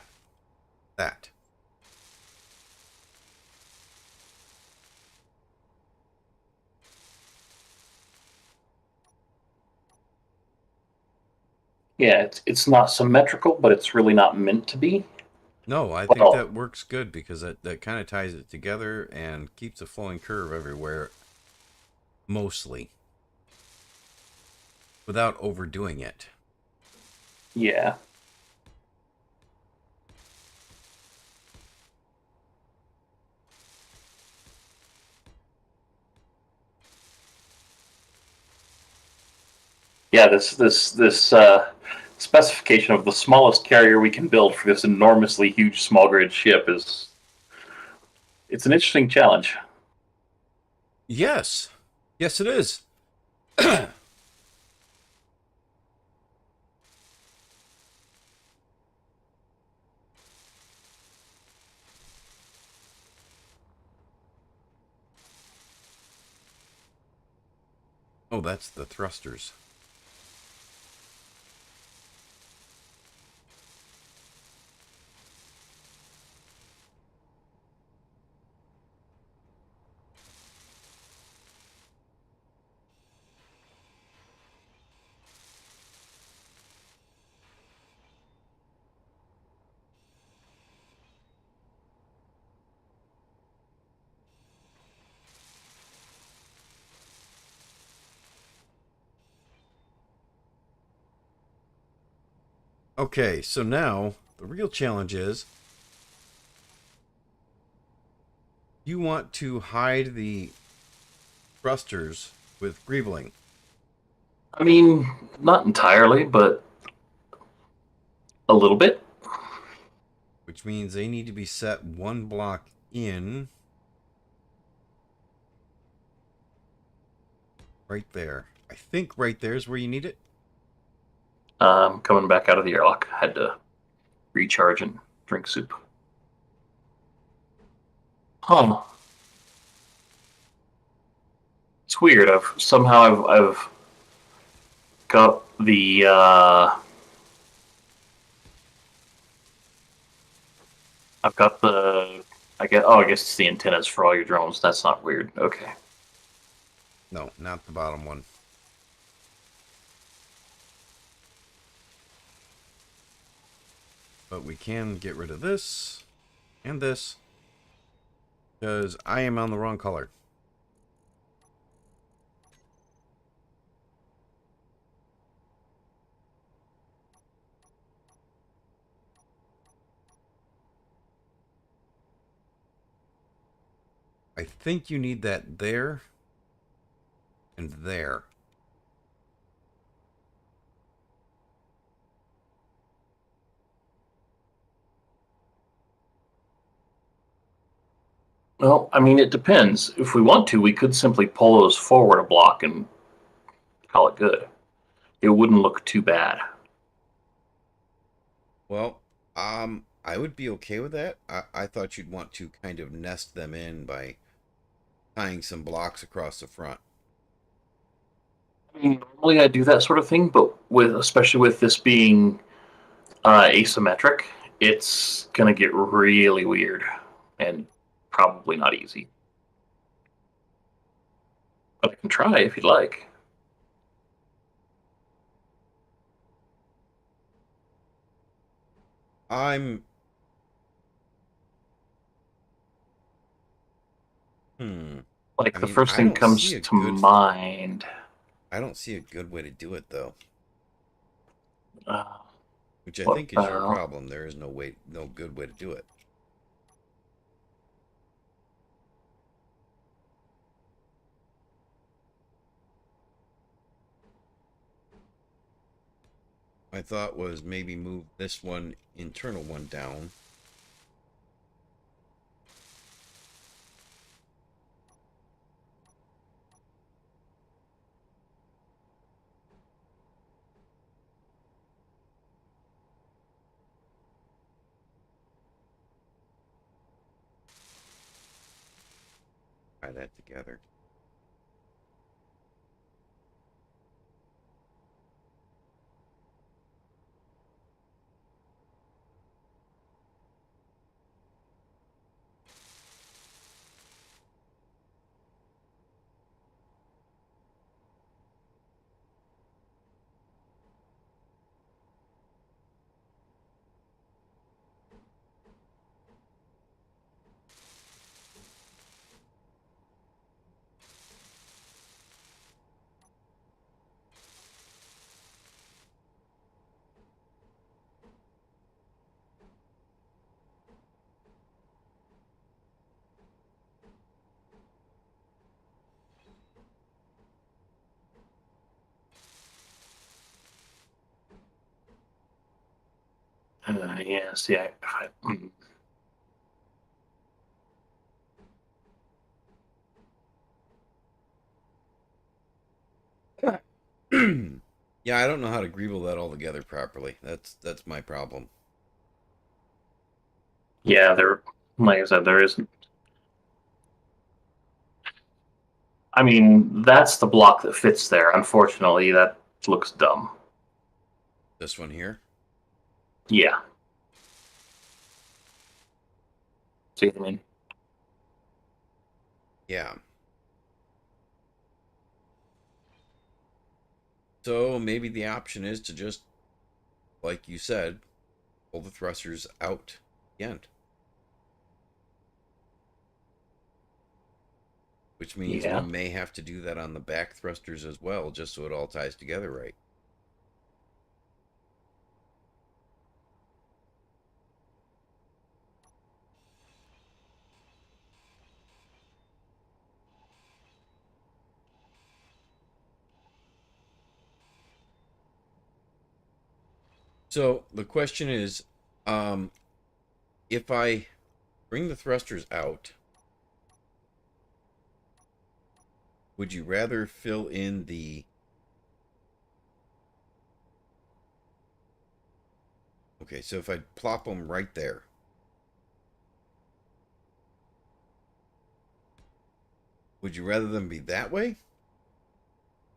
that. Yeah, it's not symmetrical, but it's really not meant to be. No, I think Well, that works good because that kind of ties it together and keeps a flowing curve everywhere, mostly, without overdoing it. yeah. Yeah, this specification of the smallest carrier we can build for this enormously huge small grid ship is it's an interesting challenge. Yes. Yes, it is. Oh, that's the thrusters. Okay, so now the real challenge is you want to hide the thrusters with greebling. I mean, not entirely, but a little bit. Which means they need to be set one block in right there. I think right there is where you need it. Coming back out of the airlock, had to recharge and drink soup. Huh. It's weird. I've got the I guess it's the antennas for all your drones. That's not weird. Okay. No, not the bottom one. But we can get rid of this and this Because I am on the wrong color. I think you need that there and there. Well, I mean, it depends. If we want to, we could simply pull those forward a block and call it good. It wouldn't look too bad. Well, I would be okay with that. I thought you'd want to kind of nest them in by tying some blocks across the front. I mean, normally I do that sort of thing, but especially with this being asymmetric, it's gonna get really weird and probably not easy. But I can try if you'd like. I'm Like I the mean, first thing comes to mind. I don't see a good way to do it though, Uh, which I what think is your about? problem. There is no good way to do it. My thought was maybe move this one internal one down. Tie that together. Yeah. See, Yeah, I don't know how to greeble that all together properly. That's my problem. yeah. There, like I said, there isn't. I mean, that's the block that fits there. Unfortunately, that looks dumb. This one here. Yeah. See what I mean? Yeah. So maybe the option is to just, like you said, pull the thrusters out the end. Which means we Yeah. may have to do that on the back thrusters as well, just so it all ties together right. So the question is, um, if I bring the thrusters out, would you rather fill in the... Okay, so if I plop them right there, would you rather them be that way?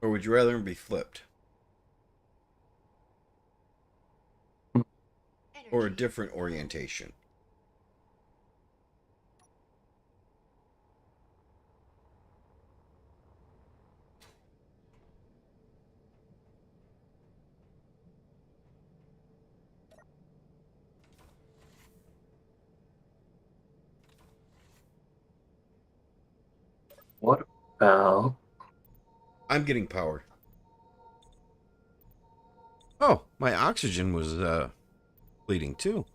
Or would you rather them be flipped? Or a different orientation? What about... I'm getting power. Oh, my oxygen was bleeding too.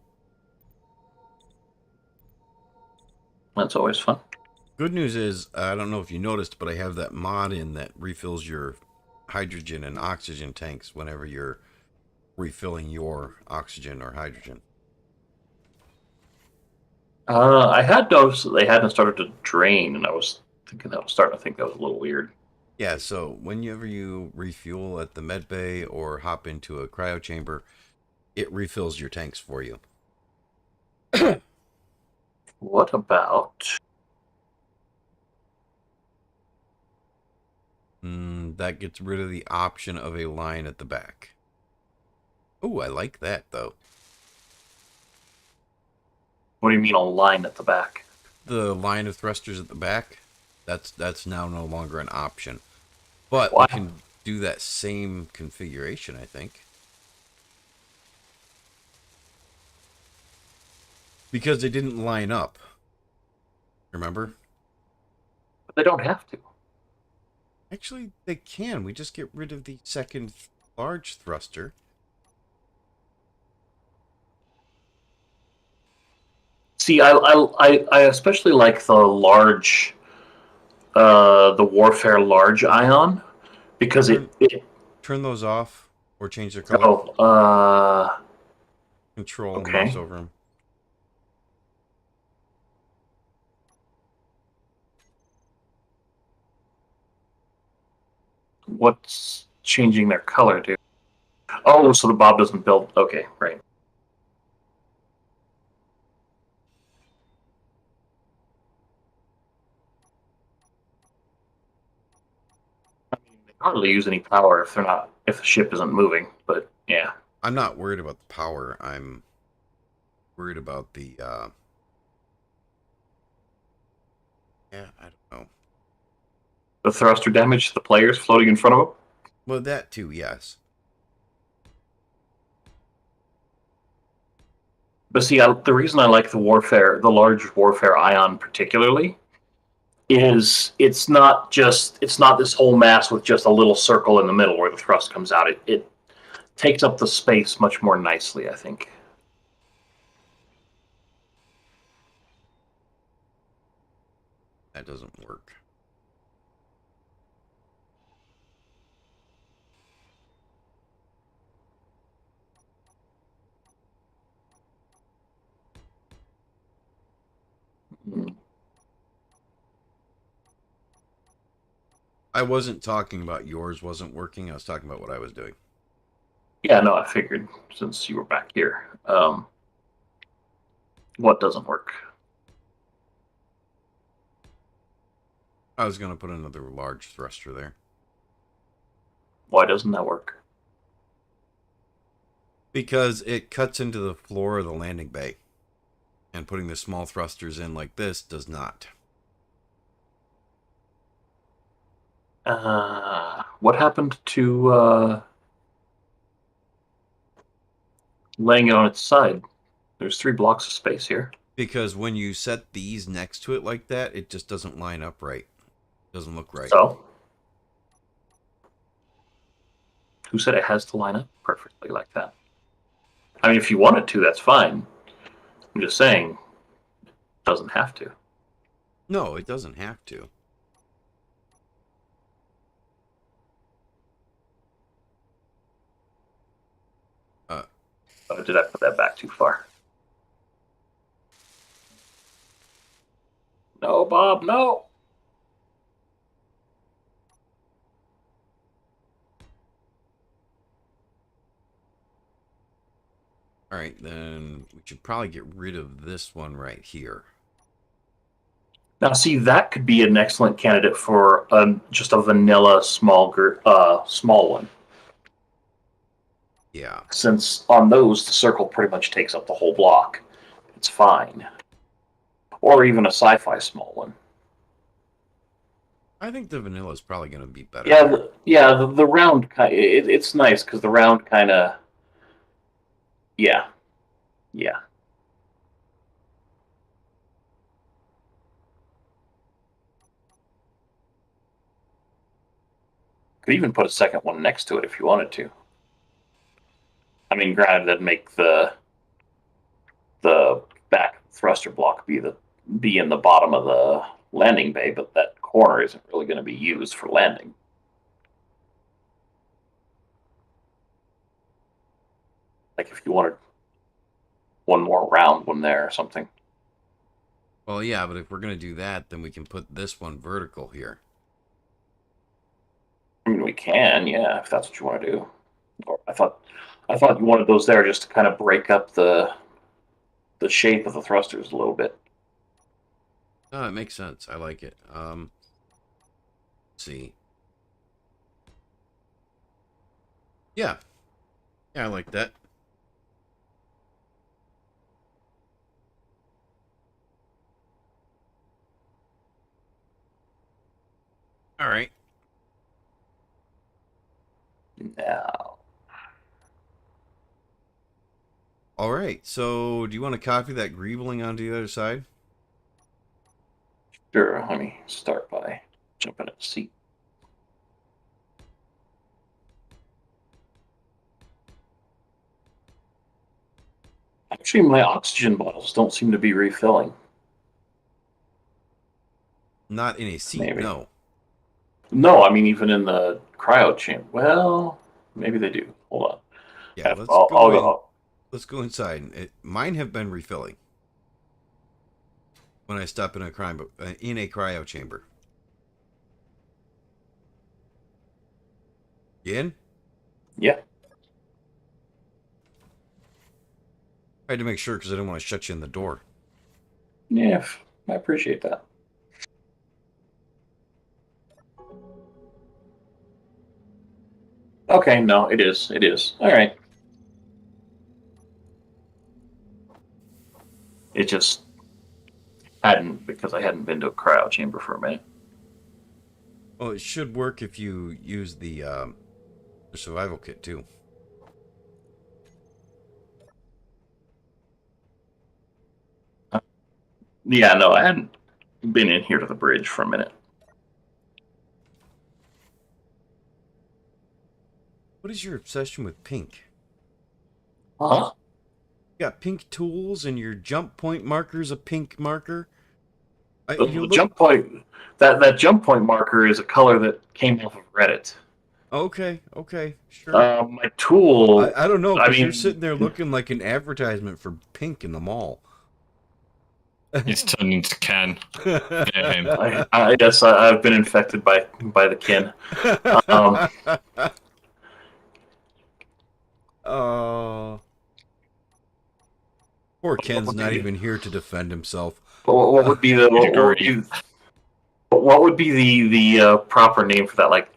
That's always fun. Good news is, I don't know if you noticed, but I have that mod in that refills your hydrogen and oxygen tanks whenever you're refilling your oxygen or hydrogen. I had noticed that they hadn't started to drain, and I was starting to think that was a little weird. Yeah, so whenever you refuel at the med bay or hop into a cryo chamber, it refills your tanks for you. What about... That gets rid of the option of a line at the back. Oh, I like that though. What do you mean a line at the back? The line of thrusters at the back, that's now no longer an option. But Why? we can do that same configuration, I think. Because they didn't line up. Remember? But they don't have to. Actually, they can. We just get rid of the second large thruster. See, I especially like the large, the Warfare large ion, because it Turn those off or change their color. oh, Control and okay. mouse over them. What's changing their color, dude? Oh, so the Bob doesn't build. Okay, right. I mean, they hardly use any power if the ship isn't moving. But yeah, I'm not worried about the power. I'm worried about the yeah, I don't know. the thruster damage to the players floating in front of them. Well, that too, yes. But see, the reason I like the large Warfare ion particularly, is it's not this whole mass with just a little circle in the middle where the thrust comes out. It takes up the space much more nicely, I think. That doesn't work. I wasn't talking about yours wasn't working. I was talking about what I was doing. Yeah, no, I figured since you were back here. What doesn't work? I was going to put another large thruster there. Why doesn't that work? Because it cuts into the floor of the landing bay. And putting the small thrusters in like this does not. What happened to laying it on its side? There's 3 blocks of space here. Because when you set these next to it like that, it just doesn't line up right. Doesn't look right. So, who said it has to line up perfectly like that? I mean, if you want it to, that's fine. I'm just saying, it doesn't have to. No, it doesn't have to. Or did I put that back too far? No, Bob, no. All right, then we should probably get rid of this one right here. Now, see, that could be an excellent candidate for just a vanilla small one. Yeah. Since on those, the circle pretty much takes up the whole block. It's fine. Or even a sci-fi small one. I think the vanilla is probably going to be better. Yeah, the round kind. It's nice because the round kind of. Yeah. Could even put a second one next to it if you wanted to. I mean, granted, that'd make the back thruster block be in the bottom of the landing bay, but that corner isn't really going to be used for landing. Like if you wanted one more round one there or something. Well, yeah, but if we're going to do that, then we can put this one vertical here. I mean, we can, yeah, if that's what you want to do. Or I thought you wanted those there just to kind of break up the shape of the thrusters a little bit. Oh, it makes sense. I like it. Let's see. Yeah. Yeah, I like that. All right. Now, All right. So, do you want to copy that greebling onto the other side? sure, let me start by jumping in a seat. Actually, my oxygen bottles don't seem to be refilling. Not in a seat, Maybe. no. No, I mean even in the cryo chamber. Well, maybe they do. Hold on. Yeah, I'll go. Let's go inside. Mine have been refilling when I stop in a cryo chamber. You in? Yeah. I had to make sure because I didn't want to shut you in the door. Yeah, I appreciate that. Okay, no, it is. It is. All right. It just hadn't because I hadn't been to a cryo chamber for a minute. Well, it should work if you use the survival kit too. Yeah, no, I hadn't been in here to the bridge for a minute. What is your obsession with pink? Huh? You got pink tools and your jump point marker's a pink marker? The jump point, that jump point marker is a color that came off of Reddit. Okay, sure. My tool, I don't know, I because you're mean, sitting there looking like an advertisement for pink in the mall. He's turned into Ken. Yeah, him. I guess I've been infected by the kin. Oh. Poor Ken's not even here to defend himself. What would be the what would be the proper name for that? Like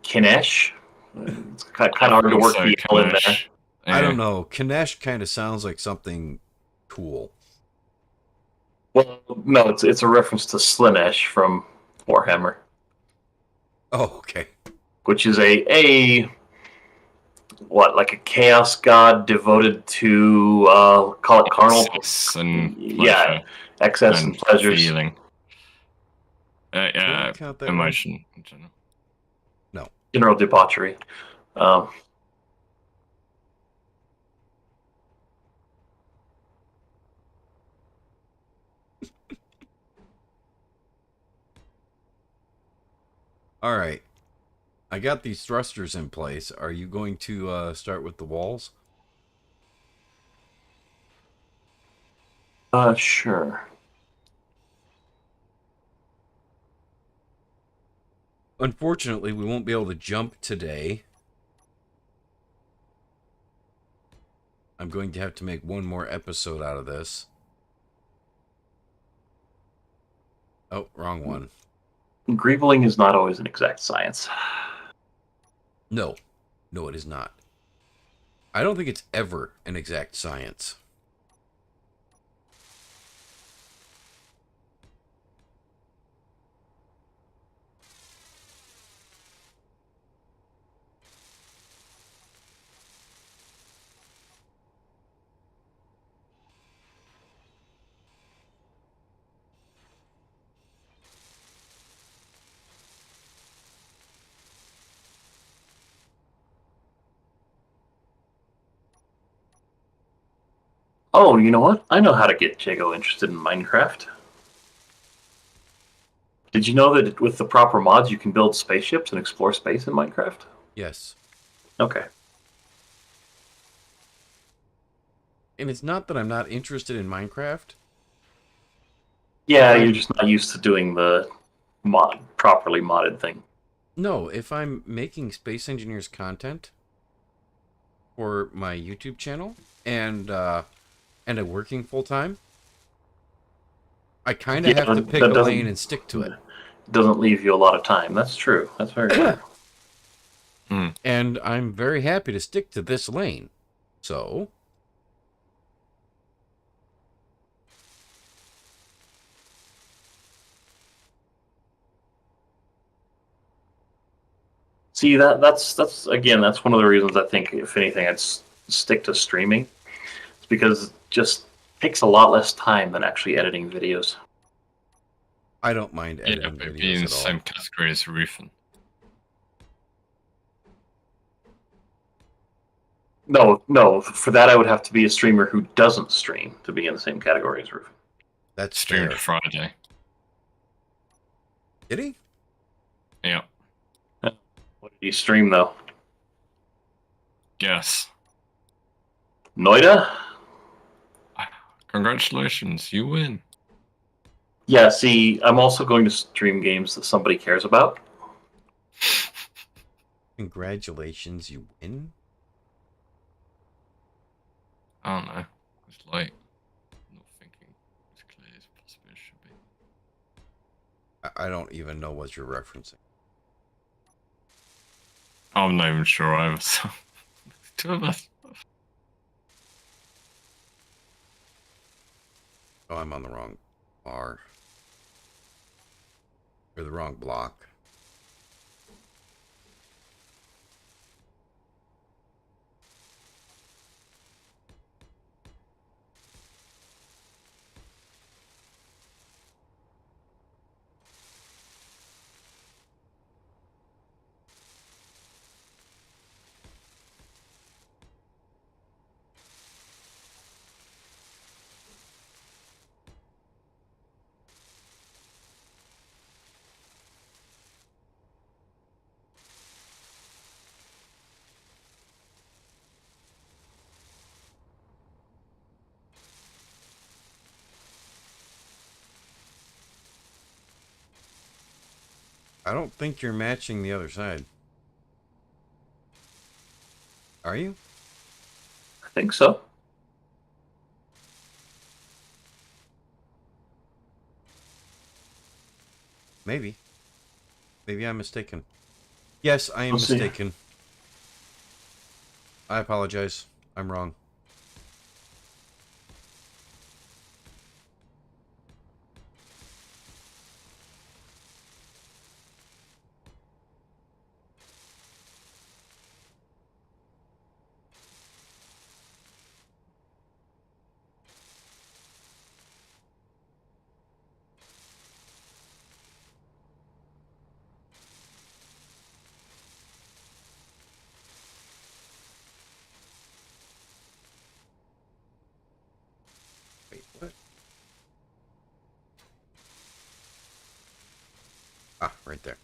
Kinesh? It's kind of hard to work the L in there. Yeah. I don't know. Kinesh kind of sounds like something cool. Well, no, it's a reference to Slaanesh from Warhammer. Oh, okay. Which is a like a chaos god devoted to call it carnal, excess and yeah, excess and pleasures, feeling, emotion in general. No, general debauchery. All right. I got these thrusters in place. Are you going to start with the walls? Sure. Unfortunately, we won't be able to jump today. I'm going to have to make one more episode out of this. Oh, wrong one. Greebling is not always an exact science. No, it is not. I don't think it's ever an exact science. Oh, you know what? I know how to get Jago interested in Minecraft. Did you know that with the proper mods, you can build spaceships and explore space in Minecraft? Yes. Okay. And it's not that I'm not interested in Minecraft. Yeah, you're I'm just not used to doing the properly modded thing. No, if I'm making Space Engineers content for my YouTube channel and I'm working full time, I kind of Yeah, have to pick that a lane and stick to it. doesn't leave you a lot of time. That's true. That's very true. And I'm very happy to stick to this lane. So, See that's again that's one of the reasons I think if anything I'd stick to streaming. It's because it just takes a lot less time than actually editing videos. I don't mind Yeah, editing but be in videos the at all. same category as Rufin. No, for that I would have to be a streamer who doesn't stream to be in the same category as Rufin. That's Streamed fair. Friday. Did he? Yeah. What did you stream though? Yes. Noida? Congratulations, you win. Yeah, see, I'm also going to stream games that somebody cares about. Congratulations, you win. I don't know. It's late. Not thinking as clear as possibly it should be. I don't even know what you're referencing. I'm not even sure I was. Two of us. Oh, I'm on the wrong bar. Or the wrong block. I don't think you're matching the other side. Are you? I think so. Maybe. Maybe I'm mistaken. Yes, I am We'll see. mistaken. I apologize. I'm wrong. Wait, what? Ah, right there.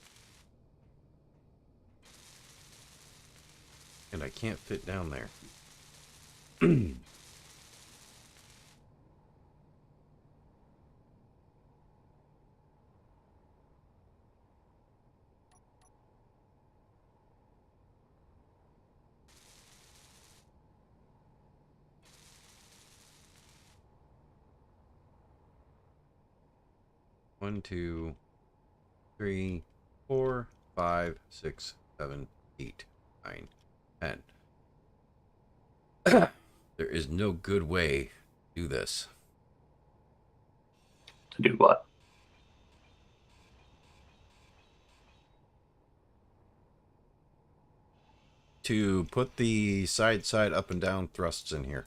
And I can't fit down there. 1, 2, 3, 4, 5, 6, 7, 8, 9, 10. There is no good way to do this. To do what? To put the side up and down thrusts in here.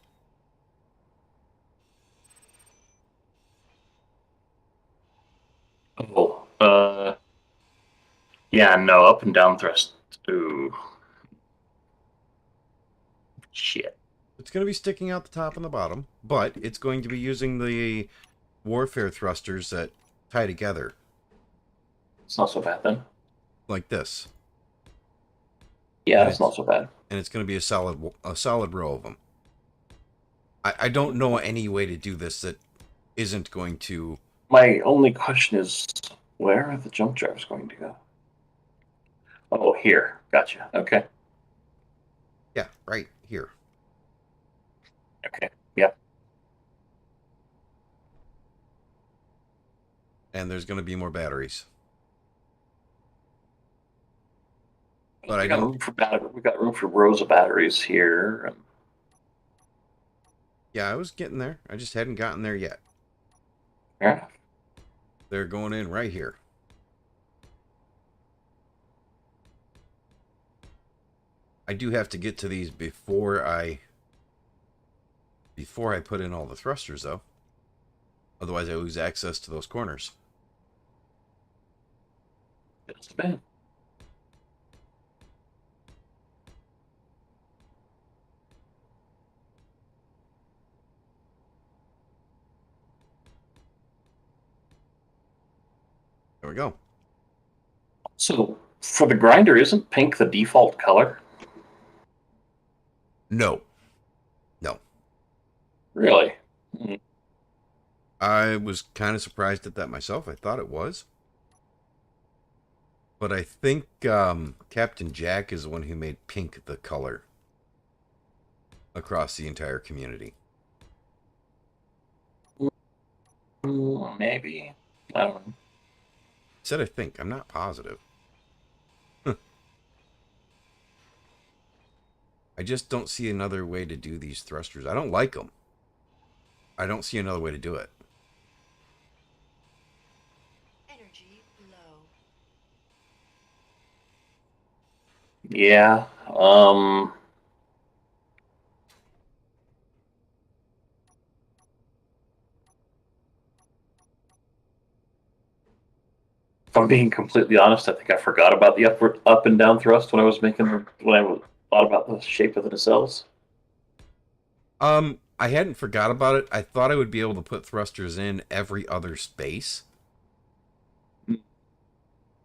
Oh, yeah, no, up and down thrust. Ooh. Shit. It's going to be sticking out the top and the bottom, but it's going to be using the warfare thrusters that tie together It's not so bad then. like this. Yeah, And it's not so bad. And it's going to be a solid row of them. I don't know any way to do this that isn't going to... My only question is, where are the jump drives going to go? Oh, here. Gotcha. Okay. Yeah, right here. Okay. Yep. And there's going to be more batteries. But we got room for rows of batteries here. Yeah, I was getting there. I just hadn't gotten there yet. Yeah. They're going in right here. I do have to get to these before I put in all the thrusters, though. Otherwise, I lose access to those corners. That's bad. There we go. So for the grinder, isn't pink the default color? No. No. Really? I was kind of surprised at that myself. I thought it was. But I think Captain Jack is the one who made pink the color across the entire community. Maybe. I don't know. Said I think. I'm not positive. I just don't see another way to do these thrusters. I don't like them. I don't see another way to do it. Energy low. Yeah. If I'm being completely honest, I think I forgot about the up and down thrust when I was thought about the shape of the nacelles. I hadn't forgot about it. I thought I would be able to put thrusters in every other space,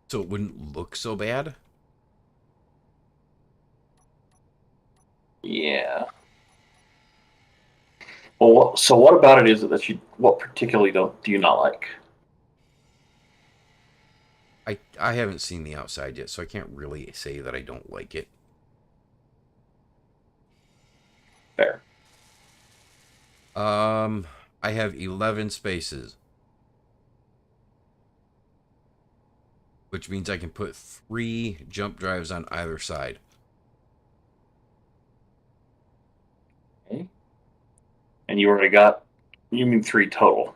so it wouldn't look so bad. Yeah. Well, so what about it is it that what particularly do you not like? I haven't seen the outside yet, so I can't really say that I don't like it. Fair. I have 11 spaces, which means I can put 3 jump drives on either side. Okay. And you already got, you mean 3 total,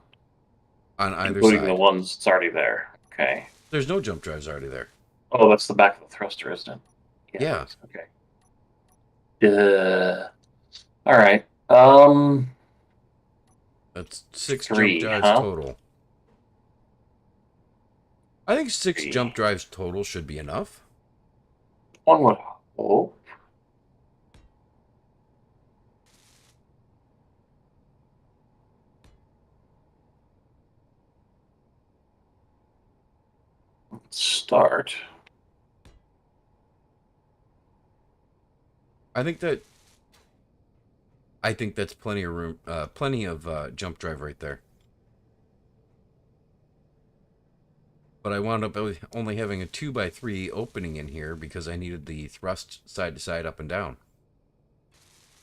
On either including side. the ones that's already there. Okay. There's no jump drives already there. Oh, that's the back of the thruster, isn't it? Yeah. Okay. All right. That's 6 3, jump drives huh? total. I think 6 3. jump drives total should be enough. One would hope. Let's start. I think that's plenty of room, plenty of jump drive right there. But I wound up only having a 2x3 opening in here because I needed the thrust side to side up and down.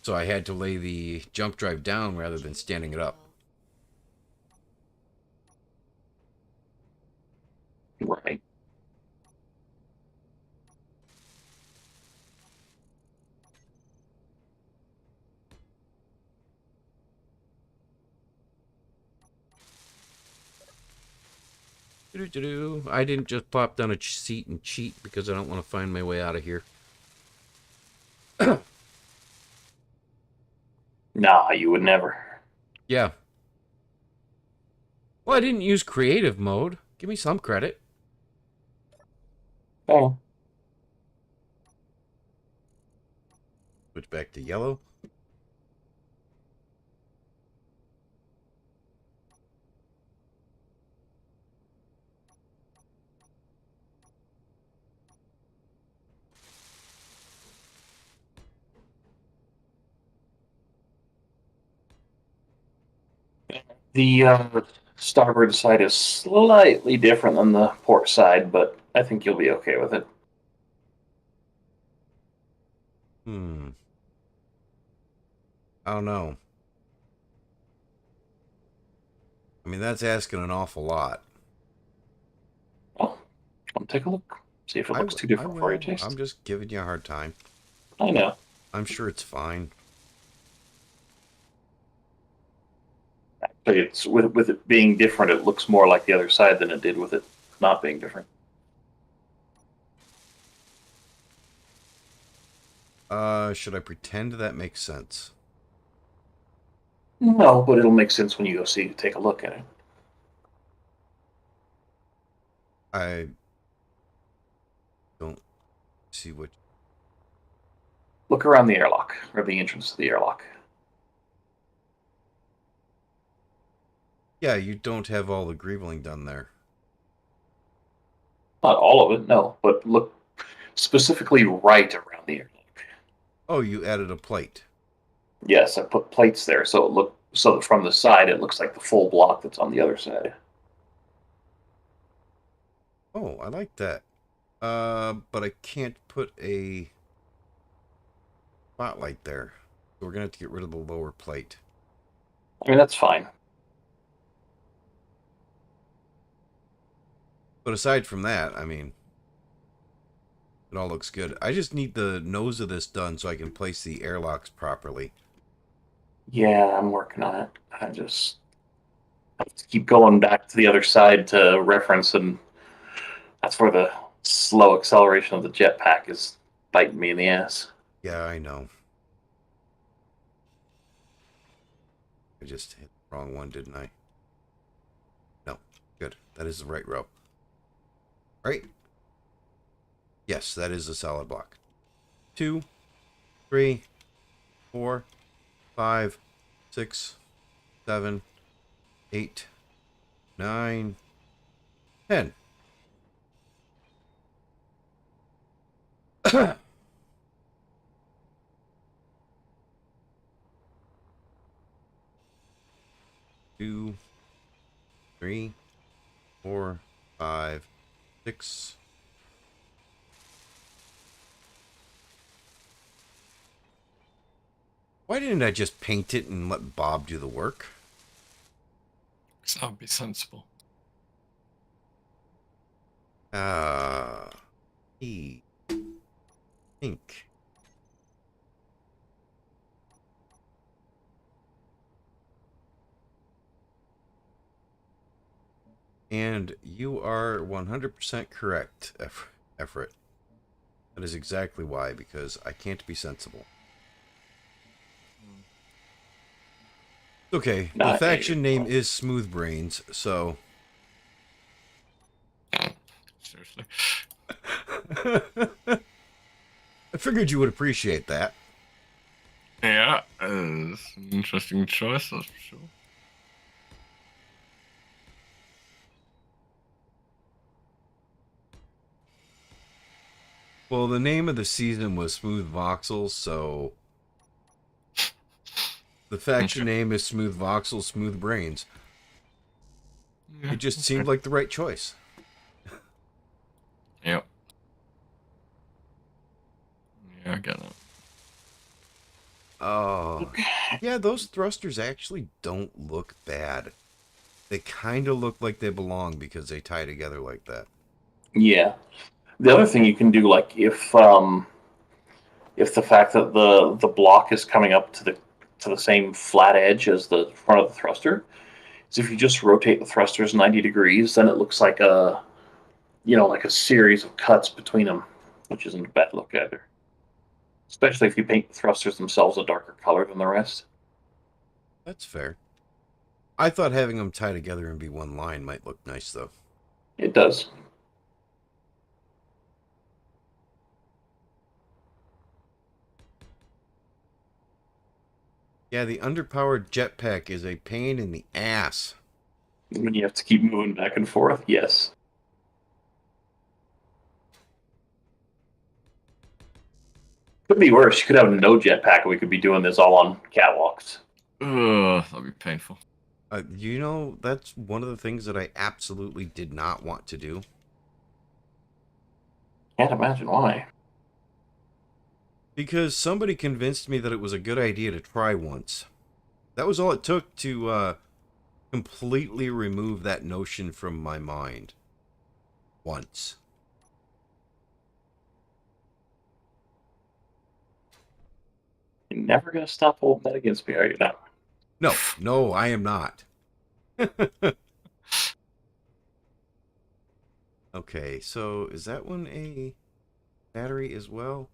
So I had to lay the jump drive down rather than standing it up. Right. I didn't just plop down a seat and cheat because I don't want to find my way out of here. Nah, you would never. Yeah. Well, I didn't use creative mode. Give me some credit. Oh. Switch back to yellow. The starboard side is slightly different than the port side, but I think you'll be okay with it. I don't know. I mean, that's asking an awful lot. Well, want to take a look? See if it looks too I different for your will. taste. I'm just giving you a hard time. I know. I'm sure it's fine. But it's with it being different, it looks more like the other side than it did with it not being different. Should I pretend that makes sense? No, but it'll make sense when you go take a look at it. I don't see what. Look around the airlock, or the entrance to the airlock. Yeah, you don't have all the greebling done there. Not all of it, no, but look specifically right around the airlock. Oh, you added a plate. Yes, I put plates there, so that from the side it looks like the full block that's on the other side. Oh, I like that. But I can't put a spotlight there. So we're gonna have to get rid of the lower plate. I mean, that's fine. But aside from that, I mean, it all looks good. I just need the nose of this done so I can place the airlocks properly. Yeah, I'm working on it. I just have to keep going back to the other side to reference, and that's where the slow acceleration of the jetpack is biting me in the ass. Yeah, I know. I just hit the wrong one, didn't I? No. Good. That is the right row. Right? Yes, that is a solid block. 2, 3, 4, 5, 6, 7, 8, 9, 10. Two, 3, 4, 5, 6. Why didn't I just paint it and let Bob do the work? Because that would be sensible. Pink. And you are 100% correct, Everett. That is exactly why, because I can't be sensible. Okay, the Not faction a- name is Smooth Brains, so... Seriously. I figured you would appreciate that. Yeah, it's an interesting choice, that's for sure. Well, the name of the season was Smooth Voxels, so... The faction name is Smooth Voxels, Smooth Brains. Yeah, It just seemed like the right choice. Yep. Yeah, I get it. Oh, yeah, those thrusters actually don't look bad. They kind of look like they belong because they tie together like that. Yeah. The other thing you can do, like if the fact that the block is coming up to the same flat edge as the front of the thruster, is if you just rotate the thrusters 90 degrees, then it looks like like a series of cuts between them, which isn't a bad look either. Especially if you paint the thrusters themselves a darker color than the rest. That's fair. I thought having them tie together and be one line might look nice, though. It does. Yeah, the underpowered jetpack is a pain in the ass. When you have to keep moving back and forth, yes. Could be worse. You could have no jetpack and we could be doing this all on catwalks. Ugh, that'd be painful. You know, that's one of the things that I absolutely did not want to do. Can't imagine why. Because somebody convinced me that it was a good idea to try once. That was all it took to completely remove that notion from my mind. Once. You're never gonna stop holding that against me, are you now? No, no, I am not. Okay, so is that one a battery as well?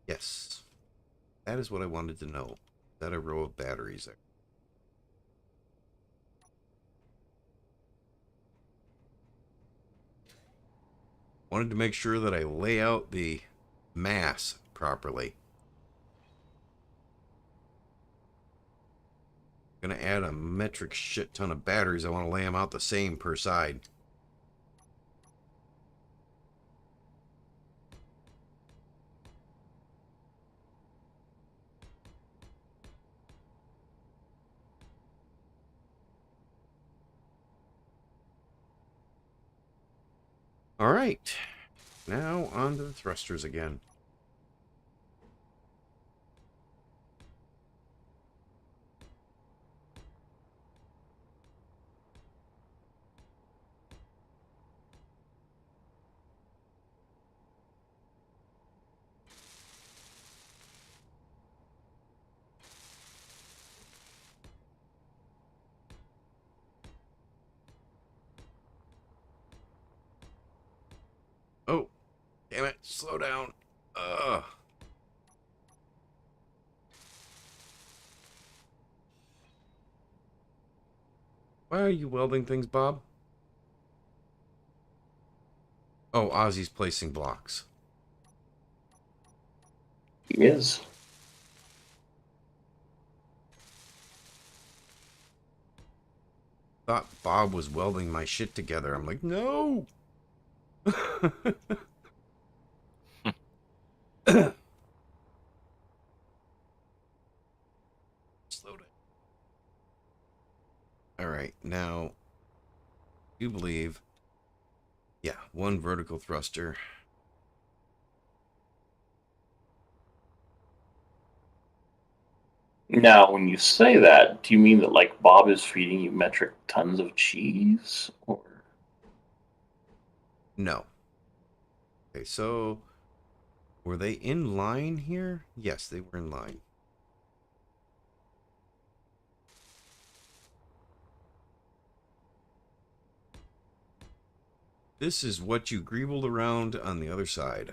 Yes. That is what I wanted to know. Is that a row of batteries there? Wanted to make sure that I lay out the mass properly. Gonna add a metric shit ton of batteries. I want to lay them out the same per side. All right. Now on to the thrusters again. Oh, damn it. Slow down. Ugh. Why are you welding things, Bob? Oh, Ozzy's placing blocks. He is. Thought Bob was welding my shit together. I'm like, no. Slow down. All right, now you believe, yeah, one vertical thruster. Now, when you say that, do you mean that like Bob is feeding you metric tons of cheese, or No. Okay, so were they in line here? Yes, they were in line. This is what you greebled around on the other side.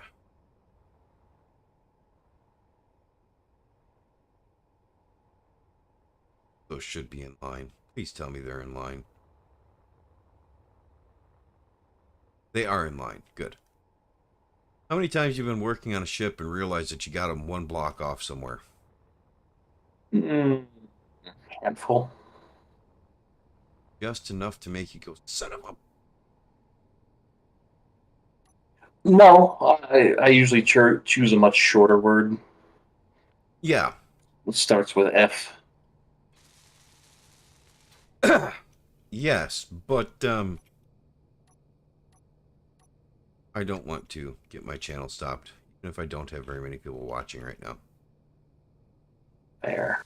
Those should be in line. Please tell me they're in line. They are in line. Good. How many times you've been working on a ship and realized that you got them one block off somewhere? handful? Just enough to make you go, son of a... No, I usually choose a much shorter word. Yeah. It starts with F. Yes, but I don't want to get my channel stopped, even if I don't have very many people watching right now. There.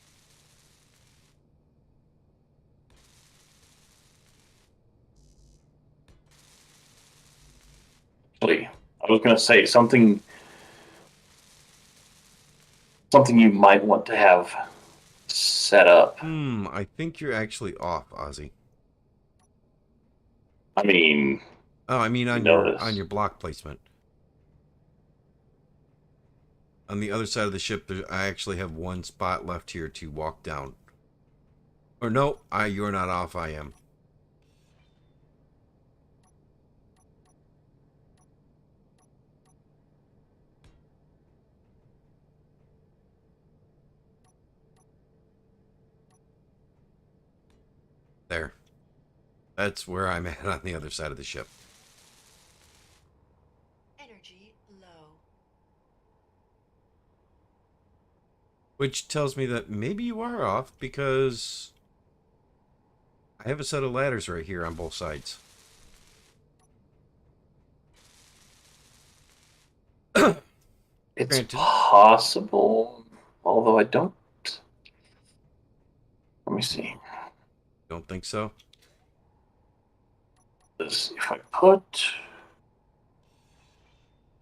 Actually, I was going to say something you might want to have set up. I think you're actually off, Ozzy. I mean, Oh, I mean you on notice. your block placement. On the other side of the ship, I actually have one spot left here to walk down. Or no, you're not off, I am. There. That's where I'm at on the other side of the ship. Energy low. Which tells me that maybe you are off because I have a set of ladders right here on both sides. It's Granted. possible, although I don't. Let me see. Don't think so? This, if I put.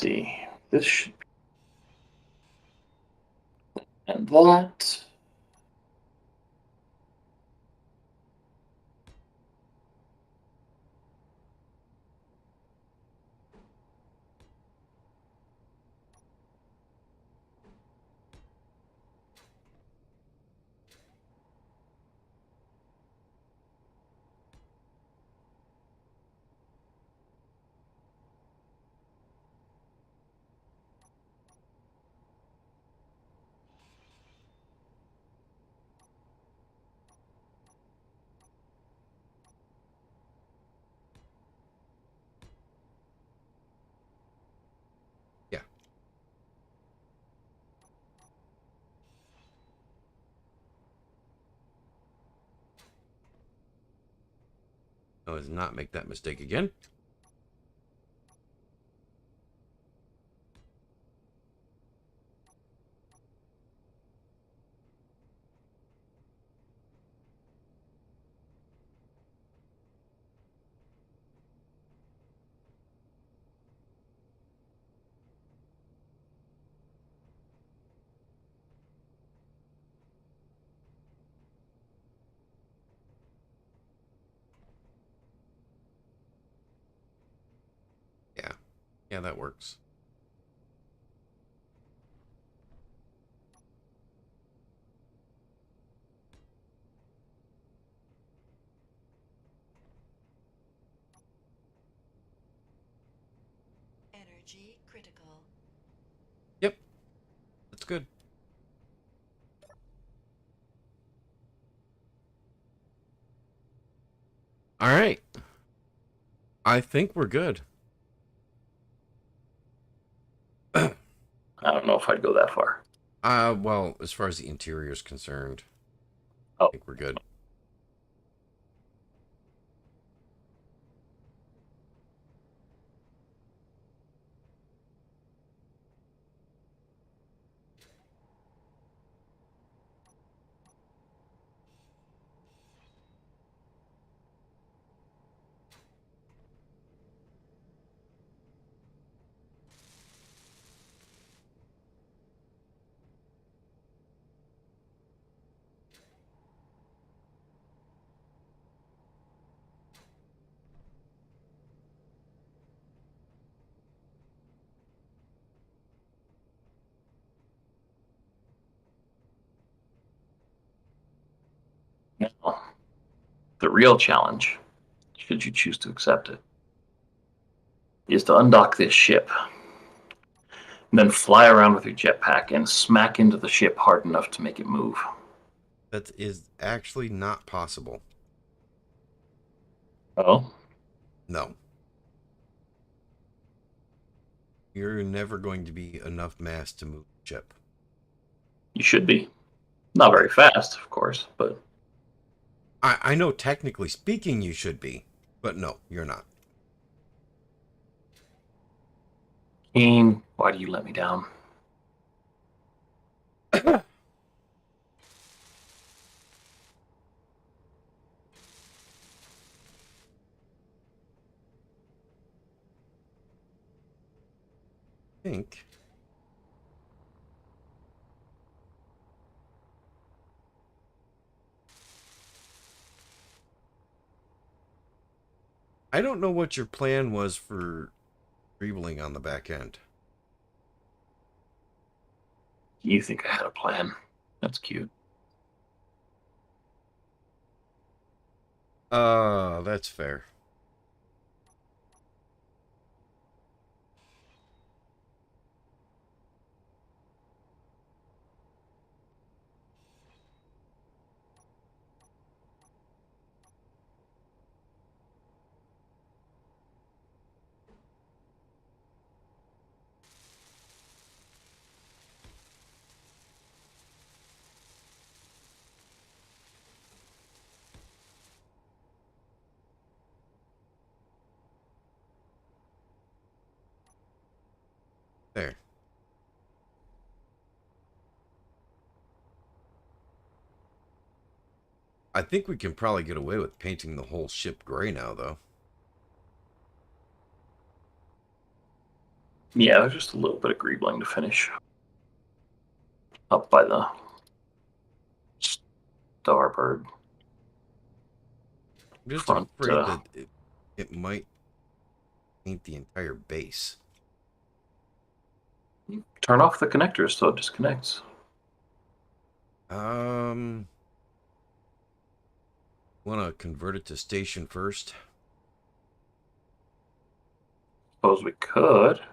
See, this should. And that. Yeah. Let's not make that mistake again. Yeah. Yeah, that works. Energy critical. Yep. That's good. All right. I think we're good. I don't know if I'd go that far. Well, as far as the interior is concerned, I Oh, think we're good. now, the real challenge, should you choose to accept it, is to undock this ship and then fly around with your jetpack and smack into the ship hard enough to make it move. That is actually not possible. Oh, No. You're never going to be enough mass to move the ship. you should be. Not very fast, of course, but I know technically speaking you should be, but no, you're not. Keen, why do you let me down? Think. I don't know what your plan was for reveling on the back end. You think I had a plan? That's cute. That's fair. I think we can probably get away with painting the whole ship gray now, though. Yeah, there's just a little bit of greebling to finish. Up by the starboard I'm just front. afraid that it might paint the entire base. Turn off the connectors so it disconnects. Want to convert it to station first? Suppose we could. You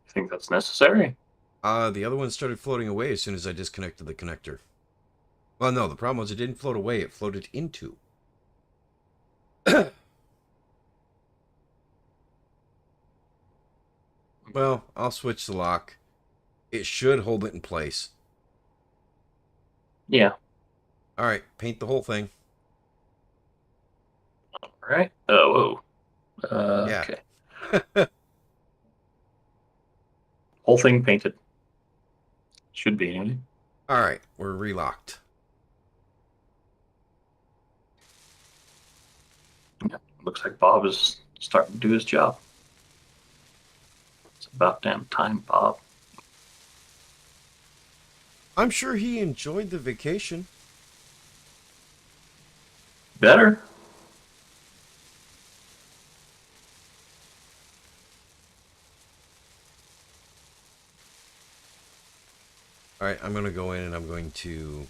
think that's necessary? The other one started floating away as soon as I disconnected the connector. Well, no, the problem was it didn't float away, it floated into. Well, I'll switch the lock. It should hold it in place. Yeah. Alright, paint the whole thing. All right. Oh, whoa. Yeah. Okay. Whole thing painted. Should be anyway. Alright, we're relocked. Yeah. Looks like Bob is starting to do his job. It's about damn time, Bob. I'm sure he enjoyed the vacation. Better. Alright, I'm going to go in and I'm going to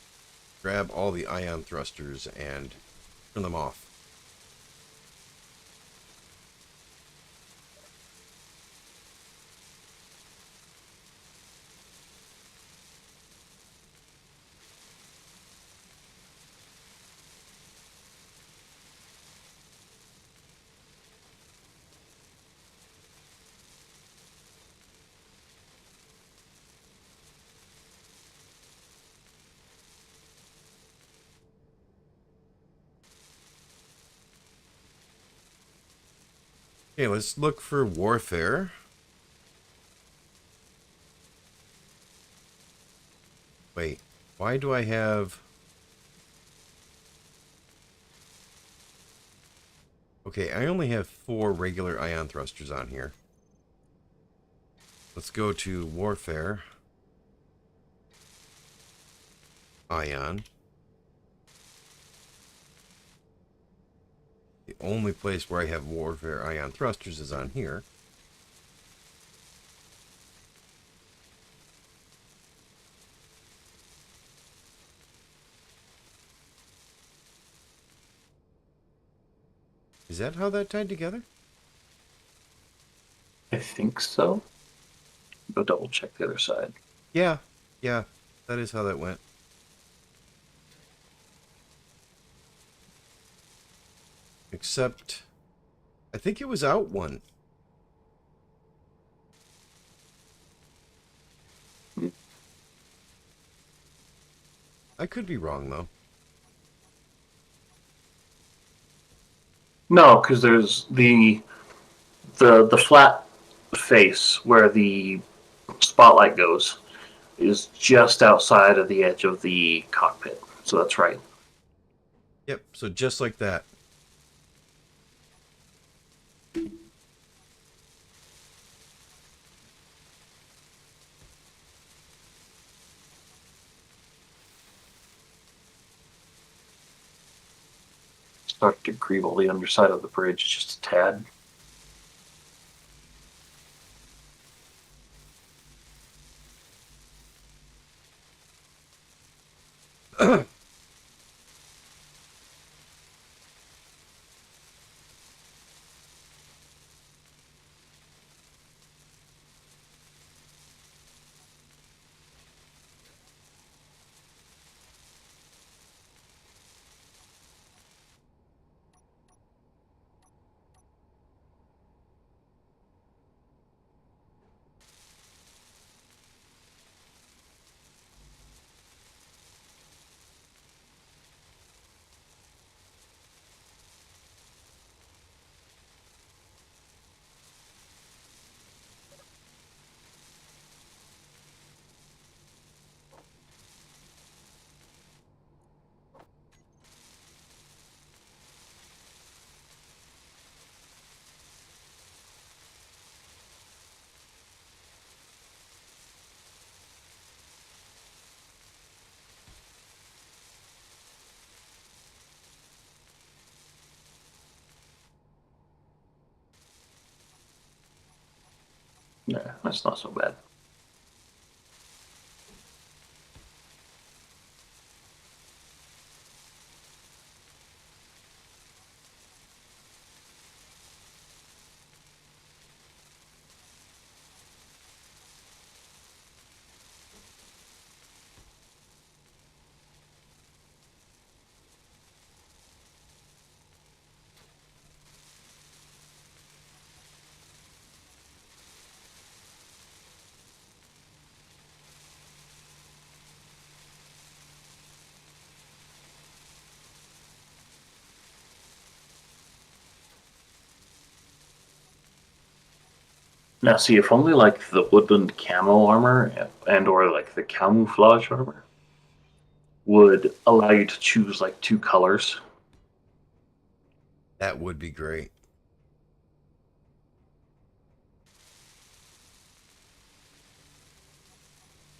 grab all the ion thrusters and turn them off. Okay, let's look for warfare. Wait, why do I have... Okay, I only have 4 regular ion thrusters on here. Let's go to warfare. Ion. The only place where I have warfare ion thrusters is on here. Is that how that tied together? I think so. Go double check the other side. Yeah, that is how that went. Except, I think it was out one. I could be wrong, though. No, because there's the flat face where the spotlight goes is just outside of the edge of the cockpit. So that's right. Yep, so just like that. Start to greeble the underside of the bridge just a tad. Yeah, that's not so bad. Now, see, if only like the woodland camo armor and or like the camouflage armor would allow you to choose like two colors. That would be great.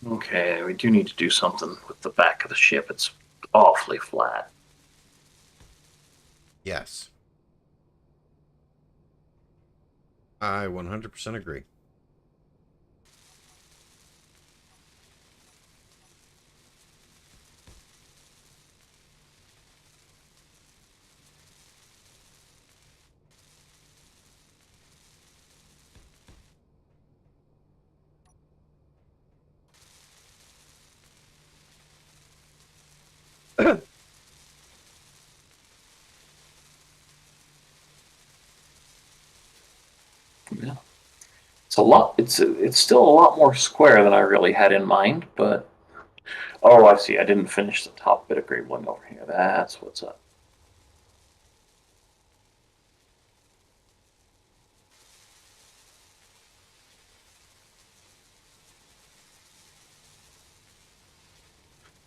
Okay, we do need to do something with the back of the ship. It's awfully flat. Yes. I 100% agree. Yeah. It's a lot. It's still a lot more square than I really had in mind. But oh, I see. I didn't finish the top bit of grade one over here. That's what's up.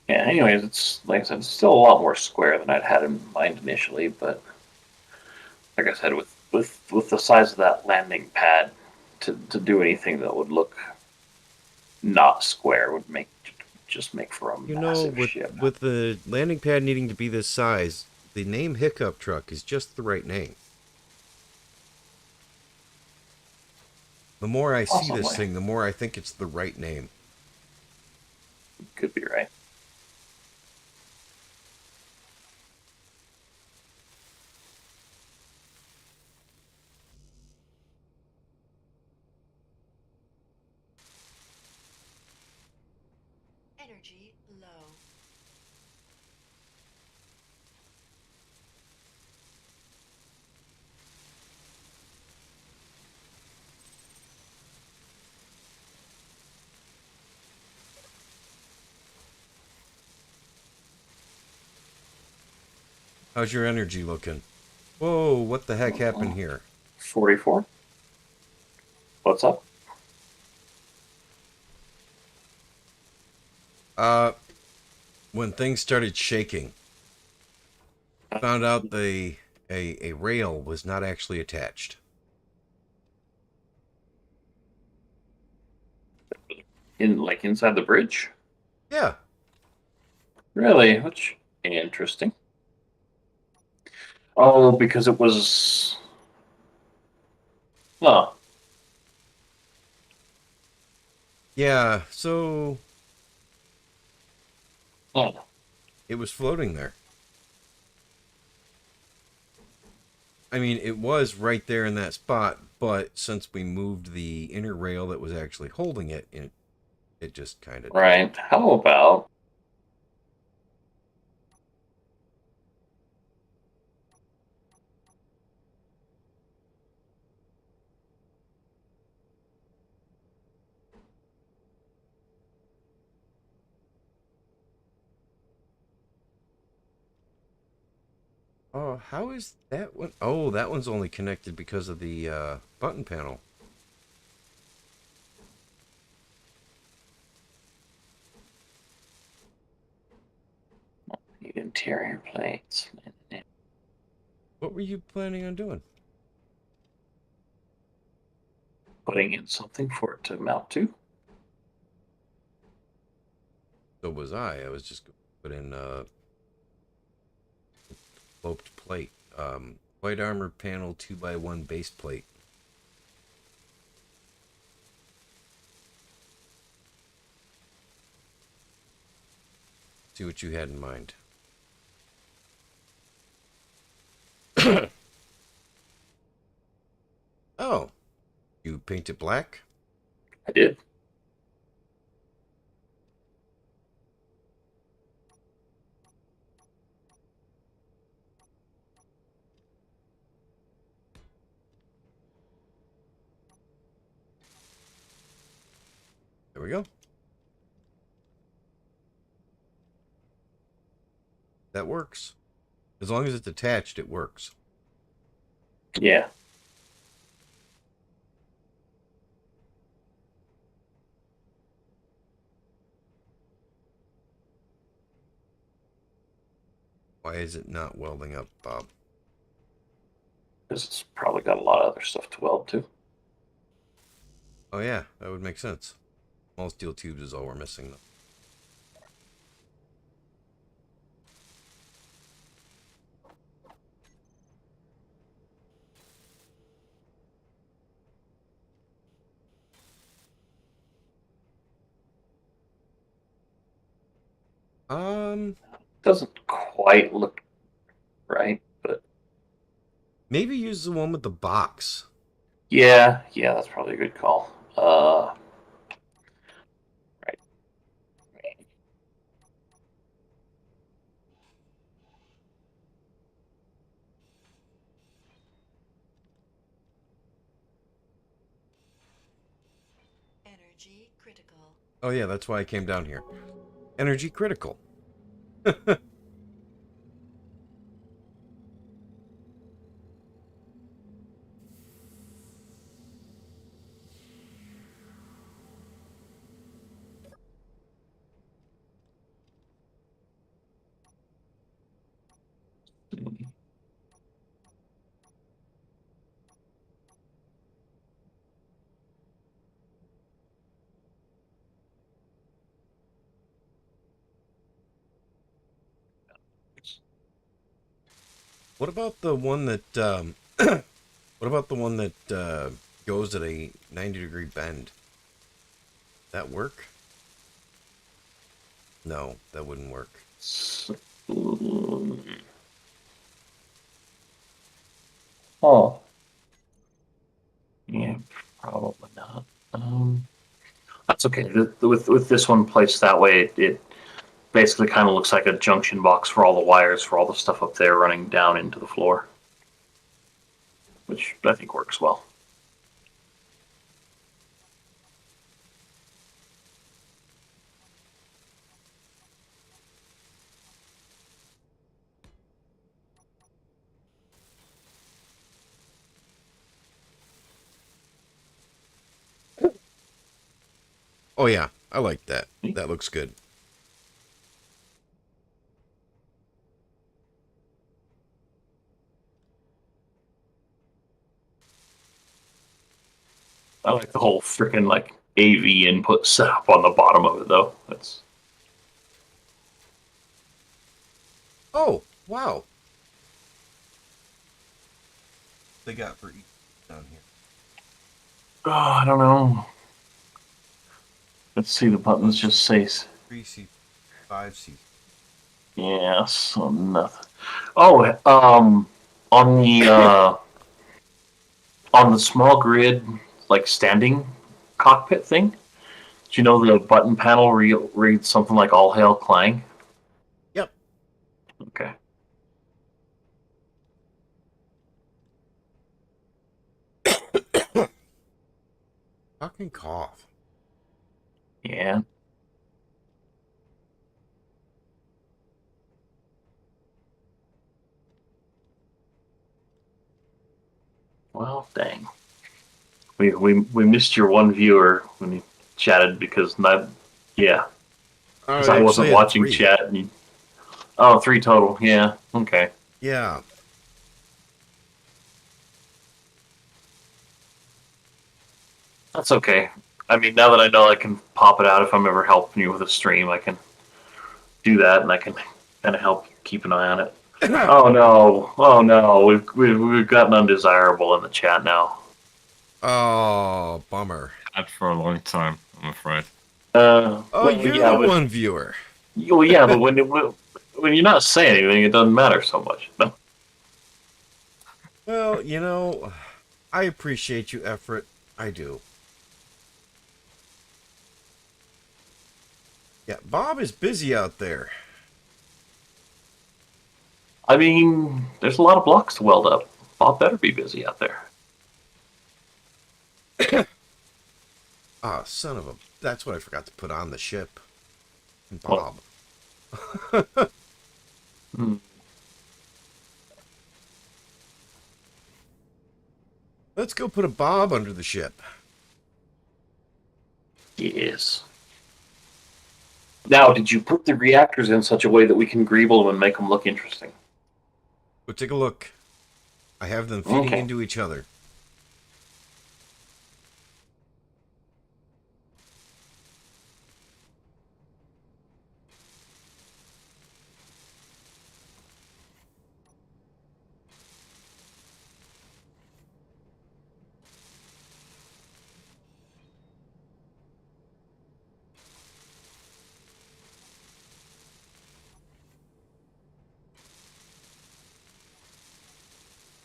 Yeah. Anyways, it's like I said, it's still a lot more square than I'd had in mind initially. But like I said, with the size of that landing pad, to do anything that would look not square would make for a You know, massive ship. with the landing pad needing to be this size, the name Hiccup Truck is just the right name. The more I see this Possibly. thing, the more I think it's the right name. Could be right. Energy low. How's your energy looking? Whoa, what the heck happened here? 44. What's up? Uh, when things started shaking, found out a rail was not actually attached. Inside the bridge? Yeah, Really? Which interesting. Oh, because it was. Oh, yeah, so oh. it was floating there. I mean, it was right there in that spot, but since we moved the inner rail that was actually holding it, it just kind of. Right. How about. Oh, how is that one? Oh, that one's only connected because of the button panel. Interior plates? What were you planning on doing? Putting in something for it to mount to? So was I. I was just going to put in sloped plate. White armor panel 2x1 base plate. See what you had in mind. Oh, you paint it black? I did. There we go. That works. As long as it's attached, it works. Yeah. Why is it not welding up, Bob? Because it's probably got a lot of other stuff to weld to. Oh yeah, that would make sense. Small steel tubes is all we're missing, though. Doesn't quite look right, but Maybe use the one with the box. yeah, that's probably a good call. Right. Energy critical. Oh yeah, that's why I came down here. Energy critical. What about the one that what about the one that goes at a 90-degree bend? That work? No, that wouldn't work. Oh. Yeah, probably not. That's okay. With this one placed that way, it basically kind of looks like a junction box for all the wires for all the stuff up there running down into the floor, which I think works well. Oh yeah, I like that. That looks good. I like the whole freaking like AV input setup on the bottom of it though. That's Oh, wow. They got for each down here. oh, I don't know. Let's see. The buttons just say 3C, 5C. yeah, so nothing. Oh, on the small grid, like standing cockpit thing. Do you know the button panel reads something like "All Hail Clang"? Yep. Okay. Fucking cough. Yeah. Well, dang. We missed your one viewer when you chatted because not yeah because I wasn't actually had watching 3. chat and you, oh 3 total yeah okay Yeah. that's okay. I mean now that I know I can pop it out if I'm ever helping you with a stream I can do that and I can kind of help keep an eye on it. Oh no we've got an undesirable in the chat now. Oh, bummer. Had for a long time, I'm afraid. Oh, Well, you're yeah, the but one viewer. Well, yeah, but when you're not saying anything, it doesn't matter so much. No. Well, I appreciate you, Everett. I do. Yeah, Bob is busy out there. I mean, there's a lot of blocks to weld up. Bob better be busy out there. Ah, son of a... That's what I forgot to put on the ship. Well, Bob. hmm, Let's go put a Bob under the ship. yes. Now, did you put the reactors in such a way that we can greeble them and make them look interesting? Go take a look. I have them feeding Okay. into each other.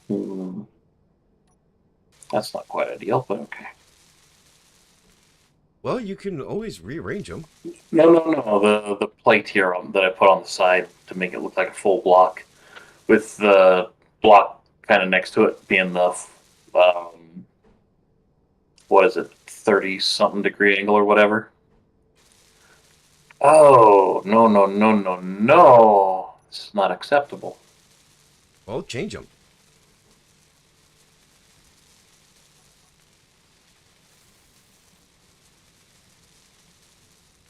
Hmm. That's not quite ideal, but okay. Well, you can always rearrange them. No. The plate here that I put on the side to make it look like a full block, with the block kind of next to it being the what is it, 30 something degree angle or whatever. Oh, no. It's not acceptable. Well, change them.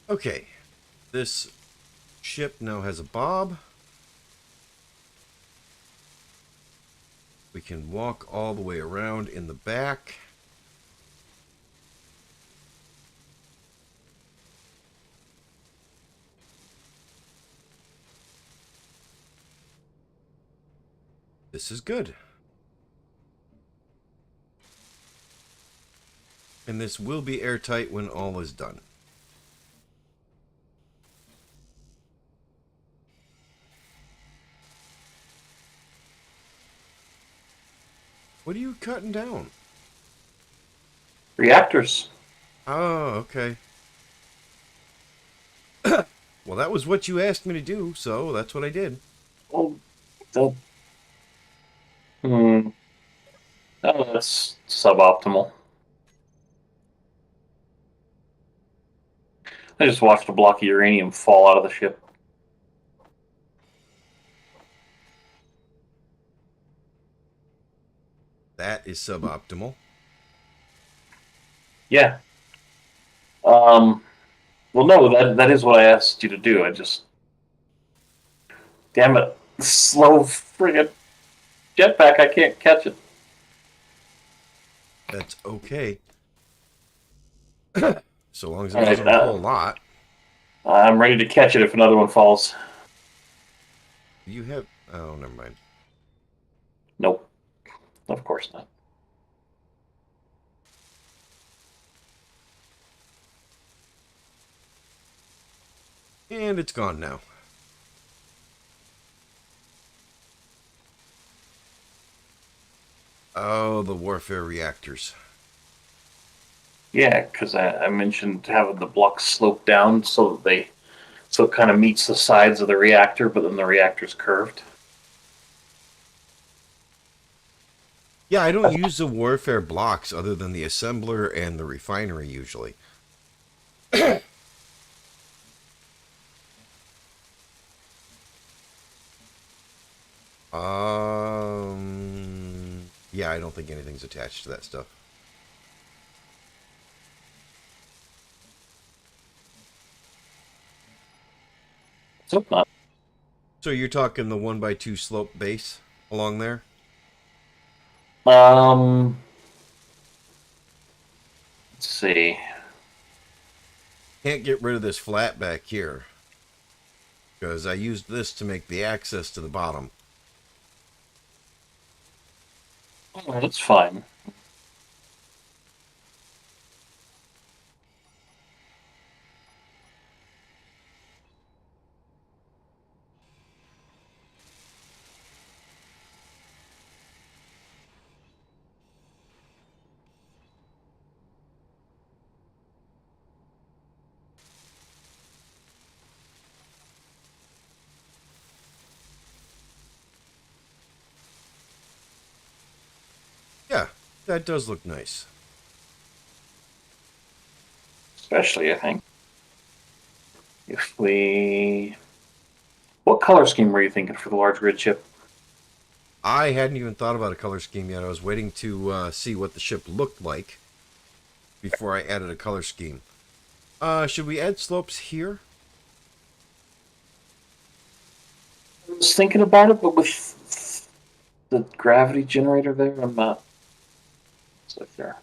Okay. This ship now has a Bob. We can walk all the way around in the back. This is good. And this will be airtight when all is done. What are you cutting down? Reactors. Oh, okay. Well, that was what you asked me to do, so that's what I did. Oh, the, hmm. Oh, that's suboptimal. I just watched a block of uranium fall out of the ship. That is suboptimal. Yeah. Well, no, that is what I asked you to do. I just, damn it, slow friggin' jetpack. I can't catch it. That's okay. So long as it All right, doesn't a whole lot. I'm ready to catch it if another one falls. You have... Oh, never mind. Nope, of course not. And it's gone now. Oh, the warfare reactors. Yeah, because I mentioned having the blocks slope down so that so it kind of meets the sides of the reactor, but then the reactor's curved. Yeah, I don't use the warfare blocks other than the assembler and the refinery usually. Yeah, I don't think anything's attached to that stuff. So not. So you're talking the 1x2 slope base along there? Let's see. Can't get rid of this flat back here because I used this to make the access to the bottom. Oh, that's fine. That does look nice. Especially, I think, if we. What color scheme were you thinking for the large grid ship? I hadn't even thought about a color scheme yet. I was waiting to see what the ship looked like before I added a color scheme. Should we add slopes here? I was thinking about it, but with the gravity generator there, I'm not so sure.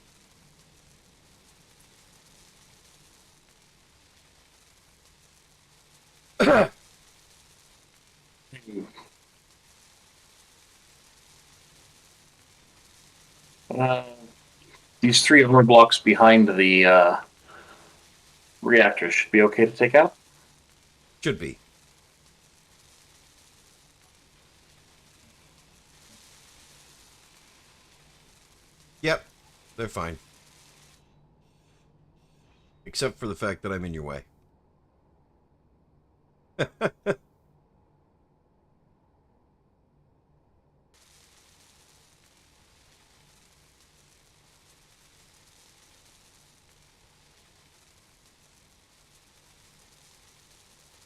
Uh, these three armor blocks behind the reactors should be okay to take out. Should be. Yep, they're fine. Except for the fact that I'm in your way.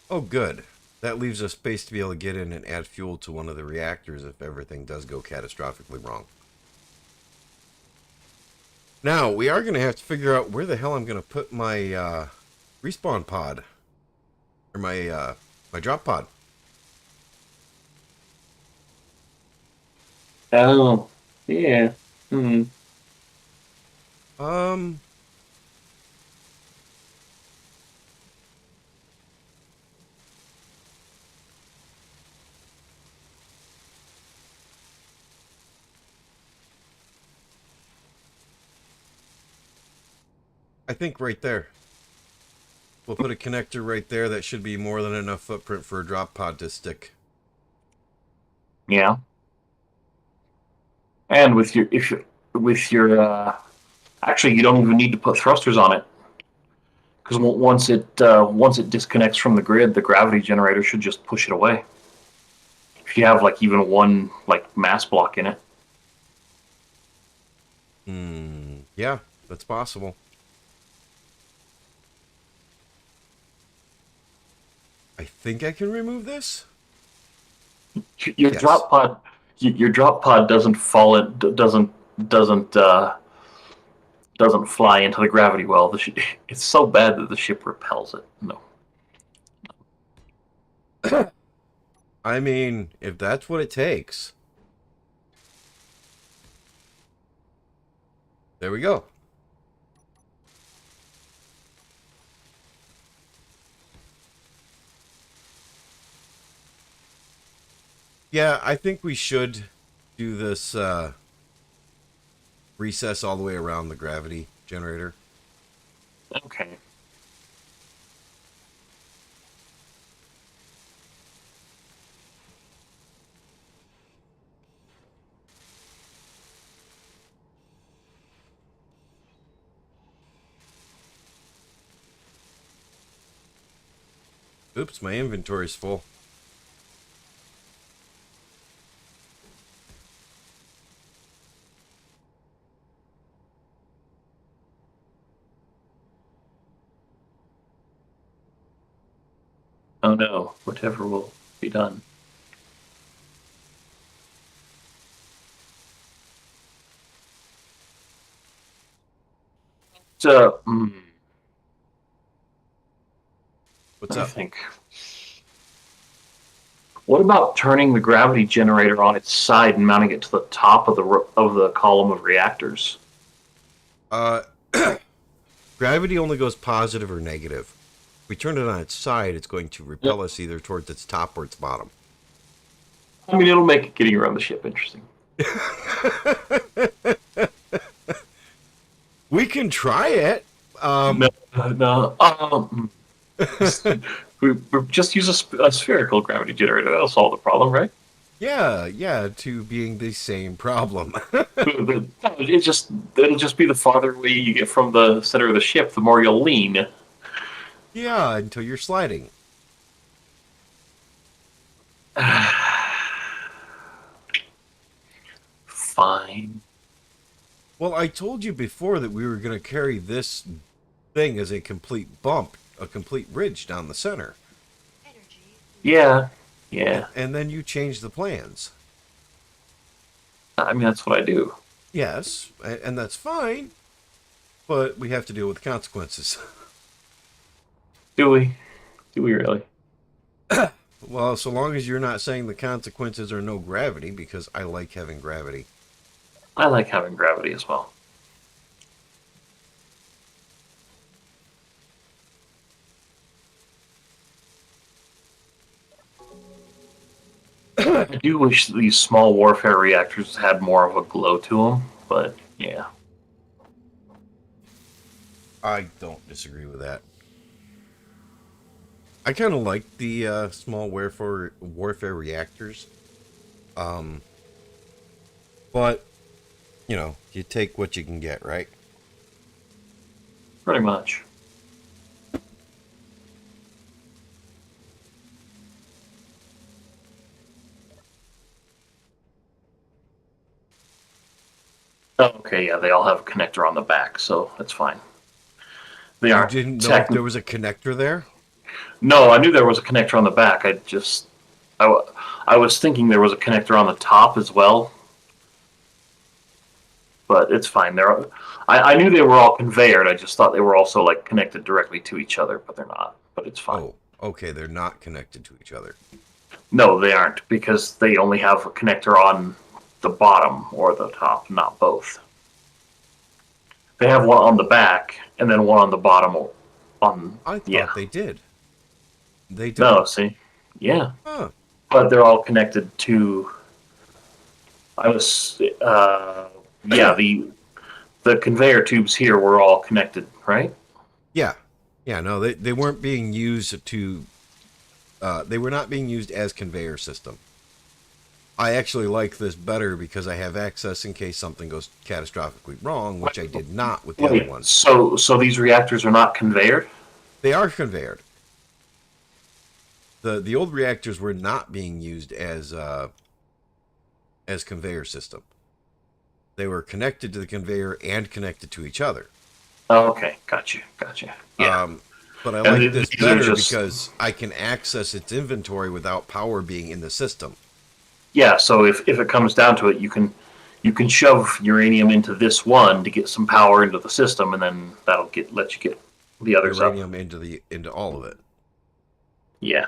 Oh, good. That leaves us space to be able to get in and add fuel to one of the reactors if everything does go catastrophically wrong. Now, we are going to have to figure out where the hell I'm going to put my respawn pod. Or my drop pod. Oh, yeah. Um... I think right there. We'll put a connector right there. That should be more than enough footprint for a drop pod to stick. Yeah. And with your actually, you don't even need to put thrusters on it because once it disconnects from the grid, the gravity generator should just push it away. If you have like even one like mass block in it. Yeah, that's possible. I think I can remove this. Your Yes. your drop pod doesn't fall. It doesn't fly into the gravity well. It's so bad that the ship repels it. No. I mean, if that's what it takes. There we go. Yeah, I think we should do this recess all the way around the gravity generator. Okay. Oops, my inventory's full. Oh no. Whatever will be done. So, What's I up? think. What about turning the gravity generator on its side and mounting it to the top of the column of reactors? Uh, gravity only goes positive or negative. If we turn it on its side, it's going to repel us either towards its top or its bottom. I mean, it'll make getting around the ship interesting. We can try it. No. We just use a spherical gravity generator. That'll solve the problem, right? Yeah, to being the same problem. It'll just be the farther away you get from the center of the ship, the more you'll lean. Yeah, until you're sliding. Fine. Well, I told you before that we were going to carry this thing as a complete bump, a complete ridge down the center. Energy Yeah, And, yeah. and then you changed the plans. I mean, that's what I do. Yes, and that's fine, but we have to deal with the consequences. Do we? Do we really? Well, so long as you're not saying the consequences are no gravity, because I like having gravity. I like having gravity as well. I do wish these small warfare reactors had more of a glow to them, but yeah. I don't disagree with that. I kind of like the small warfare reactors, um, but you take what you can get, right? Pretty much. Oh, okay, yeah, they all have a connector on the back, so that's fine. They You aren't didn't know if tech. there was a connector there? No, I knew there was a connector on the back. I was thinking there was a connector on the top as well, but it's fine. I knew they were all conveyored. I just thought they were also like connected directly to each other, but they're not. But it's fine. Oh, okay, they're not connected to each other. No, they aren't because they only have a connector on the bottom or the top, not both. They have one on the back and then one on the bottom. On I yeah, thought they did. They no, don't. see, yeah, Huh. but they're all connected to. I was yeah, the conveyor tubes here were all connected, right? Yeah. Yeah, no, they weren't being used to they were not being used as conveyor system. I actually like this better because I have access in case something goes catastrophically wrong, which I did not with the other Wait, one. so these reactors are not conveyored? They are conveyored. The old reactors were not being used as conveyor system. They were connected to the conveyor and connected to each other. Oh, okay, gotcha. Yeah, But I and like this these are better just because I can access its inventory without power being in the system. yeah. So if it comes down to it, you can shove uranium into this one to get some power into the system, and then that'll let you get the others up. Uranium into all of it. Yeah.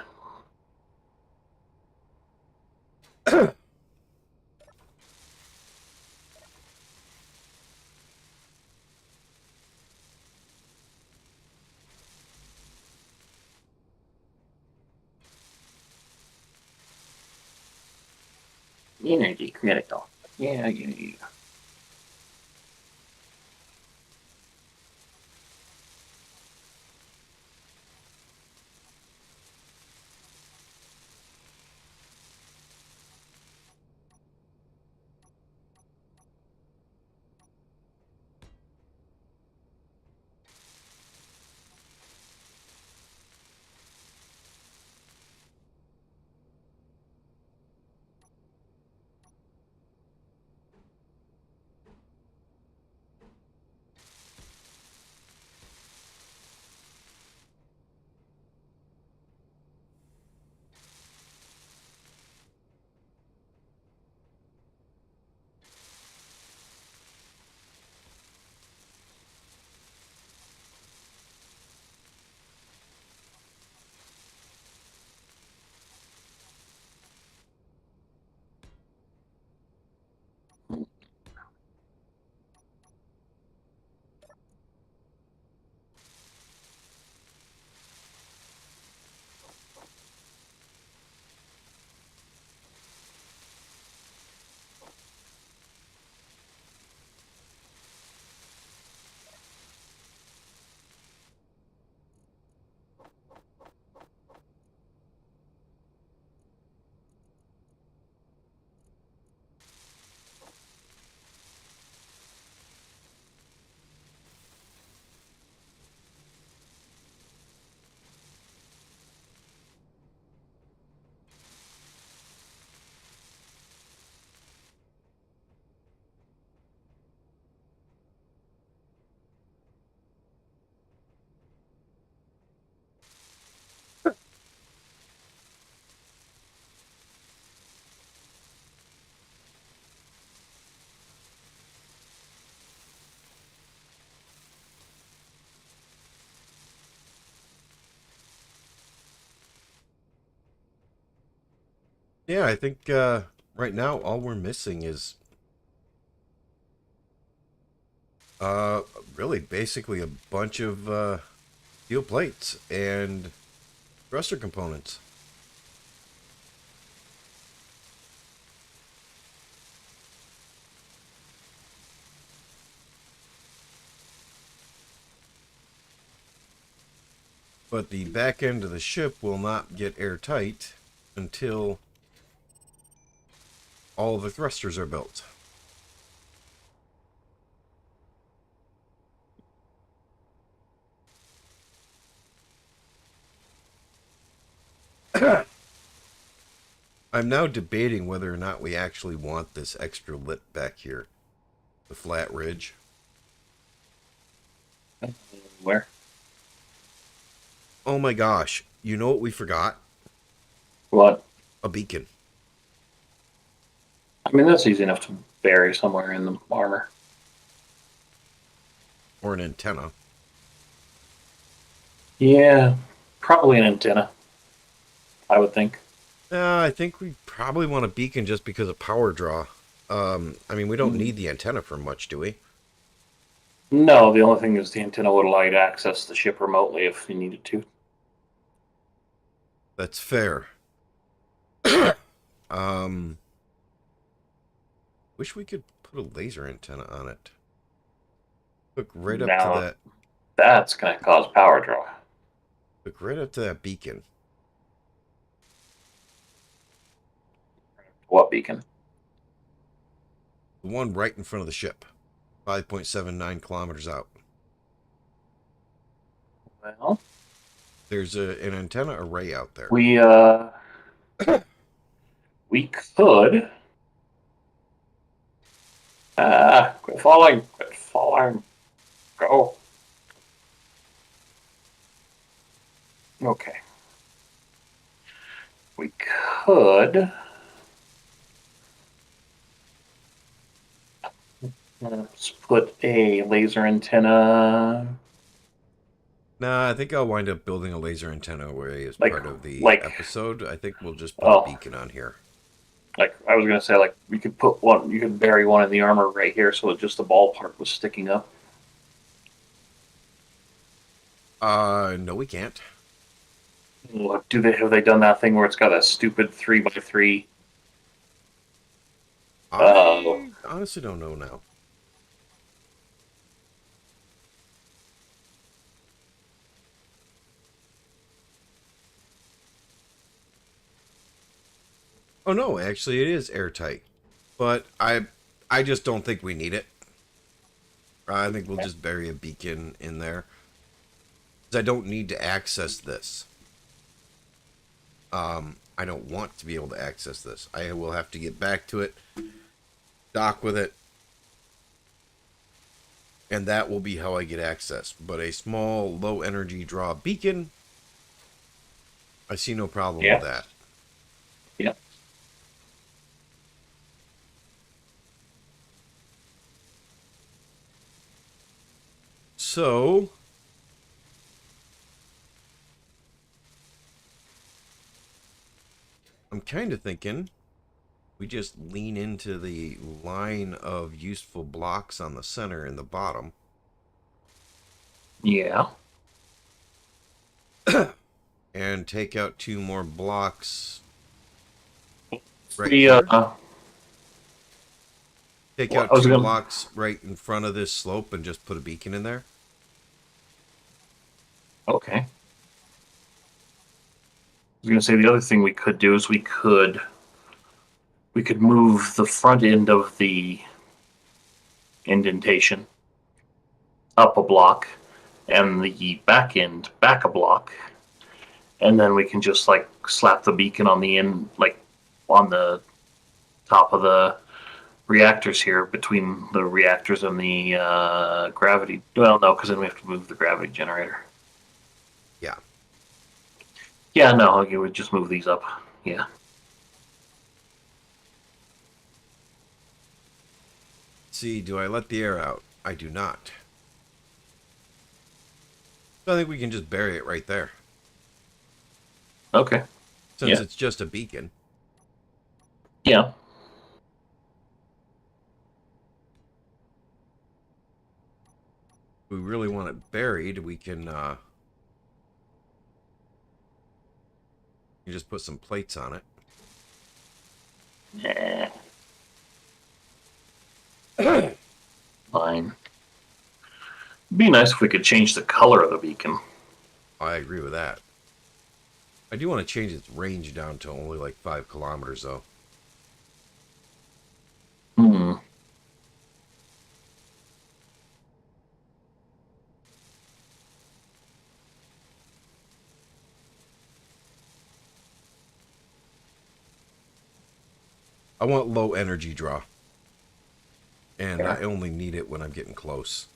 Energy critical. Yeah. Yeah, I think right now all we're missing is uh, really basically a bunch of steel plates and thruster components. But the back end of the ship will not get airtight until all of the thrusters are built. I'm now debating whether or not we actually want this extra lip back here. The flat ridge. Where? Oh my gosh. You know what we forgot? What? A beacon. I mean, that's easy enough to bury somewhere in the armor. Or an antenna. Yeah, probably an antenna, I would think. I think we probably want a beacon just because of power draw. I mean, we don't need the antenna for much, do we? No, the only thing is the antenna would allow you to access the ship remotely if you needed to. That's fair. um, wish we could put a laser antenna on it. Hook right up to Now, that. that's going to cause power draw. Hook right up to that beacon. What beacon? The one right in front of the ship. 5.79 kilometers out. Well, There's an antenna array out there. we could. Quit falling. Quit falling. Go. Okay. We could. Let's put a laser antenna. Nah, I think I'll wind up building a laser antenna array as Like- part of the like- episode. I think we'll just put Oh. a beacon on here. Like I was gonna say, like we could put one. You could bury one in the armor right here, so just the ball part was sticking up. No, we can't. What have they done that thing where it's got a stupid 3x3? I honestly don't know now. Oh no, actually it is airtight. But I just don't think we need it. I think we'll just bury a beacon in there. 'Cause I don't need to access this. I don't want to be able to access this. I will have to get back to it, dock with it, and that will be how I get access. But a small, low energy draw beacon, I see no problem with that. Yeah. So, I'm kind of thinking we just lean into the line of useful blocks on the center and the bottom. Yeah. And take out 2 more blocks right We here. Take well, out I was 2 gonna- blocks right in front of this slope and just put a beacon in there. Okay. I was gonna say the other thing we could do is we could move the front end of the indentation up a block and the back end back a block, and then we can just like slap the beacon on the end, like on the top of the reactors here, between the reactors and the gravity. Well, no, because then we have to move the gravity generator. Yeah. Yeah, no, you would just move these up. Yeah. See, do I let the air out? I do not. So I think we can just bury it right there. Okay. Since Yeah. it's just a beacon. Yeah. If we really want it buried, we can you just put some plates on it. Nah. Fine. It'd be nice if we could change the color of the beacon. I agree with that. I do want to change its range down to only like 5 kilometers, though. Hmm. I want low energy draw. And Yeah. I only need it when I'm getting close.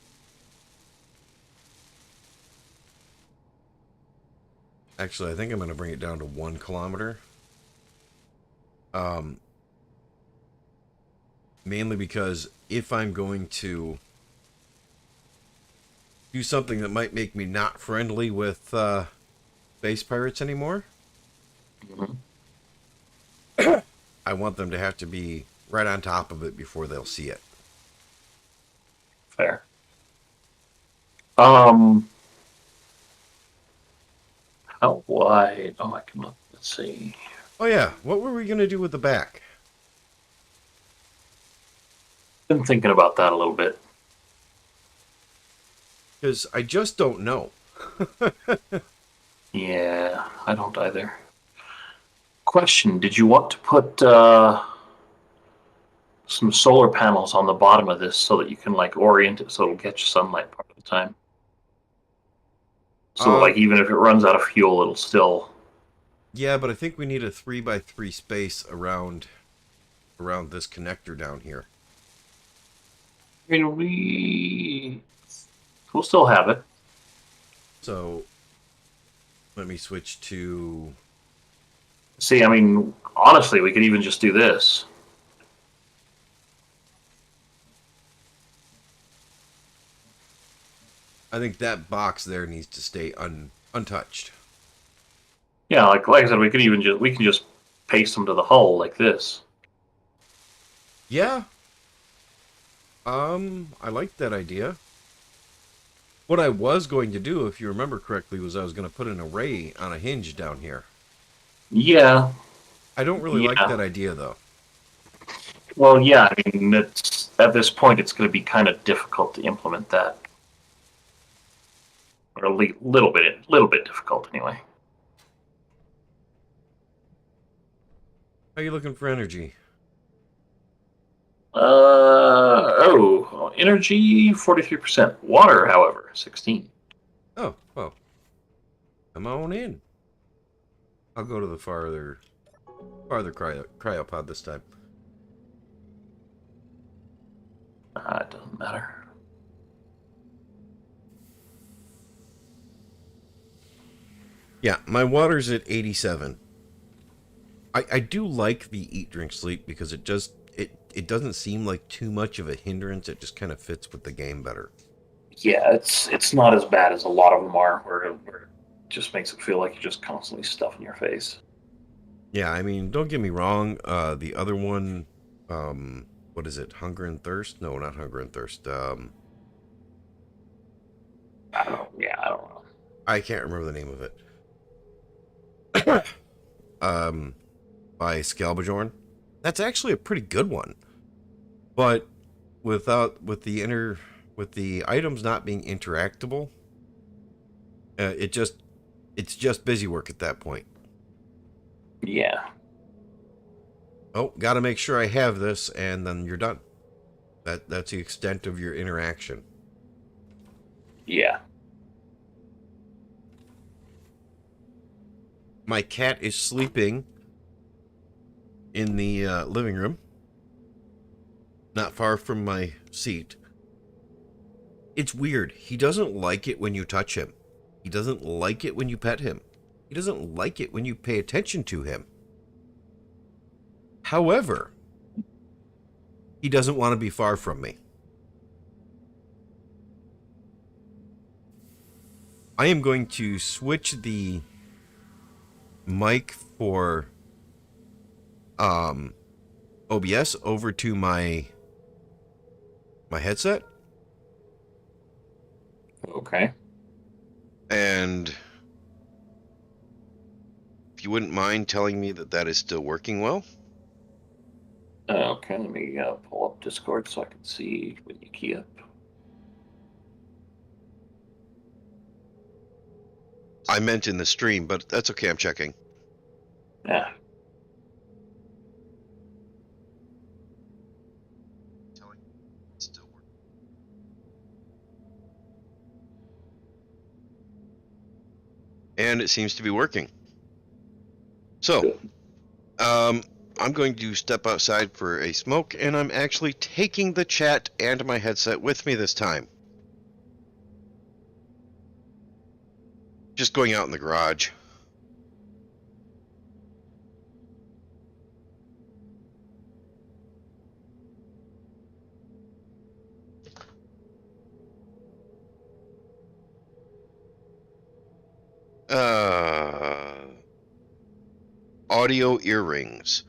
Actually, I think I'm going to bring it down to 1 kilometer. Mainly because if I'm going to do something that might make me not friendly with space pirates anymore, Mhm. I want them to have to be right on top of it before they'll see it. Fair. How wide? Oh, I can look. Let's see. Oh yeah, what were we going to do with the back? Been thinking about that a little bit. Because I just don't know. Yeah, I don't either. Question: did you want to put some solar panels on the bottom of this so that you can like orient it so it'll catch sunlight part of the time? So like even if it runs out of fuel, it'll still. Yeah, but I think we need a 3x3 space around this connector down here. I mean, we'll still have it. So let me switch to. See, I mean, honestly, we could even just do this. I think that box there needs to stay untouched. Yeah, like I said, we can just paste them to the hull like this. Yeah. I like that idea. What I was going to do, if you remember correctly, was I was going to put an array on a hinge down here. Yeah. I don't really like Yeah. that idea, though. Well, yeah. I mean, it's at this point, it's going to be kind of difficult to implement that, or a little bit difficult anyway. How are you looking for energy? Energy 43%. Water, however, 16. Oh, well. Come on in. I'll go to the farther cryopod this time. It doesn't matter. Yeah, my water's at 87. I do like the eat, drink, sleep because it doesn't seem like too much of a hindrance. It just kind of fits with the game better. Yeah, it's not as bad as a lot of them are, where it just makes it feel like you're just constantly stuffing your face. Yeah, I mean, don't get me wrong. The other one, what is it? Hunger and Thirst? No, not Hunger and Thirst. I don't know. Yeah, I don't know. I can't remember the name of it. By Scalbajorn. That's actually a pretty good one, but with the items not being interactable, it's just busy work at that point. Yeah. Oh, got to make sure I have this, and then you're done. That's the extent of your interaction. Yeah. My cat is sleeping in the living room, not far from my seat. It's weird. He doesn't like it when you touch him. He doesn't like it when you pet him. He doesn't like it when you pay attention to him. However, he doesn't want to be far from me. I am going to switch the mic for OBS over to my headset. Okay. And if you wouldn't mind telling me that that is still working well. Okay, let me pull up Discord so I can see when you key up. I meant in the stream, but that's okay. I'm checking. Yeah. Still working. And it seems to be working. So, Good. I'm going to step outside for a smoke, and I'm actually taking the chat and my headset with me this time. Just going out in the garage. Audio earrings.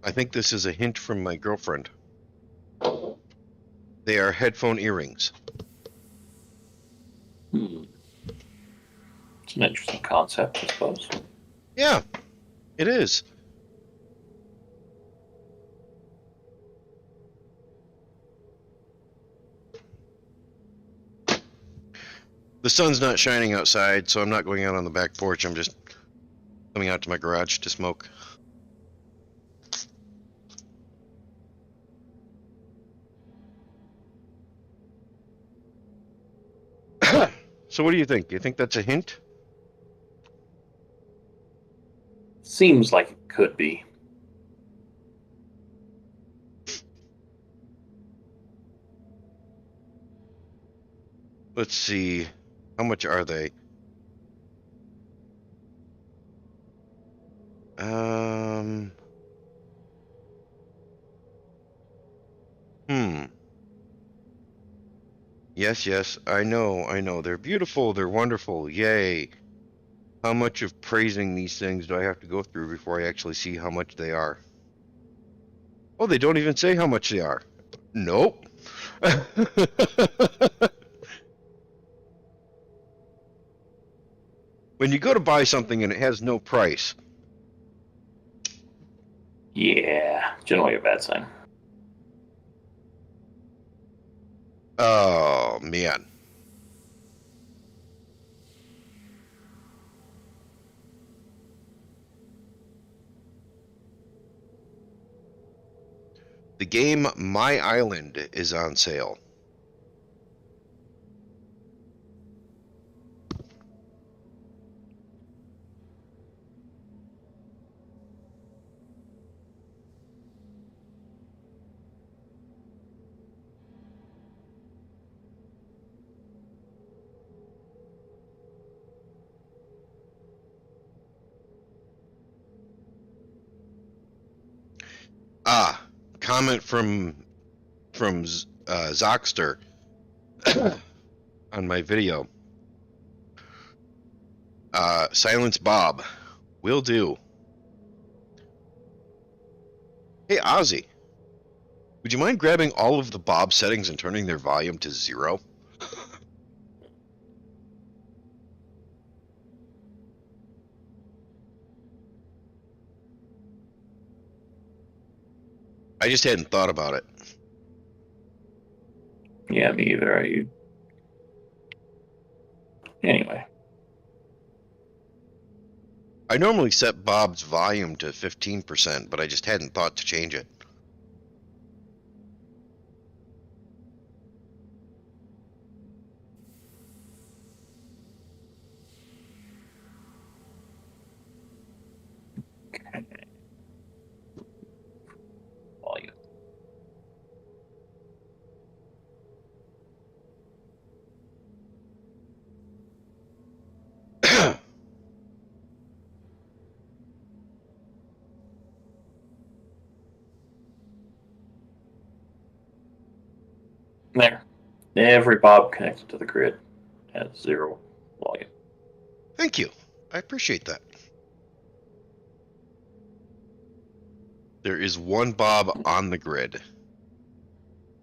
I think this is a hint from my girlfriend. They are headphone earrings. It's an interesting concept, I suppose. Yeah, it is. The sun's not shining outside, so I'm not going out on the back porch. I'm just coming out to my garage to smoke. So what do you think? Do you think that's a hint? Seems like it could be. Let's see. How much are they? Yes, I know. They're beautiful, they're wonderful, yay. How much of praising these things do I have to go through before I actually see how much they are? Oh, they don't even say how much they are. Nope. When you go to buy something and it has no price. Yeah, generally a bad sign. Oh, man. The game My Island is on sale. Comment from Zoxter on my video. Silence Bob. Will do. Hey, Ozzy. Would you mind grabbing all of the Bob settings and turning their volume to 0? I just hadn't thought about it. Yeah, me either. Anyway. I normally set Bob's volume to 15%, but I just hadn't thought to change it. Volume. There. Every Bob connected to the grid has 0 volume. Thank you. I appreciate that. There is one Bob on the grid,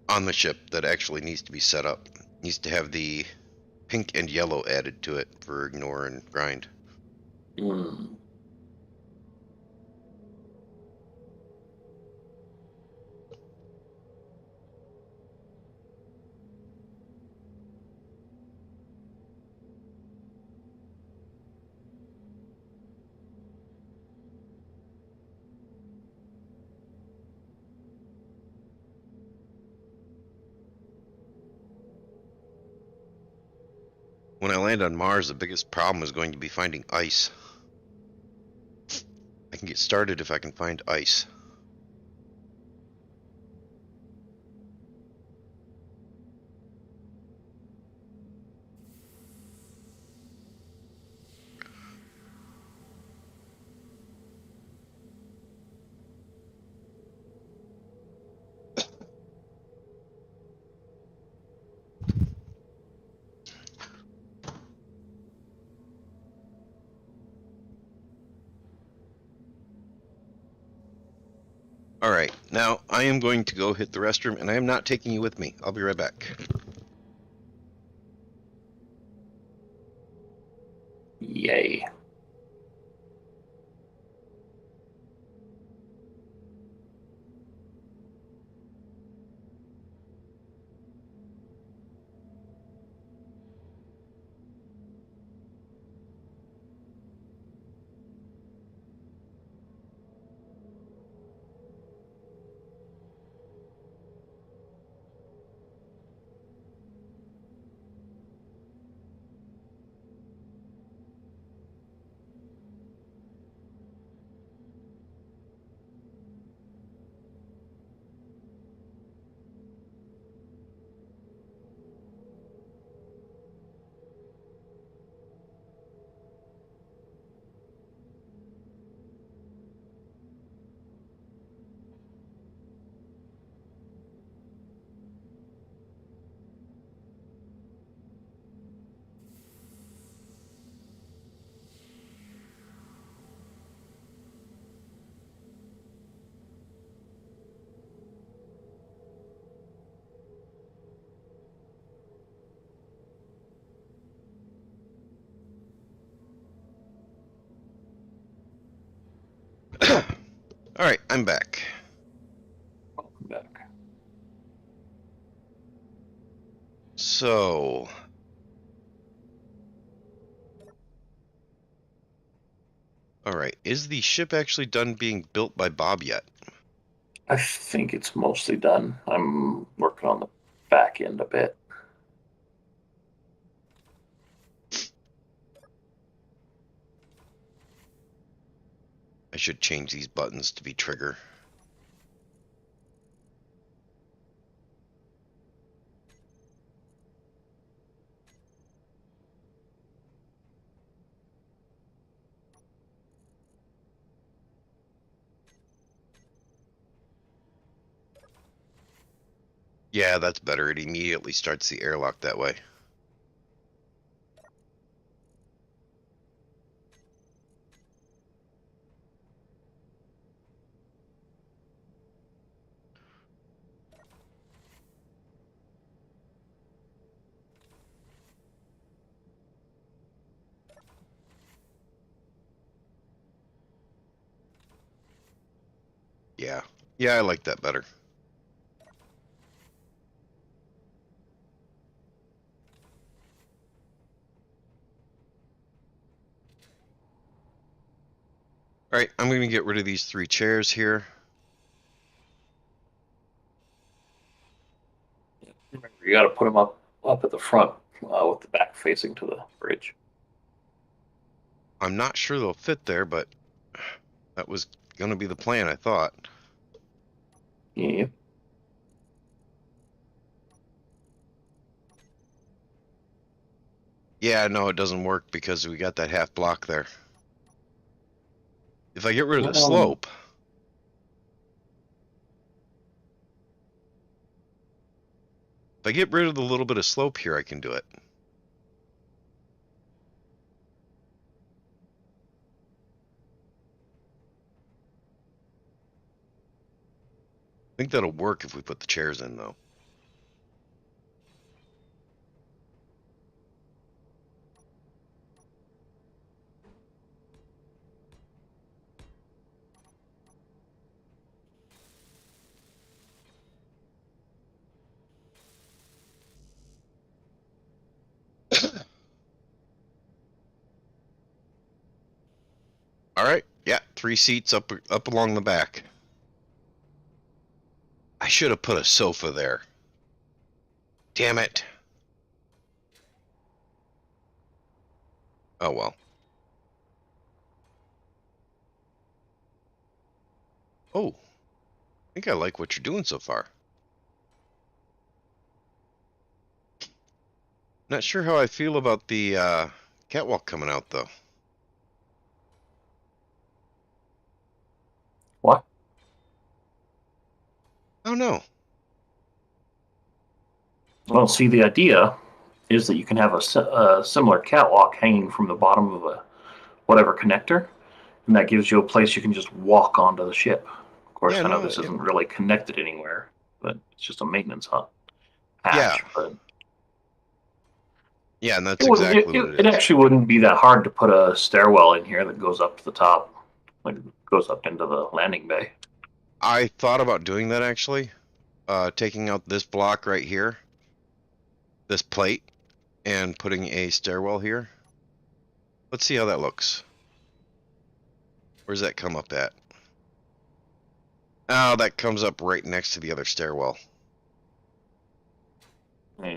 on the ship, that actually needs to be set up. Needs to have the pink and yellow added to it for ignore and grind. Hmm. When I land on Mars, the biggest problem is going to be finding ice. I can get started if I can find ice. Alright, now I am going to go hit the restroom, and I am not taking you with me. I'll be right back. Yay. Alright, I'm back. Welcome back. So... Alright, is the ship actually done being built by Bob yet? I think it's mostly done. I'm working on the back end a bit. I should change these buttons to be trigger. Yeah, that's better. It immediately starts the airlock that way. Yeah. Yeah, I like that better. Alright, I'm going to get rid of these 3 chairs here. Remember, you got to put them up at the front with the back facing to the bridge. I'm not sure they'll fit there, but that was going to be the plan, I thought. Yeah. Yeah, no, it doesn't work because we got that half block there. If I get rid of the slope... If I get rid of the little bit of slope here, I can do it. think that'll work if we put the chairs in, though. All right. Yeah, 3 seats up along the back. I should have put a sofa there. Damn it. Oh well. Oh, I think I like what you're doing so far. Not sure how I feel about the catwalk coming out, though. What? Oh no. Well, see, the idea is that you can have a similar catwalk hanging from the bottom of a whatever connector, and that gives you a place you can just walk onto the ship. Of course, Yeah, I know no, this isn't really connected anywhere, but it's just a maintenance yeah, hatch. But yeah, and that's it wouldn't. exactly what It it is. actually wouldn't be that hard to put a stairwell in here that goes up to the top, like goes up into the landing bay. I thought about doing that actually, taking out this block right here, this plate, and putting a stairwell here. Let's see how that looks. Where's that come up at? Oh, that comes up right next to the other stairwell. I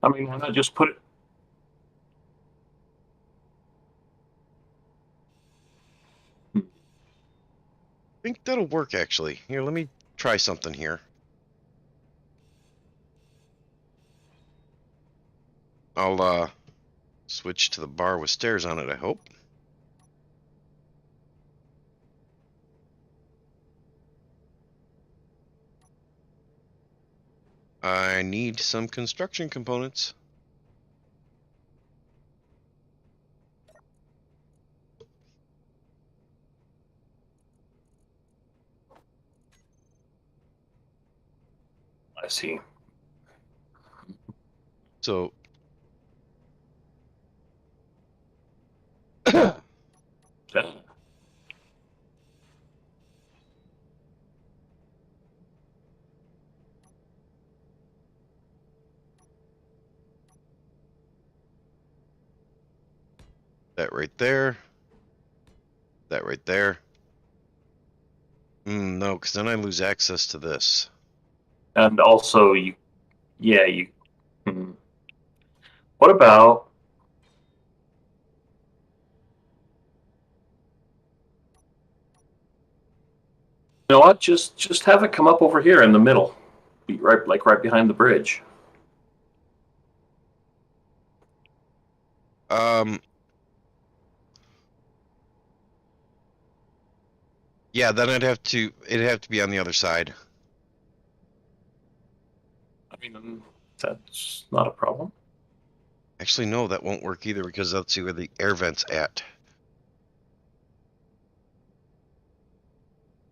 mean, why not just put it? I think that'll work actually. Here, let me try something here. I'll switch to the bar with stairs on it, I hope. I need some construction components. I see. So that right there. That right there. No, because then I lose access to this. And also, you. Hmm. What about? You know what? Just have it come up over here in the middle, be right behind the bridge. Um, yeah, then it'd have to be on the other side. I mean, that's not a problem. Actually, no, that won't work either because let's see where the air vent's at.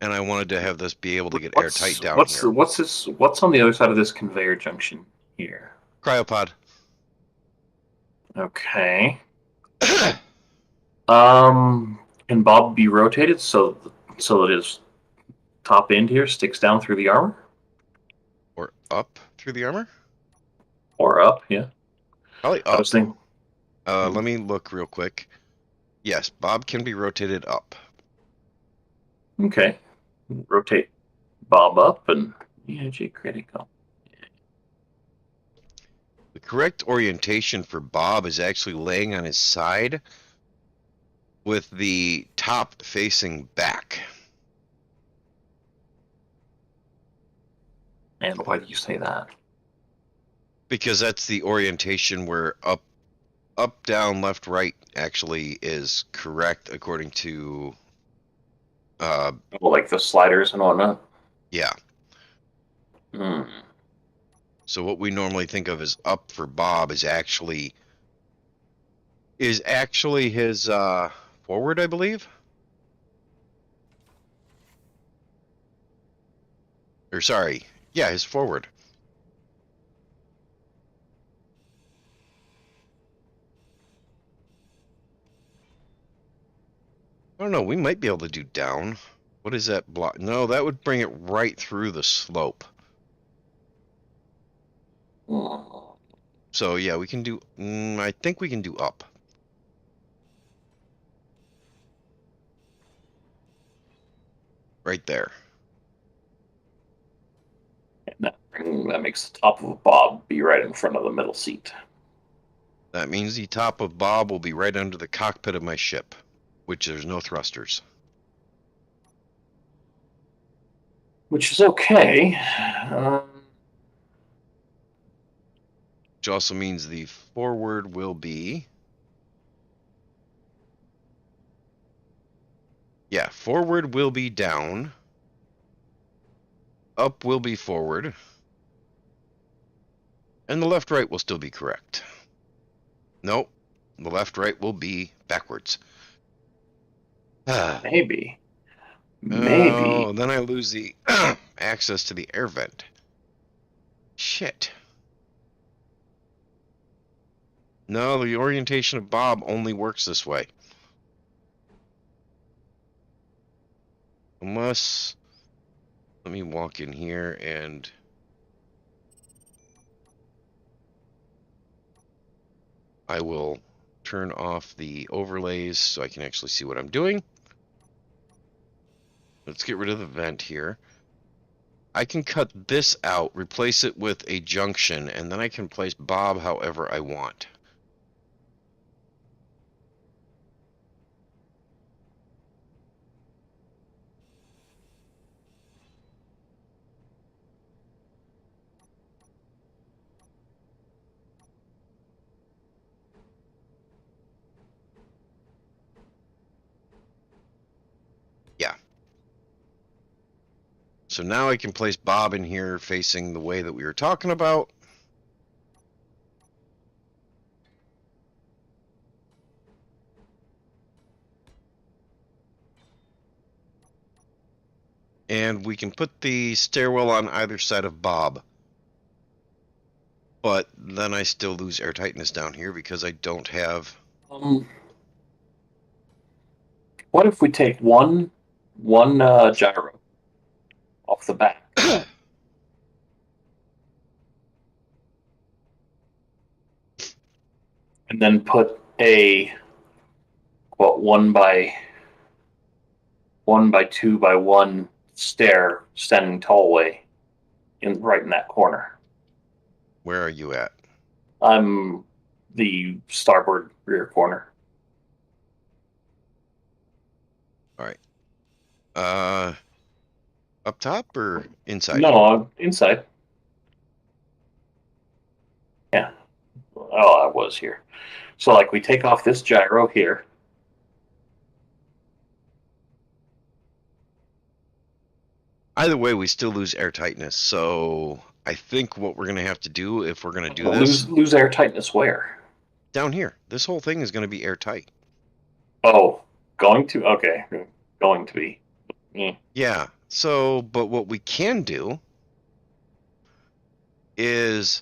And I wanted to have this be able to get airtight down here. What's on the other side of this conveyor junction here? Cryopod. Okay. Can Bob be rotated so that his top end here sticks down through the armor, Or up through the armor? or up? Yeah, Probably I up. was thinking. Let me look real quick. Yes, Bob can be rotated up. Okay, rotate Bob up and energy critical. The correct orientation for Bob is actually laying on his side with the top facing back. And why do you say that? Because that's the orientation where up, down, left, right actually is correct according to Well, like the sliders and whatnot. yeah. Hmm. So what we normally think of as up for Bob is actually his forward, I believe. Or sorry, yeah, his forward. I don't know, we might be able to do down. What is that block? No, that would bring it right through the slope. So yeah, we can do, I think we can do up. Right there. And that makes the top of Bob be right in front of the middle seat. That means the top of Bob will be right under the cockpit of my ship, which there's no thrusters. Which is okay. Which also means the forward will be... Yeah, forward will be down. Up will be forward. And the left-right will still be correct. Nope. The left-right will be backwards. Maybe. Oh, then I lose the access to the air vent. Shit. No, the orientation of Bob only works this way. Unless... Let me walk in here and... I will turn off the overlays so I can actually see what I'm doing. Let's get rid of the vent here. I can cut this out, replace it with a junction, and then I can place Bob however I want. Yeah. So now I can place Bob in here facing the way that we were talking about. And we can put the stairwell on either side of Bob. But then I still lose air tightness down here because I don't have... What if we take one gyro off the back? And then put a one by 2 by 1 stair standing tallway right in that corner. Where are you at? I'm the starboard rear corner. All right. Up top or inside? No, I'm inside. Yeah. Oh, I was here. So like we take off this gyro here. Either way, we still lose air tightness. So I think what we're going to have to do if we're going to do this... Lose air tightness where? Down here. This whole thing is going to be airtight. Oh, going to? Okay. Going to be. Yeah. So, but what we can do is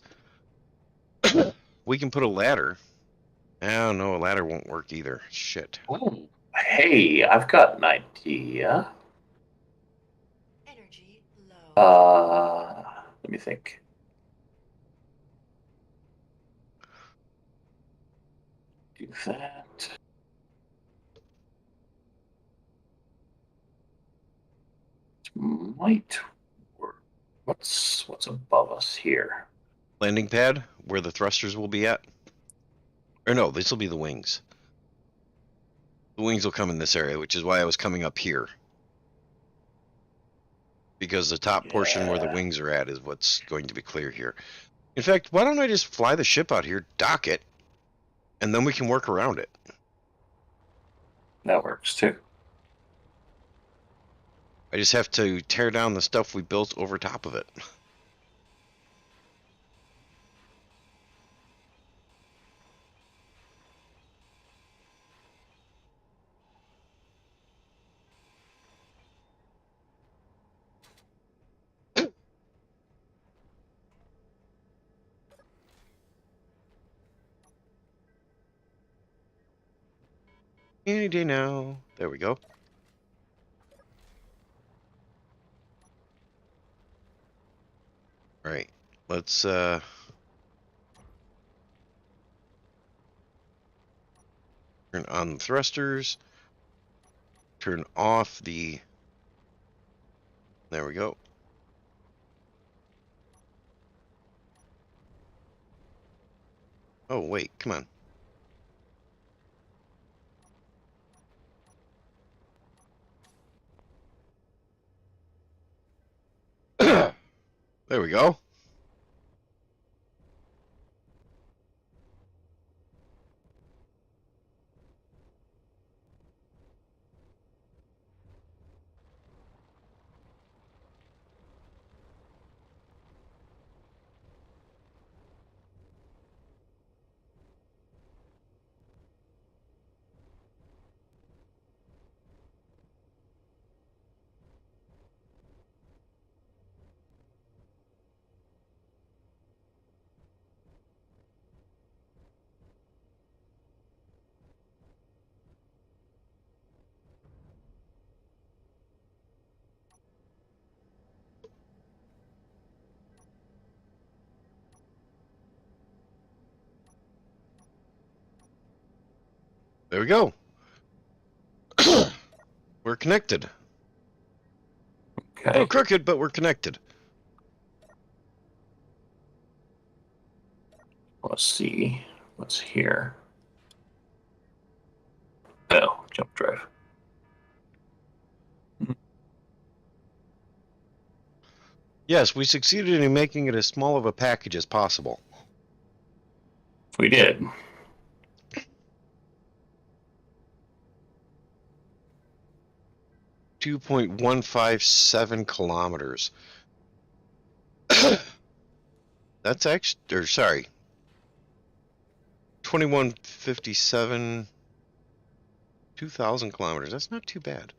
we can put a ladder. Oh, no, a ladder won't work either. Shit. Oh, hey, I've got an idea. Energy low. Let me think. Do that. Might work. What's above us here? Landing pad where the thrusters will be at. Or no, this will be the wings. The wings will come in this area, which is why I was coming up here. Because the top portion where the wings are at is what's going to be clear here. In fact, why don't I just fly the ship out here, dock it, and then we can work around it. That works too. I just have to tear down the stuff we built over top of it. Any day now. There we go. All right. Let's turn on the thrusters. Turn off the... There we go. Oh, wait, come on. There we go. There we go. We're connected. Okay. We're crooked, but we're connected. Let's see what's here. Oh, jump drive. Yes, we succeeded in making it as small of a package as possible. We did. .157 kilometers. That's actually, or sorry, 2157, 2,000 kilometers. That's not too bad.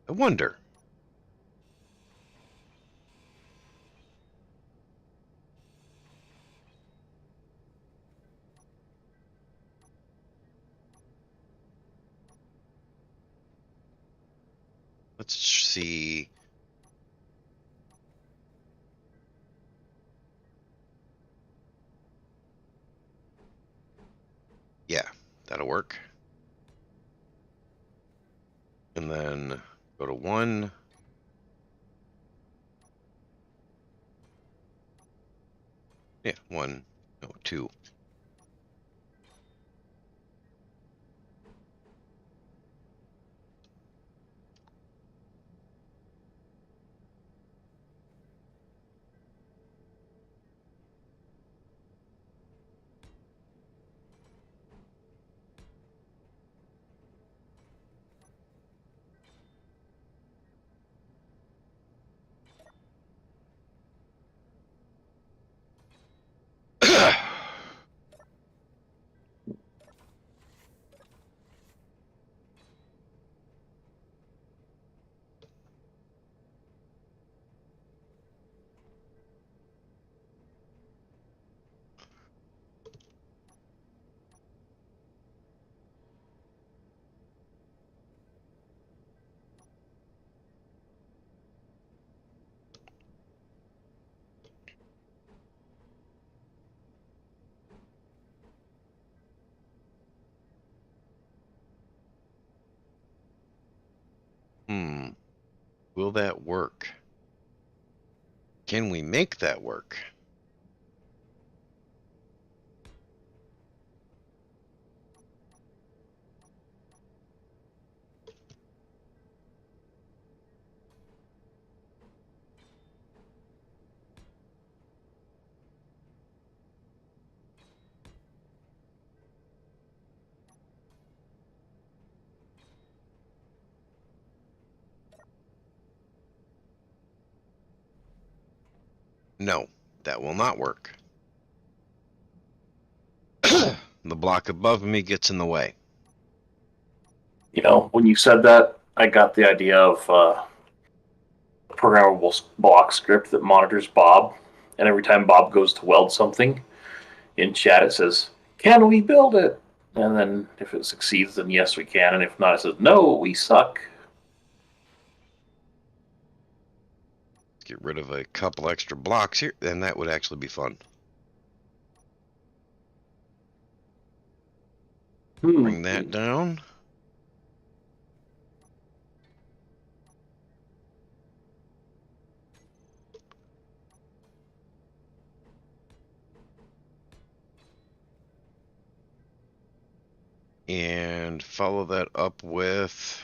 I wonder. Let's see. Yeah, that'll work. And then go to 1. Yeah, 1, no, 2. Will that work? Can we make that work? No, that will not work. The block above me gets in the way. You know, when you said that, I got the idea of a programmable block script that monitors Bob, and every time Bob goes to weld something, in chat it says, "Can we build it?" And then if it succeeds, then yes, we can. And if not, it says, "No, we suck." Get rid of a couple extra blocks here, and that would actually be fun. Bring that down. And follow that up with...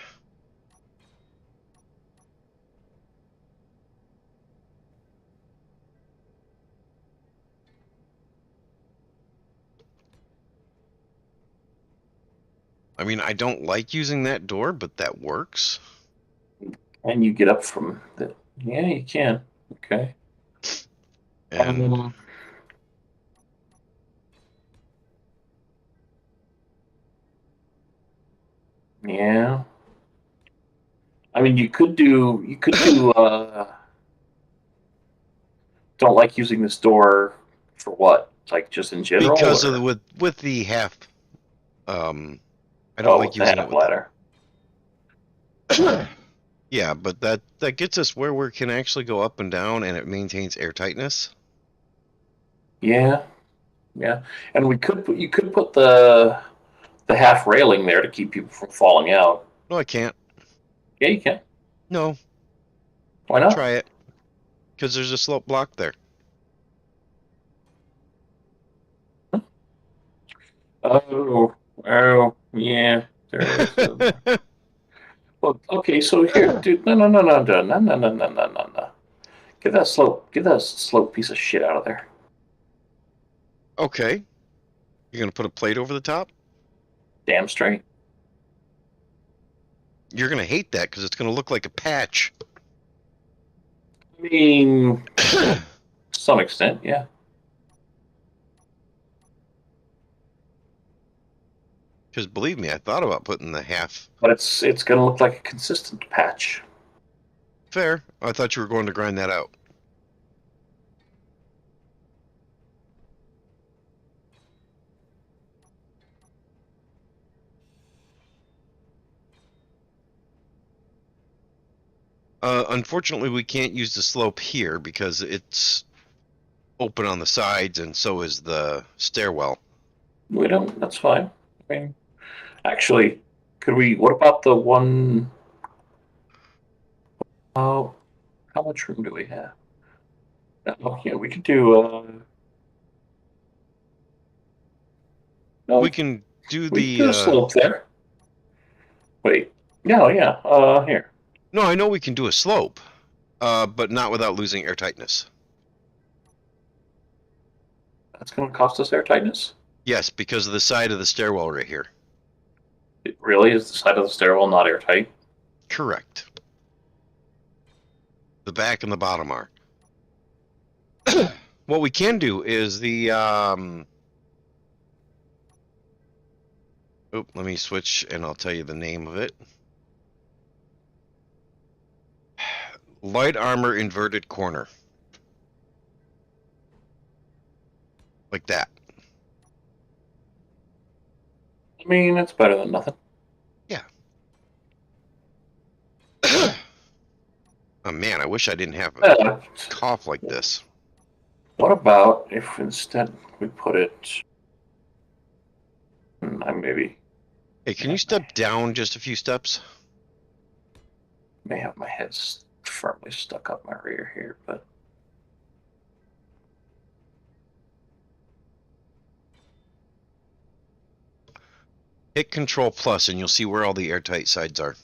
I mean, I don't like using that door, but that works. And you get up from the. Yeah, you can. Okay. And Yeah. I mean, you could do. Don't like using this door for what? Like just in general? because Or? of the, with the half, I don't like With the using it half with ladder. yeah, but that gets us where we can actually go up and down, and it maintains airtightness. Yeah. Yeah. And you could put the half railing there to keep people from falling out. No, I can't. Yeah, you can. No, Why not? try it. Because there's a slope block there. Oh, yeah. There is. Well, okay, so here, dude. No. Get that slope piece of shit out of there. Okay. You're going to put a plate over the top? Damn straight. You're going to hate that because it's going to look like a patch. I mean, to some extent, yeah. Because believe me, I thought about putting the half. But it's gonna look like a consistent patch. Fair. I thought you were going to grind that out. Unfortunately, we can't use the slope here because it's open on the sides, and so is the stairwell. We don't. That's fine. I mean, actually, could we? What about the one? Oh, how much room do we have? Oh, yeah, we could do. No, We can do we could do a the. slope there. Wait. No, yeah. Here. No, I know we can do a slope, but not without losing airtightness. That's gonna cost us air tightness. Yes, because of the side of the stairwell right here. It really is the side of the stairwell not airtight. Correct. The back and the bottom are. What we can do is the let me switch and I'll tell you the name of it. Light armor inverted corner. Like that. I mean, it's better than nothing. Yeah. Oh man, I wish I didn't have a cough like this. What about if instead we put it? Maybe. Hey, can you step down just a few steps? May have my head firmly stuck up my rear here, but Hit Control Plus and you'll see where all the airtight sides are.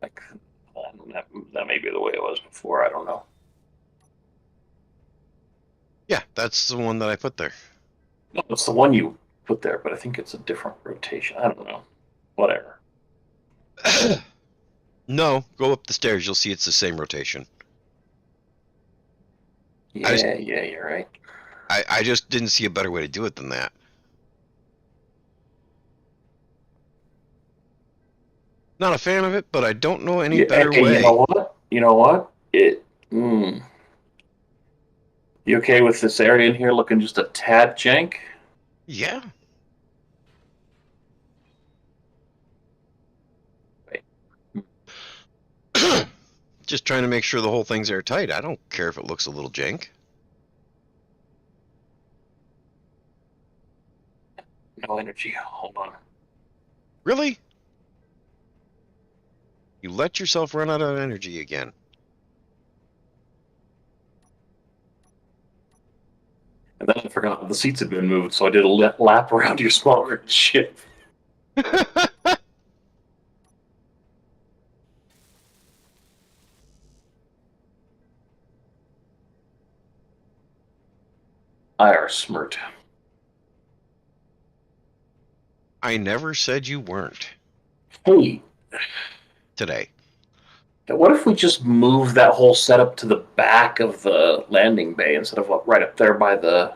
like that may be the way it was before. I don't know. Yeah, that's the one that I put there. No, it's the one you put there, but I think it's a different rotation. I don't know. Whatever. No, go up the stairs. You'll see it's the same rotation. Yeah, you're right. I just didn't see a better way to do it than that. Not a fan of it, but I don't know any Yeah, better hey, you way. know what? You know what? You okay with this area in here looking just a tad jank? Yeah. Wait, Just trying to make sure the whole thing's airtight. I don't care if it looks a little jank. no energy. Hold on. Really? You let yourself run out of energy again. And then I forgot the seats had been moved, so I did a lap around your smaller ship. I are smirt. I never said you weren't Hey, today. what if we just move that whole setup to the back of the landing bay instead of right up there by the...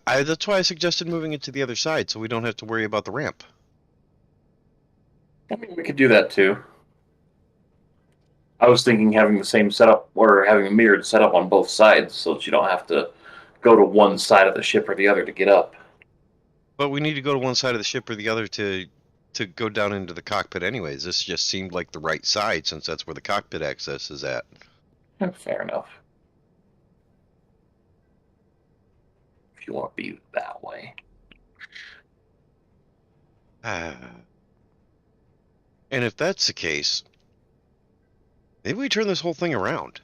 That's why I suggested moving it to the other side so we don't have to worry about the ramp. I mean, we could do that too. I was thinking having the same setup or having a mirrored setup on both sides so that you don't have to go to one side of the ship or the other to get up. But we need to go to one side of the ship or the other to go down into the cockpit anyways. This just seemed like the right side since that's where the cockpit access is at. Fair enough. If you want to be that way. And if that's the case, maybe we turn this whole thing around.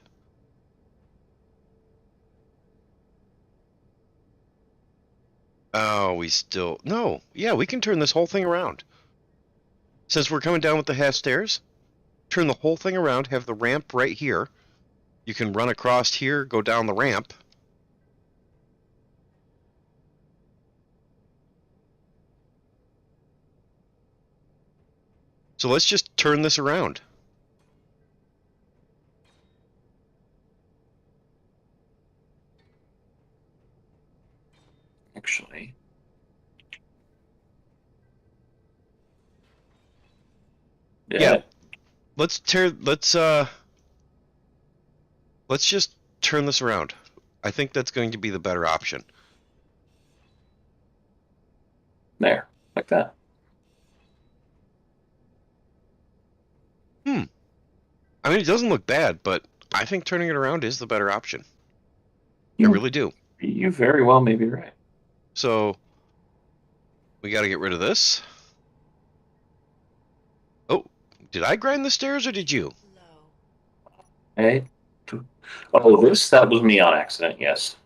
Oh, we still... No. Yeah, we can turn this whole thing around. Since we're coming down with the half stairs, turn the whole thing around, have the ramp right here. You can run across here, go down the ramp. So let's just turn this around. Actually. Yeah. Let's just turn this around. I think that's going to be the better option. There. Like that. I mean, it doesn't look bad, but I think turning it around is the better option. I really do. You very well may be right. So, we got to get rid of this. Oh, did I grind the stairs or did you? Hey. Oh, that was me on accident, yes.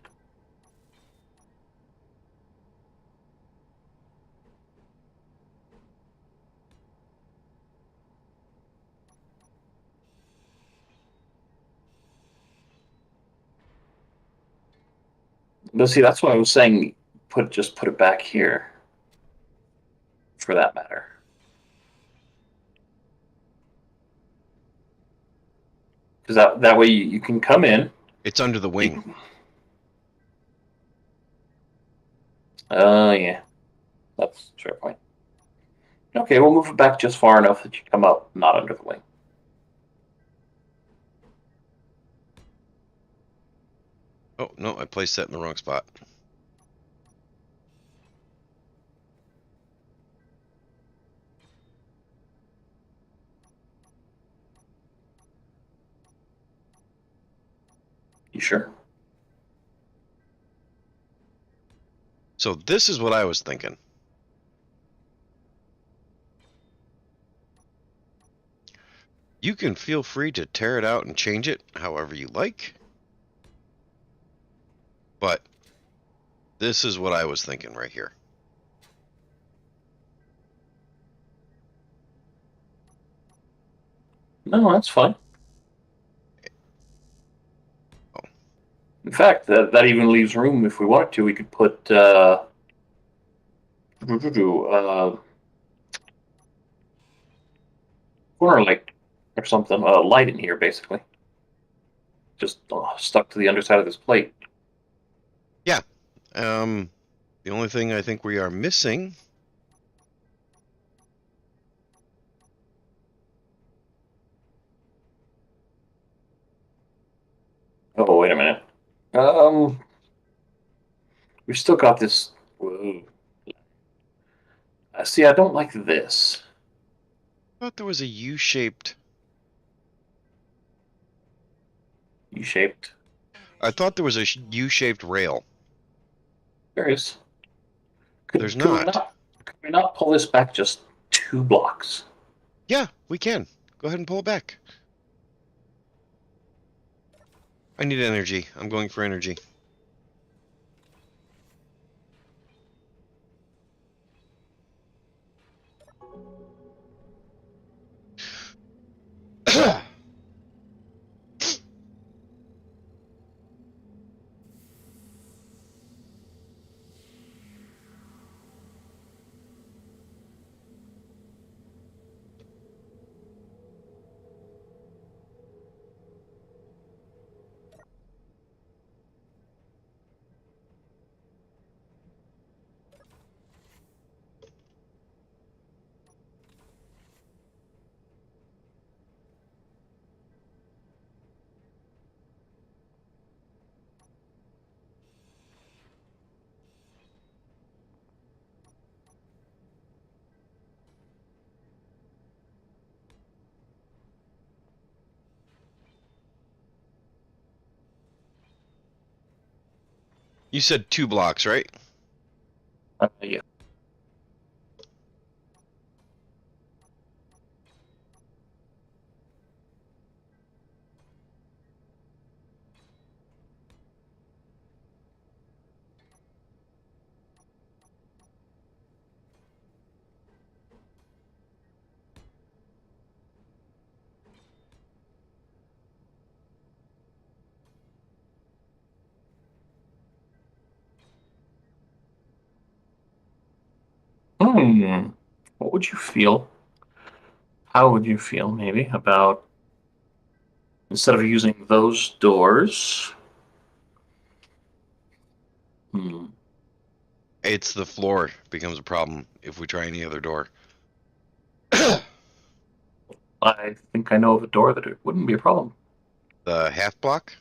But see, that's why I was saying just put it back here. For that matter. Because that way you can come in. It's under the wing. Yeah. That's a fair point. Okay, we'll move it back just far enough that you come up not under the wing. Oh, no, I placed that in the wrong spot. You sure? So this is what I was thinking. You can feel free to tear it out and change it however you like. But this is what I was thinking right here. No, that's fine. Oh. In fact, that even leaves room if we wanted to. We could put corner light or something, light in here, basically. Just stuck to the underside of this plate. Yeah. The only thing I think we are missing a minute. We've still got this. Whoa. See, I don't like this. I thought there was a U-shaped. U-shaped. I thought there was a U-shaped rail. There is. There's not. Could we not pull this back just 2 blocks? Yeah, we can. Go ahead and pull it back. I need energy. I'm going for energy. You said 2 blocks, right? Yeah. What would you feel? How would you feel, maybe, about instead of using those doors? It's the floor becomes a problem if we try any other door. I think I know of a door that it wouldn't be a problem. The half block?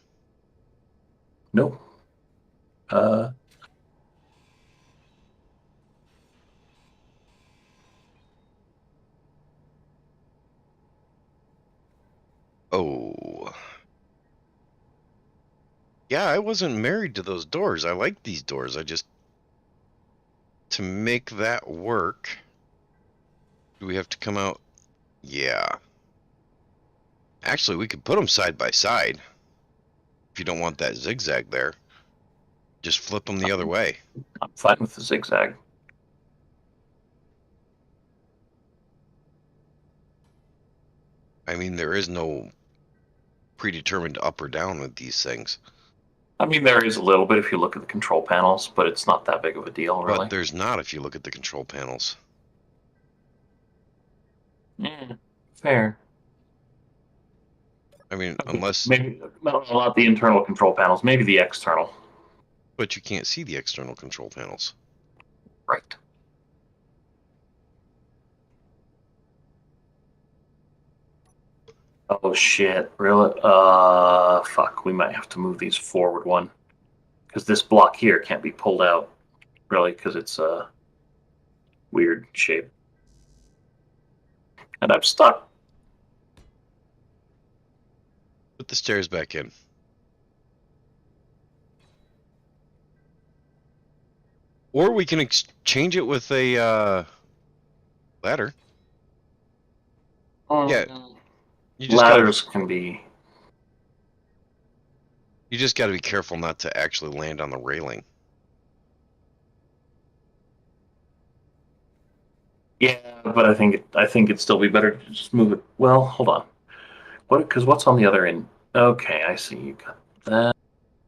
No. Oh. Yeah, I wasn't married to those doors. I like these doors. I just... To make that work... Do we have to come out? Yeah. Actually, we could put them side by side. If you don't want that zigzag there. Just flip them the other way. I'm fine with the zigzag. I mean, there is no predetermined up or down with these things. I mean, there is a little bit if you look at the control panels, but it's not that big of a deal, really. But there's not if you look at the control panels. Fair. I mean, unless... Maybe not the internal control panels, maybe the external. But you can't see the external control panels. Right. Oh shit, really? Fuck, we might have to move these forward one. Because this block here can't be pulled out, really, because it's a weird shape. And I'm stuck. Put the stairs back in. Or we can exchange it with a ladder. Yeah. You just Ladders can be... You just got to be careful not to actually land on the railing. Yeah, but I think it'd still be better to just move it. Well, hold on. Because what's on the other end? Okay, I see. You got that.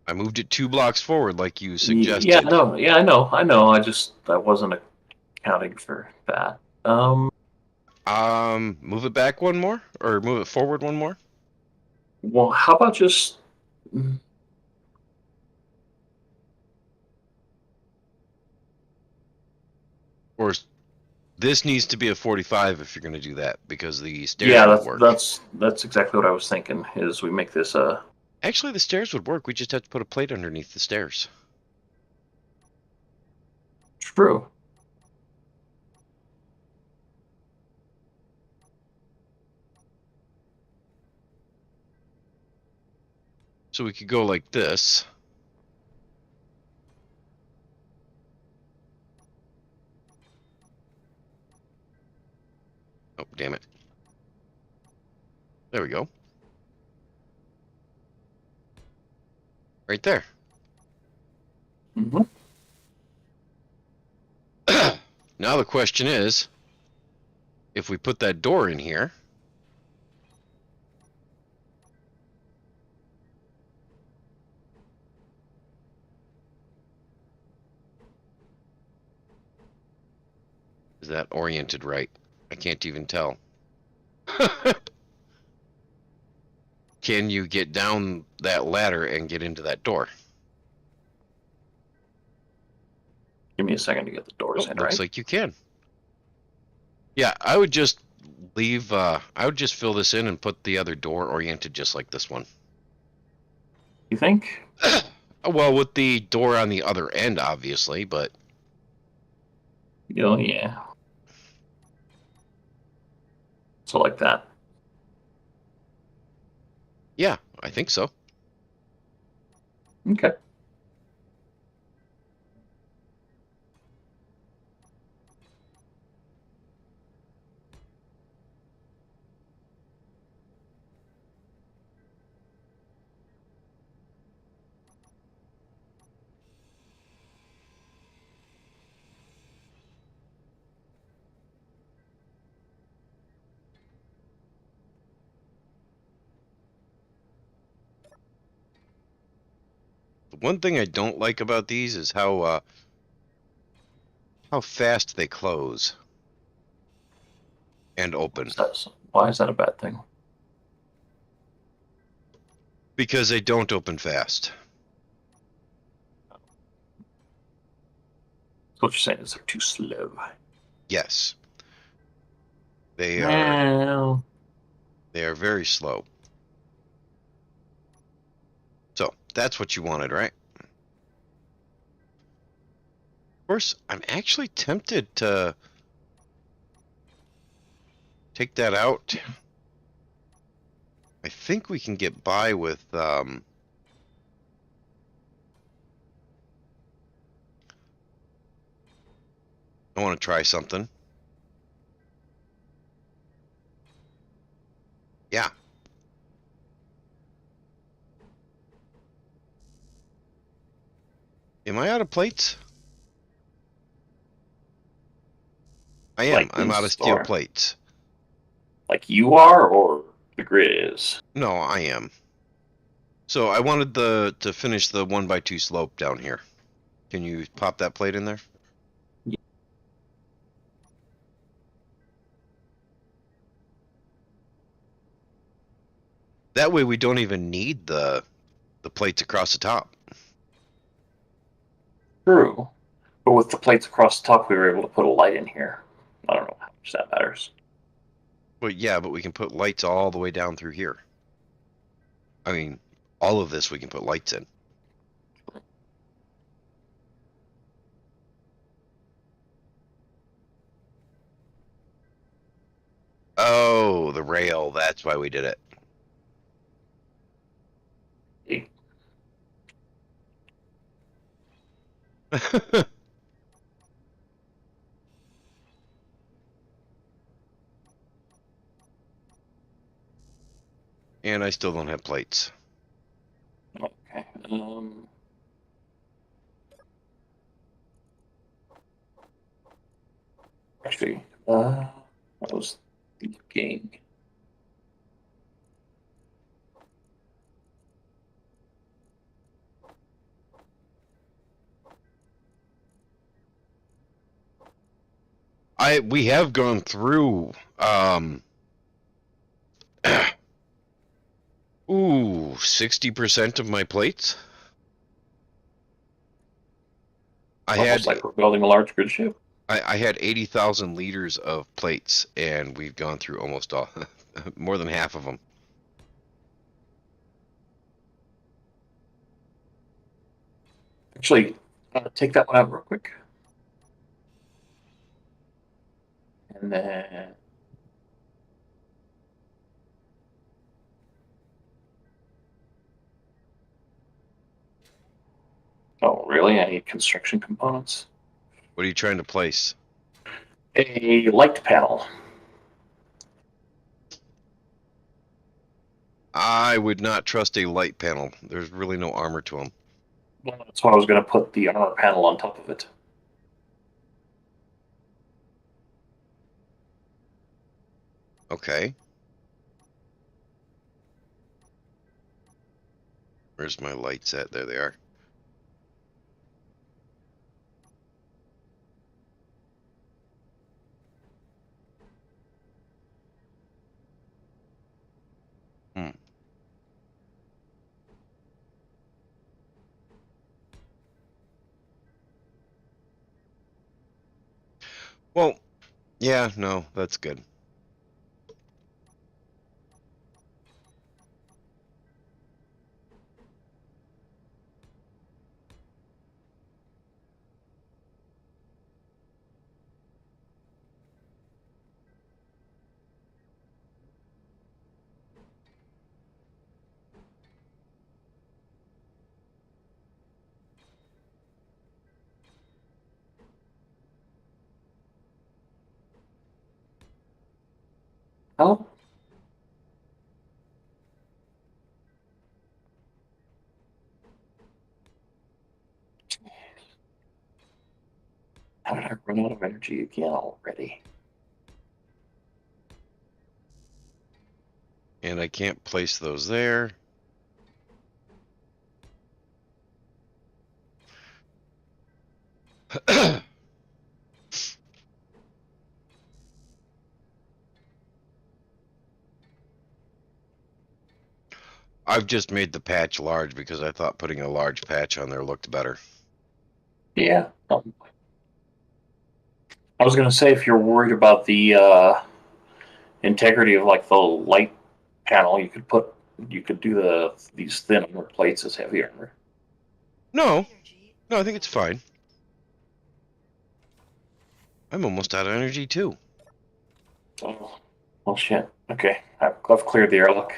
I moved it 2 blocks forward, like you suggested. Yeah, no, yeah, I know. I wasn't accounting for that. Move it back one more, or move it forward one more. Well, how about just? Or this needs to be a 45 if you're going to do that, because the stairs Yeah, won't work. that's exactly what I was thinking. Is we make this a Actually, the stairs would work. We just have to put a plate underneath the stairs. True. So we could go like this. Oh, damn it. There we go. Right there. Mm-hmm. Now the question is, if we put that door in here, is that oriented right? I can't even tell. Can you get down that ladder and get into that door? Give me a second to get the doors in, Looks right? like you can. Yeah, I would just leave, I would just fill this in and put the other door oriented just like this one. You think? Well, with the door on the other end, obviously, but... Oh, yeah. So like that. Yeah, I think so. Okay. The one thing I don't like about these is how fast they close and open. Why is that a bad thing? Because they don't open fast. So what you're saying is they're too slow. Yes. They are Well, very slow. So, that's what you wanted, right? Of course, I'm actually tempted to take that out. I think we can get by with I want to try something. Yeah. Am I out of plates? I am. Like I'm out of this, steel or- plates. like you are, or the grid is? No, I am. So I wanted to finish the 1x2 slope down here. Can you pop that plate in there? Yeah. That way we don't even need the plates across the top. True. But with the plates across the top, we were able to put a light in here. I don't know how much that matters. Well, yeah, but we can put lights all the way down through here. I mean, all of this we can put lights in. Oh, the rail. That's why we did it. And I still don't have plates. Okay. Actually, that was thinking. We have gone through ooh, 60% of my plates. Almost like we're building a large grid ship. I had 80,000 liters of plates, and we've gone through almost all, more than half of them. Actually, take that one out real quick. And then. Oh, really? I need construction components. What are you trying to place? A light panel. I would not trust a light panel. There's really no armor to them. Well, that's why I was going to put the armor panel on top of it. Okay. Where's my lights at? There they are. Hmm. Well, yeah, no, that's good. Oh, how did I run out of energy again already? And I can't place those there. I've just made the patch large because I thought putting a large patch on there looked better. Yeah. I was going to say, if you're worried about the integrity of like the light panel, you could do these thin armor plates as heavy armor. No, no, I think it's fine. I'm almost out of energy too. Oh, well, shit. Okay, I've cleared the airlock.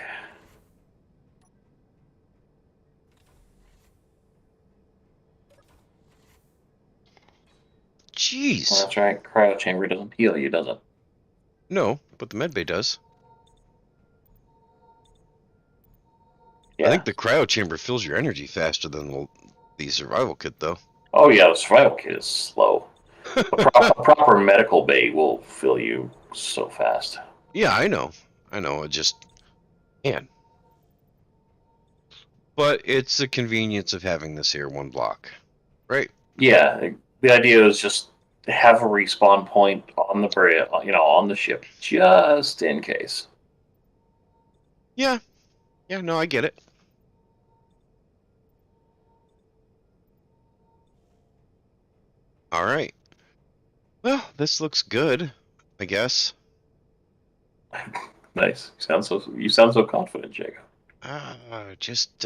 Jeez. Well, that's right. Cryo chamber doesn't heal you, does it? No, but the medbay does. I Yeah. think the cryo chamber fills your energy faster than the survival kit, though. Oh yeah, the survival kit is slow. A proper medical bay will fill you so fast. Yeah, I know. I know. It just, man. But it's the convenience of having this here one block, right? Yeah, the idea is just to have a respawn point on the on the ship, just in case. Yeah. Yeah, no, I get it. All right. Well, this looks good, I guess. Nice. You sound so confident, Jacob. Just,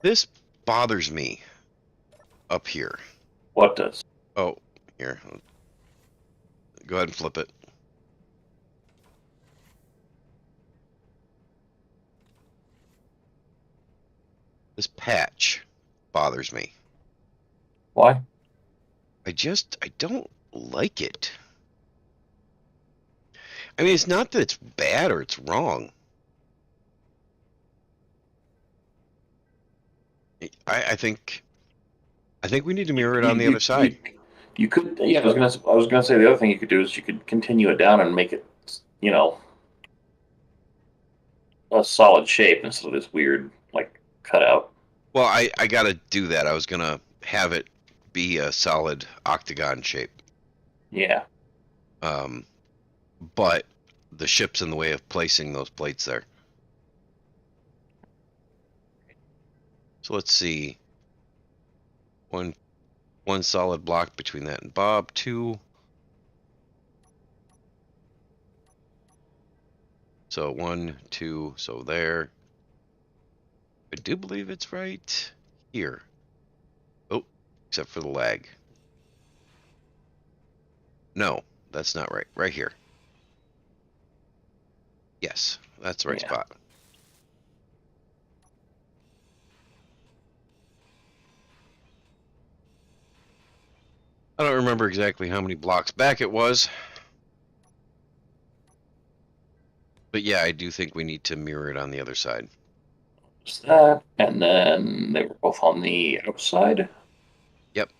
this bothers me up here. What does? Oh, here. Go ahead and flip it. This patch bothers me. Why? I don't like it. I mean, it's not that it's bad or it's wrong. I think we need to mirror it on the other side. You could. Yeah, I was gonna say the other thing you could do is you could continue it down and make it, you know, a solid shape instead of this weird like cutout. Well, I gotta do that. I was gonna have it be a solid octagon shape. Yeah. Um, but the ship's in the way of placing those plates there. So let's see. One solid block between that and Bob. Two. So 1, 2. So there. I do believe it's right here. Oh, except for the lag. No, that's not right. Right here. Yes, that's the right Yeah. spot. I don't remember exactly how many blocks back it was. But yeah, I do think we need to mirror it on the other side. Just that, and then they were both on the outside. Yep.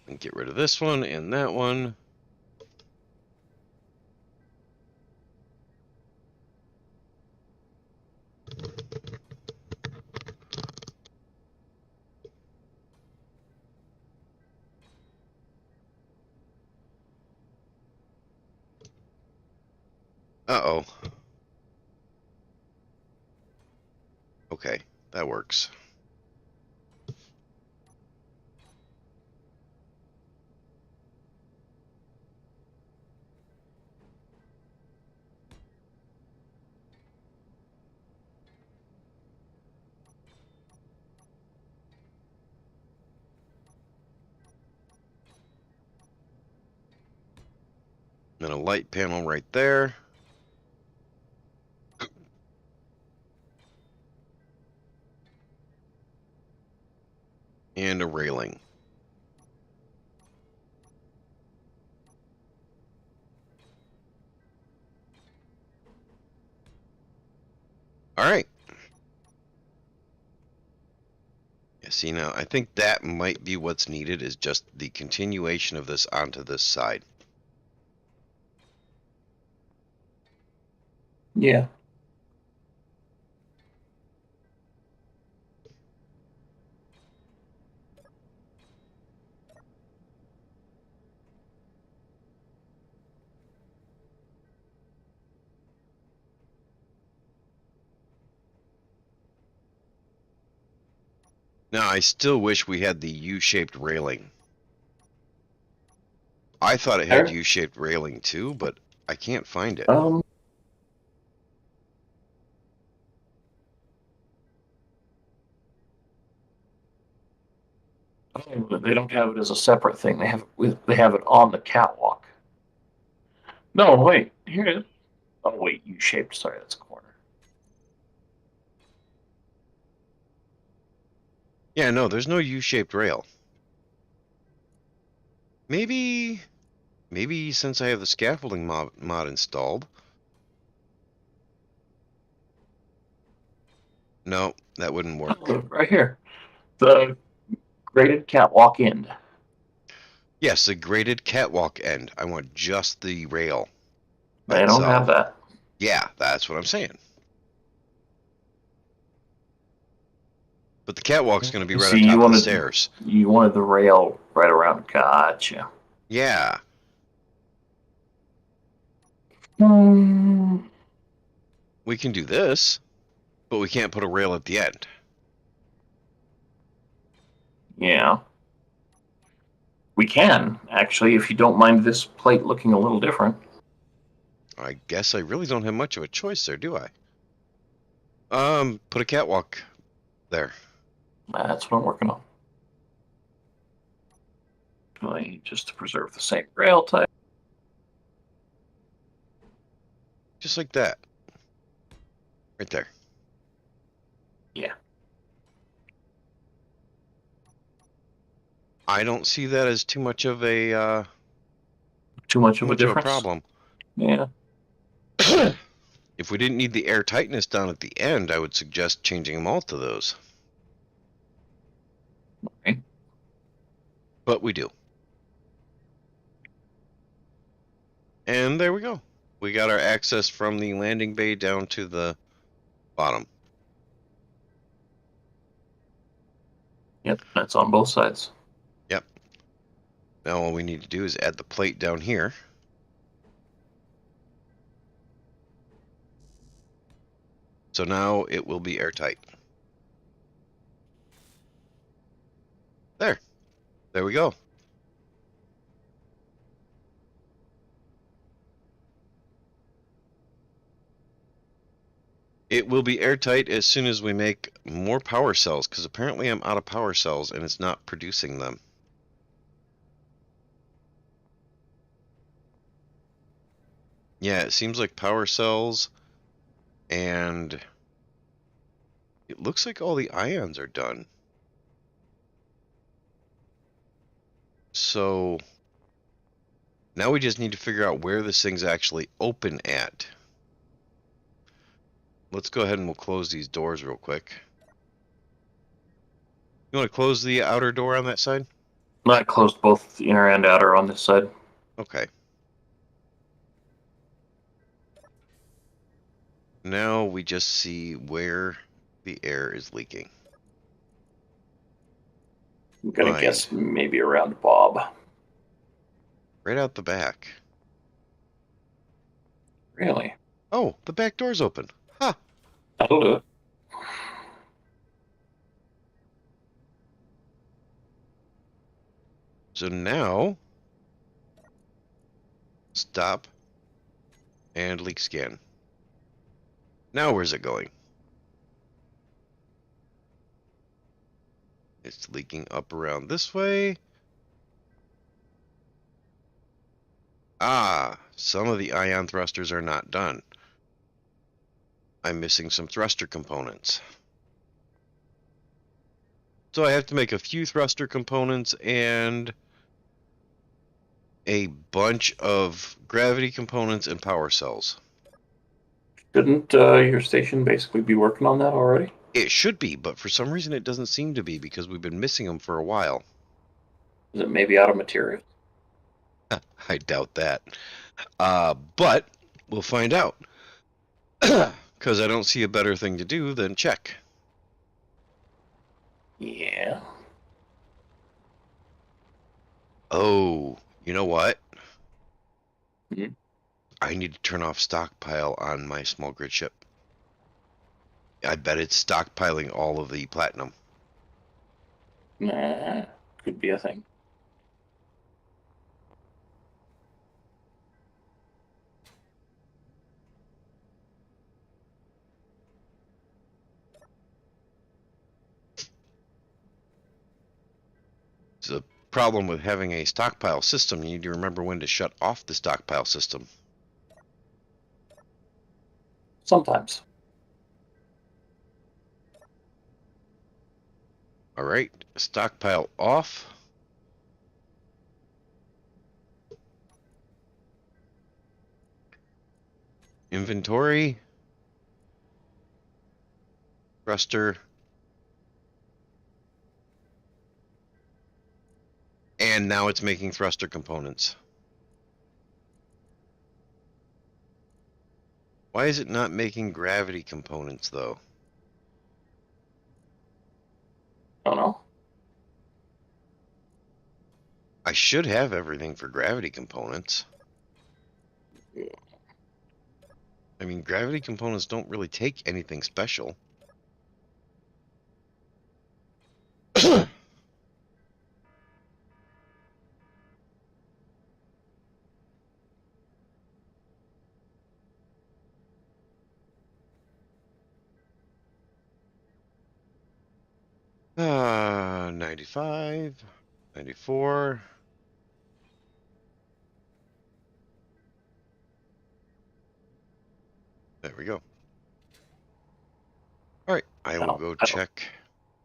And get rid of this one and that one. Uh-oh. Okay, that works. And a light panel right there. And a railing. All right. Yeah, see now, I think that might be what's needed is just the continuation of this onto this side. Yeah. Now, I still wish we had the U-shaped railing. I thought it had There. U-shaped railing too, but I can't find it. Um. They don't have it as a separate thing. They have it on the catwalk. No, wait. Here it is. Oh wait, U-shaped. Sorry, that's a corner. Yeah, no, there's no U-shaped rail. Maybe since I have the scaffolding mod installed. No, that wouldn't work. Oh, right here. The graded catwalk end. Yes, the graded catwalk end. I want just the rail by They don't have itself. that. Yeah, that's what I'm saying. But the catwalk's going to be right on See, top of the stairs. you wanted the rail right around. Gotcha. Yeah. Hmm. We can do this, but we can't put a rail at the end. Yeah. We can, actually, if you don't mind this plate looking a little different. I guess I really don't have much of a choice there, do I? Put a catwalk there. That's what I'm working on. Just to preserve the same rail type. Just like that. Right there. Yeah. I don't see that as too much of a Too much too of a much of a difference? problem. Yeah. If we didn't need the air tightness down at the end, I would suggest changing them all to those. Okay. But we do. And there we go. We got our access from the landing bay down to the bottom. Yep, that's on both sides. Yep. Now all we need to do is add the plate down here. So now it will be airtight. There. There we go. It will be airtight as soon as we make more power cells, because apparently I'm out of power cells and it's not producing them. Yeah, it seems like power cells, and it looks like all the ions are done. So now we just need to figure out where this thing's actually open at. Let's go ahead and we'll close these doors real quick. You want to close the outer door on that side? I closed both the inner and outer on this side. Okay. Now we just see where the air is leaking. I'm gonna Fine. guess maybe around Bob. Right out the back. Really? Oh, the back door's open. Huh. That'll do it. So now, stop and leak scan. Now where's it going? It's leaking up around this way. Ah, some of the ion thrusters are not done. I'm missing some thruster components. So I have to make a few thruster components and a bunch of gravity components and power cells. Shouldn't your station basically be working on that already? It should be, but for some reason it doesn't seem to be because we've been missing them for a while. Is it maybe out of material? I doubt that. But we'll find out. Because I don't see a better thing to do than check. Yeah. Oh, you know what? Hmm? I need to turn off stockpile on my small grid ship. I bet it's stockpiling all of the platinum. Nah, could be a thing. It's a problem with having a stockpile system. You need to remember when to shut off the stockpile system. Sometimes. All right, stockpile off. Inventory. Thruster. And now it's making thruster components. Why is it not making gravity components, though? I don't know. I should have everything for gravity components. I mean, gravity components don't really take anything special. 95, 94. There we go. All right, I will go check.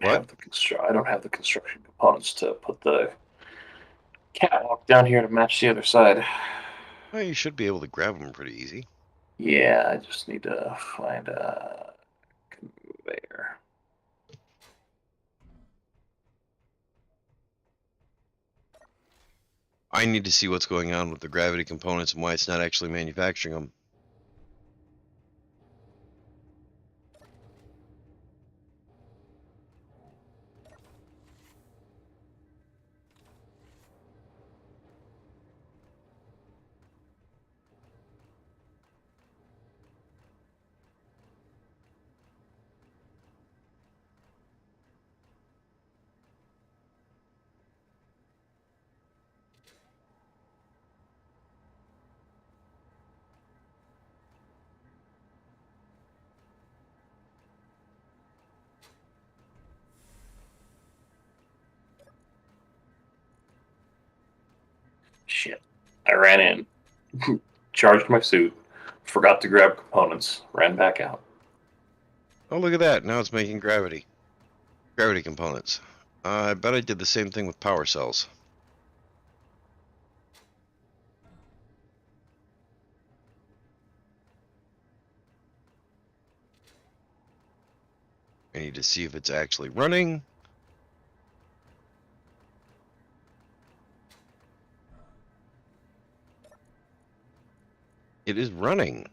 What? I don't have the construction components to put the catwalk down here to match the other side. Well, you should be able to grab them pretty easy. Yeah, I just need to find a conveyor. I need to see what's going on with the gravity components and why it's not actually manufacturing them. Shit. I ran in, charged my suit, forgot to grab components, ran back out. Oh, look at that. Now it's making gravity components. I bet I did the same thing with power cells. I need to see if it's actually running. It is running.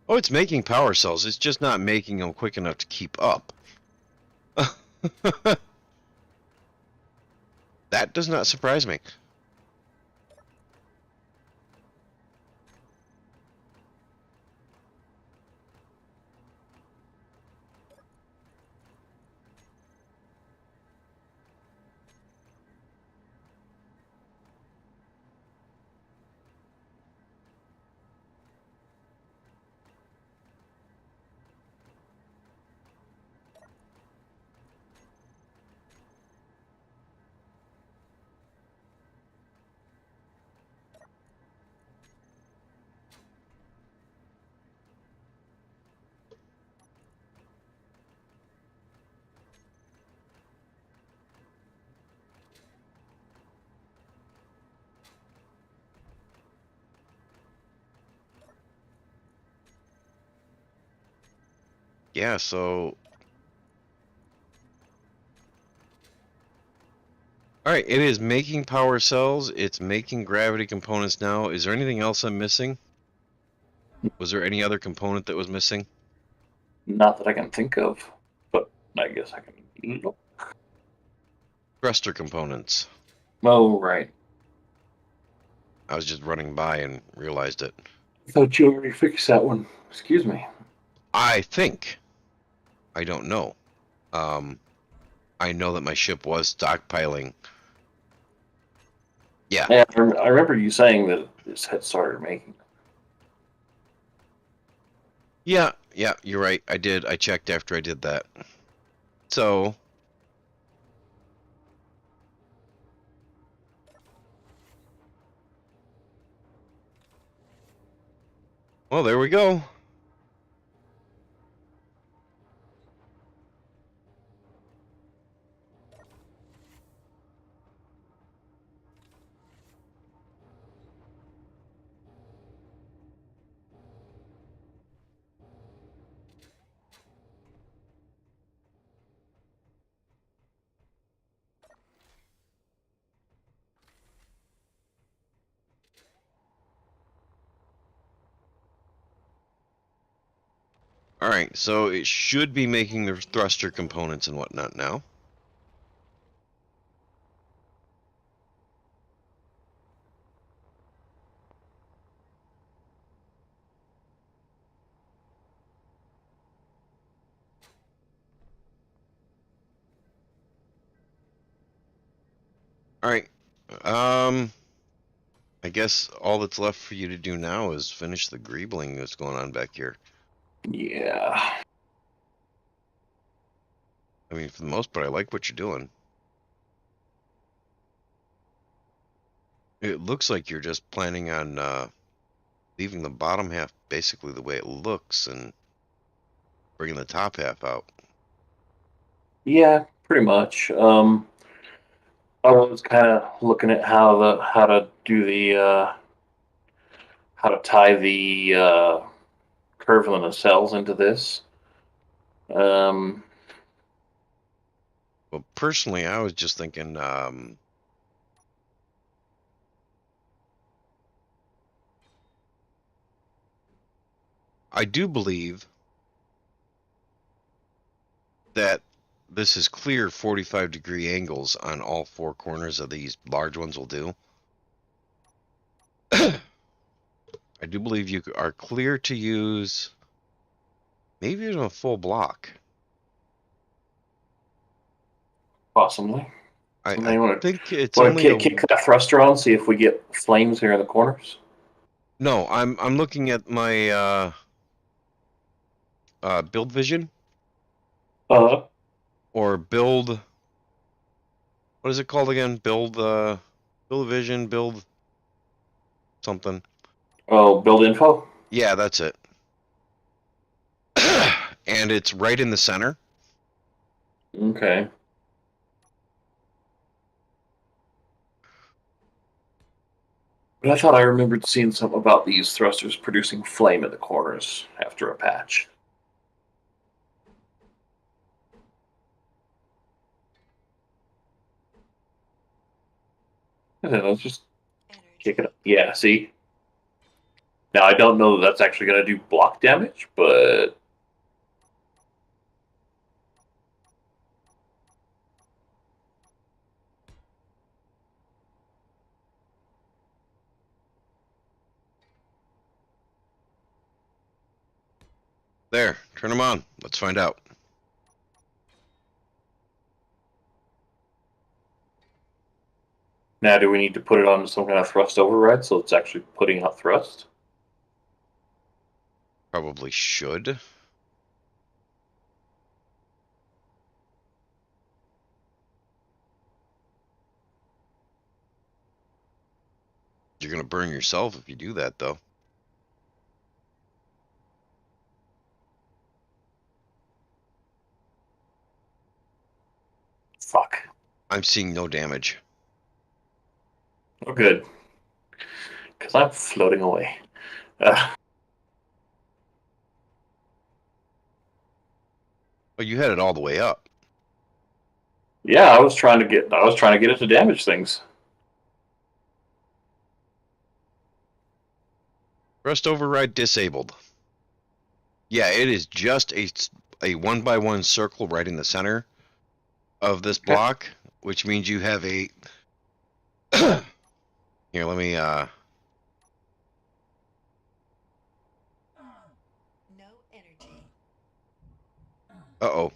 Oh, it's making power cells. It's just not making them quick enough to keep up. That does not surprise me. Yeah, so... Alright, it is making power cells. It's making gravity components now. Is there anything else I'm missing? Was there any other component that was missing? Not that I can think of, but I guess I can look. Thruster components. Oh, right. I was just running by and realized it. I thought you already fixed that one. Excuse me. I think. I don't know. I know that my ship was stockpiling. Yeah. Yeah, I remember you saying that it had started making. Yeah, you're right. I did. I checked after I did that. So... Well, there we go. Alright, so it should be making the thruster components and whatnot now. Alright, I guess all that's left for you to do now is finish the greebling that's going on back here. Yeah. I mean, for the most part, I like what you're doing. It looks like you're just planning on leaving the bottom half basically the way it looks and bringing the top half out. Yeah, pretty much. I was kind of looking at how to do the how to tie the curve on the cells into this. Um, Well, personally, I was just thinking, I do believe that this is clear 45-degree angles on all four corners of these large ones will do. I do believe you are clear to use maybe even a full block. possibly. I think it's Want only to a... kick that thruster on, see if we get flames here in the corners. No, I'm looking at my build vision Uh, or build. What is it called again? Build Build a vision, build something. Oh, build info? Yeah, that's it. And it's right in the center. Okay. But I thought I remembered seeing something about these thrusters producing flame in the corners after a patch. Okay, let's just kick it up. Yeah, see? Now, I don't know that that's actually going to do block damage, but There, turn them on. Let's find out. now do we need to put it on some kind of thrust override so it's actually putting out thrust? Probably should. You're gonna burn yourself if you do that, though. Fuck. I'm seeing no damage. Oh, good. Because I'm floating away. Oh, you had it all the way up. Yeah, I was trying to get it to damage things. Thrust override disabled. Yeah, it is just a 1x1 circle right in the center of this block, which means you have a... Here, let me, No energy. Uh-oh.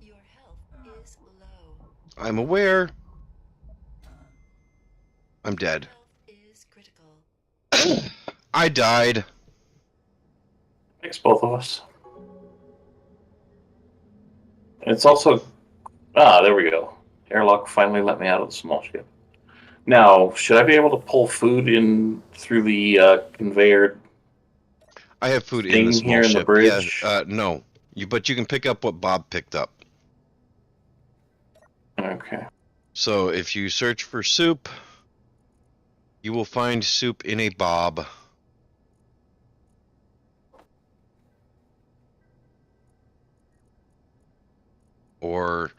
Your health is low. I'm aware. I'm dead. Health is critical. I died. Thanks, both of us. It's also there we go. Airlock finally let me out of the small ship. Now, should I be able to pull food in through the conveyor I have food in the thing small here in the ship. Yeah, bridge? no. But you can pick up what Bob picked up. Okay. So if you search for soup, you will find soup in a Bob. Or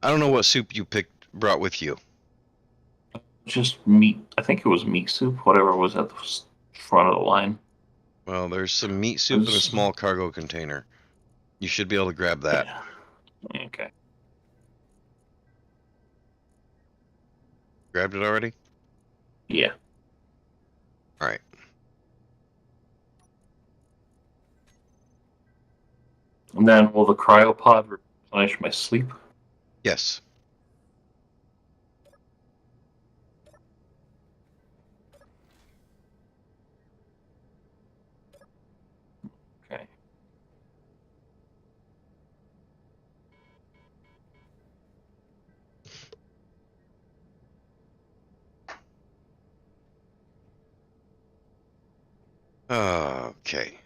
I don't know what soup you brought with you. Just meat. I think it was meat soup, whatever was at the front of the line. Well, there's some meat soup in a small cargo container. You should be able to grab that. Yeah. Okay. Grabbed it already? Yeah. All right. And then will the cryopod replenish my sleep? Yes. Okay. Okay.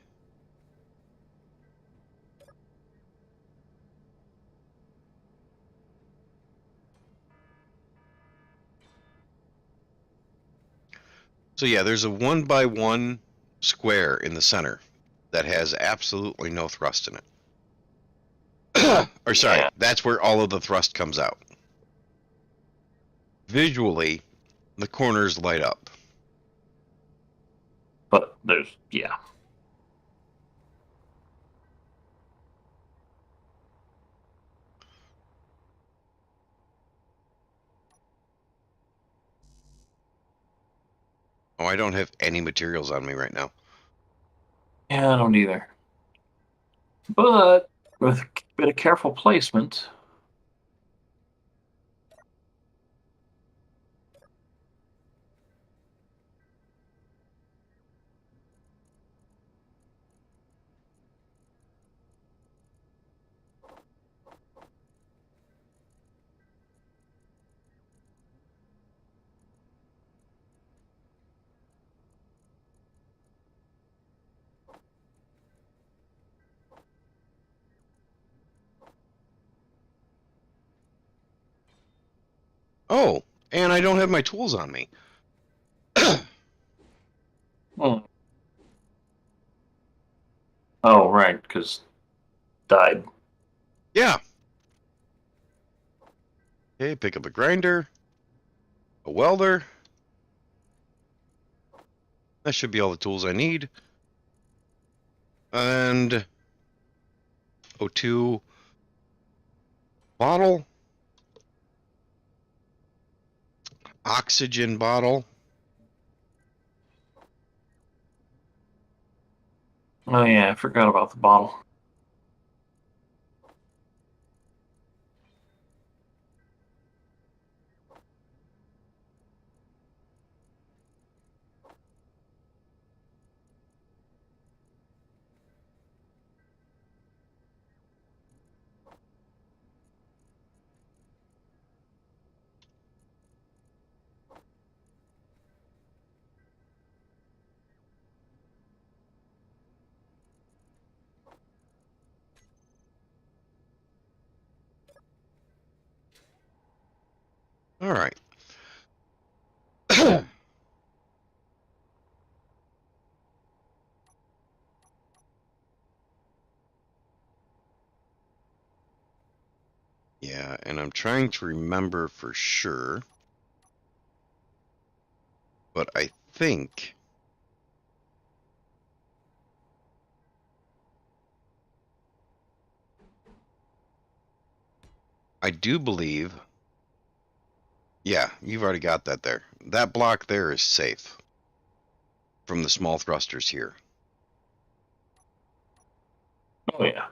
So yeah, there's a 1x1 square in the center that has absolutely no thrust in it. Or sorry, Yeah. that's where all of the thrust comes out. Visually, the corners light up. But there's yeah. Oh, I don't have any materials on me right now. Yeah, I don't either. But with a bit of careful placement. Oh, and I don't have my tools on me. Hmm. Oh, right, because died. Yeah. Okay, pick up a grinder, a welder. That should be all the tools I need. And O2 bottle, oxygen bottle. Oh yeah, I forgot about the bottle. All right. Yeah, and I'm trying to remember for sure, but I think I do believe. Yeah, you've already got that there. That block there is safe from the small thrusters here. Oh yeah.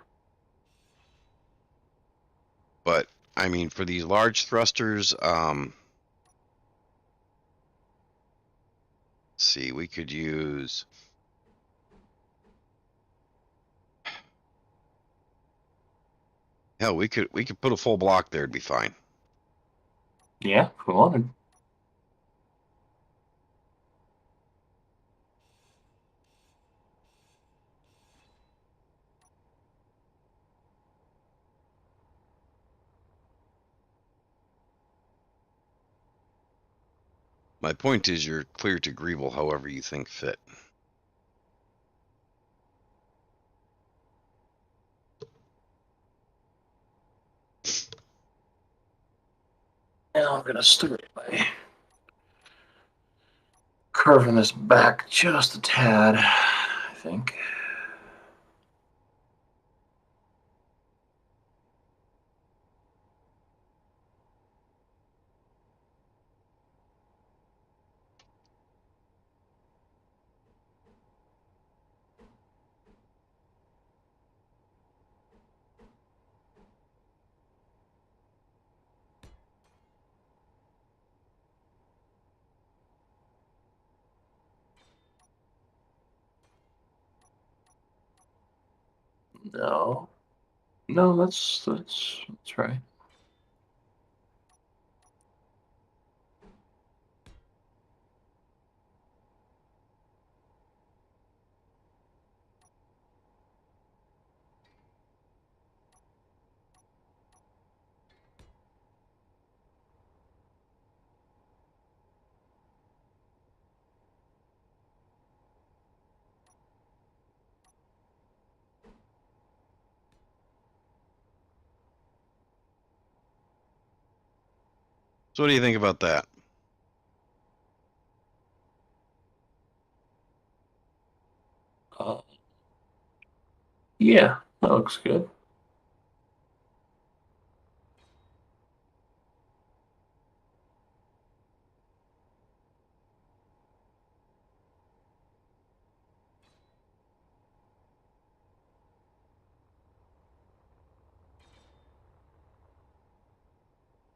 But I mean, for these large thrusters, let's see, we could use. Hell, we could put a full block there. It'd be fine. Yeah, if we wanted. My point is, you're clear to Grievel however you think fit. Now I'm gonna start by curving this back just a tad, I think. No. No, that's right. So what do you think about that? Uh, yeah, that looks good.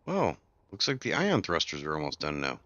Oh, looks like the ion thrusters are almost done now.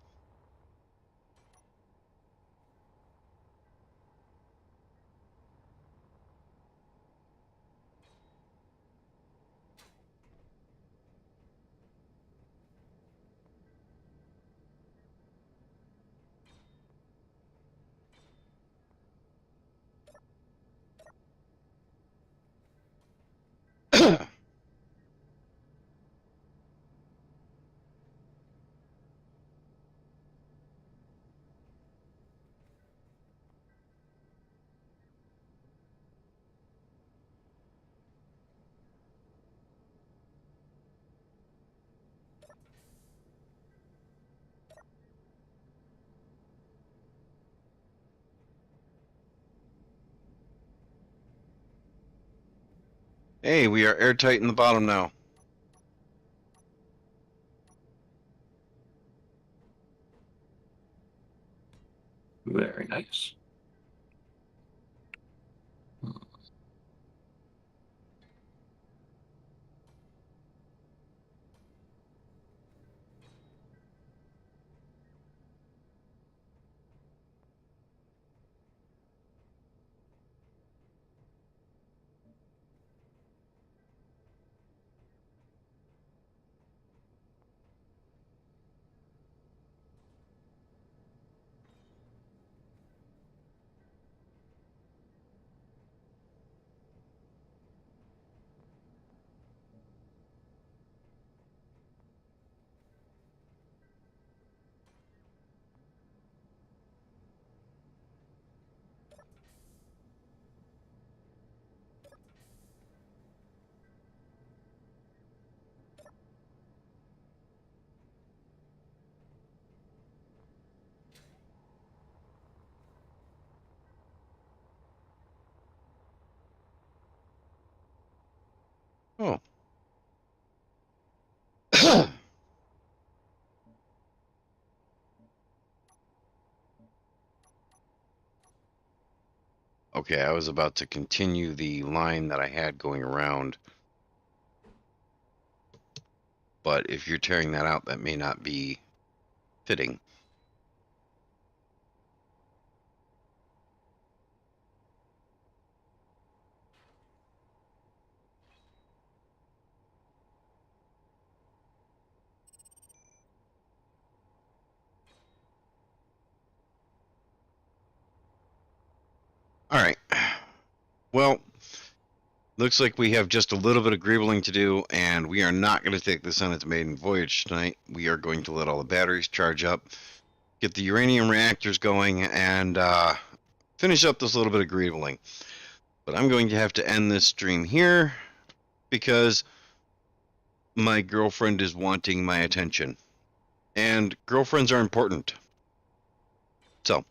Hey, we are airtight in the bottom now. Very nice. Oh. Okay, I was about to continue the line that I had going around. But if you're tearing that out, that may not be fitting. All right. Well, looks like we have just a little bit of greebling to do, and we are not going to take this on its maiden voyage tonight. We are going to let all the batteries charge up, get the uranium reactors going, and finish up this little bit of greebling. But I'm going to have to end this stream here because my girlfriend is wanting my attention. And girlfriends are important. So,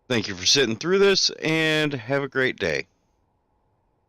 thank you for sitting through this, and have a great day.